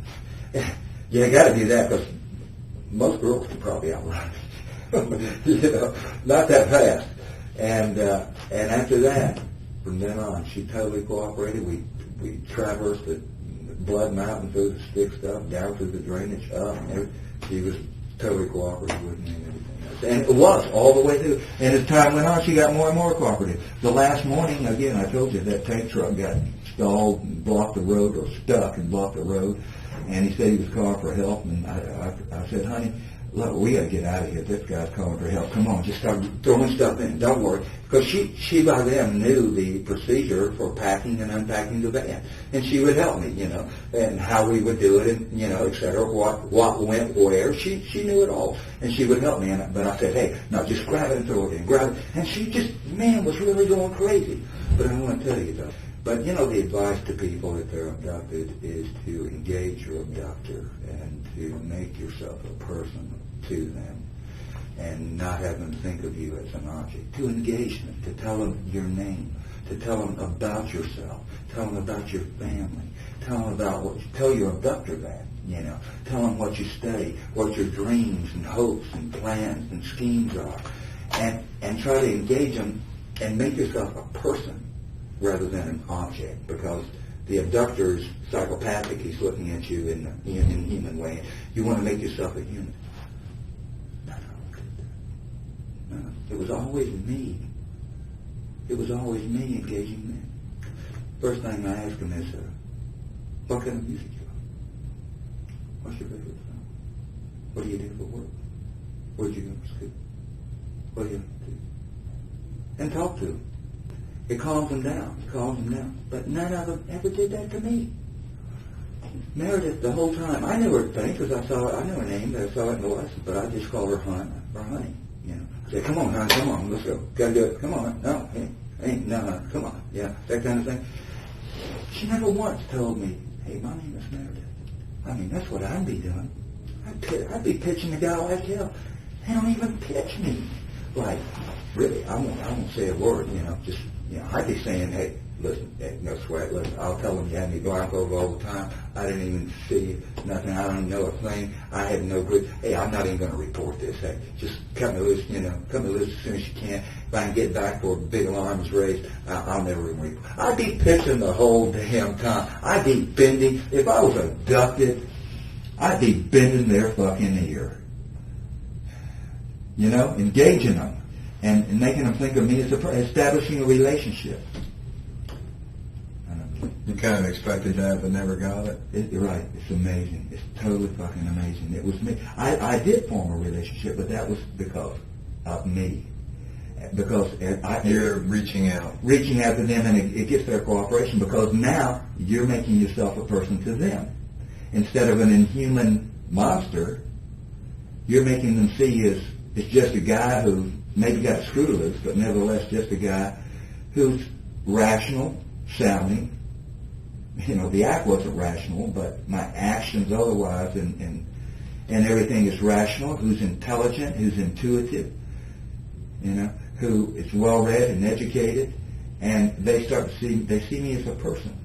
Speaker 4: you got to do that because most girls could probably outrun me. Not that fast. And after that, from then on, she totally cooperated. We traversed the Blood Mountain through the stick stuff, down through the drainage, up, and she was totally cooperative with me and everything else. And it was all the way through. And as time went on, she got more and more cooperative. The last morning, again, I told you that tank truck got stalled and blocked the road, or stuck and blocked the road. And he said he was calling for help. And I said, "Honey, look, we got to get out of here. This guy's calling for help. Come on, just start throwing stuff in. Don't worry." Because she by then knew the procedure for packing and unpacking the van. And she would help me, and how we would do it, and, et cetera, what went where. She knew it all. And she would help me. But I said, "Hey, no, just grab it and throw it in. Grab it." And she just, was really going crazy. But I want to tell you, though. But, the advice to people if they're abducted is to engage your abductor and to make yourself a person to them and not have them think of you as an object. To engage them, to tell them your name, to tell them about yourself, tell them about your family, tell your abductor that, tell them what you study, what your dreams and hopes and plans and schemes are, and try to engage them and make yourself a person rather than an object, because the abductor is psychopathic. He's looking at you in a human way. You want to make yourself a human. No. It was always me. It was always me engaging them. First thing I ask them is, what kind of music you like? What's your favorite song? What do you do for work? Where'd you go to school? What do you do? And talk to them. It calms them down. It calms them down. But none of them ever did that to me. Meredith, the whole time, I knew her thing because I knew her name, I saw it in the lesson, but I just called her Hon or Honey. You know, I said, come on, hon, come on, let's go. Gotta do it. Come on. No, no, come on. Yeah, that kind of thing. She never once told me, hey, my name is Meredith. I mean, that's what I'd be doing. I'd be pitching a guy like hell. They don't even pitch me. Like, really, I won't say a word, you know, just, you know, I'd be saying, hey, listen, no sweat, listen, I'll tell them you had me blindfolded all the time. I didn't even see you, nothing. I don't even know a thing. I had no clue. Hey, I'm not even going to report this. Hey, just cut me loose, you know, cut me loose as soon as you can. If I can get back before a big alarm is raised, I'll never even report. I'd be pitching the whole damn time. I'd be bending. If I was abducted, I'd be bending their fucking ear. You know, engaging them and making them think of me as establishing a relationship.
Speaker 1: You kind of expected that, but never got it.
Speaker 4: You're right. It's amazing. It's totally fucking amazing. It was me. I did form a relationship, but that was because of me. Because
Speaker 1: you're reaching out.
Speaker 4: Reaching out to them, and it gets their cooperation because now you're making yourself a person to them. Instead of an inhuman monster, you're making them see as it's just a guy who maybe got screwed loose, but nevertheless just a guy who's rational, sounding. You know, the act wasn't rational, but my actions otherwise and everything is rational, who's intelligent, who's intuitive, you know, who is well-read and educated, and they see me as a person,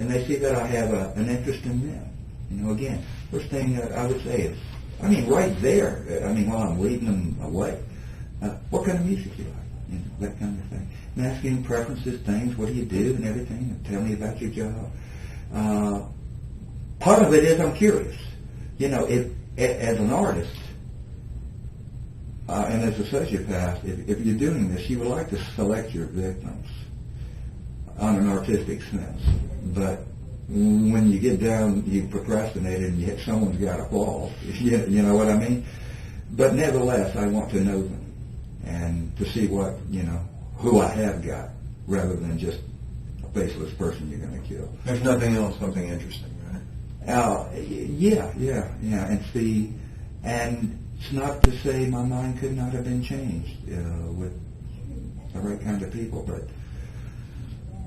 Speaker 4: and they see that I have an interest in them. You know, again, first thing that I would say is, I mean, right there, I mean, while I'm leading them away, what kind of music you like? You know, that kind of thing. And asking preferences, things, what do you do and everything, and tell me about your job. Part of it is I'm curious. You know, if as an artist and as a sociopath, if you're doing this, you would like to select your victims on an artistic sense. But when you get down, you procrastinate and yet someone's got to fall. You know what I mean? But nevertheless, I want to know them and to see what, you know, who I have got rather than just a faceless person you're going to kill.
Speaker 1: There's nothing else, something interesting, right?
Speaker 4: Yeah. And it's not to say my mind could not have been changed with the right kind of people, but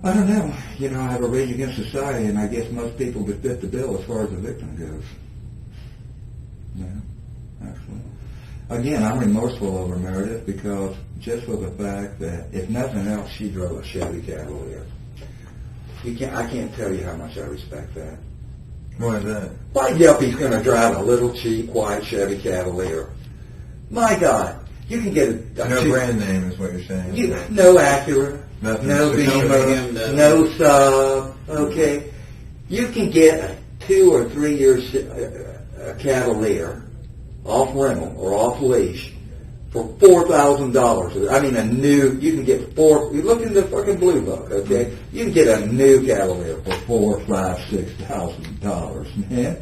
Speaker 4: I don't know. You know, I have a Rage Against Society, and I guess most people would fit the bill as far as the victim goes. Yeah, actually. Again, I'm remorseful over Meredith because just for the fact that, if nothing else, she drove a Chevy Cavalier. I can't tell you how much I respect that.
Speaker 1: Why is that?
Speaker 4: Why Yuppie's going to drive a little cheap white Chevy Cavalier? My God, you can get a
Speaker 1: no brand name is what you're saying.
Speaker 4: No Acura,
Speaker 1: nothing.
Speaker 4: No Beamer, no Saab. Okay, you can get a 2 or 3 year Cavalier off rental or off leash for $4,000. I mean, a new. You can get You look in the fucking Blue Book. Okay, you can get a new Cavalier for $4,000, $5,000, $6,000. Man,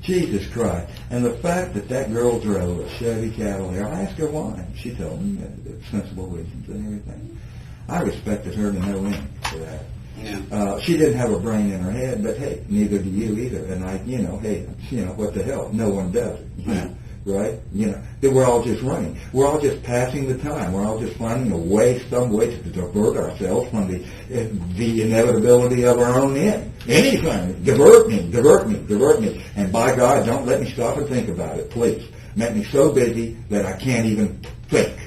Speaker 4: Jesus Christ! And the fact that girl drove a Chevy Cavalier, I asked her why. She told me sensible reasons and everything. I respected her to no end for that.
Speaker 3: Yeah.
Speaker 4: She didn't have a brain in her head, but hey, neither do you either. And what the hell? No one does it.
Speaker 3: Yeah.
Speaker 4: Right? You know, we're all just running. We're all just passing the time. We're all just finding some way to divert ourselves from the inevitability of our own end. Anything. Divert me. And by God, don't let me stop and think about it, please. Make me so busy that I can't even think.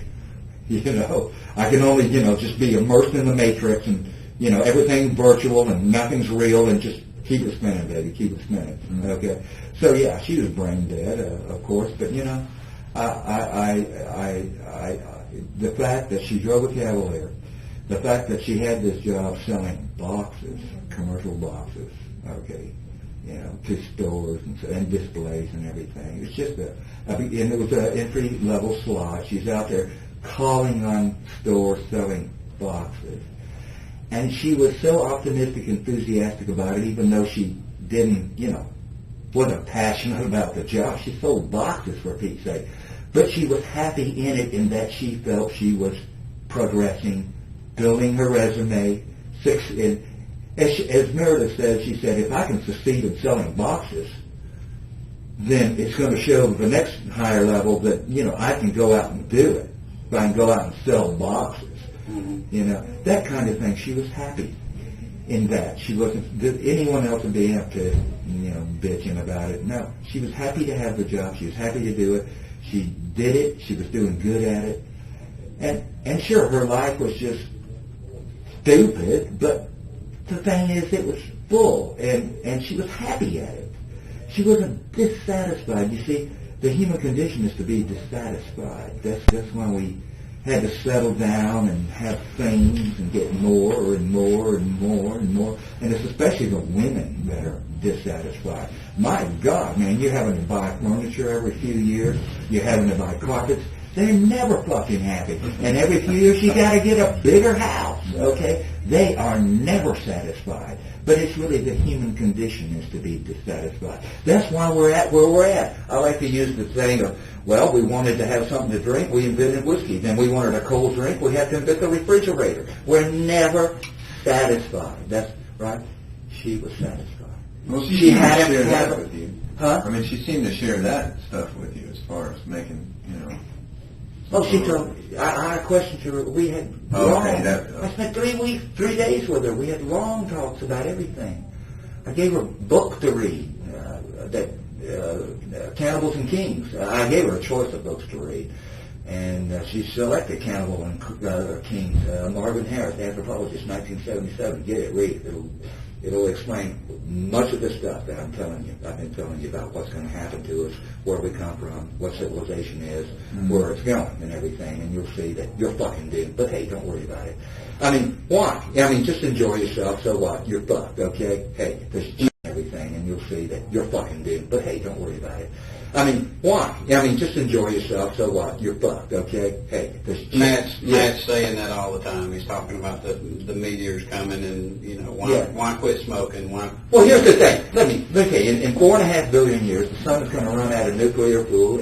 Speaker 4: You know, I can only, just be immersed in the matrix and, everything virtual and nothing's real and just keep it spinning, baby, keep it spinning. Okay? So yeah, she was brain dead, of course, but the fact that she drove a Cavalier, the fact that she had this job selling boxes, commercial boxes, okay, to stores and displays and everything. It's just and it was an entry-level slot. She's out there calling on stores selling boxes. And she was so optimistic, enthusiastic about it, even though she didn't, wasn't passionate about the job. She sold boxes, for Pete's sake. But she was happy in it in that she felt she was progressing, building her resume. As Meredith said, she said, if I can succeed in selling boxes, then it's going to show the next higher level that, I can go out and do it. If I can go out and sell boxes, that kind of thing. She was happy in that. She wasn't, anyone else would be up to, bitching about it. No, she was happy to have the job. She was happy to do it. She did it. She was doing good at it. And sure, her life was just stupid, but the thing is, it was full, and she was happy at it. She wasn't dissatisfied. You see, the human condition is to be dissatisfied. That's why we had to settle down and have things and get more and more and more and more. And it's especially the women that are dissatisfied. My God, man, you're having to buy furniture every few years. You're having to buy carpets. They're never fucking happy. And every few years you got to get a bigger house, okay? They are never satisfied. But it's really the human condition is to be dissatisfied. That's why we're at where we're at. I like to use the saying of, well, we wanted to have something to drink, we invented whiskey. Then we wanted a cold drink, we had to invent the refrigerator. We're never satisfied. That's right. She was satisfied.
Speaker 1: Well, she had to share
Speaker 4: have
Speaker 1: that with you.
Speaker 4: Huh?
Speaker 1: I mean, she seemed to share that stuff with you as far as making,
Speaker 4: Oh, she told me. I had a question to her. We had I spent 3 days with her. We had long talks about everything. I gave her a book to read, Cannibals and Kings. I gave her a choice of books to read. And she selected Cannibal and Kings. Marvin Harris, anthropologist, 1977. Get it, read it. It'll explain much of the stuff that I've been telling you about what's going to happen to us, where we come from, what civilization is, where it's going, and everything. And you'll see that you're fucking doomed. But hey, don't worry about it. I mean, why? I mean, just enjoy yourself. So what? You're fucked, okay? Hey, there's everything, and you'll see that you're fucking doomed. But hey, don't worry about it. I mean, why? I mean, just enjoy yourself. So what? You're fucked, okay? Hey, there's
Speaker 3: Matt's saying that all the time. He's talking about the meteors coming, and why quit smoking? Why?
Speaker 4: Well, here's the thing. Let me tell you. In 4.5 billion years, the sun is going to run out of nuclear fuel.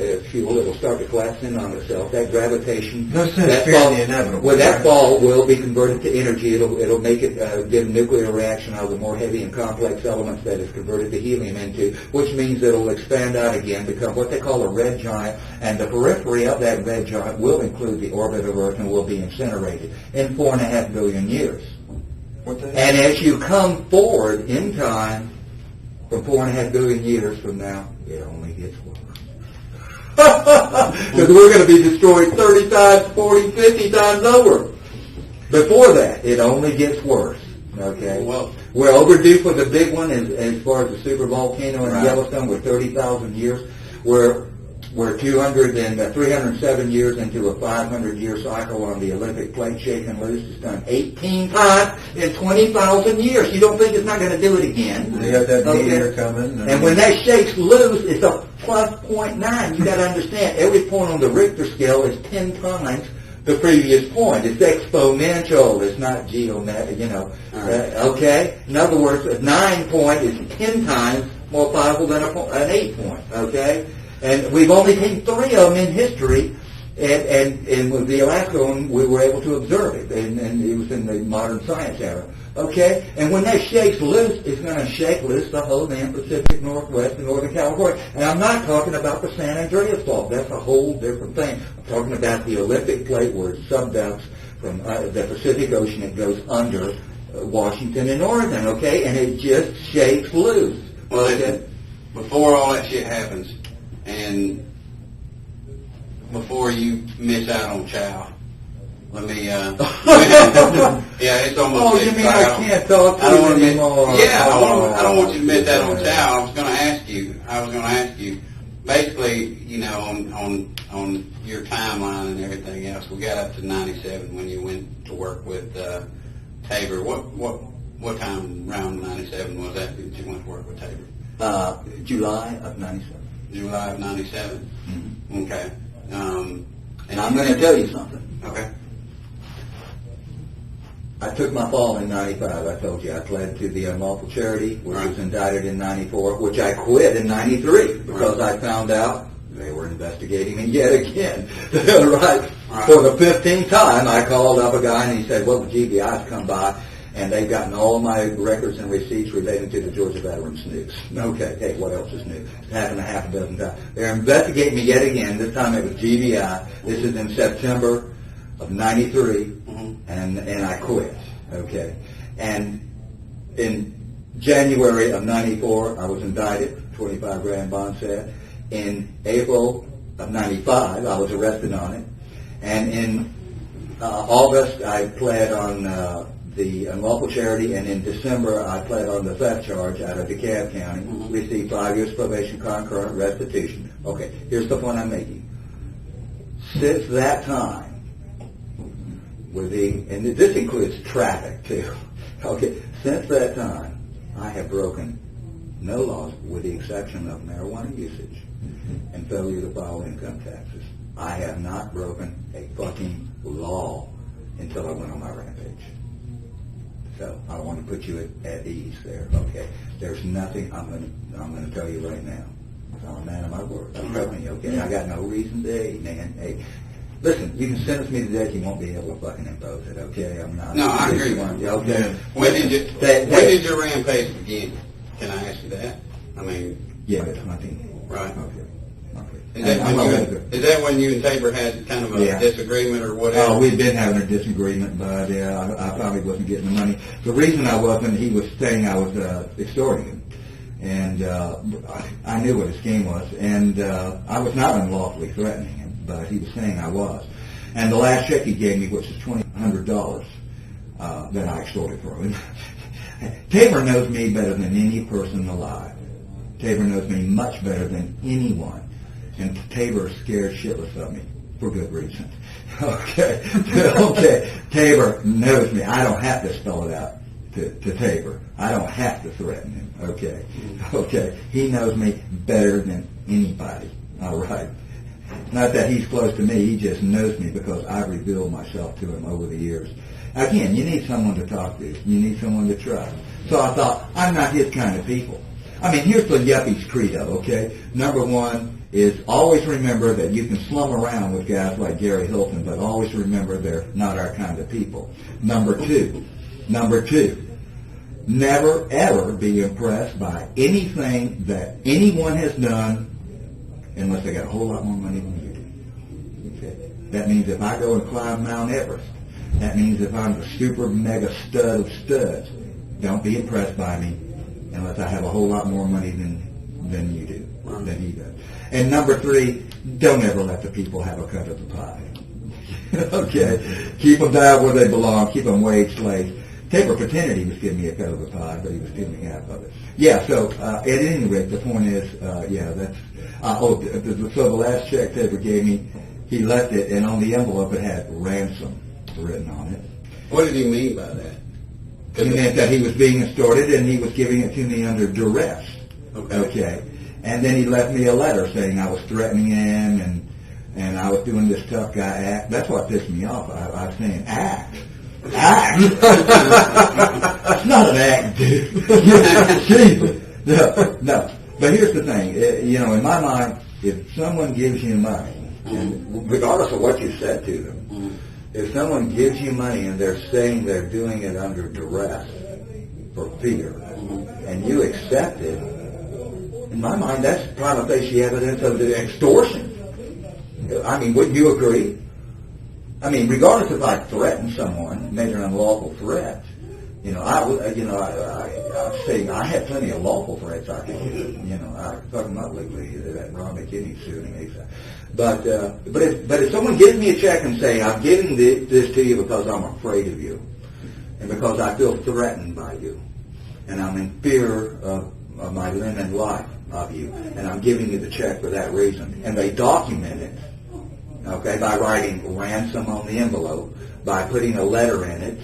Speaker 4: It'll start to collapse in on itself. That gravitation, that ball will be converted to energy. It'll make it get a nuclear reaction out of the more heavy and complex elements that it's converted to helium into, which means it'll expand out again, become what they call a red giant, and the periphery of that red giant will include the orbit of Earth and will be incinerated in 4.5 billion years. And as you come forward in time, from 4.5 billion years from now, it only gets worse. Because we're going to be destroyed 30 times, 40, 50 times over. Before that, it only gets worse. Okay?
Speaker 3: Well,
Speaker 4: we're overdue for the big one as far as the super volcano in Yellowstone. We're 30,000 years. We're 307 years into a 500-year cycle on the Olympic plate shaking loose. It's done 18 times in 20,000 years. You don't think it's not going to do it again?
Speaker 1: They got that meteor coming.
Speaker 4: And when that shakes loose, it's a plus 0.9. You got to understand, every point on the Richter scale is 10 times the previous point. It's exponential. It's not geometric, okay? In other words, a 9 point is 10 times more powerful than an 8 point, okay? And we've only seen 3 of them in history, and with the Alaska one, we were able to observe it, and it was in the modern science era, okay? And when that shakes loose, it's going to shake loose the whole damn Pacific Northwest and Northern California. And I'm not talking about the San Andreas Fault. That's a whole different thing. I'm talking about the Olympic plate where it subducts from the Pacific Ocean. It goes under Washington and Oregon, okay? And it just shakes loose.
Speaker 3: Well, before all that shit happens, and before you miss out on chow, let me, yeah, it's almost...
Speaker 4: Oh, you mean I can't talk to you anymore?
Speaker 3: Yeah, I don't want you to miss out on chow. I was going to ask you, basically, on your timeline and everything else, we got up to 97 when you went to work with Tabor. What time around 97 was that you went to work with Tabor?
Speaker 4: July of 97.
Speaker 3: July of 97. Mm-hmm. Okay.
Speaker 4: And I'm going to tell you something.
Speaker 3: Okay.
Speaker 4: I took my fall in 95. I told you I pled to the unlawful charity, which was indicted in 94, which I quit in 93 because I found out they were investigating me yet again. Right. For the 15th time, I called up a guy and he said, well, the GBI's come by and they've gotten all my records and receipts relating to the Georgia Veterans News. Okay, hey, what else is new? It's happened a half a dozen times. They're investigating me yet again. This time it was GBI. This is in September of 93, and I quit. Okay. And in January of 94, I was indicted, 25 grand bond set. In April of 95, I was arrested on it. And in August, I pled on the unlawful charity, and in December, I pled on the theft charge out of DeKalb County, received 5 years probation, concurrent restitution. Okay, here's the point I'm making. Since that time, and this includes traffic too, okay, since that time, I have broken no laws with the exception of marijuana usage and failure to file income taxes. I have not broken a fucking law until I went on my rampage. So I want to put you at ease there. Okay, there's nothing I'm going to tell you right now. I'm a man of my word. I'm telling you. Okay, I got no reason to. Hey, listen, you can sentence me to death. You won't be able to fucking impose it. Okay, I'm not.
Speaker 3: No, I agree.
Speaker 4: Okay.
Speaker 3: When did your rampage begin? Can I ask you that? I mean,
Speaker 4: yeah, it's hunting.
Speaker 3: Right.
Speaker 4: Okay.
Speaker 3: Is that when you and Tabor had kind of a disagreement or whatever?
Speaker 4: Oh, we'd been having a disagreement, but I probably wasn't getting the money. The reason I wasn't, he was saying I was extorting him. And I knew what his game was. And I was not unlawfully threatening him, but he was saying I was. And the last check he gave me, which is $2,100, that I extorted from him. Tabor knows me better than any person alive. Tabor knows me much better than anyone. And Tabor is scared shitless of me for good reason. Okay. Okay. Tabor knows me. I don't have to spell it out to Tabor. I don't have to threaten him. Okay. Okay. He knows me better than anybody. All right. Not that he's close to me. He just knows me because I've revealed myself to him over the years. Again, you need someone to talk to. You need someone to trust. So I thought, I'm not his kind of people. I mean, here's the yuppie's credo, okay? Number one is always remember that you can slum around with guys like Gary Hilton, but always remember they're not our kind of people. Number two, never ever be impressed by anything that anyone has done unless they got a whole lot more money than you do. Okay? That means if I go and climb Mount Everest, that means if I'm the super mega stud of studs, don't be impressed by me unless I have a whole lot more money than you do, than he does. And number three, don't ever let the people have a cut of the pie. Okay? Keep them down where they belong. Keep them wage slaves. Tabor pretended he was giving me a cut of the pie, but he was stealing half of it. Yeah, so at any rate, the point is, that's... so the last check Tabor gave me, he left it, and on the envelope it had ransom written on it.
Speaker 3: What did he mean by that?
Speaker 4: He meant that he was being extorted and he was giving it to me under duress. Okay. And then he left me a letter saying I was threatening him and I was doing this tough guy act. That's what pissed me off. I was saying, act. It's not an act, dude. Jesus. No. But here's the thing. In my mind, if someone gives you money, and regardless of what you said to them, if someone gives you money and they're saying they're doing it under duress for fear, and you accept it, in my mind, that's prima facie evidence of the extortion. I mean, wouldn't you agree? I mean, regardless if I threaten someone, made an unlawful threat, I say I had plenty of lawful threats I could do. I'm talking about legally that Ron McKinney suing me. But if someone gives me a check and say I'm giving this to you because I'm afraid of you, and because I feel threatened by you, and I'm in fear of my limited life of you, and I'm giving you the check for that reason, and they document it, okay, by writing ransom on the envelope, by putting a letter in it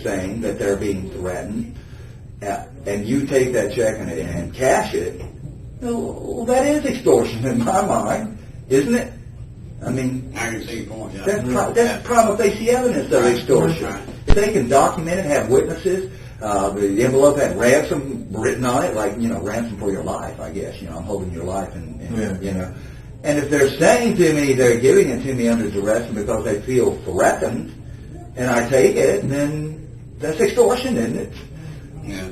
Speaker 4: saying that they're being threatened, and you take that check and cash it, well, that is extortion in my mind, isn't it? I mean,
Speaker 3: I can see your point. Yeah.
Speaker 4: That's prima facie evidence of extortion.
Speaker 3: Right.
Speaker 4: If they can document it, have witnesses, the envelope had ransom written on it, like ransom for your life. I guess I'm holding your life, and And if they're saying to me they're giving it to me under duress and because they feel threatened, and I take it, then that's extortion, isn't it?
Speaker 3: Yeah.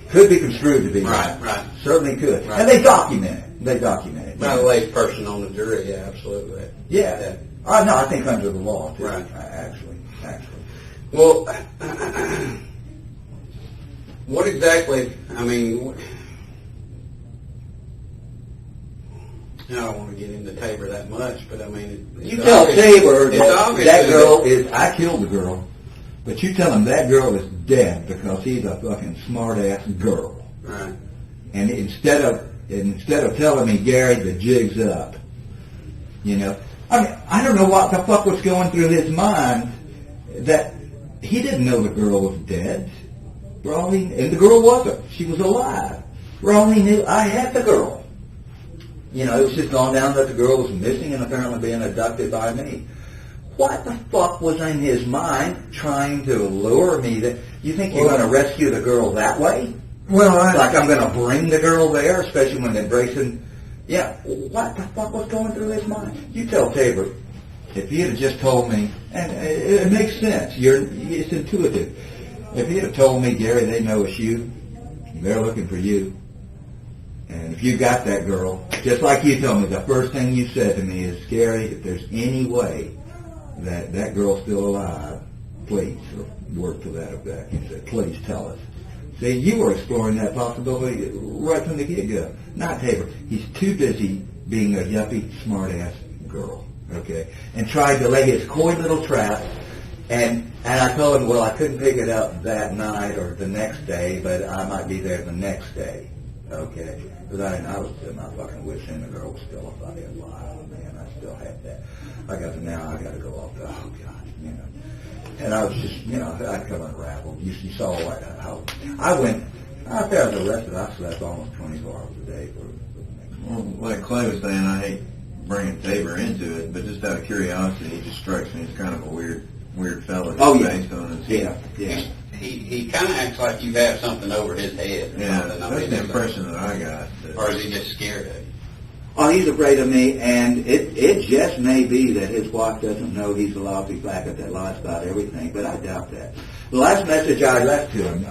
Speaker 4: Could be construed to be.
Speaker 3: Right.
Speaker 4: Certainly could.
Speaker 3: Right.
Speaker 4: And they document it.
Speaker 3: By the way, person on the jury, yeah, absolutely.
Speaker 4: Yeah. No, I think under the law, too.
Speaker 3: Right.
Speaker 4: Actually.
Speaker 3: Well, what exactly, I mean, I don't want to get into Tabor that much, but I mean,
Speaker 4: You tell Tabor
Speaker 3: obvious
Speaker 4: that girl is, I killed the girl, but you tell him that girl is dead because he's a fucking smart-ass girl.
Speaker 3: Right.
Speaker 4: And instead of telling me, Gary, the jig's up, you know, I mean, I don't know what the fuck was going through his mind that he didn't know the girl was dead. And the girl wasn't. She was alive. For all he knew, I had the girl. You know, it was just gone down that the girl was missing and apparently being abducted by me. What the fuck was in his mind trying to lure me that, you think you're going to rescue the girl that way?
Speaker 1: Well,
Speaker 4: Like I'm going to bring the girl there, especially when they're bracing. Yeah, what the fuck was going through his mind? You tell Tabor, if he had just told me, and it makes sense, it's intuitive. If he had told me, Gary, they know it's you, they're looking for you, and if you got that girl, just like you told me, the first thing you said to me is, Gary, if there's any way that girl's still alive, please, or word to that effect, you said, please tell us. See, you were exploring that possibility right from the get-go. Not Tabor. He's too busy being a yuppie, smart-ass girl, okay? And tried to lay his coy little trap, and I told him, well, I couldn't pick it up that night or the next day, but I might be there the next day, okay? Because I was in my fucking wits end, the girl was still alive, man. I still had that. I got to go off the, oh, God, you know. And I was just, you know, I'd come unraveled. You saw how I went. I was arrested. I slept almost 24 hours a day for the next morning.
Speaker 1: Well, like Clay was saying, I hate bringing Tabor into it, but just out of curiosity, he just strikes me as kind of a weird fellow.
Speaker 4: Oh, yeah.
Speaker 1: Based on his,
Speaker 4: Yeah.
Speaker 3: He kind of acts like you have something over his head.
Speaker 1: Yeah,
Speaker 3: I
Speaker 1: that's
Speaker 3: mean,
Speaker 1: the impression that I got.
Speaker 3: Or is he just scared of you?
Speaker 4: Oh, he's afraid of me, and it just may be that his wife doesn't know he's a lousy faggot that lies about everything, but I doubt that. The last message I left to him,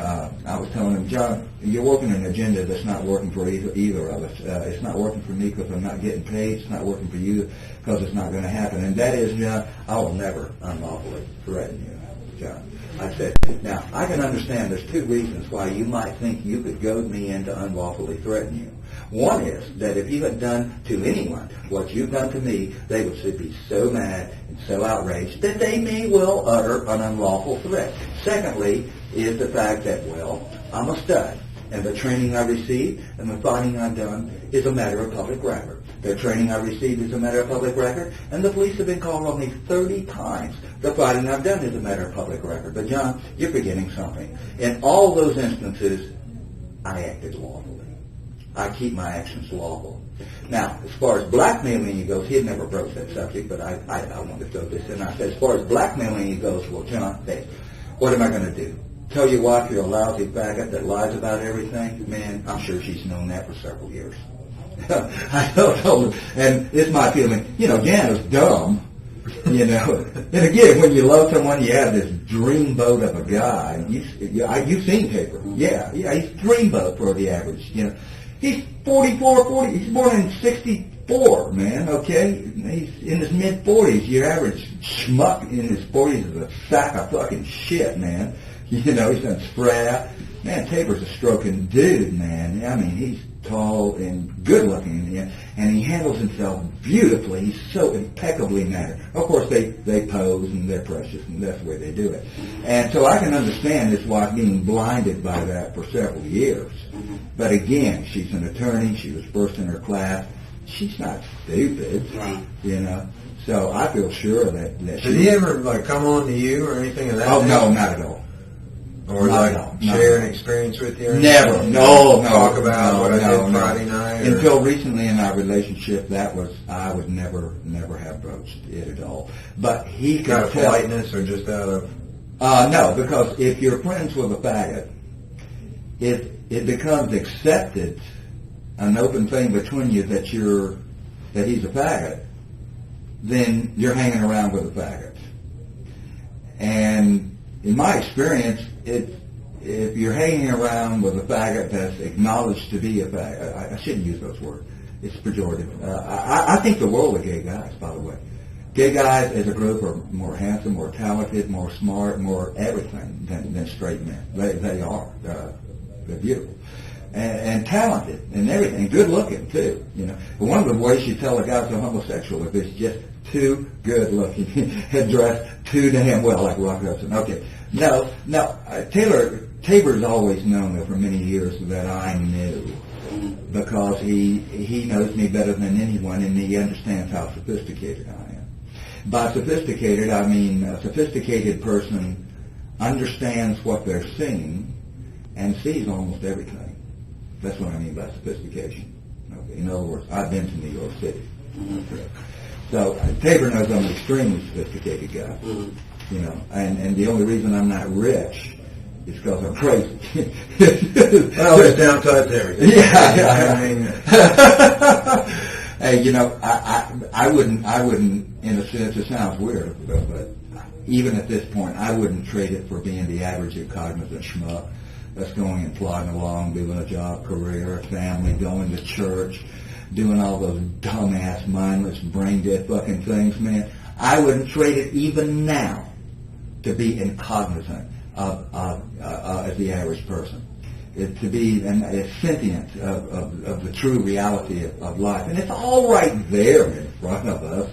Speaker 4: I was telling him, John, you're working an agenda that's not working for either of us. It's not working for me because I'm not getting paid. It's not working for you because it's not going to happen. And that is, John, I will never unlawfully threaten you, John. I said, now, I can understand there's two reasons why you might think you could goad me into unlawfully threaten you. One is that if you had done to anyone what you've done to me, they would be so mad and so outraged that they may well utter an unlawful threat. Secondly is the fact that, well, I'm a stud, and the training I received and the fighting I've done is a matter of public record. The training I received is a matter of public record, and the police have been called on me 30 times. The fighting I've done is a matter of public record. But, John, you're forgetting something. In all those instances, I acted lawfully. I keep my actions lawful. Now, as far as blackmailing you goes, he had never broached that subject, but I wanted to throw this in. I said, as far as blackmailing you goes, well, John, hey, what am I going to do? Tell your wife you're a lousy faggot that lies about everything? Man, I'm sure she's known that for several years. I told her, and it's my feeling, you know, Dan is dumb, you know. And again, when you love someone, you have this dreamboat of a guy. You've seen Tabor. Yeah, he's dreamboat for the average, you know. He's 44, he's born in 64, man, okay? He's in his mid-40s. Your average schmuck in his 40s is a sack of fucking shit, man. You know, he's done spread. Man, Tabor's a stroking dude, man. I mean, he's tall and good-looking, and he handles himself beautifully. He's so impeccably mannered. Of course, they pose, and they're precious, and that's the way they do it. And so I can understand his wife being blinded by that for several years. But again, she's an attorney. She was first in her class. She's not stupid, you know. So I feel sure that
Speaker 1: Did he ever come on to you or anything of that?
Speaker 4: Oh, no, not at all.
Speaker 1: Or share an experience with you?
Speaker 4: Never. No.
Speaker 1: Talk about what I did Friday night?
Speaker 4: Until recently in our relationship, I would never have broached it at all. But he could
Speaker 1: out of politeness or just out of...
Speaker 4: No, because if you're friends with a faggot, it becomes accepted, an open thing between you that you're that he's a faggot, then you're hanging around with the faggots. And in my experience, if you're hanging around with a faggot that's acknowledged to be a faggot, I shouldn't use those words. It's pejorative. I think the world of gay guys, by the way. Gay guys as a group are more handsome, more talented, more smart, more everything than straight men. They are. They're beautiful. And talented and everything. Good looking, too. You know. But one of the ways you tell a guy's a homosexual if it's just too good looking and dressed too damn well, like Rock Hudson. Okay. No. Tabor's always known though, for many years that I knew, because he knows me better than anyone, and he understands how sophisticated I am. By sophisticated, I mean a sophisticated person understands what they're seeing and sees almost everything. That's what I mean by sophistication. Okay. In other words, I've been to New York City. Okay. So Tabor knows I'm an extremely sophisticated guy. You know, and the only reason I'm not rich is because I'm crazy.
Speaker 1: Well, it's downside to everything.
Speaker 4: Yeah.
Speaker 1: I mean,
Speaker 4: hey, you know, I wouldn't, in a sense, it sounds weird, but even at this point, I wouldn't trade it for being the average cognizant schmuck that's going and plodding along, doing a job, career, family, going to church, doing all those dumbass, mindless, brain-dead fucking things, man. I wouldn't trade it even now to be incognizant as the average person. To be a sentient of the true reality of life. And it's all right there in front of us.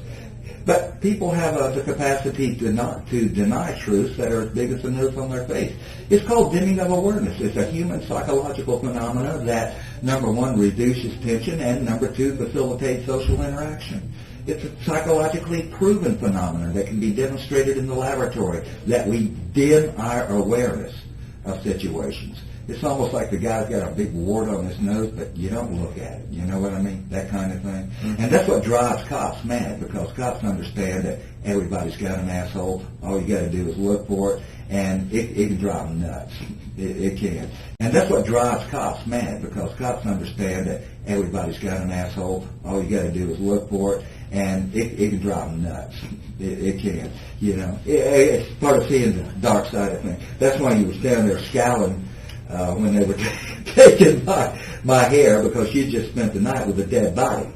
Speaker 4: But people have the capacity to deny truths that are as big as the nose on their face. It's called dimming of awareness. It's a human psychological phenomena that, number one, reduces tension, and number two, facilitates social interaction. It's a psychologically proven phenomenon that can be demonstrated in the laboratory, that we dim our awareness of situations. It's almost like the guy's got a big wart on his nose, but you don't look at it. You know what I mean? That kind of thing. Mm-hmm. And that's what drives cops mad, because cops understand that everybody's got an asshole. All you got to do is look for it, and it can drive them nuts. It can. And that's what drives cops mad, because cops understand that everybody's got an asshole. All you got to do is look for it, and it can drive them nuts. It can. You know, it's part of seeing the dark side of things. That's why you were standing there scowling when they were taking my hair, because you just spent the night with a dead body.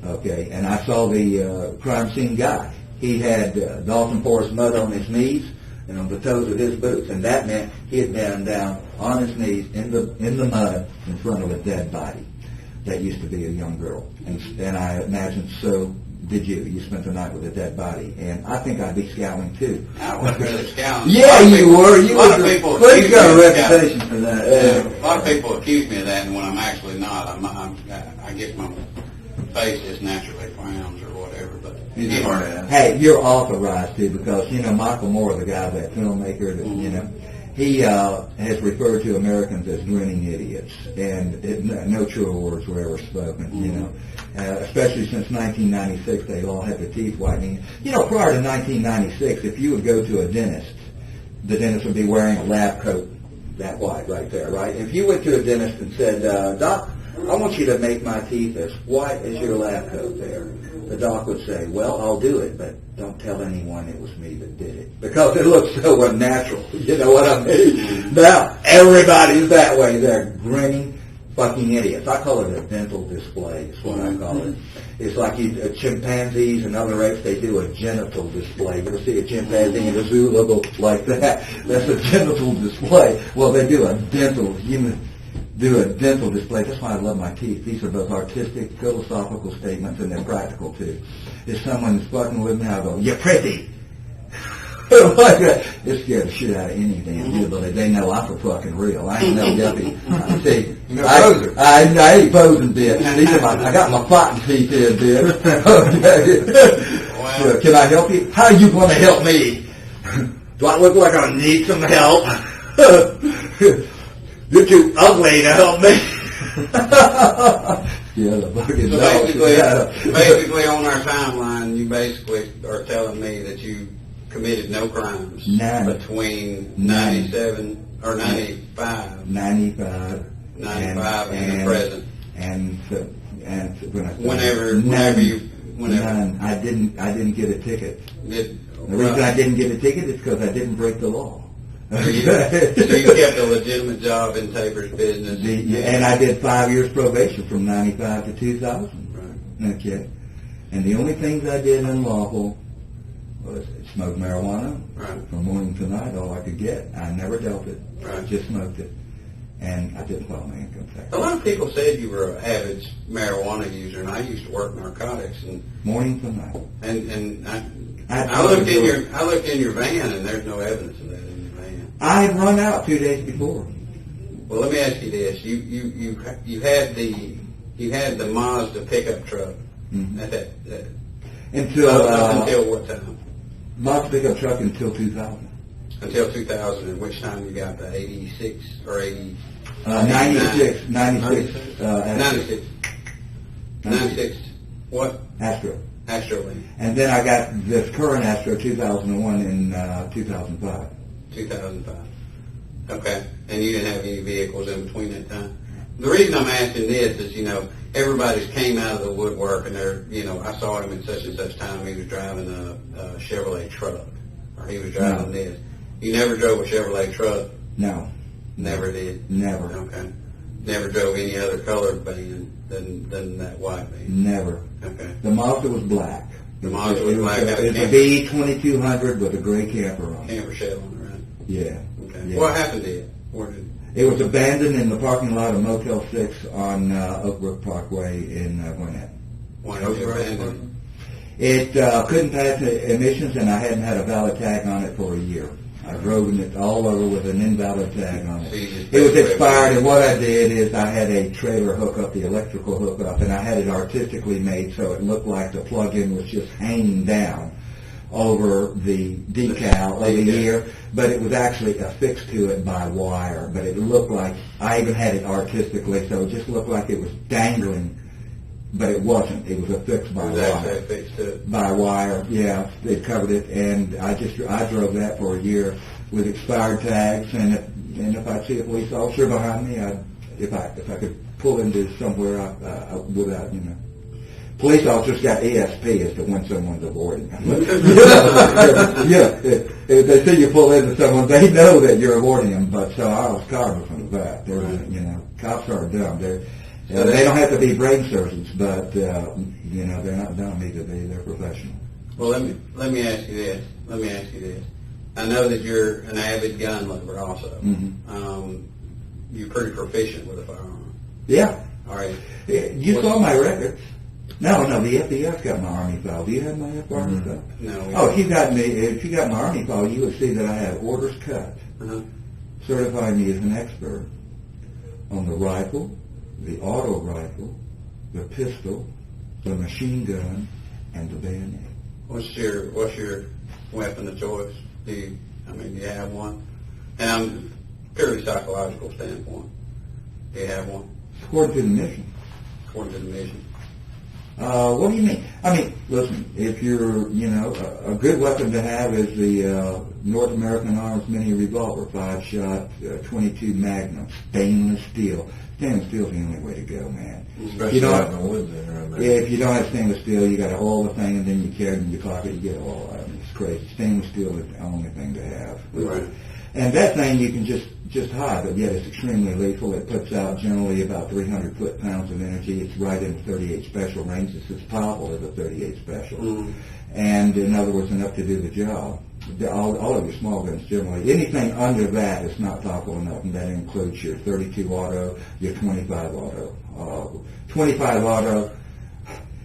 Speaker 4: Okay, and I saw the crime scene guy. He had Dalton Forest mud on his knees and on the toes of his boots, and that meant he had been down on his knees in the mud in front of a dead body that used to be a young girl. And I imagine so did you. You spent the night with a dead body, and I think I'd be scowling too.
Speaker 3: I would rather scowl.
Speaker 4: Yeah, you were. You
Speaker 3: a lot of people
Speaker 4: you got a reputation for that.
Speaker 3: A lot of people accuse me of that, and when I'm actually not, I guess my face just naturally frowns or whatever. But
Speaker 1: he's a hard ass.
Speaker 4: Hey, you're authorized to, because you know Michael Moore, the guy, that filmmaker, that you know. He has referred to Americans as grinning idiots, and no truer words were ever spoken, you know. Especially since 1996, they all had the teeth whitening. You know, prior to 1996, if you would go to a dentist, the dentist would be wearing a lab coat that white right there, right? If you went to a dentist and said, Doc, I want you to make my teeth as white as your lab coat there, the doc would say, well, I'll do it, but don't tell anyone it was me that did it, because it looks so unnatural. You know what I mean? Now, everybody's that way. They're grinning fucking idiots. I call it a dental display, is what I call it. It's like chimpanzees and other apes, they do a genital display. You ever see a chimpanzee in a zoo look like that? That's a genital display. Well, they do a dental display. That's why I love my teeth. These are both artistic, philosophical statements, and they're practical too. If someone's fucking with me, I'll go, you're pretty. Like that. It scared the shit out of any damn dude, but they know I'm for fucking real. I ain't no guppy. See, I ain't posing, bitch. I got my fighting teeth here, bitch. Okay. Can I help you? How you going to help me? Do I look like I need some help? You're too ugly to help me. Yeah, the fucking
Speaker 3: so basically on our timeline, you basically are telling me that you committed no crimes between 97 or 95.
Speaker 4: 95
Speaker 3: and the present.
Speaker 4: And And when I
Speaker 2: Whenever.
Speaker 4: I didn't get a ticket.
Speaker 3: The
Speaker 4: reason I didn't get a ticket is because I didn't break the law.
Speaker 3: So you kept a legitimate job in Tabor's business.
Speaker 4: And I did 5 years probation from 95 to 2000.
Speaker 3: Right.
Speaker 4: Okay. And the only things I did unlawful was smoke marijuana from morning to night, all I could get. I never dealt it.
Speaker 3: Right.
Speaker 4: Just smoked it. And I didn't file my income tax.
Speaker 3: A lot of people said you were an avid marijuana user, and I used to work narcotics. And
Speaker 4: morning to night.
Speaker 3: And I looked in your van, and there's no evidence of that in your van.
Speaker 4: I had run out 2 days before.
Speaker 3: Well, let me ask you this: you had the Mazda pickup truck at that until what time?
Speaker 4: Mazda pickup truck until 2000.
Speaker 3: Until 2000, at which time you got the 86 or 80?
Speaker 4: 96.
Speaker 3: 96. What?
Speaker 4: Astro.
Speaker 3: Astrolink.
Speaker 4: And then I got this current Astro 2001 in 2005.
Speaker 3: 2005. Okay. And you didn't have any vehicles in between that time? The reason I'm asking this is, everybody's came out of the woodwork, and I saw him at such and such time. He was driving a Chevrolet truck, or he was driving this. You never drove a Chevrolet truck?
Speaker 4: No.
Speaker 3: Never did?
Speaker 4: Never.
Speaker 3: Okay. Never drove any other colored van than that white van?
Speaker 4: Never.
Speaker 3: Okay.
Speaker 4: The Mazda was black.
Speaker 3: The Mazda was black.
Speaker 4: It's a B2200 with a gray camper on it.
Speaker 3: Camper shell on it, right?
Speaker 4: Yeah.
Speaker 3: Okay.
Speaker 4: Yeah.
Speaker 3: What happened to it?
Speaker 4: It was abandoned in the parking lot of Motel 6 on Oak Brook Parkway in Gwinnett.
Speaker 3: Why did you abandon
Speaker 4: it? It couldn't pass the emissions, and I hadn't had a valid tag on it for a year. I drove it all over with an invalid tag on it. It was expired, and what I did is I had a trailer hookup, the electrical hookup, and I had it artistically made so it looked like the plug-in was just hanging down over the decal of the year, but it was actually affixed to it by wire. But it looked like, I even had it artistically, so it just looked like it was dangling, but it wasn't. It was affixed by wire.
Speaker 3: Affixed to it?
Speaker 4: By wire, yeah. They covered it, and I drove that for a year with expired tags, and if I see a police officer behind me, if I could pull into somewhere, I without, Police officers got ESP as to when someone's avoiding them. If they see you pull into someone, they know that you're avoiding them. But so I was covered from that. Cops are dumb. They don't have to be brain surgeons, but they're not dumb either. They're professional.
Speaker 3: Well, let me ask you this. I know that you're an avid gun lover, also.
Speaker 4: Mm-hmm.
Speaker 3: You're pretty proficient with a firearm.
Speaker 4: Yeah.
Speaker 3: All right.
Speaker 4: You saw my records. No, the FDS got my Army file. Do you have my Army file?
Speaker 3: No.
Speaker 4: Oh, if you got my Army file, you would see that I have orders cut, certifying me as an expert on the rifle, the auto rifle, the pistol, the machine gun, and the bayonet.
Speaker 3: What's your weapon of choice? Do you have one? And I'm purely psychological standpoint. Do you have one?
Speaker 4: According to the mission.
Speaker 3: According to the mission.
Speaker 4: What do you mean? Listen, if you're, a good weapon to have is the North American Arms Mini Revolver, 5-shot, 22 Magnum, stainless steel. Stainless steel is the only way to go, man.
Speaker 1: Especially out in the woods there.
Speaker 4: If you don't have stainless steel, you got to hold the thing, and then you carry it in your pocket, you get it all out. It's crazy. Stainless steel is the only thing to have.
Speaker 3: Right.
Speaker 4: And that thing you can just hide, but yet it's extremely lethal. It puts out generally about 300 foot-pounds of energy. It's right in the 38 special range. It's as powerful as a 38 special.
Speaker 3: Mm-hmm.
Speaker 4: And in other words, enough to do the job. All of your small guns generally. Anything under that is not powerful enough, and that includes your 32 auto, your 25 auto. 25 auto,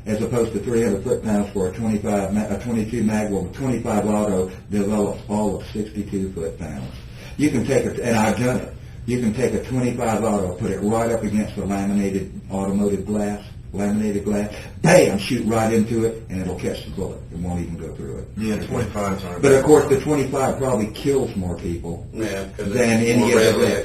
Speaker 4: as opposed to 300 foot-pounds for a 22 mag, well, 25 auto develops all of 62 foot-pounds. You can take and I've done it, you can take a 25 auto, put it right up against the laminated glass, bam, shoot right into it, and it'll catch the bullet. It won't even go through it.
Speaker 1: Yeah, 25s aren't.
Speaker 4: But of course, the 25 probably kills more people than any other,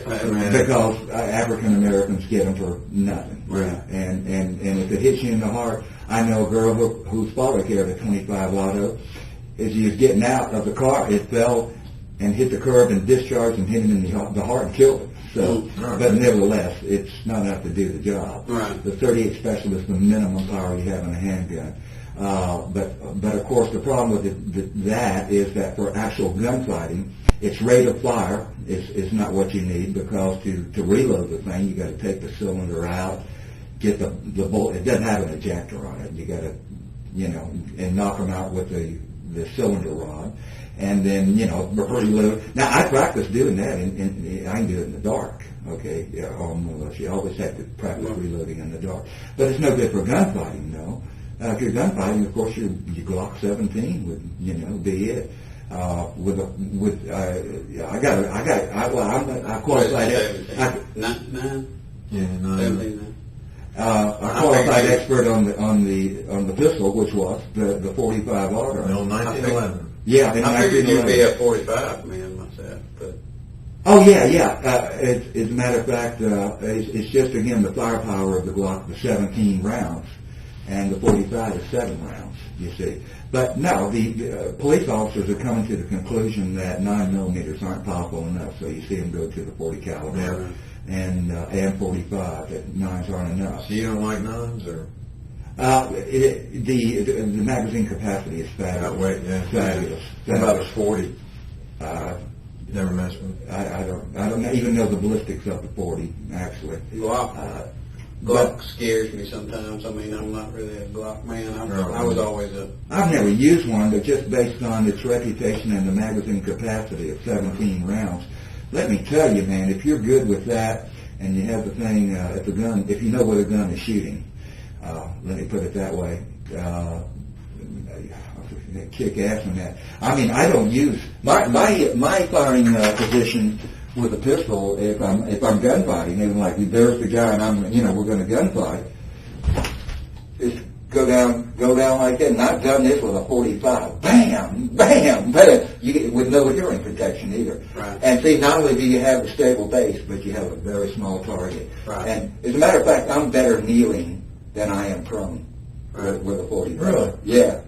Speaker 4: because African Americans get them for nothing.
Speaker 3: Right.
Speaker 4: And if it hits you in the heart, I know a girl whose father carried a 25 auto. As he was getting out of the car, it fell and hit the curb and discharged and hit him in the heart and killed him. So, but nevertheless, it's not enough to do the job.
Speaker 3: Right.
Speaker 4: The .38 special is the minimum power you have in a handgun. But of course, the problem with that is that for actual gunfighting, its rate of fire is not what you need, because to reload the thing, you got to take the cylinder out, get the bullet. It doesn't have an ejector on it. You got to, and knock them out with the cylinder rod. And then, reload. Now, I practice doing that, and I can do it in the dark, okay? You always have to practice reloading in the dark. But it's no good for gunfighting, though. If you're gunfighting, of course, your Glock 17 would, be it. I qualified a qualified expert on the pistol, which was the 45 auto.
Speaker 1: No, 1911.
Speaker 4: Yeah,
Speaker 3: I figured you'd be a 45 man myself, but.
Speaker 4: Oh yeah. As a matter of fact, it's just again the firepower of the Glock, the 17 rounds, and the 45 is 7 rounds. You see, but no, the police officers are coming to the conclusion that 9mm aren't powerful enough. So you see them go to the 40 caliber and 45. That 9s aren't enough.
Speaker 1: So you don't like 9s, or?
Speaker 4: The magazine capacity is fabulous. Fabulous.
Speaker 1: What about a 40? Never messed with it.
Speaker 4: I don't even know the ballistics of the 40, actually.
Speaker 3: Glock scares me sometimes. I mean, I'm not really a Glock man. I was always
Speaker 4: I've never used one, but just based on its reputation and the magazine capacity of 17 rounds, let me tell you, man, if you're good with that and you have the thing, if you know where the gun is shooting, let me put it that way, kick ass on that. I mean, I don't use my firing position with a pistol. If I'm gunfighting, even like there's the guy and we're going to gunfight. Just go down like that. And I've done this with a 45. Bam, bam, bam. You get with no hearing protection either.
Speaker 3: Right.
Speaker 4: And see, not only do you have a stable base, but you have a very small target.
Speaker 3: Right.
Speaker 4: And as a matter of fact, I'm better kneeling than I am prone with a 45.
Speaker 1: Really?
Speaker 4: Yeah.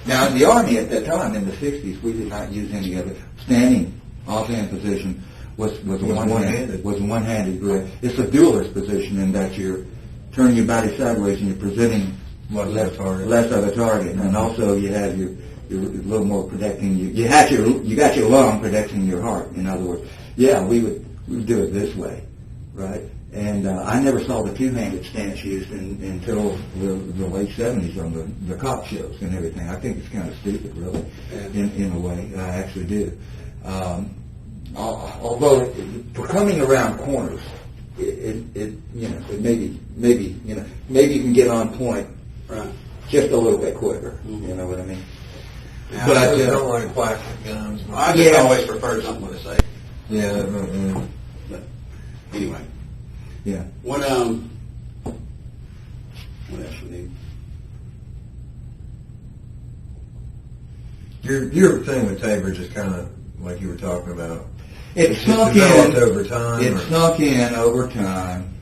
Speaker 4: Now, in the Army at that time, in the 60s, we did not use any other. Standing offhand position was a one-handed grip. It's a duelist position in that you're turning your body sideways and you're presenting less of a target. And also you have your a little more protecting you. You got your lung protecting your heart. In other words, we would do it this way, right? And I never saw the two-handed stance used until the late 70s on the cop shows and everything. I think it's kind of stupid, really, in a way. I actually do. Although for coming around corners, it maybe you can get on point just a little bit quicker.
Speaker 3: Mm-hmm.
Speaker 4: You know what I mean?
Speaker 1: Yeah, but I just don't like plastic guns.
Speaker 3: I just always prefer something with a safe.
Speaker 1: Yeah.
Speaker 3: But anyway.
Speaker 4: Yeah.
Speaker 3: What else we need?
Speaker 1: Your thing with Tabor just kind of like you were talking about.
Speaker 4: It sunk
Speaker 1: developed over time.
Speaker 4: It sunk in over time.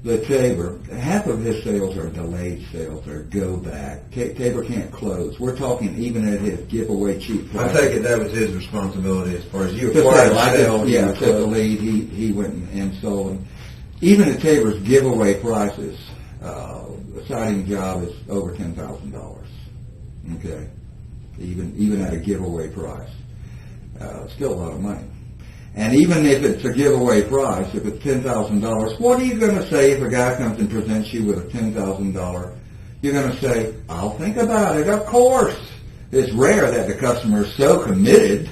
Speaker 4: The Tabor, half of his sales are delayed sales or go back. Tabor can't close. We're talking even at his giveaway cheap price.
Speaker 1: I take it that was his responsibility as far as you acquired sales.
Speaker 4: Yeah, took the lead. He went and sold them. Even at Tabor's giveaway prices, the siding job is over $10,000. Okay, even at a giveaway price, still a lot of money. And even if it's a giveaway price, if it's $10,000, what are you going to say if a guy comes and presents you with a $10,000? You're going to say, "I'll think about it." Of course, it's rare that the customer is so committed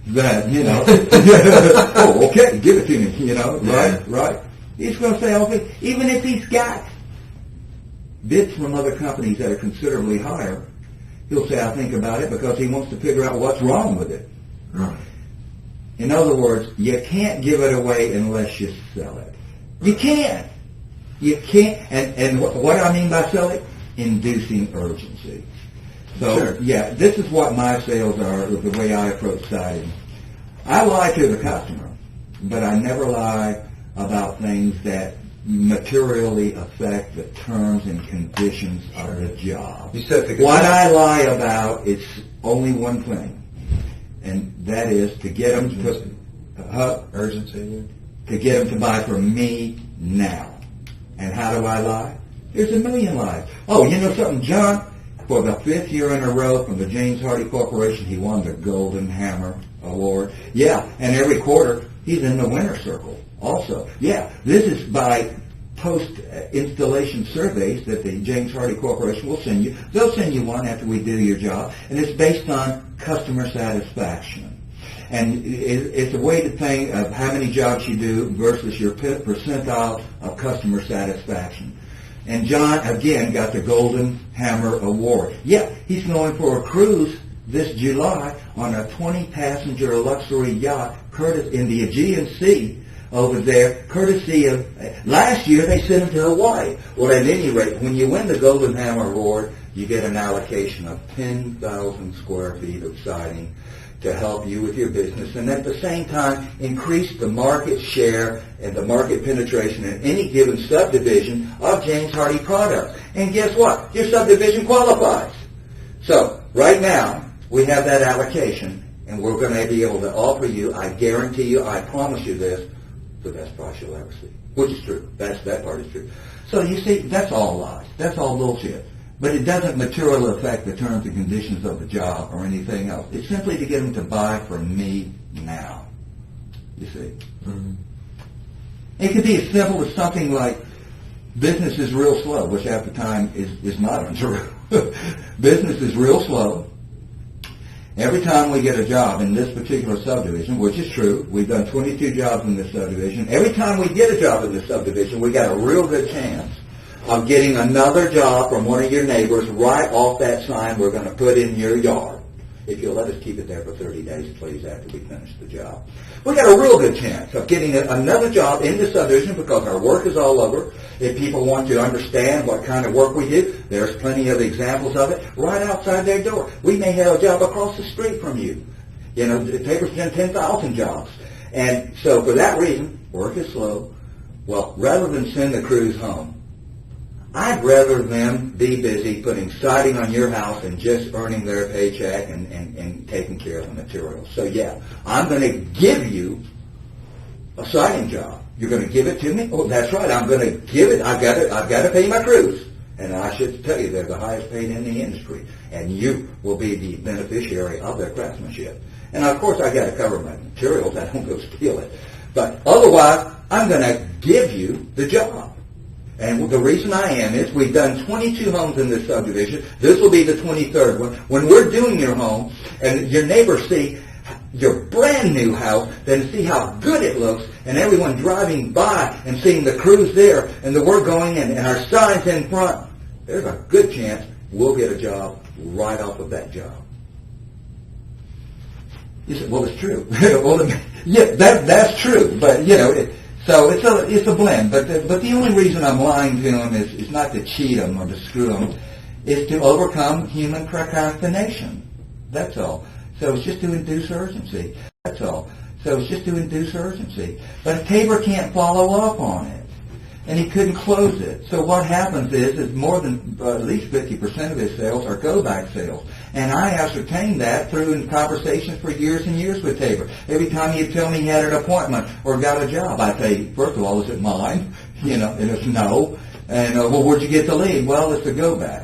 Speaker 4: that oh, okay, give it to me. Right. He's going to say, "Okay," even if he's got bids from other companies that are considerably higher. He'll say, "I'll think about it," because he wants to figure out what's wrong with it.
Speaker 1: Right.
Speaker 4: In other words, you can't give it away unless you sell it. You can't. And what I mean by sell it? Inducing urgency. So, this is what my sales are, the way I approach siding. I lie to the customer, but I never lie about things that materially affect the terms and conditions of the job.
Speaker 1: You said
Speaker 4: what I lie about is only one thing. and that is to get them
Speaker 1: Urgency.
Speaker 4: to get them to buy from me now. And how do I lie? There's a million lies. Oh, you know something, John? For the 5th year in a row from the James Hardy Corporation, he won the Golden Hammer Award. Yeah, and every quarter, he's in the winner's circle also. Yeah, this is by post-installation surveys that the James Hardy Corporation will send you. They'll send you one after we do your job, and it's based on customer satisfaction. And it's a way to think of how many jobs you do versus your percentile of customer satisfaction. And John, again, got the Golden Hammer Award. Yeah, he's going for a cruise this July on a 20-passenger luxury yacht in the Aegean Sea over there, courtesy of... Last year, they sent him to Hawaii. Well, at any rate, when you win the Golden Hammer Award, you get an allocation of 10,000 square feet of siding to help you with your business, and at the same time increase the market share and the market penetration in any given subdivision of James Hardy products. And guess what? Your subdivision qualifies. So right now we have that allocation, and we're going to be able to offer you, I guarantee you, I promise you this, the best price you'll ever see. Which is true. That part is true. So you see, that's all lies. That's all bullshit. But it doesn't materially affect the terms and conditions of the job or anything else. It's simply to get them to buy from me now. You see? Mm-hmm. It could be as simple as something like, business is real slow, which half the time is not untrue. Business is real slow. Every time we get a job in this particular subdivision, which is true, we've done 22 jobs in this subdivision. Every time we get a job in this subdivision, we got a real good chance of getting another job from one of your neighbors right off that sign we're going to put in your yard. If you'll let us keep it there for 30 days, please, after we finish the job. We got a real good chance of getting another job in the subdivision because our work is all over. If people want to understand what kind of work we do, there's plenty of examples of it right outside their door. We may have a job across the street from you. You know, the paper's done 10,000 jobs. And so for that reason, work is slow. Well, rather than send the crews home, I'd rather them be busy putting siding on your house and just earning their paycheck and taking care of the materials. So yeah, I'm going to give you a siding job. You're going to give it to me? Oh, that's right. I'm going to give it. I've got to pay my crews. And I should tell you, they're the highest paid in the industry. And you will be the beneficiary of their craftsmanship. And of course, I got to cover my materials. I don't go steal it. But otherwise, I'm going to give you the job. And the reason I am is we've done 22 homes in this subdivision. This will be the 23rd one. When we're doing your home and your neighbors see your brand new house, then see how good it looks, and everyone driving by and seeing the crews there and the work going in and our signs in front, there's a good chance we'll get a job right off of that job. You said, well, it's true. Well, yeah, that's true, but you know, so it's a blend, but the only reason I'm lying to them is not to cheat them or to screw them, is to overcome human procrastination. That's all. So it's just to induce urgency. That's all. So it's just to induce urgency. But Tabor can't follow up on it, and he couldn't close it. So what happens is more than at least 50% of his sales are go-back sales. And I ascertained that through conversations for years and years with Tabor. Every time he'd tell me he had an appointment or got a job, I'd say, first of all, is it mine? You know, and it's no. And, well, where'd you get the lead? Well, it's a go-back.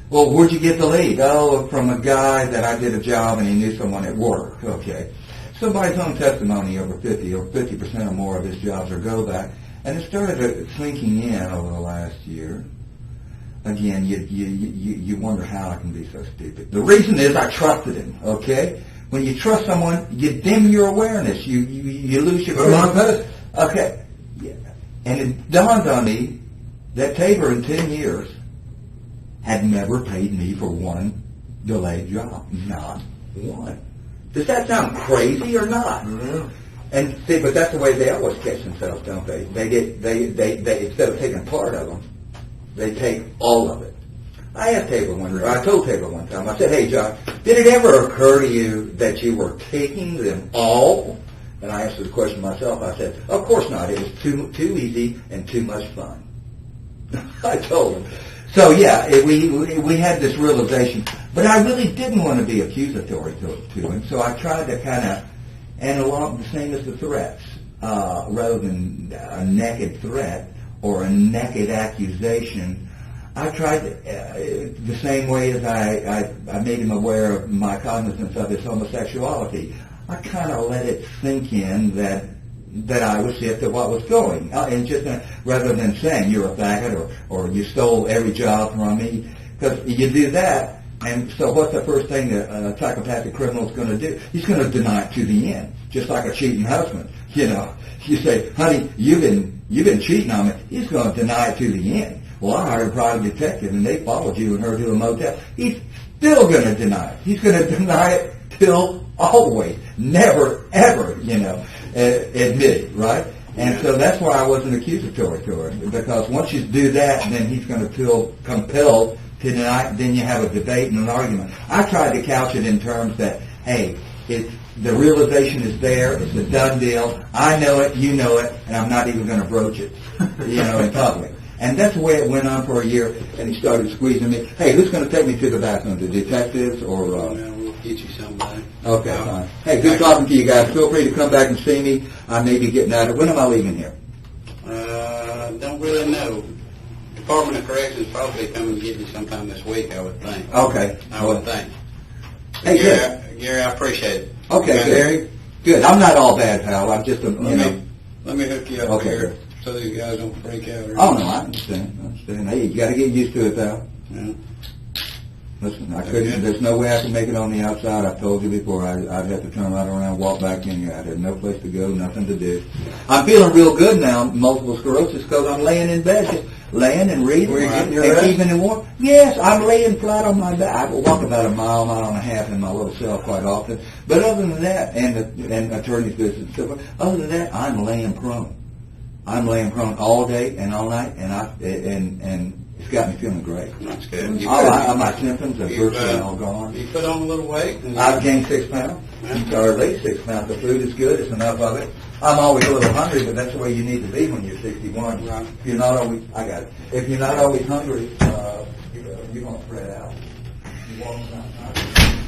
Speaker 4: Well, where'd you get the lead? Oh, from a guy that I did a job and he knew someone at work. Okay. Somebody's own testimony, over 50% or more of his jobs are go-back. And it started sinking in over the last year. Again, you wonder how I can be so stupid. The reason is I trusted him, okay? When you trust someone, you dim your awareness. You lose your credit. Okay. Yeah. And it dawned on me that Tabor in 10 years had never paid me for one delayed job. Not one. Does that sound crazy or not? Mm-hmm. And see, but that's the way they always catch themselves, don't they? They instead of taking part of them, they take all of it. I asked Tabor I told Tabor one time, I said, hey, John, did it ever occur to you that you were taking them all? And I answered the question myself. I said, of course not. It was too easy and too much fun. I told him. So, yeah, we had this realization. But I really didn't want to be accusatory to him, so I tried to kind of, and along the same as the threats, rather than a naked threat or a naked accusation, I tried the same way as I made him aware of my cognizance of his homosexuality. I kind of let it sink in that I was hip to what was going, and just rather than saying you're a faggot or you stole every job from me, because you do that, and so what's the first thing that a psychopathic criminal is going to do? He's going to deny it to the end, just like a cheating husband. You know, you say, honey, you've been cheating on me. He's going to deny it to the end. Well, I hired a private detective, and they followed you and her to a motel. He's still going to deny it. He's going to deny it till always, never, ever, admit it, right? And so that's why I wasn't accusatory to her, because once you do that, then he's going to feel compelled to deny it. Then you have a debate and an argument. I tried to couch it in terms that, hey, the realization is there, it's a done deal, I know it, you know it, and I'm not even going to broach it, in public. And that's the way it went on for a year, and he started squeezing me. Hey, who's going to take me to the bathroom, the detectives or...
Speaker 3: We'll get you somebody.
Speaker 4: Okay, fine. Hey, good talking to you guys. Feel free to come back and see me. I may be getting out of... When am I leaving here?
Speaker 3: Don't really know. Department of Corrections probably come and get you sometime this week, I would think.
Speaker 4: Okay.
Speaker 3: I would think.
Speaker 4: Hey,
Speaker 3: Gary, I appreciate it.
Speaker 4: Okay, Gary. Good. I'm not all bad, pal. I'm just a,
Speaker 3: Let me hook you up here so these guys don't freak out.
Speaker 4: Oh, no, I understand. Hey, you got to get used to it, pal.
Speaker 3: Yeah.
Speaker 4: Listen, I couldn't, there's no way I can make it on the outside. I've told you before, I'd have to turn right around, walk back in here. I had no place to go, nothing to do. I'm feeling real good now, multiple sclerosis, because I'm laying in bed, just laying and reading.
Speaker 1: Were you getting your
Speaker 4: and
Speaker 1: rest?
Speaker 4: keeping it warm. Yes, I'm laying flat on my back. I walk about a mile and a half in my little cell quite often. But other than that, and attorney's visits and so forth, other than that, I'm laying prone. I'm laying prone all day and all night, and it's got me feeling great.
Speaker 3: That's good.
Speaker 4: My symptoms are virtually all gone.
Speaker 3: You put on a little weight?
Speaker 4: I've gained 6 pounds, or at least 6 pounds. The food is good. It's enough of it. I'm always a little hungry, but that's the way you need to be when you're 61.
Speaker 3: Right.
Speaker 4: If you're not always, I got it. If you're not always hungry, you're going to spread out. You won't stop hungry.